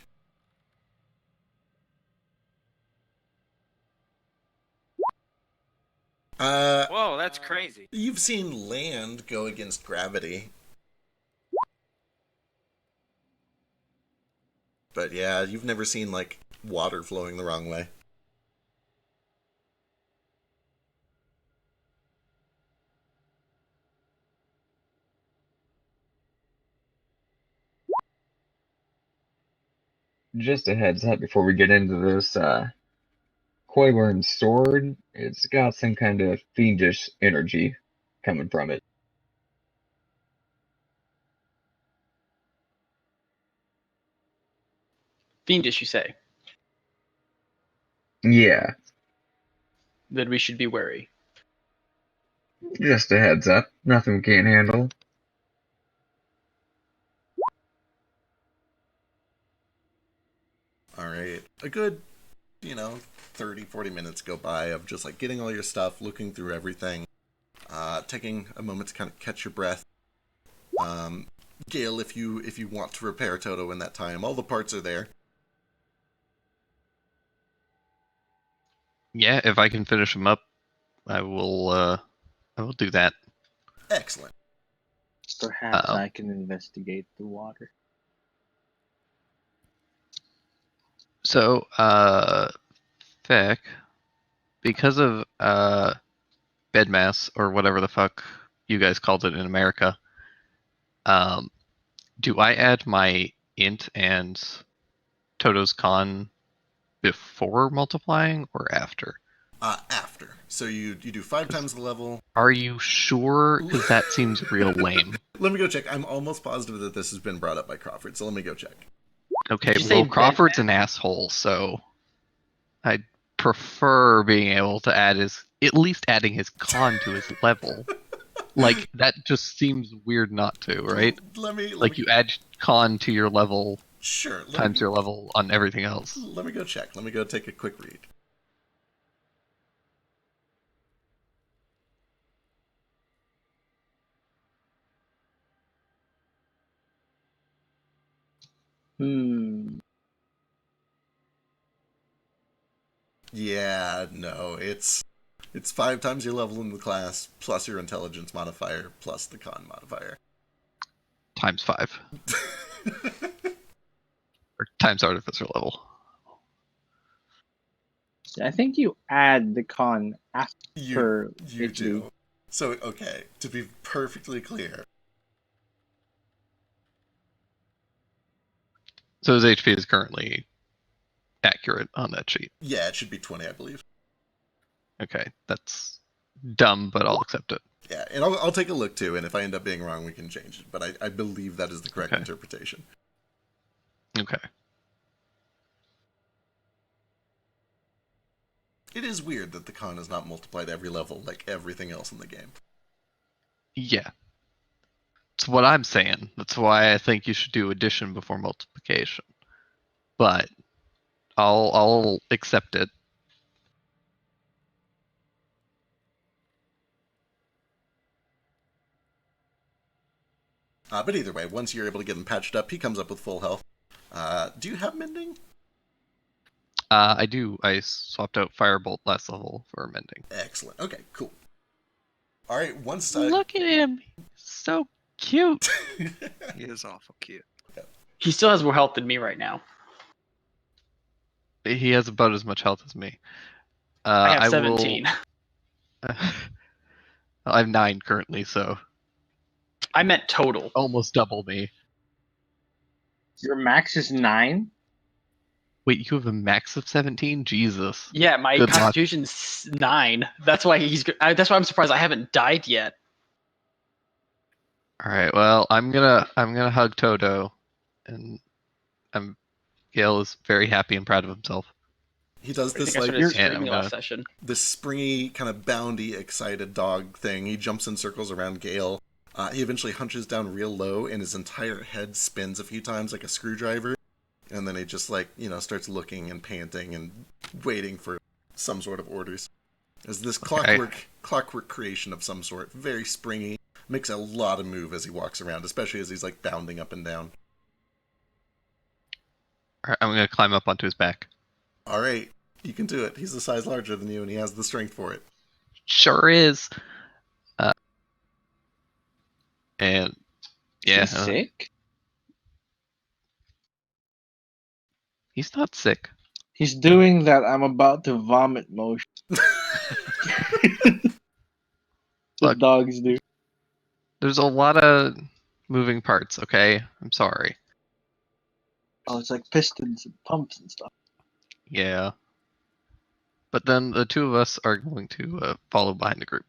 Whoa, that's crazy. You've seen land go against gravity. But yeah, you've never seen, like, water flowing the wrong way. Just a heads up before we get into this, Coyburn's sword, it's got some kind of fiendish energy coming from it. Fiendish, you say? Yeah. Then we should be wary. Just a heads up. Nothing we can't handle. Alright. A good, 30, 40 minutes go by of just, like, getting all your stuff, looking through everything, taking a moment to kind of catch your breath. Gale, if you want to repair Toto in that time, all the parts are there. Yeah, if I can finish them up, I will do that. Excellent. Perhaps I can investigate the water. So, Feck, because of bed mass, or whatever the fuck you guys called it in America, do I add my int and Toto's con before multiplying or after? After. So you do 5 times the level. Are you sure? Because that seems real lame. Let me go check. I'm almost positive that this has been brought up by Crawford, so let me go check. Okay, well, Crawford's an asshole, so I'd prefer being able to add at least adding his con to his level. Like, that just seems weird not to, right? You add con to your level, sure, times your level on everything else. Let me go check. Let me go take a quick read. Yeah, no, it's 5 times your level in the class, plus your intelligence modifier, plus the con modifier. Times 5. or times artificer level. I think you add the con after You HD. do. So, okay, to be perfectly clear. So his HP is currently accurate on that sheet. Yeah, it should be 20, I believe. Okay, that's dumb, but I'll accept it. Yeah, and I'll take a look too, and if I end up being wrong, we can change it. But I believe that is the correct Okay. interpretation. Okay. It is weird that the con is not multiplied every level like everything else in the game. Yeah. That's what I'm saying. That's why I think you should do addition before multiplication. But I'll accept it. But either way, once you're able to get him patched up, he comes up with full health. Do you have mending? I do. I swapped out Firebolt last level for mending. Excellent. Okay, cool. All right, once Look at him. So cute. He is awful cute. He still has more health than me right now. He has about as much health as me. I have I 17. Will... I have 9 currently, so I meant total. almost double me. Your max is 9? Wait, you have a max of 17? Jesus. Yeah, my Good luck. constitution's 9. That's why that's why I'm surprised I haven't died yet. All right. Well, I'm gonna hug Toto, and Gale is very happy and proud of himself. He does I this think I like started screaming last session. this springy, kind of boundy, excited dog thing. He jumps in circles around Gale. He eventually hunches down real low, and his entire head spins a few times like a screwdriver. And then he just starts looking and panting and waiting for some sort of orders. As this clockwork creation of some sort, very springy, makes a lot of move as he walks around, especially as he's like bounding up and down. All right, I'm gonna climb up onto his back. All right, you can do it. He's a size larger than you, and he has the strength for it. Sure is. And yeah, He's sick? He's not sick. He's doing that I'm about to vomit motion. Look, dogs do. There's a lot of moving parts, okay? I'm sorry. Oh, it's like pistons and pumps and stuff. Yeah. But then the two of us are going to follow behind the group.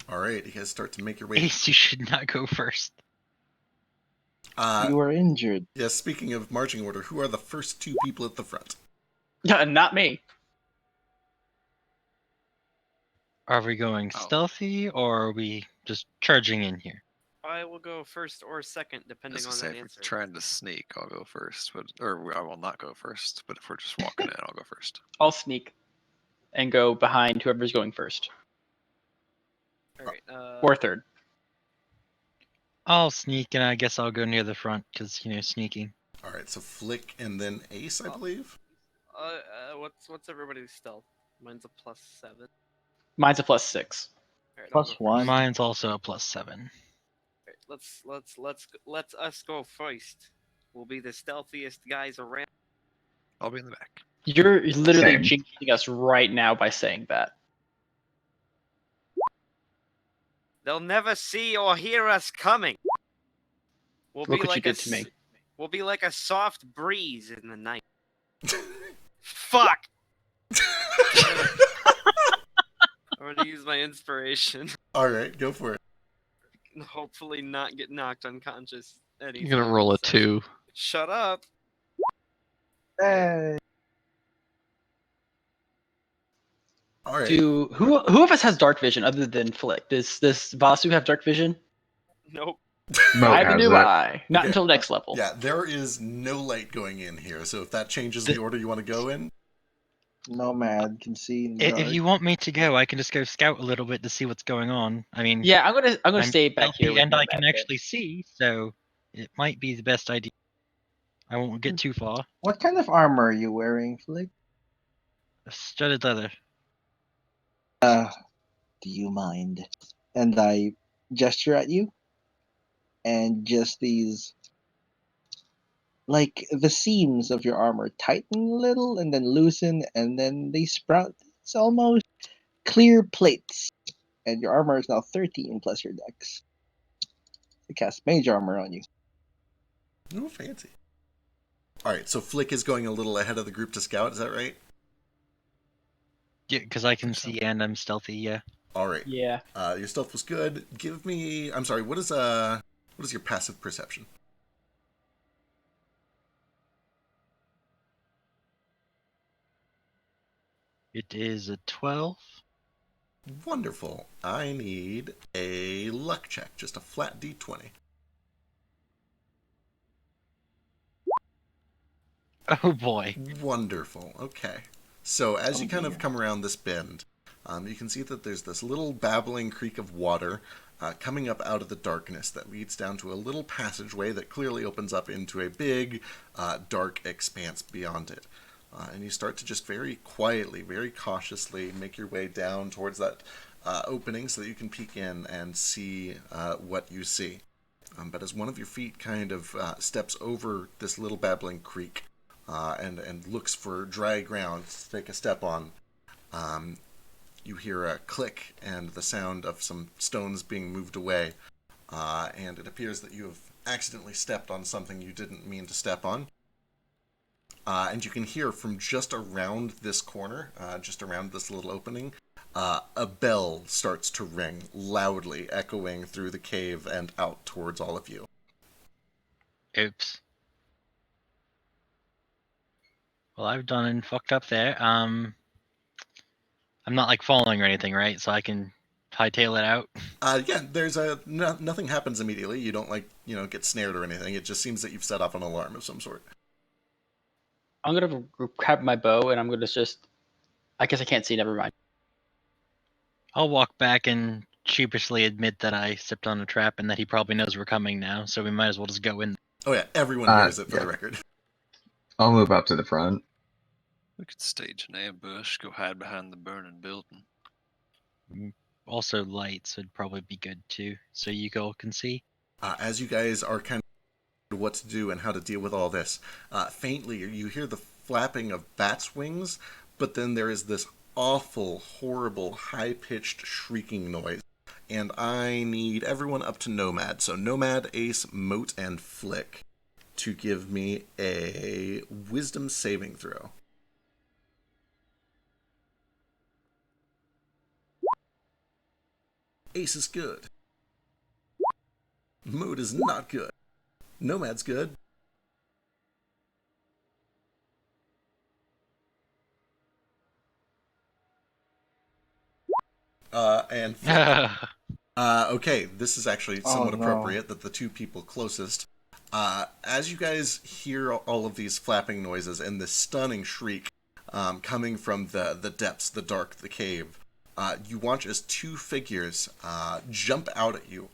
All right, you guys start to make your way. Ace, you should not go first. You are injured. Yes, speaking of marching order, who are the first 2 people at the front? Not me. Are we going stealthy or are we just charging in here? I will go first or second, depending on If that we're answer. trying to sneak, I'll go first. Or I will not go first. But if we're just walking in, I'll go first. I'll sneak and go behind whoever's going first. All right. Or third. I'll sneak and I guess I'll go near the front because, sneaking. All right, so Flick and then Ace, I believe. What's everybody's stealth? Mine's a +7. Mine's a +6. All right, +1. Mine's also a +7. All right, let's us go first. We'll be the stealthiest guys around. I'll be in the back. You're literally jinxing us right now by saying that. They'll never see or hear us coming. We'll Look be what you like did to me. We'll be like a soft breeze in the night. Fuck! I'm gonna use my inspiration. All right, go for it. Hopefully not get knocked unconscious. You're going to roll a 2. Shut up. Hey. All right. Who of us has dark vision other than Flick? Does Vasu have dark vision? Nope. Neither do I. Not until next level. Yeah, there is no light going in here, so if that changes the order you want to go in. Nomad can see in the dark. If you want me to go, I can just go scout a little bit to see what's going on. I mean, yeah, I'm gonna stay back here. And I can actually see, so it might be the best idea. I won't get too far. What kind of armor are you wearing, Flick? Studded leather. Do you mind? And I gesture at you, and just these like the seams of your armor tighten a little and then loosen and then they sprout. It's almost clear plates. And your armor is now 13 plus your dex. It casts mage armor on you. Oh, fancy. All right, so Flick is going a little ahead of the group to scout. Is that right? Yeah, because I can see and I'm stealthy. Yeah. All right. Yeah. Your stealth was good. Give me. I'm sorry. What is your passive perception? It is a 12. Wonderful. I need a luck check, just a flat d20. Oh boy. Wonderful. Okay. So as you kind of come around this bend, you can see that there's this little babbling creek of water coming up out of the darkness that leads down to a little passageway that clearly opens up into a big, dark expanse beyond it. And you start to just very quietly, very cautiously make your way down towards that opening so that you can peek in and see what you see. But as one of your feet kind of steps over this little babbling creek and looks for dry ground to take a step on, you hear a click and the sound of some stones being moved away. And it appears that you have accidentally stepped on something you didn't mean to step on. And you can hear from just around this corner, just around this little opening, a bell starts to ring loudly, echoing through the cave and out towards all of you. Oops. Well, I've done and fucked up there. I'm not like falling or anything, right? So I can hightail it out. Yeah, there's nothing happens immediately. You don't get snared or anything. It just seems that you've set off an alarm of some sort. I'm gonna grab my bow and I'm gonna just. I guess I can't see. Never mind. I'll walk back and sheepishly admit that I stepped on a trap and that he probably knows we're coming now. So we might as well just go in. Oh yeah, everyone hears it for the record. I'll move up to the front. We could stage an ambush, go hide behind the burning building. Also, lights would probably be good too, so you all can see. As you guys are kind of what to do and how to deal with all this, faintly you hear the flapping of bats' wings, but then there is this awful, horrible, high-pitched shrieking noise. And I need everyone up to Nomad. So Nomad, Ace, Moat, and Flick to give me a wisdom saving throw. Ace is good. Moat is not good. Nomad's good. And okay, this is actually somewhat appropriate that the two people closest, as you guys hear all of these flapping noises and this stunning shriek coming from the depths, the dark, the cave, you watch as two figures jump out at you,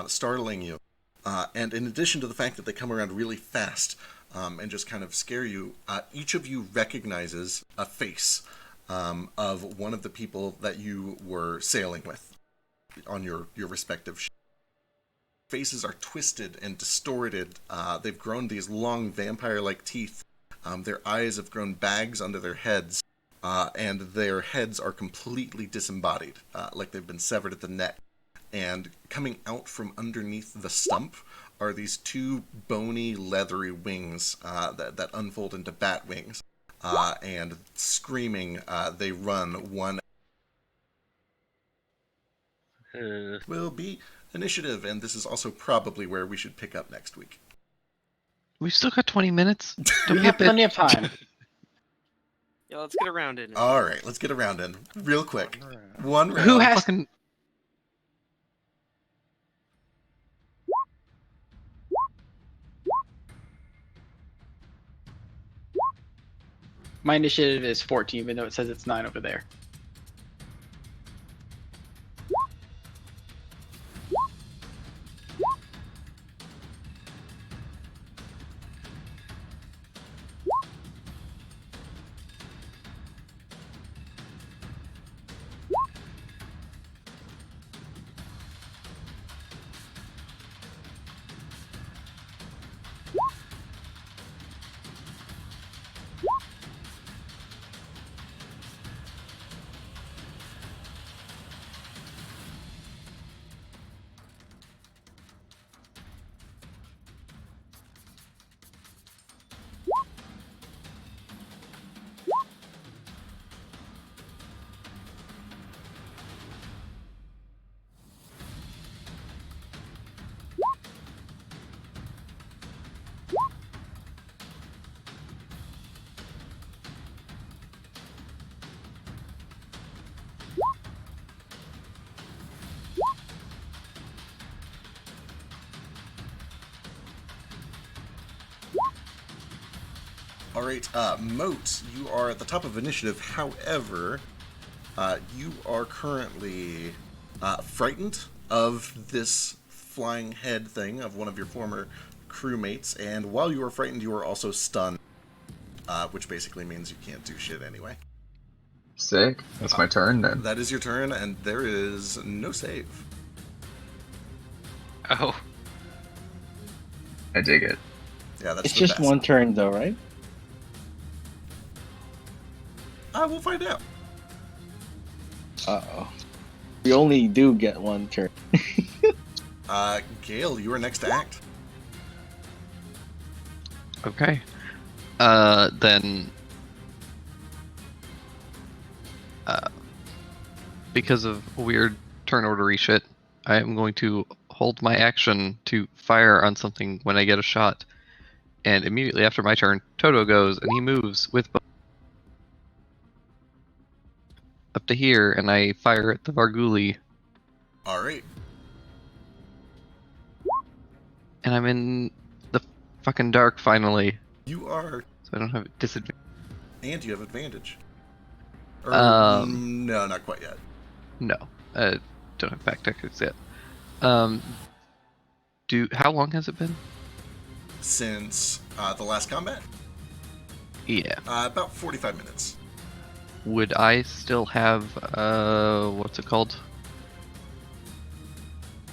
startling you. And in addition to the fact that they come around really fast and just kind of scare you, each of you recognizes a face of one of the people that you were sailing with on your respective ships. Faces are twisted and distorted. They've grown these long vampire-like teeth. Their eyes have grown bags under their heads, and their heads are completely disembodied, like they've been severed at the neck. And coming out from underneath the stump are these two bony, leathery wings that unfold into bat wings. And screaming, they run one. Will be initiative, and this is also probably where we should pick up next week. We've still got 20 minutes. We have plenty of time. Yeah, let's get around in. All right, let's get around in real quick. One round. Who has? Fucking... My initiative is 14, even though it says it's 9 over there. All right, Moat, you are at the top of initiative. However, you are currently frightened of this flying head thing of one of your former crewmates, and while you are frightened, you are also stunned, which basically means you can't do shit anyway. Sick. That's my turn then. That is your turn, and there is no save. Oh. I dig it. Yeah, that's It's the just best. one turn, though, right? We'll find out. Uh-oh. We only do get one turn. Gale, you are next to act. Okay. Then. Because of weird turn ordery shit, I am going to hold my action to fire on something when I get a shot. And immediately after my turn, Toto goes and he moves with up to here, and I fire at the Varguli. All right. And I'm in the fucking dark finally. You are. So I don't have disadvantage. And you have advantage. Or, no, not quite yet. No, don't have back deckers yet. How long has it been? Since the last combat? Yeah. About 45 minutes. Would I still have what's it called?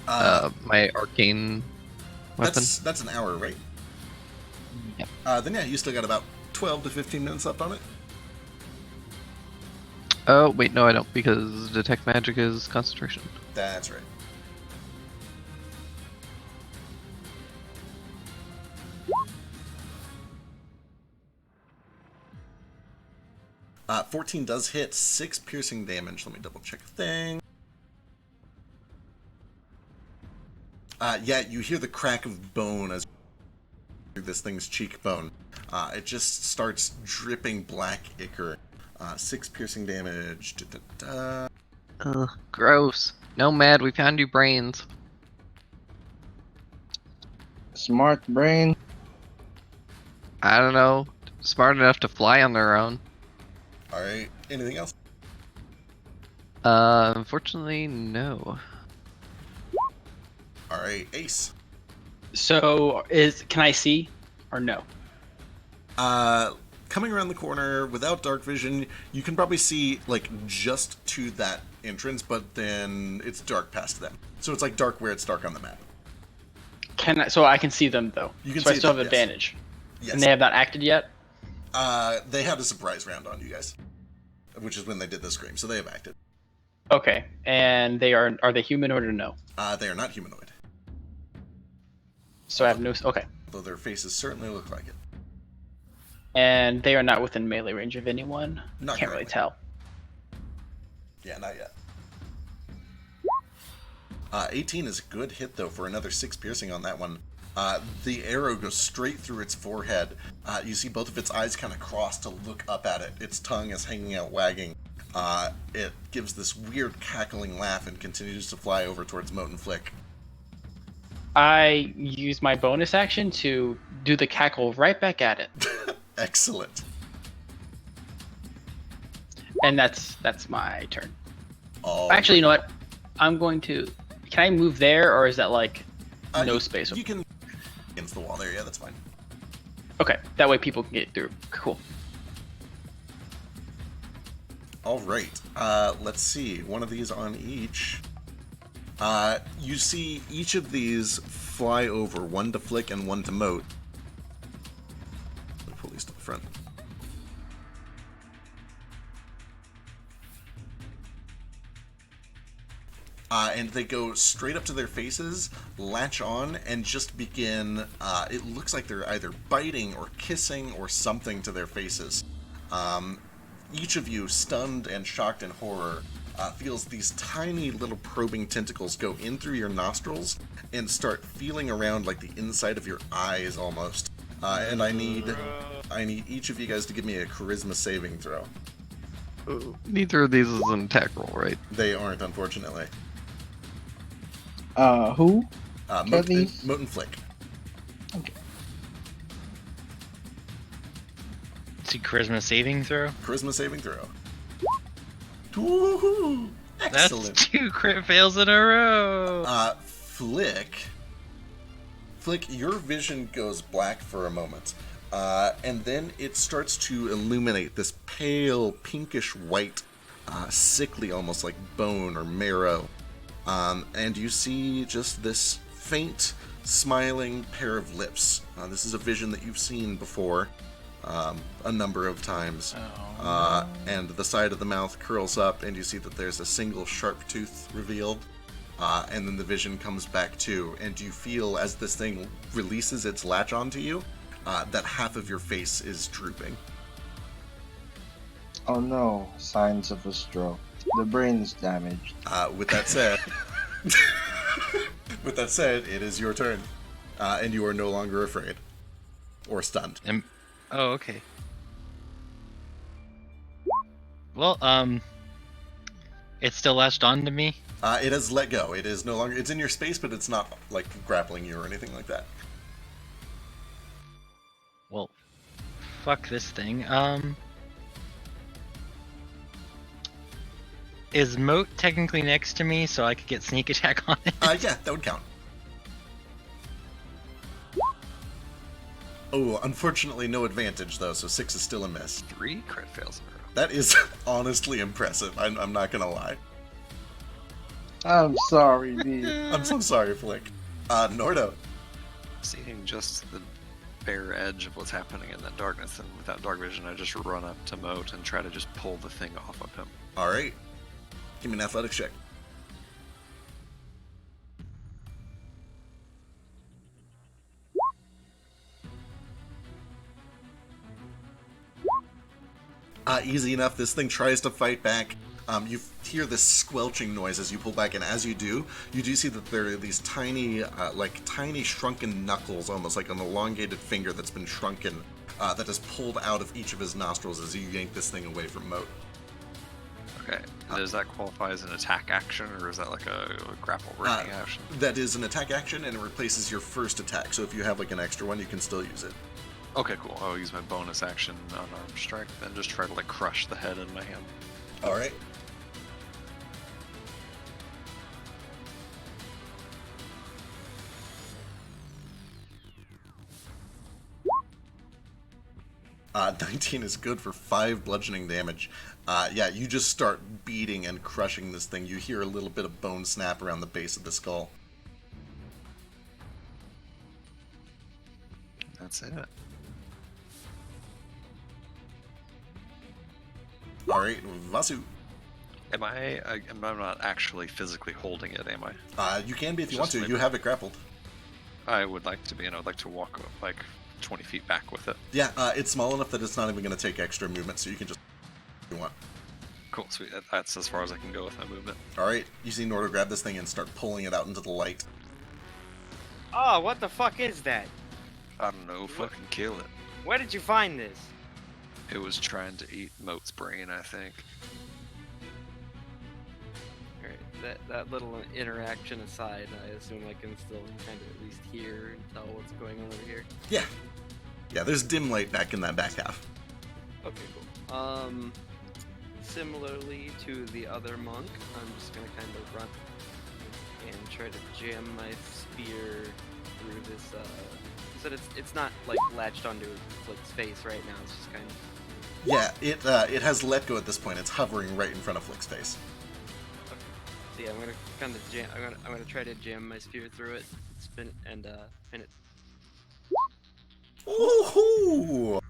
My arcane weapon. That's an hour, right? Yep. Then yeah, you still got about 12 to 15 minutes left on it. Oh wait, no, I don't, because detect magic is concentration. That's right. Uh, 14 does hit, 6 piercing damage. Let me double check a thing. Yeah, you hear the crack of bone as this thing's cheekbone. It just starts dripping black ichor. 6 piercing damage. Ugh, gross. No, Mad, we found you brains. Smart brain. I don't know. Smart enough to fly on their own. Alright, anything else? Unfortunately, no. Alright, Ace. So can I see or no? Coming around the corner without dark vision, you can probably see like just to that entrance, but then it's dark past them. So it's like dark where it's dark on the map. So I can see them though. You can so see I still them, have yes. advantage. Yes. And they have not acted yet? They had a surprise round on you guys, which is when they did the scream, so they have acted. Okay. And are they humanoid or no? They are not humanoid. So I have no. Okay. Though their faces certainly look like it. And they are not within melee range of anyone. Not Can't really currently. tell. Yeah, not yet. 18 is a good hit, though, for another 6 piercing on that one. The arrow goes straight through its forehead. You see both of its eyes kind of cross to look up at it. Its tongue is hanging out, wagging. It gives this weird cackling laugh and continues to fly over towards Moat and Flick. I use my bonus action to do the cackle right back at it. Excellent. And that's my turn. Oh, Actually, you know what? I'm going to. Can I move there, or is that like no you, space? You can against the wall there. Yeah, that's fine. Okay, that way people can get through. Cool. All right. Let's see. One of these on each. You see each of these fly over, one to Flick and one to Moat. Let me pull these to the front. And they go straight up to their faces, latch on, and just begin. It looks like they're either biting or kissing or something to their faces. Each of you, stunned and shocked in horror, feels these tiny little probing tentacles go in through your nostrils and start feeling around like the inside of your eyes almost. And I need each of you guys to give me a charisma saving throw. Neither of these is an attack roll, right? They aren't, unfortunately. Who? Moat and Flick. Okay. to charisma saving throw. Charisma saving throw. Woohoo! Excellent. That's 2 crit fails in a row. Flick, your vision goes black for a moment, and then it starts to illuminate this pale pinkish white, sickly, almost like bone or marrow, and you see just this faint, smiling pair of lips. This is a vision that you've seen before a number of times, and the side of the mouth curls up, and you see that there's a single sharp tooth revealed. And then the vision comes back too, and you feel as this thing releases its latch onto you, that half of your face is drooping. Oh no, signs of a stroke. The brain is damaged. With that said, it is your turn, and you are no longer afraid or stunned. Oh, okay. Well, it's still latched onto me. It has let go. It is no longer. It's in your space, but it's not like grappling you or anything like that. Well, fuck this thing. Is Moat technically next to me, so I could get sneak attack on it? Yeah, that would count. Oh, unfortunately, no advantage though, so 6 is still a miss. 3 crit fails in a row. That is honestly impressive. I'm not gonna lie. I'm sorry, D. I'm so sorry, Flick. Nordo. Seeing just the bare edge of what's happening in that darkness, and without dark vision, I just run up to Moat and try to just pull the thing off of him. All right. Give me an athletics check. Easy enough. This thing tries to fight back. You hear this squelching noise as you pull back, and as you do see that there are these tiny, tiny shrunken knuckles, almost like an elongated finger that's been shrunken, that is pulled out of each of his nostrils as you yank this thing away from Moat. Okay. Does that qualify as an attack action, or is that like a grapple breaking action? That is an attack action, and it replaces your first attack. So if you have like an extra one, you can still use it. Okay, cool. I'll use my bonus action on arm strike, then just try to like crush the head in my hand. All right. Uh, 19 is good for 5 bludgeoning damage. Yeah, you just start beating and crushing this thing. You hear a little bit of bone snap around the base of the skull. That's it. Alright, Vasu. I'm not actually physically holding it, am I? You can be if you want to. You have it grappled. I would like to be, I'd like to walk like 20 feet back with it. Yeah, it's small enough that it's not even going to take extra movement, so you can just if you want. Cool, sweet. That's as far as I can go with my movement. Alright, you see Nordo grab this thing and start pulling it out into the light. Oh, what the fuck is that? I don't know, fucking kill it. Where did you find this? It was trying to eat Moat's brain, I think. Alright, that little interaction aside, I assume I can still kind of at least hear and tell what's going on over here. Yeah. Yeah, there's dim light back in that back half. Okay, cool. Similarly to the other monk, I'm just gonna kind of run and try to jam my spear through this, so that it's not like latched onto Flick's face right now, it's just kind of... Yeah, it has let go at this point. It's hovering right in front of Flick's face. Okay. So yeah, I'm gonna kind of jam, I'm gonna try to jam my spear through it, spin it, and pin it. Ooh!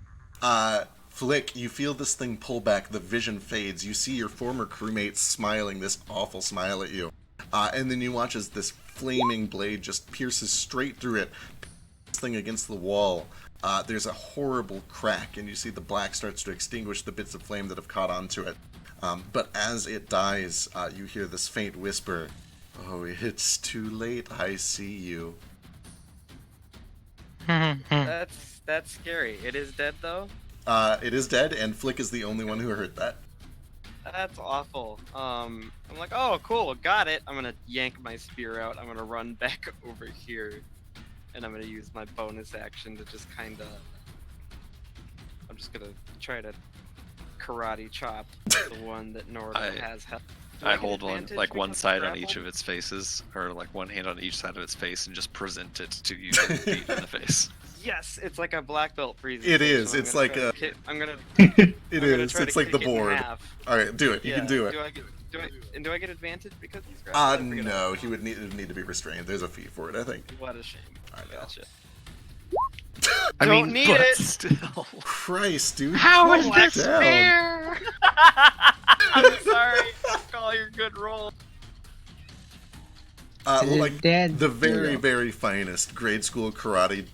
Flick, you feel this thing pull back, the vision fades, you see your former crewmate smiling this awful smile at you, and then you watch as this flaming blade just pierces straight through it, this thing against the wall. There's a horrible crack, and you see the black starts to extinguish the bits of flame that have caught onto it. But as it dies, you hear this faint whisper, "Oh, it's too late, I see you." That's scary. It is dead though? It is dead, and Flick is the only one who heard that. That's awful. I'm like, oh, cool, got it. I'm gonna yank my spear out. I'm gonna run back over here, and I'm gonna use my bonus action to just kind of. I'm just gonna try to karate chop the one that Nordo has held. I hold one side on each of its faces, or like one hand on each side of its face, and just present it to you beat in the face. Yes, it's like a black belt presentation. It is. It's like a. I'm gonna. It I'm gonna is. try It's to like the kick it in board. half. All right, do it. You can do it. Do I get advantage because he's grabbing? No. He would need to be restrained. There's a fee for it, I think. What a shame. I know. Gotcha. I Don't mean, need but it. still. Christ, dude. How is calm this down. fair? I'm sorry. Call your good roll. Like Dad, the very, very finest grade school karate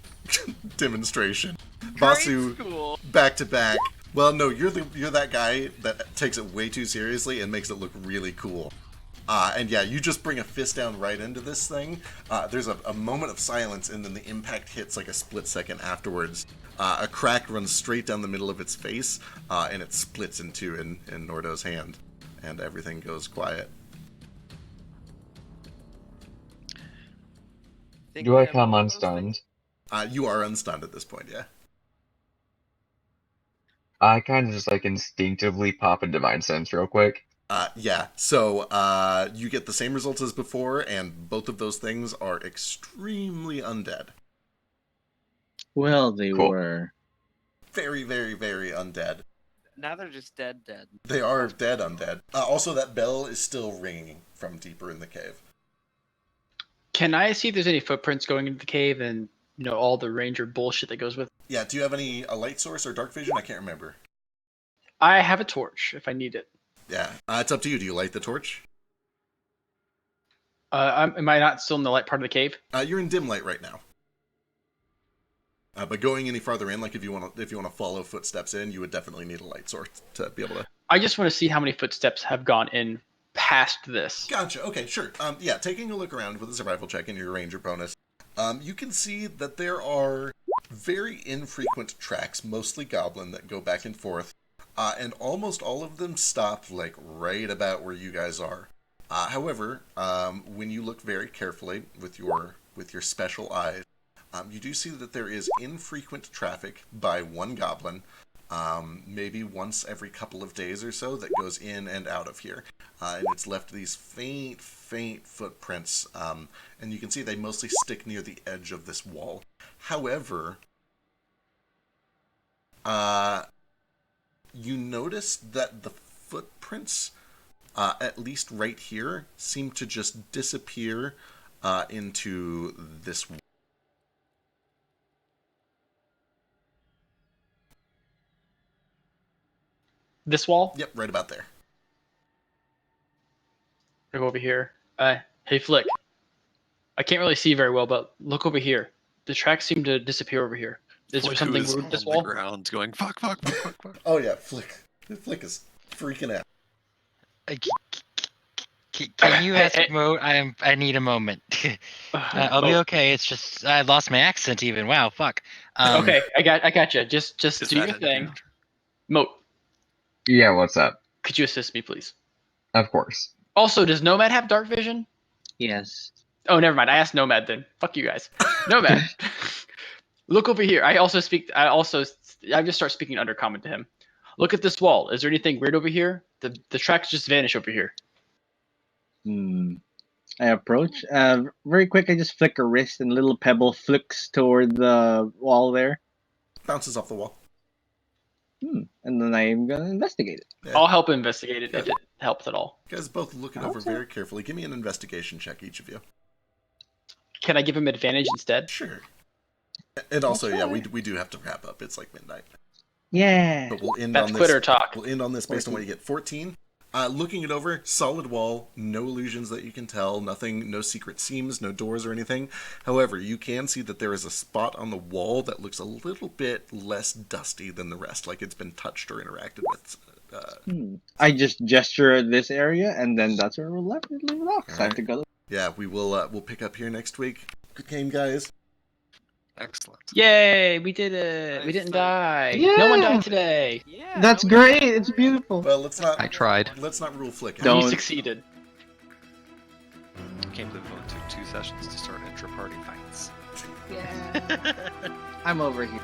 demonstration. Grade Basu, school. back to back. Well, no, you're that guy that takes it way too seriously and makes it look really cool. And yeah, you just bring a fist down right into this thing. There's a moment of silence, and then the impact hits like a split second afterwards. A crack runs straight down the middle of its face, and it splits in two in Nordo's hand, and everything goes quiet. Do I come unstunned? You are unstunned at this point, yeah. I kind of just like instinctively pop a Divine Sense real quick. Yeah, so you get the same results as before, and both of those things are extremely undead. Well, they Cool. were. Very, very, very undead. Now they're just dead. They are dead undead. Also, that bell is still ringing from deeper in the cave. Can I see if there's any footprints going into the cave and all the ranger bullshit that goes with it? Yeah, do you have a light source or dark vision? I can't remember. I have a torch if I need it. Yeah, it's up to you. Do you light the torch? Am I not still in the light part of the cave? You're in dim light right now. But going any farther in, like if you want to follow footsteps in, you would definitely need a light source to be able to. I just want to see how many footsteps have gone in past this. Gotcha. Okay, sure. Yeah, taking a look around with a survival check and your ranger bonus, you can see that there are very infrequent tracks, mostly goblin, that go back and forth, and almost all of them stop like right about where you guys are. However, when you look very carefully with your special eyes, you do see that there is infrequent traffic by one goblin, maybe once every couple of days or so, that goes in and out of here. And it's left these faint footprints, and you can see they mostly stick near the edge of this wall. However, you notice that the footprints, at least right here, seem to just disappear into this wall. This wall? Yep, right about there. I go over here. Hey Flick. I can't really see very well, but look over here. The tracks seem to disappear over here. Is there something weird with this wall? On the ground going fuck. Oh yeah, Flick is freaking out. Can you ask Mo? I need a moment. I'll be okay. It's just I lost my accent even. Wow, fuck. Okay, I got you. Just do your thing. Moat. Yeah, what's up? Could you assist me, please? Of course. Also, does Nomad have dark vision? Yes. Oh, never mind. I asked Nomad then. Fuck you guys. Nomad. Look over here. I just start speaking undercommon to him. Look at this wall. Is there anything weird over here? The tracks just vanish over here. I approach. Very quick, I just flick a wrist and a little pebble flicks toward the wall there. Bounces off the wall. And then I'm gonna investigate it. Yeah. I'll help investigate it if it helps at all. You guys both look it over very carefully. Give me an investigation check, each of you. Can I give him advantage instead? Sure. And also, yeah, we do have to wrap up. It's like midnight. Yeah. But we'll end That's on this. quitter talk. We'll end on this based on what you get. 14. Looking it over, solid wall, no illusions that you can tell, nothing, no secret seams, no doors or anything. However, you can see that there is a spot on the wall that looks a little bit less dusty than the rest, like it's been touched or interacted with. I just gesture at this area, and then that's where we'll leave it off. It's time to go. Yeah, we'll pick up here next week. Good game, guys. Excellent. Yay, we did it. We didn't die. Yeah. No one died today. Yeah. That's great. It's beautiful. Well, let's not. I tried. Let's not rule Flick. You succeeded. I can't believe it only took 2 sessions to start intra-party fights. Yeah. I'm over here.